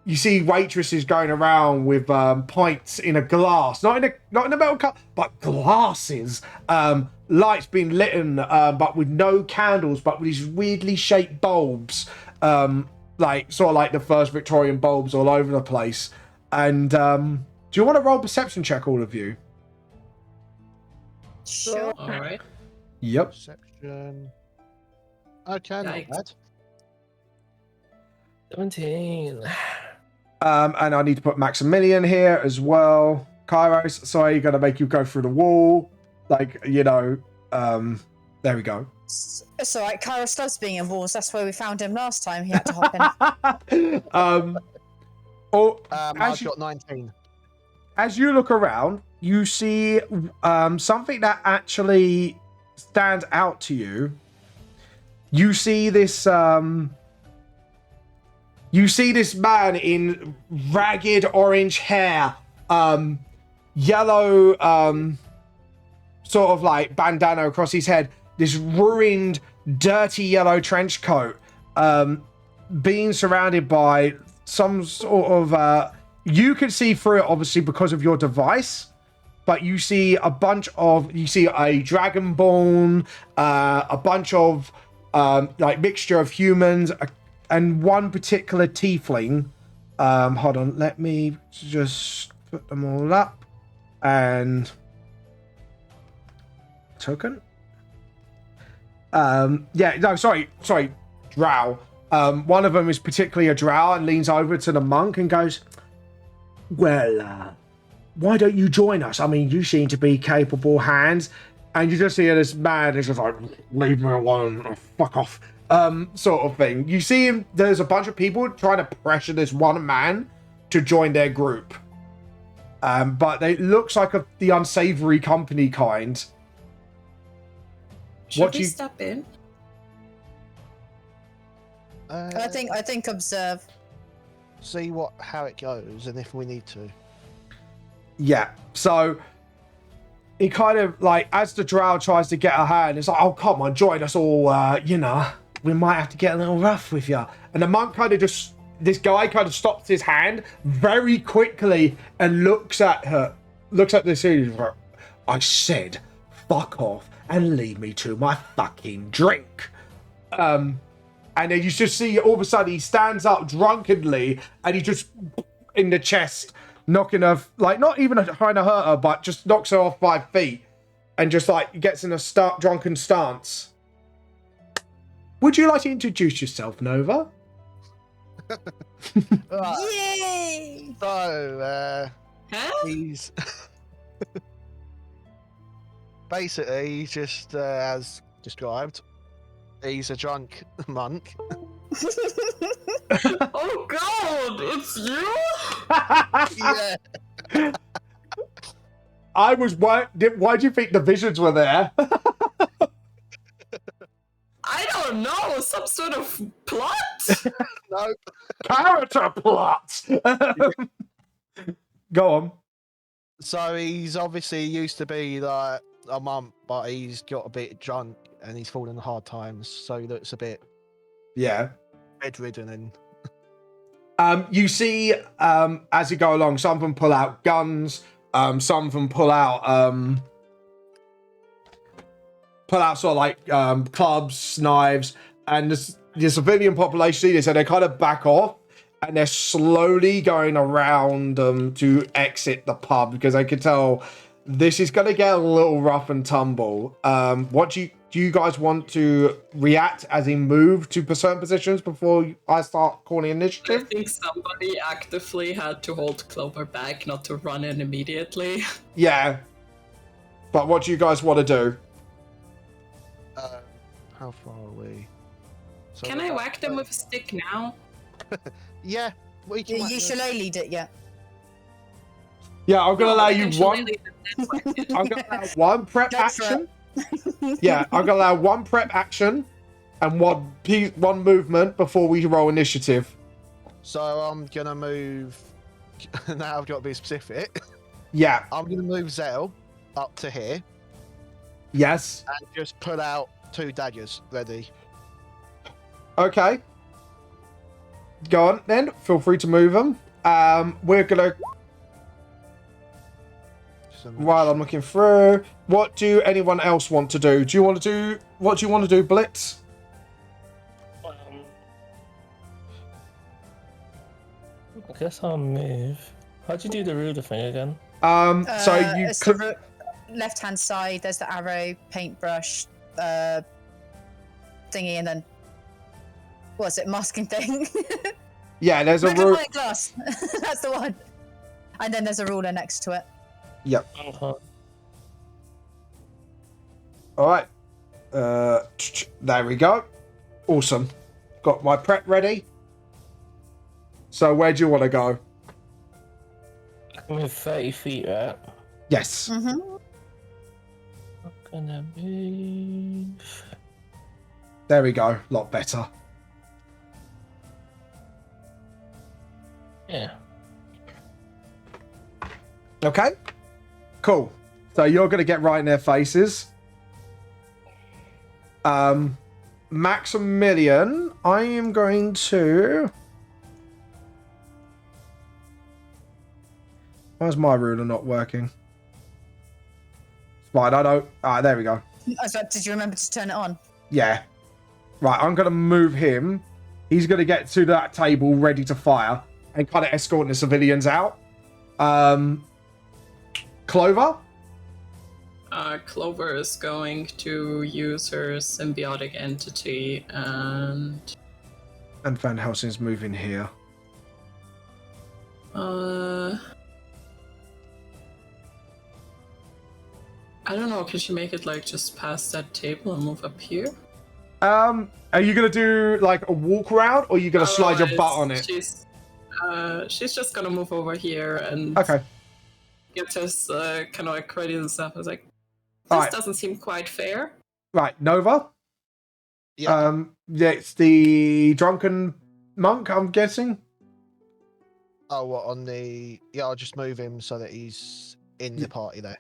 Speaker 1: you see waitresses going around with pints in a glass, not in a metal cup, but glasses. Lights being lit, but with no candles, but with these weirdly shaped bulbs. Like sort of like the first Victorian bulbs all over the place. And do you want to roll perception check, all of you?
Speaker 3: Sure.
Speaker 4: All right.
Speaker 1: Yep.
Speaker 2: Perception. Okay, not
Speaker 4: Yikes.
Speaker 2: bad.
Speaker 5: 17.
Speaker 1: And I need to put Maximilian here as well. Kairos, sorry, you're gonna make you go through the wall. Like, you know, there we go.
Speaker 3: It's alright, Kairos loves being in walls. That's where we found him last time. He had to hop in.
Speaker 2: I've got 19.
Speaker 1: As you look around, you see something that actually stands out to you. You see this man in ragged orange hair, yellow sort of like bandana across his head, this ruined dirty yellow trench coat, being surrounded by some sort of you can see through it obviously because of your device, but you see a dragonborn, a bunch of like mixture of humans, and one particular tiefling. Hold on, let me just put them all up. And token. Drow. One of them is particularly a drow and leans over to the monk and goes, well, why don't you join us? I mean, you seem to be capable hands. And you just see this man is just like, leave me alone, fuck off, sort of thing. You see him, there's a bunch of people trying to pressure this one man to join their group. But it looks like the unsavory company kind.
Speaker 4: Should we step in?
Speaker 3: I think observe.
Speaker 2: See how it goes, and if we need to.
Speaker 1: Yeah. So he kind of like, as the drow tries to get a hand, it's like, oh come on, join us all. We might have to get a little rough with you. And the monk kind of this guy kind of stops his hand very quickly and looks at the scene. I said, fuck off and leave me to my fucking drink. And then you just see all of a sudden he stands up drunkenly and he just in the chest, knocking her, like not even trying to hurt her, but just knocks her off 5 feet and just like gets in a drunken stance. Would you like to introduce yourself, Nova?
Speaker 3: Yay!
Speaker 2: So,
Speaker 4: Huh?
Speaker 2: he's basically he's just as described. He's a drunk monk.
Speaker 4: Oh god, it's you?
Speaker 2: Yeah.
Speaker 1: Why do you think the visions were there?
Speaker 4: I don't know, some sort of plot?
Speaker 2: No.
Speaker 1: Character plot. Go on.
Speaker 2: So he's obviously used to be like a monk, but he's got a bit drunk and he's fallen hard times, so he looks a bit
Speaker 1: Yeah.
Speaker 2: bedridden and
Speaker 1: You see, as you go along, some of them pull out guns. Some of them pull out sort of like clubs, knives, and the civilian population. So they kind of back off, and they're slowly going around to exit the pub because they can tell this is going to get a little rough and tumble. What do you guys want to react as he move to certain positions before I start calling
Speaker 4: I
Speaker 1: initiative?
Speaker 4: think somebody actively had to hold Clover back, not to run in immediately.
Speaker 1: Yeah. But what do you guys want to do?
Speaker 2: how far are we? So
Speaker 4: Can
Speaker 2: we're
Speaker 4: I
Speaker 2: about
Speaker 4: whack them with a stick now?
Speaker 2: Yeah, we can. whack
Speaker 3: You
Speaker 2: them.
Speaker 3: should lead it, yeah.
Speaker 1: Yeah, I'm gonna allow you one.
Speaker 4: I'm
Speaker 1: I'm gonna allow one prep
Speaker 3: Go for
Speaker 1: action. Yeah, I'm gonna allow one prep action and one movement before we roll initiative.
Speaker 2: So I'm gonna move. Now I've got to be specific.
Speaker 1: Yeah.
Speaker 2: I'm gonna move Zell up to here
Speaker 1: Yes.
Speaker 2: and just pull out 2 daggers ready.
Speaker 1: Okay. Go on then. Feel free to move them. We're gonna. While I'm looking through, what do anyone else want to do? What do you want to do, Blitz?
Speaker 5: I guess I'll move. How'd you do the ruler thing again?
Speaker 1: So you
Speaker 3: it's
Speaker 1: could.
Speaker 3: the left hand side, there's the arrow, paintbrush, thingy, and then what's it, masking thing?
Speaker 1: Yeah, there's a
Speaker 3: Magnifying
Speaker 1: rule.
Speaker 3: glass. That's the one. And then there's a ruler next to it.
Speaker 1: Yep.
Speaker 5: Uh-huh.
Speaker 1: All right. There we go. Awesome. Got my prep ready. So where do you want to go?
Speaker 5: I'm in 30 feet, right?
Speaker 1: Yes.
Speaker 3: Mm-hmm.
Speaker 5: I'm gonna move.
Speaker 1: There we go. A lot better.
Speaker 5: Yeah.
Speaker 1: Okay. Cool. So you're going to get right in their faces. Maximilian, I am going to... Why's my ruler not working? Right, I don't... Ah, there we go.
Speaker 3: Did you remember to turn it on?
Speaker 1: Yeah. Right, I'm going to move him. He's going to get to that table ready to fire and kind of escorting the civilians out. Clover?
Speaker 4: Clover is going to use her symbiotic entity and
Speaker 1: Van Helsing's moving here.
Speaker 4: I don't know, can she make it like just past that table and move up here?
Speaker 1: Are you going to do like a walk around or are you going to slide your butt on it?
Speaker 4: She's just gonna move over here and
Speaker 1: Okay.
Speaker 4: get us kind of like credit and stuff. I was like, this
Speaker 1: Alright.
Speaker 4: doesn't seem quite fair.
Speaker 1: Right, Nova?
Speaker 2: Yeah.
Speaker 1: Yeah, it's the drunken monk, I'm guessing.
Speaker 2: Oh, what on the? Yeah, I'll just move him so that he's in the party there.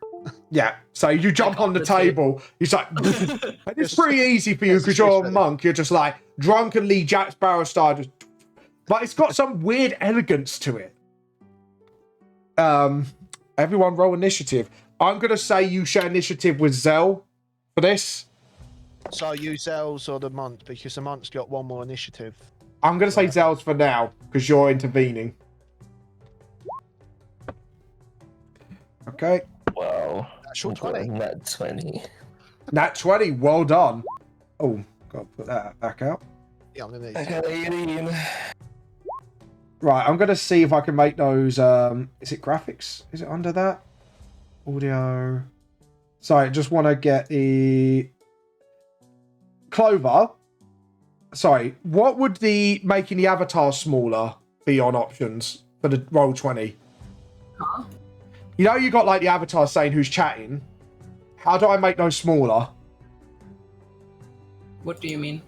Speaker 1: Yeah, so you jump on the
Speaker 4: obviously.
Speaker 1: table. He's like, and it's pretty easy for you because you're a monk. You're just like drunkenly Jack Sparrow style, just, but it's got some weird elegance to it. Everyone roll initiative. I'm gonna say you share initiative with Zell for this.
Speaker 2: So you Zell's or the monk, because the monk's got one more initiative.
Speaker 1: I'm gonna say Zell's for now because you're intervening. Okay.
Speaker 5: Wow.
Speaker 2: Natural
Speaker 5: I've got
Speaker 2: 20.
Speaker 5: a Nat 20.
Speaker 1: Nat 20, well done. Oh, gotta put that back out.
Speaker 2: Yeah, I'm gonna need.
Speaker 5: I got 18.
Speaker 1: Right, I'm gonna see if I can make those. Is it graphics? Is it under that? Audio. Sorry, just want to get the Clover. Sorry, what would the making the avatar smaller be on options for the roll 20?
Speaker 4: Huh?
Speaker 1: You know, you got like the avatar saying who's chatting. How do I make those smaller?
Speaker 4: What do you mean?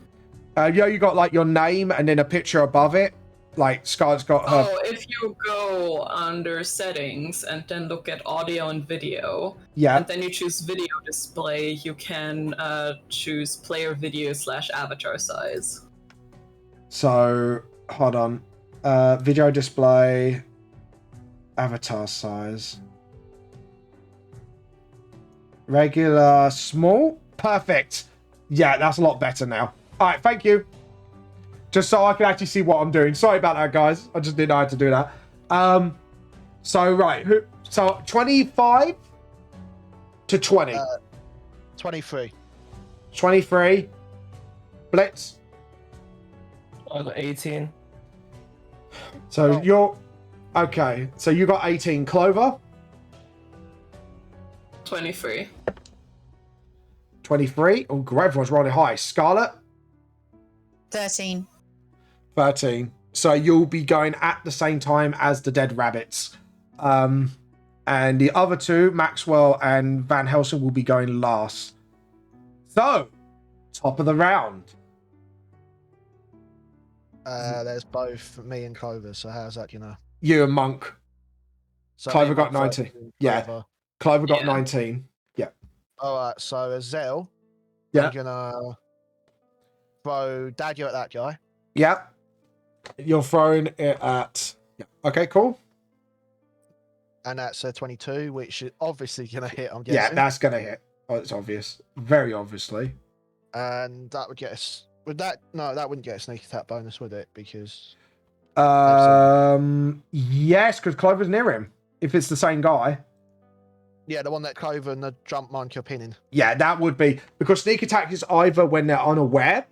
Speaker 1: You know, you got like your name and then a picture above it. Like Scar's got her.
Speaker 4: Oh, if you go under settings and then look at audio and video,
Speaker 1: Yeah.
Speaker 4: and then you choose video display, you can choose player video / avatar size.
Speaker 1: So hold on. Video display. Avatar size. Regular small. Perfect. Yeah, that's a lot better now. All right, thank you. Just so I can actually see what I'm doing. Sorry about that, guys. I just didn't know how to do that. So right, so 25 to 20.
Speaker 2: 23.
Speaker 1: 23. Blitz.
Speaker 5: I got 18.
Speaker 1: So you're okay. So you got 18. Clover.
Speaker 4: 23.
Speaker 1: 23. Oh, great. Everyone's rolling high. Scarlet.
Speaker 3: 13.
Speaker 1: 13. So you'll be going at the same time as the dead rabbits. And the other two, Maxwell and Van Helsing, will be going last. So, top of the round.
Speaker 2: There's both me and Clover, so how's that, you know?
Speaker 1: You and Monk.
Speaker 2: So
Speaker 1: Clover
Speaker 2: me
Speaker 1: got
Speaker 2: and Monk
Speaker 1: 19.
Speaker 2: first,
Speaker 1: Yeah.
Speaker 2: Clover.
Speaker 1: Clover got
Speaker 4: Yeah.
Speaker 1: 19. Yeah.
Speaker 2: Alright, so as Zell,
Speaker 1: Yeah.
Speaker 2: I'm gonna throw Dagger at that guy.
Speaker 1: Yeah. You're throwing it at... Yeah. Okay, cool.
Speaker 2: And that's a 22, which is obviously gonna hit, I'm
Speaker 1: Yeah,
Speaker 2: guessing.
Speaker 1: that's going to hit. Oh, it's obvious. Very obviously.
Speaker 2: And that would get us. Would that? No, that wouldn't get a sneak attack bonus, would it? Because
Speaker 1: Yes, because Clover's near him. If it's the same guy.
Speaker 2: yeah, the one that Clover and the jump monk are pinning.
Speaker 1: Yeah, that would be because sneak attack is either when they're unaware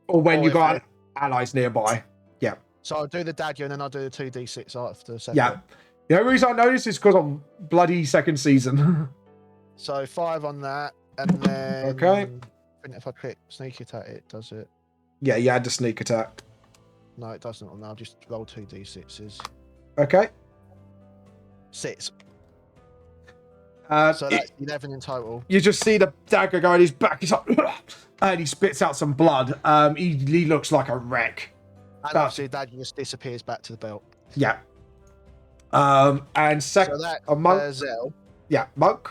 Speaker 1: or when
Speaker 2: Or
Speaker 1: you
Speaker 2: if
Speaker 1: got
Speaker 2: they're-
Speaker 1: allies nearby. Yeah,
Speaker 2: So I'll do the dagger and then I'll do the 2d6 after the second.
Speaker 1: yeah. The only reason I know this is because of bloody second season.
Speaker 2: So 5 on that, and then
Speaker 1: Okay.
Speaker 2: I think if I click sneak attack, it does it.
Speaker 1: Yeah, you had the sneak attack.
Speaker 2: No, it doesn't. On I'll just roll 2d6s.
Speaker 1: Okay.
Speaker 2: 6.
Speaker 1: So
Speaker 2: So that's 11 in total.
Speaker 1: you just see the dagger go in his back. He's like, and he spits out some blood. He looks like a wreck.
Speaker 2: And
Speaker 1: That-
Speaker 2: obviously the dagger just disappears back to the belt.
Speaker 1: Yeah. And
Speaker 2: So that's
Speaker 1: a monk.
Speaker 2: Zell.
Speaker 1: Yeah, monk.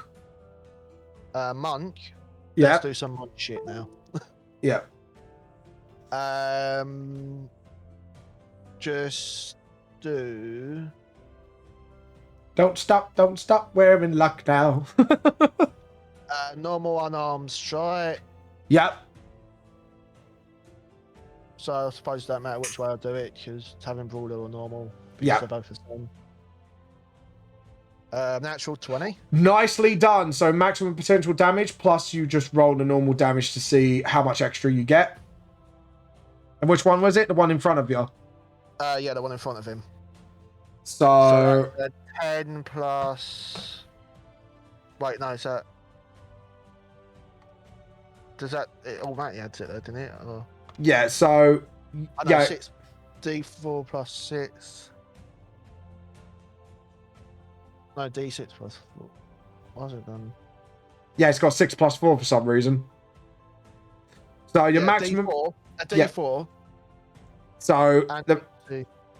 Speaker 2: Monk.
Speaker 1: Yeah,
Speaker 2: Let's do some monk shit now.
Speaker 1: yeah.
Speaker 2: Just do.
Speaker 1: Don't stop, we're in luck now.
Speaker 2: Normal unarmed strike.
Speaker 1: Yep.
Speaker 2: So I suppose it don't matter which way I do it, because having brawler or normal.
Speaker 1: Yeah.
Speaker 2: They're both the same. Natural 20.
Speaker 1: Nicely done. So maximum potential damage, plus you just roll the normal damage to see how much extra you get. And which one was it? The one in front of you?
Speaker 2: Yeah, the one in front of him.
Speaker 1: So
Speaker 2: So 10 plus. Wait, no, is that. Does that. It automatically adds it though, didn't it? Or...
Speaker 1: yeah, so
Speaker 2: I know,
Speaker 1: yeah.
Speaker 2: 6d4 plus 6. No, d6 plus 4. What has it done?
Speaker 1: Yeah, it's got 6 plus 4 for some reason. So your
Speaker 2: Yeah,
Speaker 1: maximum
Speaker 2: D4, a
Speaker 1: yeah.
Speaker 2: d4.
Speaker 1: So
Speaker 2: And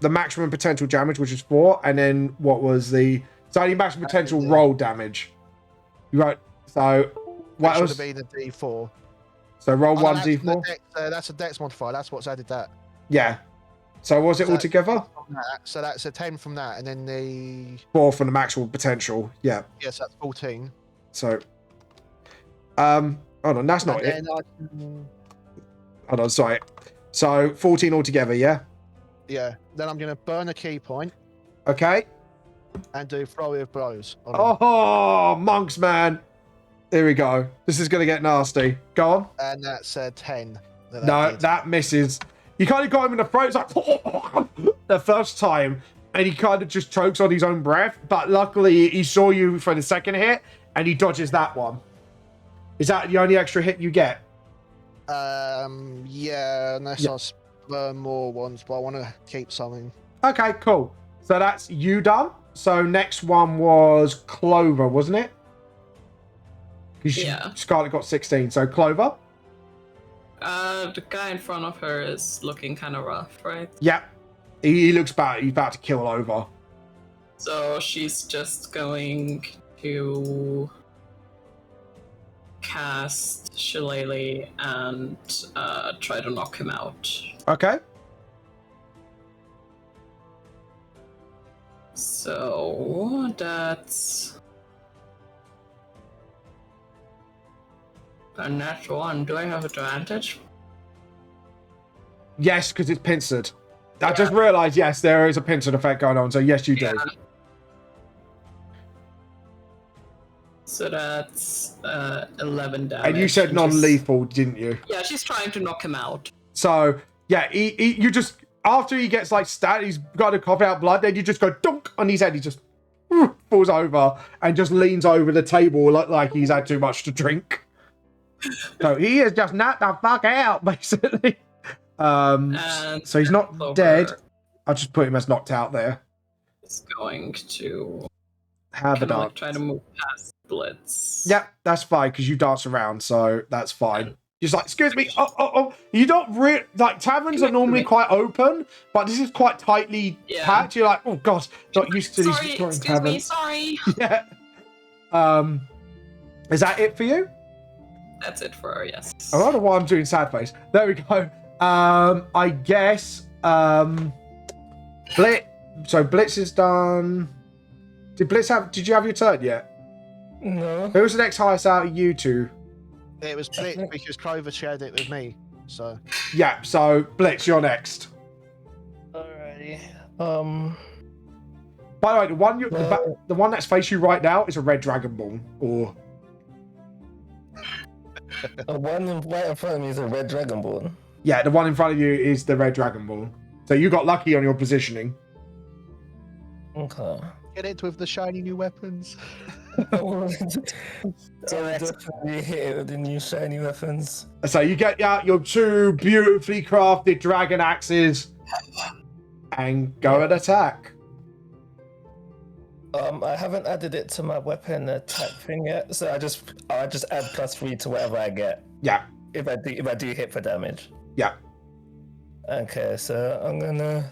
Speaker 1: the maximum potential damage, which is 4, and then what was the so your maximum potential roll damage? Right. So what
Speaker 2: should
Speaker 1: else?
Speaker 2: have been a d4.
Speaker 1: So roll
Speaker 2: Oh,
Speaker 1: one
Speaker 2: no,
Speaker 1: d4.
Speaker 2: that's a dex modifier. That's what's added that.
Speaker 1: Yeah. So what was it
Speaker 2: So
Speaker 1: all together?
Speaker 2: So that's a 10 from that, and then the
Speaker 1: 4 from the maximum potential. Yeah.
Speaker 2: yes, that's 14.
Speaker 1: So hold on, that's not it.
Speaker 2: And then I can,
Speaker 1: Hold on, sorry. So 14 altogether, yeah?
Speaker 2: yeah. Then I'm gonna burn a key point
Speaker 1: Okay.
Speaker 2: and do flurry of blows. on him.
Speaker 1: Oh, monks, man. Here we go. This is going to get nasty. Go on.
Speaker 2: And that's 10.
Speaker 1: No, that misses. You kind of got him in the throat. It's like the first time, and he kind of just chokes on his own breath. But luckily, he saw you for the second hit, and he dodges that one. Is that the only extra hit you get?
Speaker 2: Yeah, unless
Speaker 1: Yeah.
Speaker 2: I burn more ones, but I want to keep something.
Speaker 1: Okay, cool. So that's you done. So next one was Clover, wasn't it? Because
Speaker 4: Yeah.
Speaker 1: Scarlet got 16. So Clover.
Speaker 4: The guy in front of her is looking kind of rough, right?
Speaker 1: Yep. He looks bad. He's about to kill over.
Speaker 4: So she's just going to cast Shillelagh and try to knock him out.
Speaker 1: Okay.
Speaker 4: So that's a natural one. Do I have advantage?
Speaker 1: Yes, because it's pincered. I just realised, yes, there is a pincered effect going on. So yes, you do.
Speaker 4: Yeah. So that's 11 damage.
Speaker 1: And you said
Speaker 4: she's-
Speaker 1: non-lethal, didn't you?
Speaker 4: Yeah, she's trying to knock him out.
Speaker 1: So yeah, you just after he gets like stabbed, he's got to cough out blood. Then you just go dunk on his head. He just falls over and just leans over the table like he's had too much to drink. So he is just knocked the fuck out, basically.
Speaker 4: And
Speaker 1: So he's not
Speaker 4: Clover
Speaker 1: dead. I'll just put him as knocked out there.
Speaker 4: is going to
Speaker 1: Have a
Speaker 4: kind of like
Speaker 1: dance.
Speaker 4: try to move past Blitz.
Speaker 1: Yep, that's fine because you dance around, so that's fine. Just like, excuse me, oh. You don't really like taverns are normally quite open, but this is quite tightly
Speaker 4: Yeah.
Speaker 1: packed. You're like, oh god, not used to these
Speaker 4: Sorry,
Speaker 1: Victorian
Speaker 4: excuse me,
Speaker 1: taverns.
Speaker 4: sorry.
Speaker 1: Yeah. Is that it for you?
Speaker 4: That's it for her, yes.
Speaker 1: I don't know why I'm doing sad face. There we go. I guess Blitz. So Blitz is done. Did you have your turn yet?
Speaker 5: No.
Speaker 1: Who was the next highest out of you two?
Speaker 2: It was Blitz because Clover shared it with me. So
Speaker 1: Yeah, so Blitz, you're next.
Speaker 5: Alrighty.
Speaker 1: By the way, the one that's facing you right now is a red Dragon Ball. Or
Speaker 5: The one right in front of me is a red dragonborn.
Speaker 1: yeah, the one in front of you is the red Dragon Ball. So you got lucky on your positioning.
Speaker 5: Okay.
Speaker 2: get it with the shiny new weapons.
Speaker 5: I'll definitely hit it with the new shiny weapons.
Speaker 1: So you get out your two beautifully crafted dragon axes and go and attack.
Speaker 5: I haven't added it to my weapon attack thing yet, so I just add +3 to whatever I get.
Speaker 1: Yeah,
Speaker 5: If I do hit for damage.
Speaker 1: yeah.
Speaker 5: Okay, so I'm gonna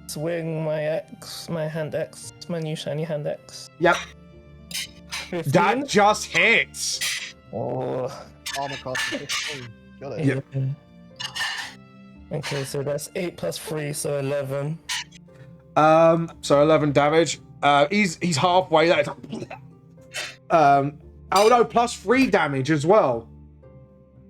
Speaker 5: swing my hand axe, my new shiny hand axe.
Speaker 1: Yep.
Speaker 5: 15.
Speaker 1: That just hits.
Speaker 5: Oh,
Speaker 2: Armor class 15. Got it.
Speaker 1: Yep.
Speaker 5: Okay, so that's 8 plus 3, so 11.
Speaker 1: So 11 damage. He's halfway there. Oh no, plus 3 damage as well.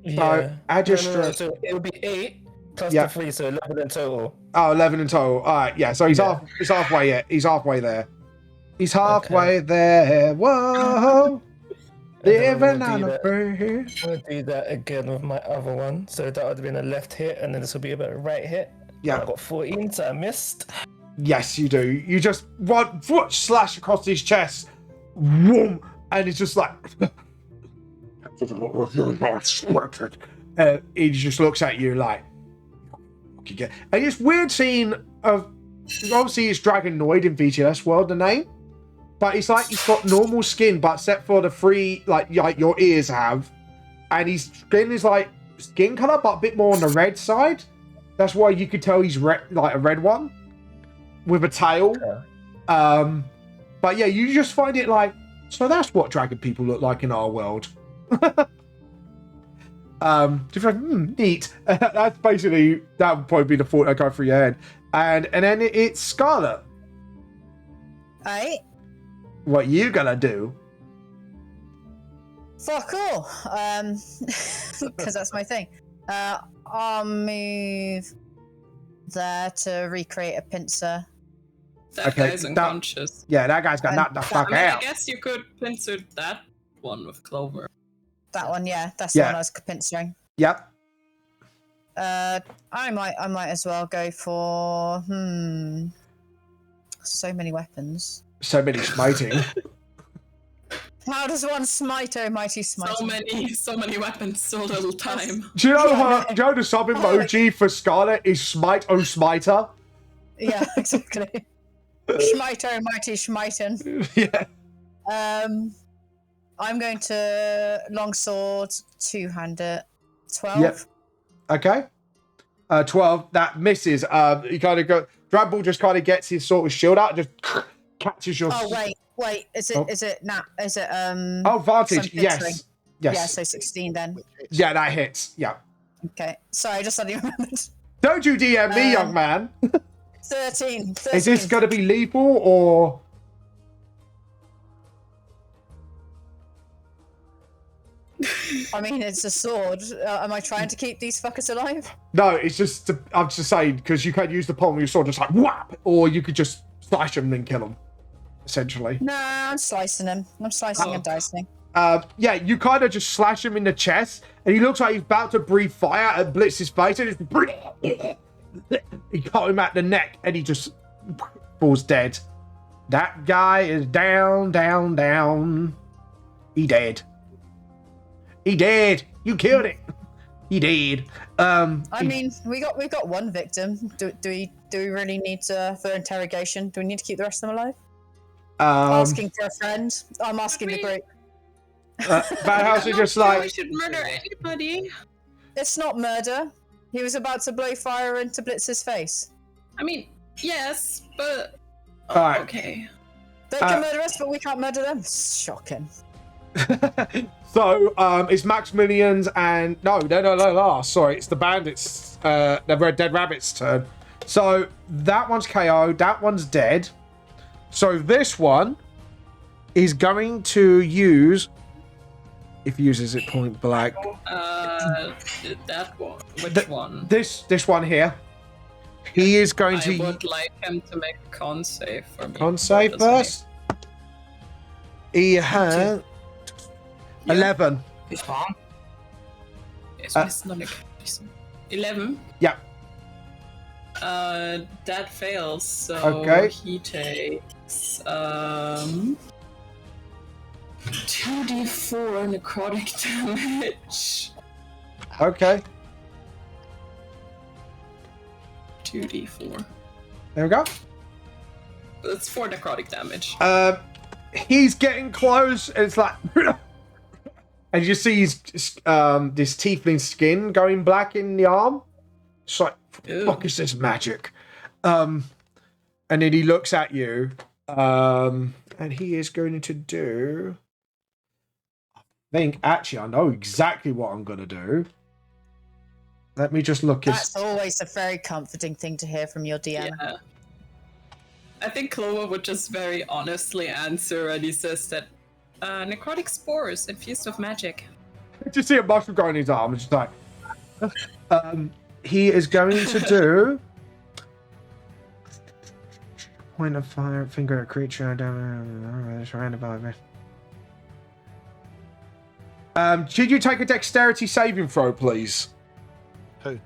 Speaker 5: Yeah.
Speaker 1: add your
Speaker 5: No,
Speaker 1: strength.
Speaker 5: so it would be 8 plus
Speaker 1: Yeah.
Speaker 5: the 3, so 11 in total.
Speaker 1: Oh, 11 in total. All right, yeah. So he's halfway. Yeah, he's halfway there. He's halfway there. Whoa, living on a prayer.
Speaker 5: I'm gonna do that again with my other one. So that would have been a left hit, and then this will be about a right hit.
Speaker 1: Yeah.
Speaker 5: I got 14, so I missed.
Speaker 1: Yes, you do. You just one foot slash across his chest, whoom, and it's just like. He just looks at you like. And it's weird scene of. Obviously, it's Dragonoid in VGS World, the name. But it's like he's got normal skin, but except for the three, like your ears have. And his skin is like skin color, but a bit more on the red side. That's why you could tell he's red, like a red one. With a tail.
Speaker 5: Yeah.
Speaker 1: But yeah, you just find it like, so that's what dragon people look like in our world. Just like, neat. That's basically, that would probably be the thought that go through your head. And then it's Scarlet.
Speaker 3: Alright.
Speaker 1: What you gonna do?
Speaker 3: Fuck all. Because that's my thing. I'll move there to recreate a pincer.
Speaker 4: That
Speaker 1: Okay,
Speaker 4: guy's unconscious.
Speaker 1: Yeah, that guy's got knocked the fuck
Speaker 4: I
Speaker 1: out.
Speaker 4: guess you could pincer that one with Clover.
Speaker 3: That one, yeah. That's the one I was pincering.
Speaker 1: Yep.
Speaker 3: I might as well go for so many weapons.
Speaker 1: So many smiting.
Speaker 3: How does one smite, oh mighty smite?
Speaker 4: So many weapons, so little time.
Speaker 1: Do you know the sub emoji for Scarlet is smite oh smiter?
Speaker 3: Yeah, exactly. Smite, oh mighty smiten.
Speaker 1: Yeah.
Speaker 3: I'm going to longsword, two-hander, 12.
Speaker 1: Yep. Okay. 12. That misses. You kind of go. Drabble just kind of gets his sort of shield out, and just catches your.
Speaker 3: Oh wait. Is it?
Speaker 1: Oh.
Speaker 3: Is it? Nah. Is it?
Speaker 1: Oh, vantage.
Speaker 3: some
Speaker 1: Yes.
Speaker 3: pincering?
Speaker 1: Yes.
Speaker 3: Yeah. So 16 then.
Speaker 1: Yeah, that hits. Yeah.
Speaker 3: Okay. Sorry, I just suddenly remembered.
Speaker 1: Don't you DM me, young man.
Speaker 3: 13.
Speaker 1: Is this going to be lethal or?
Speaker 3: I mean, it's a sword. Am I trying to keep these fuckers alive?
Speaker 1: No, it's just. I'm just saying because you can use the palm of your sword just like whap, or you could just slash them and kill them. Essentially.
Speaker 3: Nah, I'm slicing him. I'm slicing and dicing.
Speaker 1: Yeah, you kind of just slash him in the chest, and he looks like he's about to breathe fire at Blitz's face, and just he got him at the neck, and he just falls dead. That guy is down. He dead. You killed it. He did.
Speaker 3: I mean, we've got one victim. Do we really need to for interrogation? Do we need to keep the rest of them alive? Asking for a friend. I'm asking the group.
Speaker 1: Madhouse is just like.
Speaker 4: We should murder anybody.
Speaker 3: It's not murder. He was about to blow fire into Blitz's face.
Speaker 4: I mean, yes, but
Speaker 1: Alright.
Speaker 4: okay.
Speaker 3: They can murder us, but we can't murder them. Shocking.
Speaker 1: So, it's Maximilian's and no. Sorry, it's the bandits. The Red Dead Rabbit's turn. So that one's KO. That one's dead. So this one is going to use. If he uses it point blank.
Speaker 4: That one. Which one?
Speaker 1: This one here. He is going to.
Speaker 4: I would like him to make a con save for me.
Speaker 1: Con save first. He has 11.
Speaker 7: It's fine.
Speaker 4: It's not like 11.
Speaker 1: Yeah.
Speaker 4: That fails. So
Speaker 1: Okay.
Speaker 4: he takes 2d4 necrotic damage.
Speaker 1: Okay.
Speaker 4: 2d4.
Speaker 1: There we go.
Speaker 4: That's 4 necrotic damage.
Speaker 1: He's getting close. And it's like, and you see his this tiefling skin going black in the arm. It's like, fuck is this magic? And then he looks at you, and he is going to do. I think actually I know exactly what I'm going to do. Let me just look.
Speaker 3: That's always a very comforting thing to hear from your DM.
Speaker 4: Yeah. I think Clover would just very honestly answer, and he says that necrotic spores infused with magic.
Speaker 1: Just see a mushroom growing in his arm. It's just like, he is going to do point of fire, finger at a creature. Surrounded by me. Should you take a dexterity saving throw, please?
Speaker 2: Who?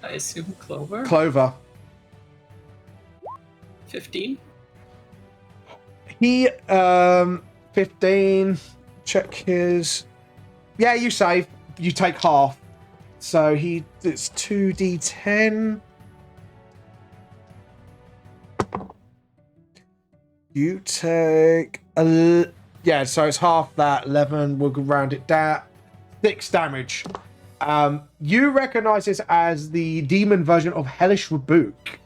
Speaker 4: I assume Clover.
Speaker 1: Clover.
Speaker 4: 15.
Speaker 1: He 15. Check his. Yeah, you save. You take half. So it's 2d10. You take yeah, so it's half that. 11. We'll round it down. 6 damage. You recognize this as the demon version of Hellish Rebuke.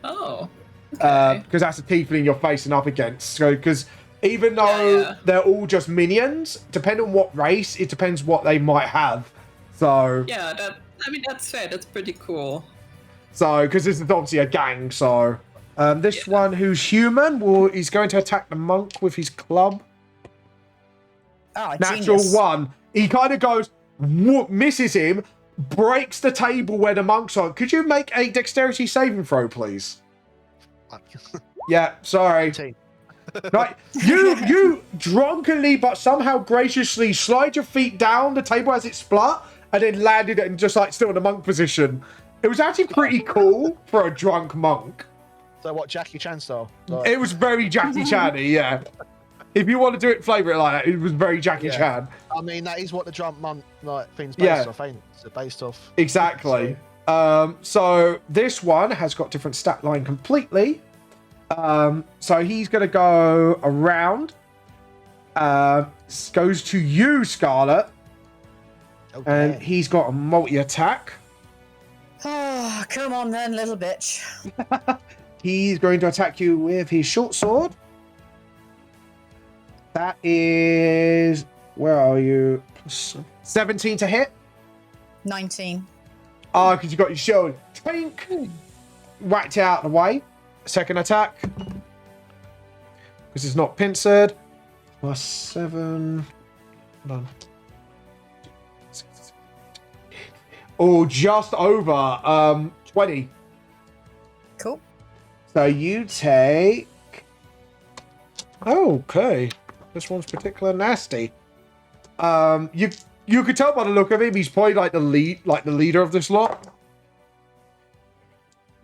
Speaker 4: Oh.
Speaker 1: Because that's a tiefling you're facing up against. So, because even though they're all just minions, depending on what race, it depends what they might have. So
Speaker 4: Yeah, that's fair. That's pretty cool.
Speaker 1: So, because this is obviously a gang, so this one who's human is going to attack the monk with his club.
Speaker 3: Oh,
Speaker 1: Natural
Speaker 3: genius.
Speaker 1: 1. He kind of goes, misses him, breaks the table where the monk's on. Could you make a dexterity saving throw, please? Yeah, sorry. Right, you drunkenly but somehow graciously slide your feet down the table as it split, and then landed it and just like still in the monk position. It was actually pretty cool for a drunk monk.
Speaker 2: So what, Jackie Chan style? Like,
Speaker 1: It was very Jackie Chan-y, yeah. If you want to do it, flavour it like that, it was very Jackie Chan.
Speaker 2: I mean, that is what the drunk monk like thing's based off, ain't it? It's based off.
Speaker 1: Exactly. So this one has got different stat line completely. So he's going to go around. Goes to you, Scarlet.
Speaker 2: Okay.
Speaker 1: And he's got a multi-attack.
Speaker 3: Oh, come on then, little bitch.
Speaker 1: He's going to attack you with his short sword. That is... Where are you? 17 to hit.
Speaker 3: 19.
Speaker 1: Oh, because you got your shield. Twink! Whacked it out of the way. Second attack. Because it's not pincered. Plus 7. Hold on. Oh, just over 20.
Speaker 3: Cool.
Speaker 1: So you take... Okay. This one's particularly nasty. You could tell by the look of him, he's probably like the leader of this lot.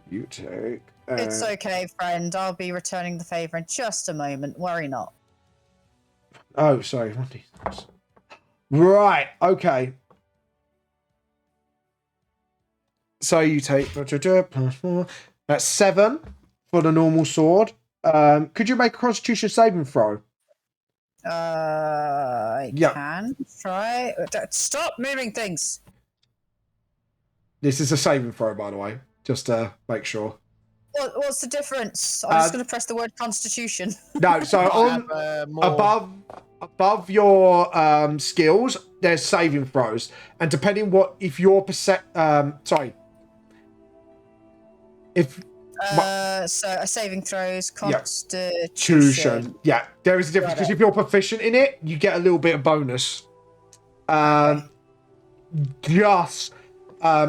Speaker 1: You take...
Speaker 3: It's okay, friend. I'll be returning the favor in just a moment. Worry not.
Speaker 1: Oh, sorry. Right. Okay. So you take plus 4. That's 7 for the normal sword. Could you make a Constitution saving throw?
Speaker 3: I can try. Stop moving things.
Speaker 1: This is a saving throw, by the way, just to make sure.
Speaker 3: What's the difference? I'm just going to press the word Constitution.
Speaker 1: No, so on above your skills, there's saving throws, and depending what if your
Speaker 3: so a saving throws Constitution.
Speaker 1: Constitution. Yeah, there is a difference because if you're proficient in it, you get a little bit of bonus. It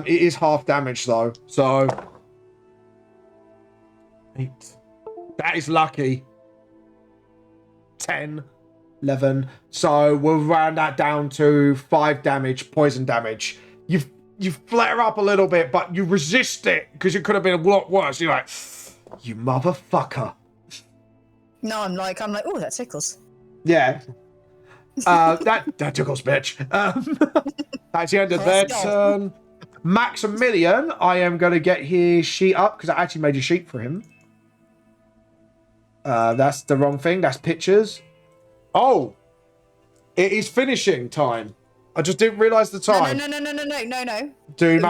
Speaker 1: is half damage though, so 8. That is lucky. 10, 11. So we'll round that down to 5 damage, poison damage. You flare up a little bit, but you resist it because it could have been a lot worse. You're like, you motherfucker.
Speaker 3: No, I'm like, oh, that tickles.
Speaker 1: Yeah. That tickles, bitch. That's the end of their turn. Maximilian, I am going to get his sheet up because I actually made a sheet for him. That's the wrong thing. That's pictures. Oh, it is finishing time. I just didn't realise the time.
Speaker 3: No.
Speaker 1: Dude,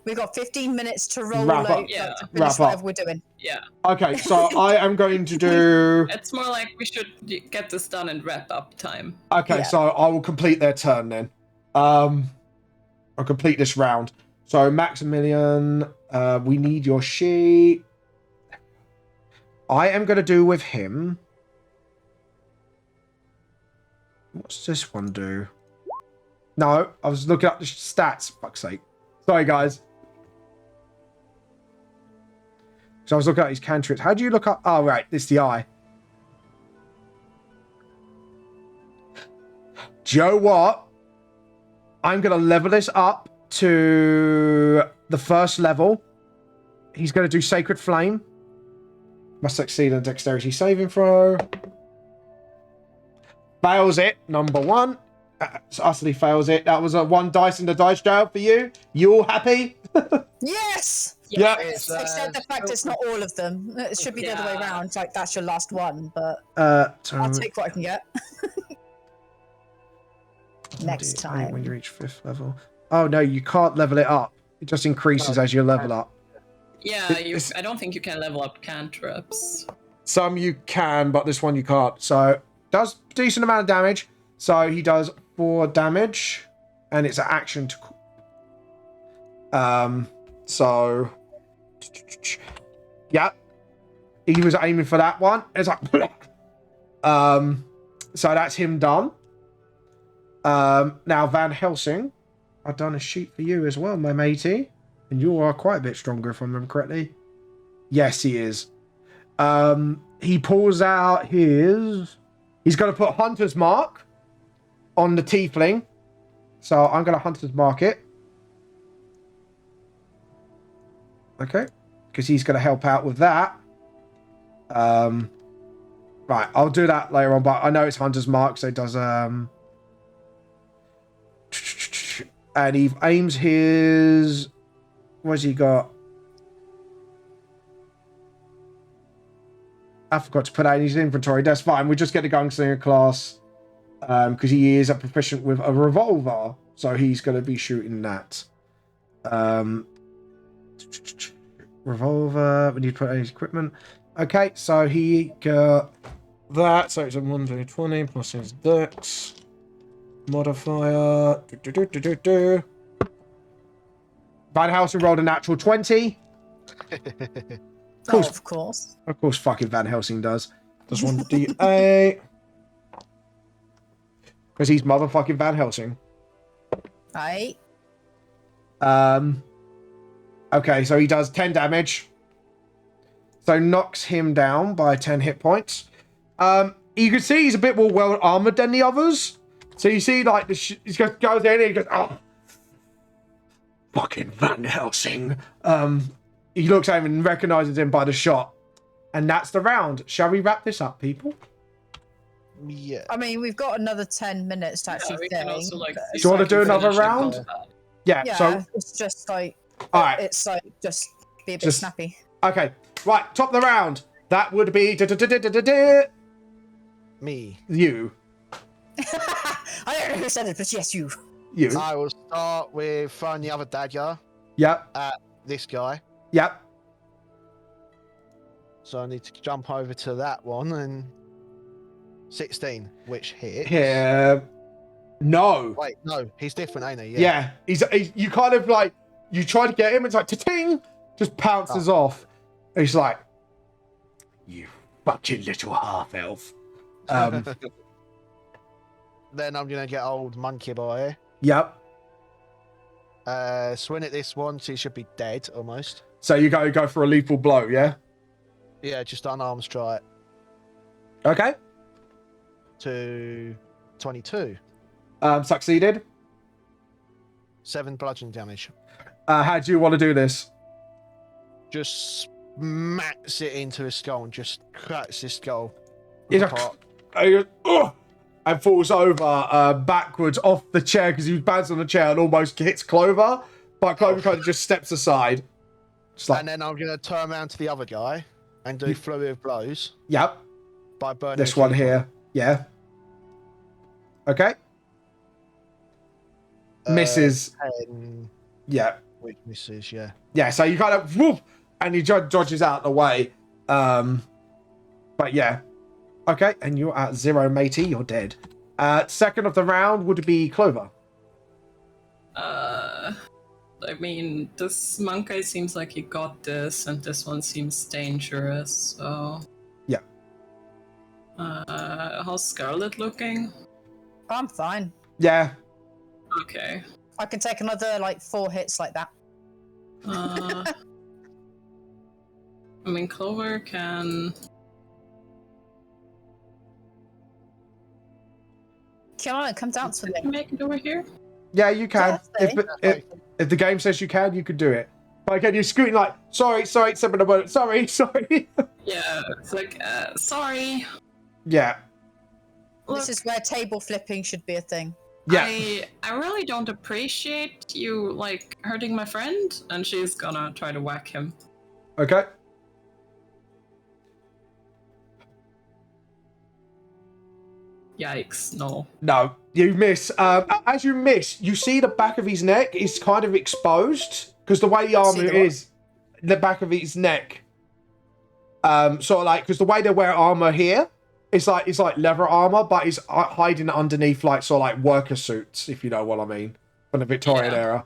Speaker 3: We've got 15 minutes to roll
Speaker 1: Wrap up.
Speaker 3: to
Speaker 1: Wrap
Speaker 3: finish
Speaker 1: up.
Speaker 3: whatever we're doing.
Speaker 4: Yeah.
Speaker 1: Okay, so I am going to do...
Speaker 4: It's more like we should get this done and wrap up time.
Speaker 1: Okay,
Speaker 3: Yeah.
Speaker 1: so I will complete their turn then. I'll complete this round. So Maximilian, we need your sheet. I am going to do with him. What's this one do? No, I was looking up the stats. Fuck's sake. Sorry, guys. So I was looking at his cantrips. How do you look up? Oh, right. This is the eye. Do you know what? I'm going to level this up to the first level. He's going to do Sacred Flame. Must succeed on Dexterity saving throw. Fails it, number one. Utterly fails it. That was a 1 dice in the dice jail for you. You all happy?
Speaker 3: Yes!
Speaker 1: Yeah.
Speaker 3: Except the fact it's not all of them. It should be the other way around. Like, that's your last one, but I'll take what I can get. Next time.
Speaker 1: When you reach 5th level. Oh, no, you can't level it up. It just increases as you level up.
Speaker 4: Yeah, I don't think you can level up cantrips.
Speaker 1: Some you can, but this one you can't. So, does decent amount of damage. So, he does 4 damage. And it's an action to... So... Yeah. He was aiming for that one. It's like... So, that's him done. Now, Van Helsing, I've done a sheet for you as well, my matey. And you are quite a bit stronger, if I remember correctly. Yes, he is. He pulls out his... He's going to put Hunter's Mark on the Tiefling. So I'm going to Hunter's Mark it. Okay. Because he's going to help out with that. Right, I'll do that later on, but I know it's Hunter's Mark, so it does... And he aims his... What's he got? I forgot to put that in his inventory. That's fine. We just get the gunslinger class because he is a proficient with a revolver, so he's going to be shooting that. Revolver. We need to put in his equipment. Okay, so he got that. So it's a 1d20 plus his dex modifier. Van Helsing rolled a natural 20.
Speaker 3: Of course.
Speaker 1: Of course, fucking Van Helsing does. Does 1d8. Because he's motherfucking Van Helsing.
Speaker 3: Right.
Speaker 1: Okay, so he does 10 damage. So knocks him down by 10 hit points. You can see he's a bit more well armored than the others. So you see, like, he just goes in and he goes, oh, fucking Van Helsing. He looks at him and recognizes him by the shot. And that's the round. Shall we wrap this up, people?
Speaker 2: Yeah.
Speaker 3: I mean, we've got another 10 minutes to actually
Speaker 4: we
Speaker 3: think.
Speaker 4: can also, like,
Speaker 1: Do you want to do another round? Yeah,
Speaker 3: Yeah,
Speaker 1: so...
Speaker 3: it's just like...
Speaker 1: All right.
Speaker 3: It's like, just be a bit snappy.
Speaker 1: Okay, right, top of the round. That would be...
Speaker 2: Me.
Speaker 1: You.
Speaker 3: I don't know who said it, but yes, you.
Speaker 1: You.
Speaker 2: I will start with throwing the other dagger
Speaker 1: Yep.
Speaker 2: at this guy.
Speaker 1: Yep.
Speaker 2: So I need to jump over to that one and 16, which hits.
Speaker 1: Here. No.
Speaker 2: Wait, no, he's different, ain't he?
Speaker 1: Yeah. He's you kind of like, you try to get him, it's like, ta-ting, just pounces off. And he's like, you fucking little half-elf.
Speaker 2: Then I'm going to get old monkey boy.
Speaker 1: Yep.
Speaker 2: Swing at this one, so he should be dead almost.
Speaker 1: So you go for a lethal blow, yeah?
Speaker 2: Yeah, just unarmed strike
Speaker 1: Okay.
Speaker 2: to 22.
Speaker 1: Succeeded.
Speaker 2: 7 bludgeoning damage.
Speaker 1: How do you want to do this?
Speaker 2: Just smacks it into his skull and just cracks his skull.
Speaker 1: He's
Speaker 2: apart.
Speaker 1: And falls over backwards off the chair because he was bounced on the chair and almost hits Clover. But Clover kind of just steps aside. Just like,
Speaker 2: And then I'm going to turn around to the other guy and do flurry of blows
Speaker 1: yep.
Speaker 2: by burning
Speaker 1: This
Speaker 2: his
Speaker 1: one
Speaker 2: feet.
Speaker 1: here. Yeah. Okay. Misses.
Speaker 2: 10,
Speaker 1: Yeah.
Speaker 2: which misses, yeah.
Speaker 1: Yeah, so you kind of whoop, and he dodges out of the way. But yeah. Okay, and you're at 0, matey. You're dead. Second of the round would be Clover.
Speaker 4: I mean, this monk guy seems like he got this, and this one seems dangerous, so...
Speaker 1: Yeah.
Speaker 4: How's Scarlet looking?
Speaker 3: I'm fine.
Speaker 1: Yeah.
Speaker 4: Okay.
Speaker 3: I can take another, like, 4 hits like that.
Speaker 4: I mean, Clover can...
Speaker 3: Come on, come down to
Speaker 4: Can
Speaker 3: me.
Speaker 4: you make it over here?
Speaker 1: Yeah, you can.
Speaker 3: Thursday.
Speaker 1: If the game says you can do it. But again, you're scooting like, sorry, sorry.
Speaker 4: Yeah, it's like, sorry.
Speaker 1: Yeah.
Speaker 3: This is where table flipping should be a thing.
Speaker 1: Yeah.
Speaker 4: I really don't appreciate you, like, hurting my friend, and she's gonna try to whack him.
Speaker 1: Okay.
Speaker 4: Yikes, no.
Speaker 1: No, you miss. As you miss, you see the back of his neck is kind of exposed because the way the armor is, the back of his neck. Sort of like because the way they wear armor here, it's like leather armor, but it's hiding underneath like sort of like worker suits, if you know what I mean, from the Victorian era.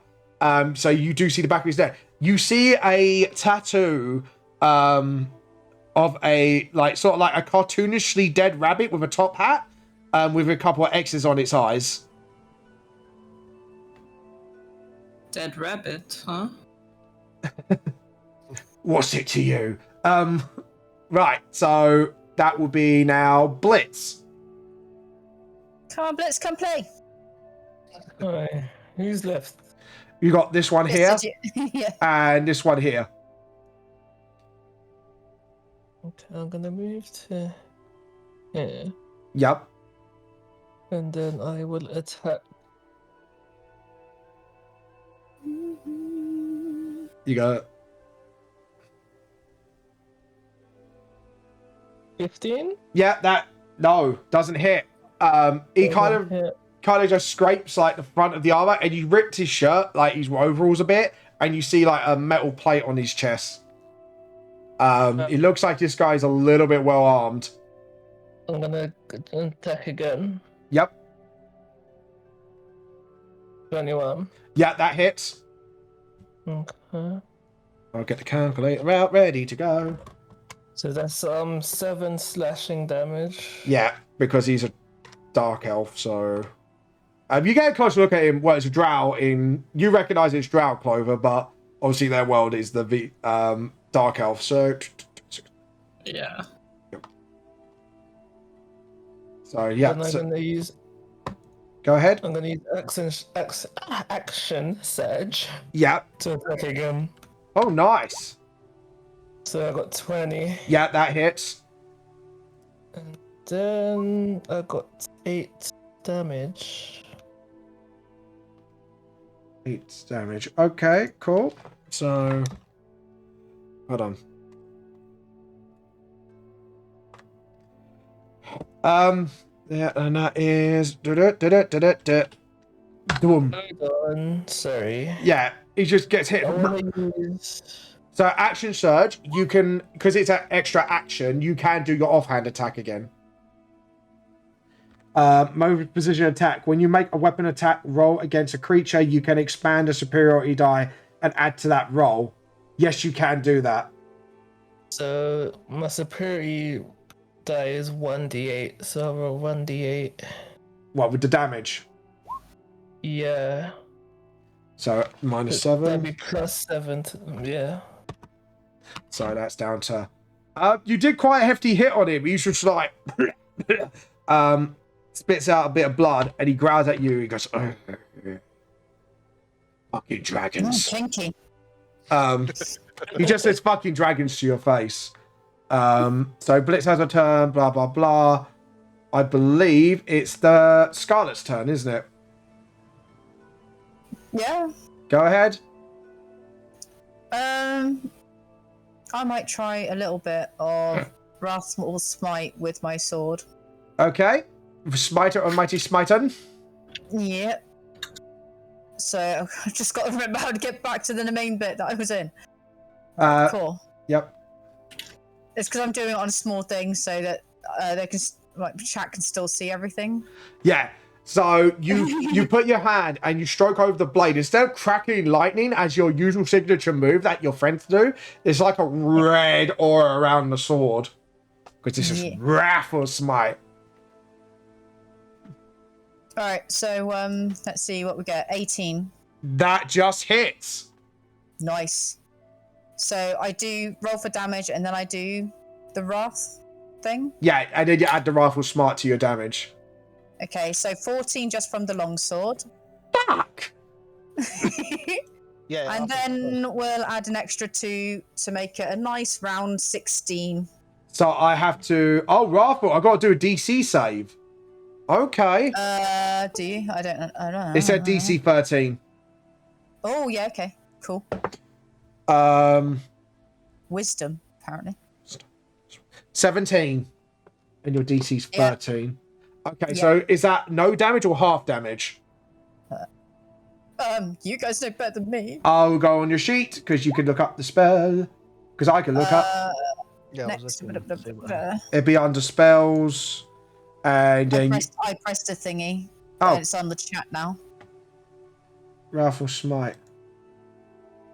Speaker 1: So you do see the back of his neck. You see a tattoo, of a like sort of like a cartoonishly dead rabbit with a top hat. With a couple of X's on its eyes.
Speaker 4: Dead rabbit, huh?
Speaker 1: What's it to you? Right, so that will be now Blitz.
Speaker 3: Come on, Blitz, come play.
Speaker 5: Alright, who's left?
Speaker 1: You got this one here,
Speaker 3: Yeah.
Speaker 1: and this one here.
Speaker 5: Okay, I'm gonna move to here,
Speaker 1: Yep.
Speaker 5: and then I will attack.
Speaker 1: You got
Speaker 5: 15?
Speaker 1: Yeah, that doesn't hit. He kind of just scrapes like the front of the armor, and you ripped his shirt, like his overalls a bit, and you see like a metal plate on his chest. It looks like this guy's a little bit well armed.
Speaker 5: I'm gonna attack again.
Speaker 1: Yep.
Speaker 5: 21.
Speaker 1: Yeah, that hits.
Speaker 5: Okay.
Speaker 1: I'll get the calculator out, ready to go.
Speaker 5: So that's 7 slashing damage.
Speaker 1: Yeah, because he's a dark elf, so... you get a close look at him, well, it's a drow in... You recognise it's drow, Clover, but obviously their world is the dark elf, so...
Speaker 4: Yeah.
Speaker 1: So, yeah.
Speaker 5: Then I'm gonna use...
Speaker 1: Go ahead.
Speaker 5: I'm gonna use action surge
Speaker 1: Yeah.
Speaker 5: to attack again.
Speaker 1: Oh, nice.
Speaker 5: So I got 20.
Speaker 1: Yeah, that hits.
Speaker 5: And then I got 8 damage.
Speaker 1: 8 damage. Okay, cool. So... Hold on. Yeah, and that is... Boom.
Speaker 5: Hold on, sorry.
Speaker 1: Yeah, he just gets hit.
Speaker 5: I wanna use...
Speaker 1: So action surge, you can, because it's an extra action, you can do your offhand attack again. Move position attack. When you make a weapon attack roll against a creature, you can expand a superiority die and add to that roll. Yes, you can do that.
Speaker 5: So my superiority die is 1d8, so I'll roll 1d8.
Speaker 1: What, with the damage?
Speaker 5: Yeah.
Speaker 1: So -7.
Speaker 5: That'd be +7. Yeah.
Speaker 1: So that's down to... you did quite a hefty hit on him. He's just like... spits out a bit of blood, and he growls at you. He goes, "Oh, fucking dragons."
Speaker 3: Kinky.
Speaker 1: He just says fucking dragons to your face. So Blitz has a turn, blah, blah, blah. I believe it's the Scarlet's turn, isn't it?
Speaker 3: Yeah.
Speaker 1: Go ahead.
Speaker 3: I might try a little bit of Wrathful Smite with my sword.
Speaker 1: Okay. Smiter or Mighty Smiter.
Speaker 3: Yep. So I've just got to remember how to get back to the main bit that I was in. Cool.
Speaker 1: Yep.
Speaker 3: It's because I'm doing it on a small thing so that they can, like, chat can still see everything.
Speaker 1: Yeah. So you put your hand and you stroke over the blade. Instead of cracking lightning as your usual signature move that your friends do, there's like a red aura around the sword. Because this is Wrathful Smite.
Speaker 3: Alright, so let's see what we get. 18.
Speaker 1: That just hits.
Speaker 3: Nice. So I do roll for damage and then I do the wrath thing.
Speaker 1: Yeah, and then you add the Wrathful Smite to your damage.
Speaker 3: Okay, so 14 just from the longsword.
Speaker 1: Fuck!
Speaker 2: Yeah.
Speaker 3: And then we'll add an extra 2 to make it a nice round 16.
Speaker 1: So I have to... Oh, Wrathful, I got to do a DC save. Okay.
Speaker 3: Do you? I don't know.
Speaker 1: It said DC 13.
Speaker 3: Oh, yeah, okay. Cool. Wisdom, apparently.
Speaker 1: 17. And your DC's 13. Okay, so is that no damage or half damage?
Speaker 3: You guys know better than me.
Speaker 1: I'll go on your sheet, because you can look up the spell. Because I can look up.
Speaker 2: Yeah, I was
Speaker 3: Next.
Speaker 2: looking to see what-
Speaker 1: It'd be under spells. And then...
Speaker 3: I pressed a thingy.
Speaker 1: Oh.
Speaker 3: It's on the chat now.
Speaker 1: Wrathful Smite.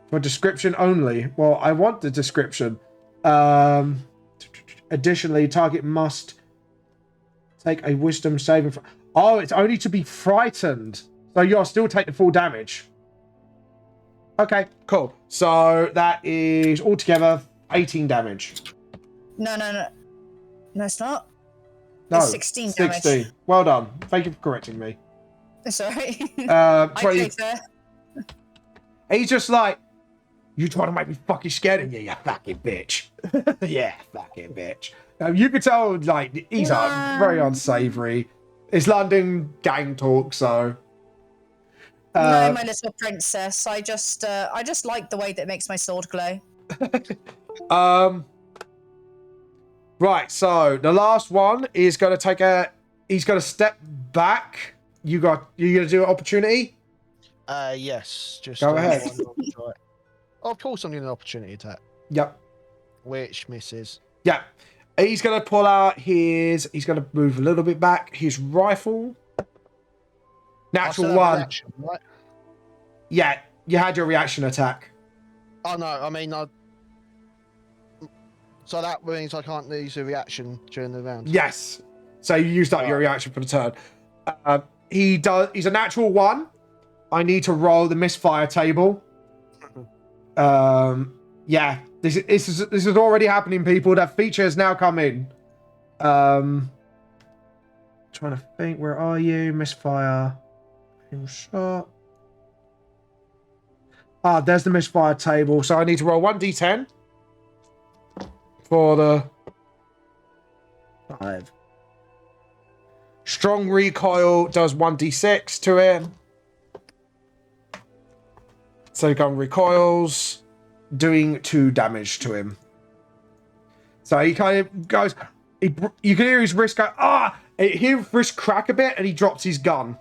Speaker 1: For description only. Well, I want the description. Additionally, target must take a wisdom saving. Oh, it's only to be frightened. So you'll still take the full damage. Okay, cool. So that is altogether 18 damage.
Speaker 3: No, it's not.
Speaker 1: No,
Speaker 3: It's 16 damage.
Speaker 1: 16. Well done. Thank you for correcting me.
Speaker 3: It's alright.
Speaker 1: 20.
Speaker 3: Okay, fair.
Speaker 1: He's just like, you trying to make me fucking scared of you, you fucking bitch. Yeah, fucking bitch. You could tell, like, he's very unsavory. It's London gang talk, so.
Speaker 3: No, my little princess. I just like the way that it makes my sword glow.
Speaker 1: Right, so the last one is going to take a. He's going to step back. You going to do an opportunity?
Speaker 2: Yes. Just
Speaker 1: Go ahead.
Speaker 2: try. Of course, I'm doing an opportunity attack,
Speaker 1: Yep.
Speaker 2: which misses.
Speaker 1: Yeah. He's going to pull out his. He's going to move a little bit back. His rifle.
Speaker 2: I
Speaker 1: Natural
Speaker 2: still have a
Speaker 1: one.
Speaker 2: reaction, right?
Speaker 1: Yeah, you had your reaction attack.
Speaker 2: Oh no, I mean, so that means I can't use a reaction during the round.
Speaker 1: Yes. So you used up your reaction for the turn. He's a natural 1. I need to roll the misfire table. Yeah, this is already happening, people. That feature has now come in. Trying to think, where are you? Misfire. Shot. There's the misfire table. So I need to roll 1d10 for the 5. Strong recoil does 1d6 to it. So gun recoils, doing 2 damage to him. So he kind of goes. You can hear his wrist go. You hear his wrist crack a bit, and he drops his gun.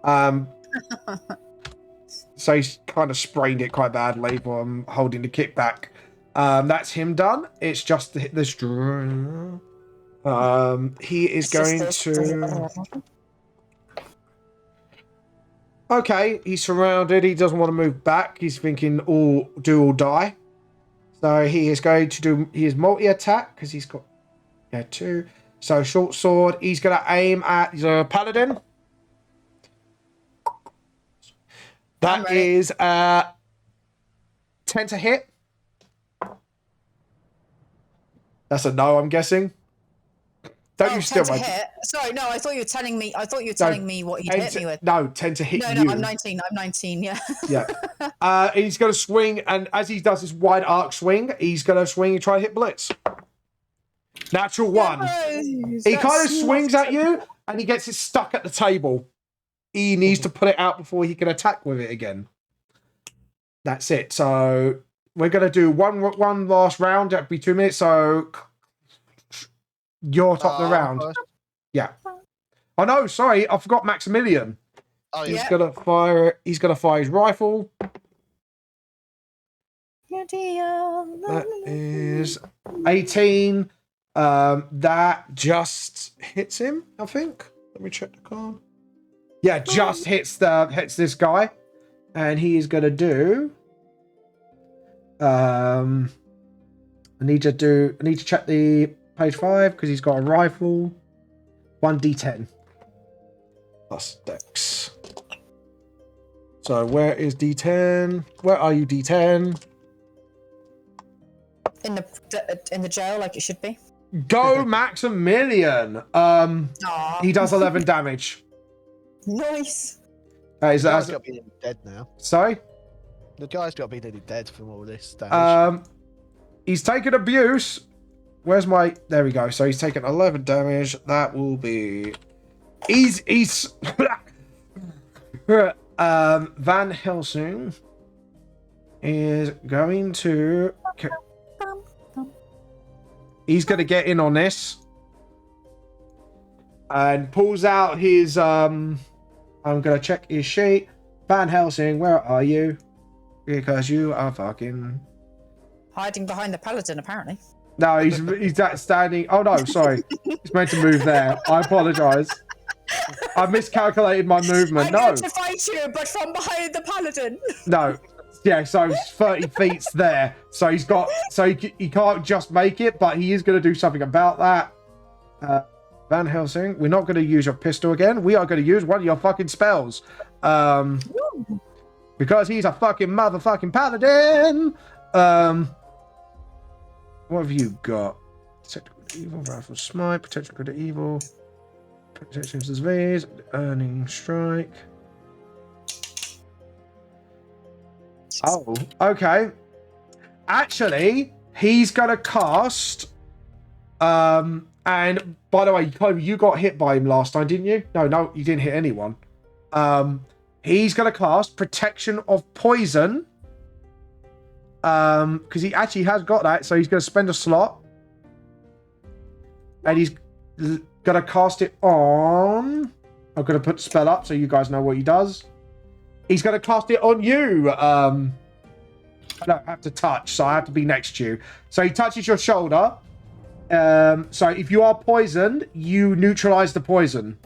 Speaker 1: So he's kind of sprained it quite badly from holding the kickback. That's him done. It's just this. He is going to. Okay, he's surrounded. He doesn't want to move back. He's thinking, "All do or die." So he is going to do. He is multi-attack because he's got 2. So short sword. He's going to aim at. He's a paladin. That is 10 to hit. That's a no, I'm guessing. Don't you steal
Speaker 3: 10
Speaker 1: my
Speaker 3: to hit. Sorry, no, I thought you were telling me. I thought you were telling me what he hit me with.
Speaker 1: No, 10 to hit
Speaker 3: No,
Speaker 1: you.
Speaker 3: I'm 19. I'm 19. Yeah.
Speaker 1: Yeah. He's going to swing, and as he does his wide arc swing, he's going to swing and try to hit blitz. Natural 1. He kind of swings at you, and he gets it stuck at the table. He needs to put it out before he can attack with it again. That's it. So we're going to do one last round. That'd be 2 minutes. So you're top of the round.
Speaker 2: First.
Speaker 1: Yeah. Oh no, sorry, I forgot Maximilian.
Speaker 2: Oh
Speaker 1: He's
Speaker 2: yeah.
Speaker 1: gonna fire. He's gonna fire his rifle. That is 18. That just hits him, I think. Let me check the card. Yeah, just hits this guy, and he is gonna do. I need to check the page 5 because he's got a rifle. 1d10 plus dex. So where is d10? Where are you, d10?
Speaker 3: In the jail, like it should be.
Speaker 1: Go Maximilian.
Speaker 3: Aw.
Speaker 1: He does 11 damage.
Speaker 3: Nice.
Speaker 2: The guy's got to be nearly dead now.
Speaker 1: Sorry?
Speaker 2: The guy's got to be nearly dead from all this damage.
Speaker 1: He's taken abuse. Where's my... There we go. So he's taken 11 damage. That will be... He's... Van Helsing is going to... He's going to get in on this. And pulls out his... I'm going to check his sheet. Van Helsing, where are you? Because you are fucking...
Speaker 3: Hiding behind the paladin, apparently.
Speaker 1: No, he's standing... Oh, no, sorry. He's meant to move there. I apologise. I miscalculated my movement.
Speaker 3: I'm
Speaker 1: No.
Speaker 3: going to fight you, but from behind the paladin.
Speaker 1: No. Yeah, so 30 feet's there. So he's got... So he can't just make it, but he is going to do something about that. Van Helsing, we're not going to use your pistol again. We are going to use one of your fucking spells. Because he's a fucking motherfucking paladin. What have you got? Technical to evil, rifle smite, potential good to evil, protection disease, earning strike. Oh, okay. Actually, he's gonna cast. And by the way, you got hit by him last time, didn't you? No, you didn't hit anyone. He's gonna cast protection of poison. Because he actually has got that, so he's going to spend a slot, and he's going to cast it on. I'm going to put the spell up so you guys know what he does. He's going to cast it on you. I don't have to touch, so I have to be next to you. So he touches your shoulder. So if you are poisoned, you neutralize the poison.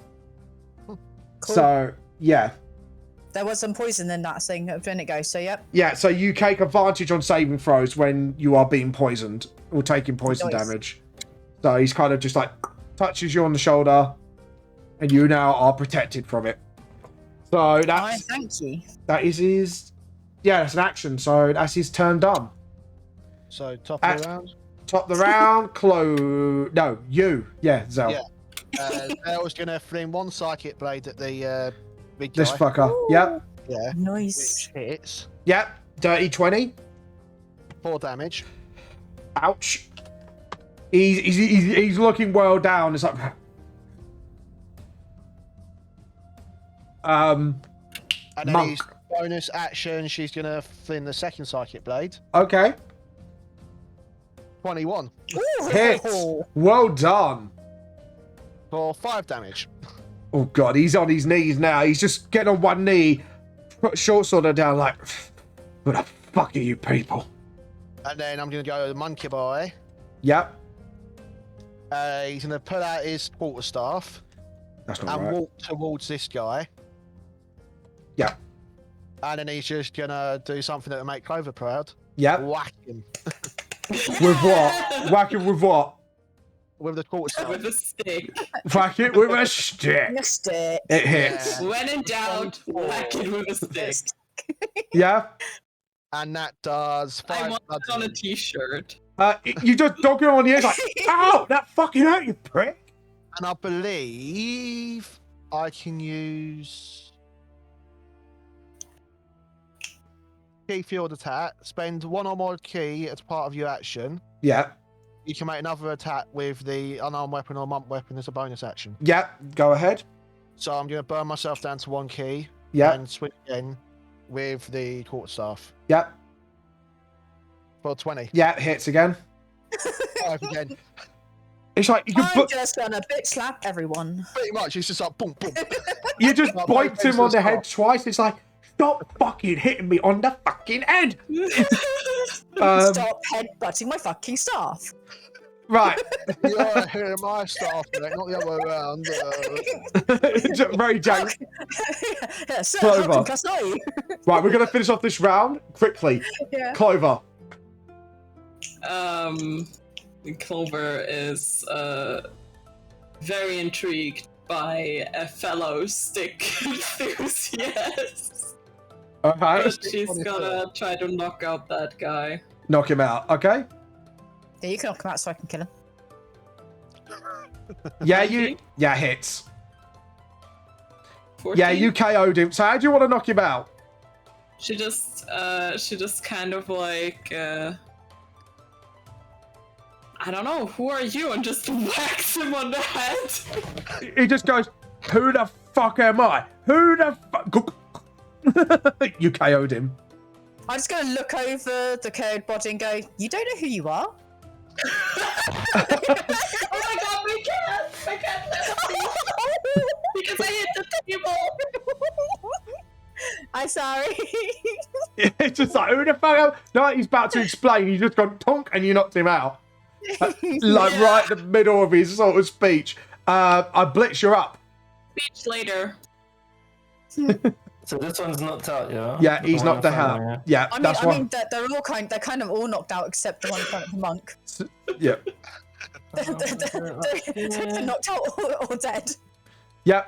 Speaker 3: Cool.
Speaker 1: So yeah.
Speaker 3: There was some poison in that thing a minute ago, so yep.
Speaker 1: Yeah, so you take advantage on saving throws when you are being poisoned or taking poison damage. So he's kind of just like touches you on the shoulder, and you now are protected from it. So that's
Speaker 3: Thank you.
Speaker 1: that is his. Yeah, that's an action. So that's his turn done.
Speaker 2: So top of the round.
Speaker 1: Top the round. No, you. Yeah, Zell.
Speaker 2: Yeah. Zell's gonna fling one psychic blade at the big guy.
Speaker 1: This fucker.
Speaker 3: Ooh.
Speaker 1: Yep.
Speaker 2: Yeah.
Speaker 3: Nice.
Speaker 2: Which hits.
Speaker 1: Yep. Dirty 20.
Speaker 2: 4 damage.
Speaker 1: Ouch. He's looking well down. It's like.
Speaker 2: And then
Speaker 1: Monk.
Speaker 2: his bonus action, she's gonna fling the second psychic blade.
Speaker 1: Okay.
Speaker 2: 21
Speaker 3: Ooh.
Speaker 1: Hit. Well done.
Speaker 2: for 5 damage.
Speaker 1: Oh god, he's on his knees now. He's just getting on one knee, put short sword down like, what the fuck are you people?
Speaker 2: And then I'm gonna go to the monkey boy.
Speaker 1: Yep.
Speaker 2: He's gonna pull out his quarterstaff
Speaker 1: That's not
Speaker 2: and
Speaker 1: right.
Speaker 2: walk towards this guy.
Speaker 1: Yeah.
Speaker 2: And then he's just gonna do something that will make Clover proud.
Speaker 1: Yep.
Speaker 2: Whack him
Speaker 1: With what? Whack it with what?
Speaker 2: with the quarterstaff.
Speaker 4: With a stick.
Speaker 1: Whack it with a stick.
Speaker 3: Missed it.
Speaker 1: It hits.
Speaker 2: Yeah.
Speaker 4: When in doubt, whack it with a stick.
Speaker 1: Yeah.
Speaker 2: And that does
Speaker 4: I
Speaker 2: 5
Speaker 4: want
Speaker 2: blood
Speaker 4: it on a
Speaker 2: damage.
Speaker 4: t-shirt.
Speaker 1: You just dog him on the edge like, ow, that fucking hurt, you prick.
Speaker 2: And I believe I can use key field attack. Spend 1 or more key as part of your action.
Speaker 1: Yeah.
Speaker 2: You can make another attack with the unarmed weapon or monk weapon as a bonus action.
Speaker 1: Yeah. Go ahead.
Speaker 2: So I'm going to burn myself down to 1 key
Speaker 1: Yeah.
Speaker 2: and swing again with the quarterstaff
Speaker 1: Yeah.
Speaker 2: for 20.
Speaker 1: Yeah. Hits again.
Speaker 2: 5 again.
Speaker 1: It's like you can
Speaker 3: I'm
Speaker 1: put,
Speaker 3: just gonna bitch slap everyone.
Speaker 2: Pretty much, it's just like boom, boom.
Speaker 1: you just
Speaker 2: Like,
Speaker 1: boinked him on the
Speaker 2: stop.
Speaker 1: head twice. It's like, stop fucking hitting me on the fucking head. Um,
Speaker 3: Stop headbutting my fucking staff.
Speaker 1: Right.
Speaker 2: You're here, my staff, mate, not the other way around.
Speaker 1: Very jank.
Speaker 3: Yeah, sir,
Speaker 1: Clover.
Speaker 3: how can I say?
Speaker 1: Right, we're gonna finish off this round quickly.
Speaker 3: Yeah.
Speaker 1: Clover.
Speaker 4: Clover is very intrigued by a fellow stick enthusiast.
Speaker 1: Okay.
Speaker 4: She's gonna try to knock out that guy.
Speaker 1: Knock him out. Okay.
Speaker 3: Yeah, you can knock him out so I can kill him.
Speaker 1: Yeah, yeah, hits.
Speaker 4: 14?
Speaker 1: Yeah, you KO'd him. So how do you want to knock him out?
Speaker 4: She just kind of like, I don't know, who are you? And just whacks him on the head.
Speaker 1: He just goes, who the fuck am I? Who the fuck? You KO'd him.
Speaker 3: I'm just gonna look over the KO'd body and go, you don't know who you are?
Speaker 4: Oh my god, we can't let him because I hit the table.
Speaker 3: I'm sorry.
Speaker 1: It's just like, who the fuck am I? No, he's about to explain. He's just gone tonk and you knocked him out. Like right in the middle of his sort of speech. I Blitz, you're up.
Speaker 4: Speech later.
Speaker 5: So this one's knocked out, yeah?
Speaker 1: Yeah,
Speaker 5: The
Speaker 1: he's
Speaker 5: one
Speaker 1: knocked the
Speaker 5: in
Speaker 1: hell
Speaker 5: front of me,
Speaker 1: out. Yeah,
Speaker 3: I
Speaker 1: that's
Speaker 3: mean, they're kind of all knocked out except the one in front of the monk.
Speaker 1: Yeah.
Speaker 3: They're knocked out or dead.
Speaker 1: Yeah.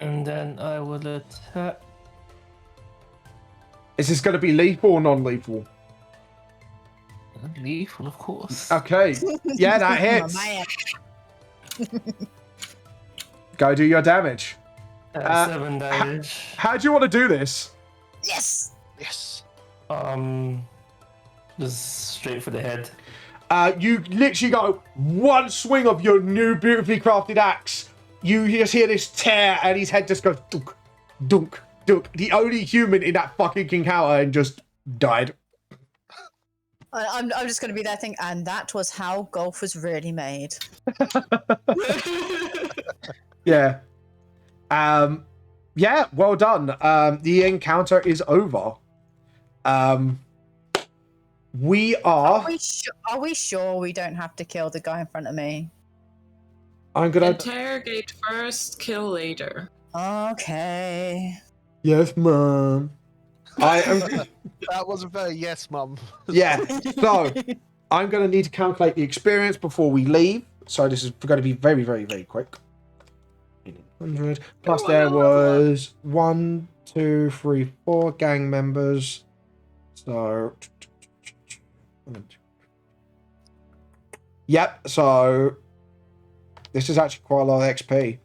Speaker 5: And then I will attack.
Speaker 1: Is this going to be lethal or non-lethal?
Speaker 5: Lethal, of course.
Speaker 1: Okay. Yeah, that hits.
Speaker 3: Oh, man.
Speaker 1: Go do your damage.
Speaker 5: 7 damage.
Speaker 1: How do you want to do this?
Speaker 3: Yes.
Speaker 2: Yes.
Speaker 5: Just straight for the head.
Speaker 1: You literally go one swing of your new beautifully crafted axe. You just hear this tear and his head just goes dunk, dunk, dunk. The only human in that fucking encounter and just died.
Speaker 3: I'm just going to be there thinking, and that was how golf was really made.
Speaker 1: Yeah. Yeah, well done. The encounter is over. We are...
Speaker 3: Are we sure we don't have to kill the guy in front of me?
Speaker 1: I'm gonna...
Speaker 4: Interrogate first, kill later.
Speaker 3: Okay.
Speaker 1: Yes, mom. I am...
Speaker 2: That was a very yes, mum.
Speaker 1: Yeah, so I'm going to need to calculate the experience before we leave. So this is going to be very, very, very quick. 100 plus there was 1, 2, 3, 4 gang members. So, yep. So this is actually quite a lot of XP.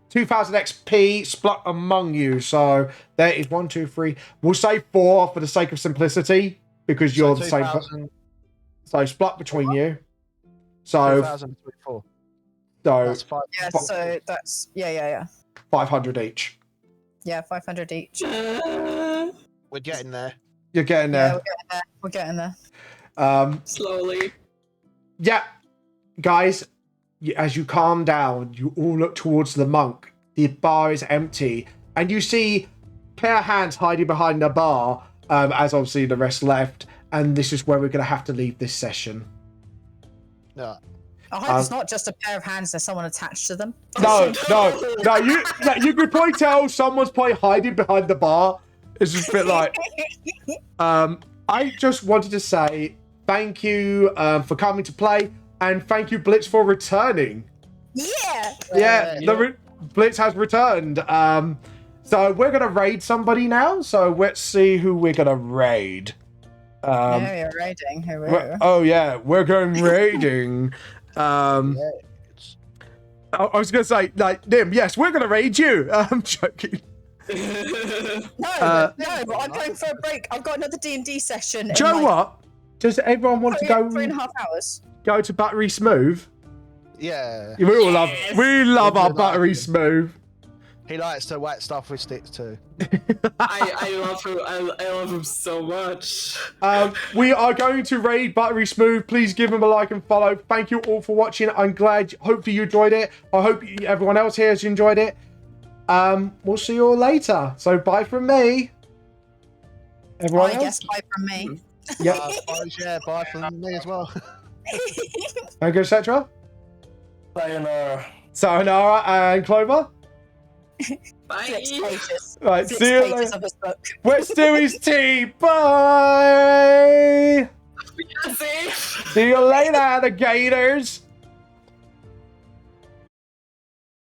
Speaker 1: 2,000 XP split among you. So there is 1, 2, 3. We'll say 4 for the sake of simplicity because you're the same. So split between you. So
Speaker 2: 2004.
Speaker 1: So
Speaker 2: That's 5.
Speaker 3: Yeah, so that's... Yeah.
Speaker 1: 500 each.
Speaker 3: Yeah, 500 each.
Speaker 2: We're getting there.
Speaker 1: You're getting
Speaker 3: Yeah,
Speaker 1: there.
Speaker 3: we're getting there.
Speaker 4: Slowly.
Speaker 1: Yeah, guys, as you calm down, you all look towards the monk. The bar is empty, and you see a pair of hands hiding behind the bar, as obviously the rest left, and this is where we're going to have to leave this session.
Speaker 2: No.
Speaker 3: I hope it's not just a pair of hands, there's someone attached to them.
Speaker 1: No, you could probably tell someone's probably hiding behind the bar. It's just a bit like... I just wanted to say thank you for coming to play, and thank you, Blitz, for returning.
Speaker 3: Yeah!
Speaker 1: Blitz has returned. So we're going to raid somebody now. So let's see who we're going to raid.
Speaker 3: You're raiding.
Speaker 1: Oh, yeah, we're going raiding. I was going to say, like, Nim, yes, we're going to raid you. I'm joking.
Speaker 3: No, but I'm going for a break. I've got another D&D session.
Speaker 1: Do you know what? Does everyone want to go
Speaker 3: 3.5 hours.
Speaker 1: Go to Battery Smooth?
Speaker 2: Yeah.
Speaker 1: We love our Battery Smooth.
Speaker 2: He likes to whack stuff with sticks too.
Speaker 4: I love him. I love him so much.
Speaker 1: We are going to raid Battery Smooth. Please give him a like and follow. Thank you all for watching. I'm glad. Hopefully you enjoyed it. I hope everyone else here has enjoyed it. We'll see you all later. So bye from me. Everyone else?
Speaker 3: Guess bye from me.
Speaker 1: Yep.
Speaker 2: Yeah, bye from me as well.
Speaker 1: And etc.
Speaker 5: Sayonara.
Speaker 1: Sayonara and Clover.
Speaker 4: Bye.
Speaker 3: Flips pages.
Speaker 1: Right,
Speaker 3: Flips
Speaker 1: see you
Speaker 3: pages
Speaker 1: later.
Speaker 3: of his book.
Speaker 1: Where's Stewie's tea? Bye.
Speaker 4: See?
Speaker 1: See you later, alligators.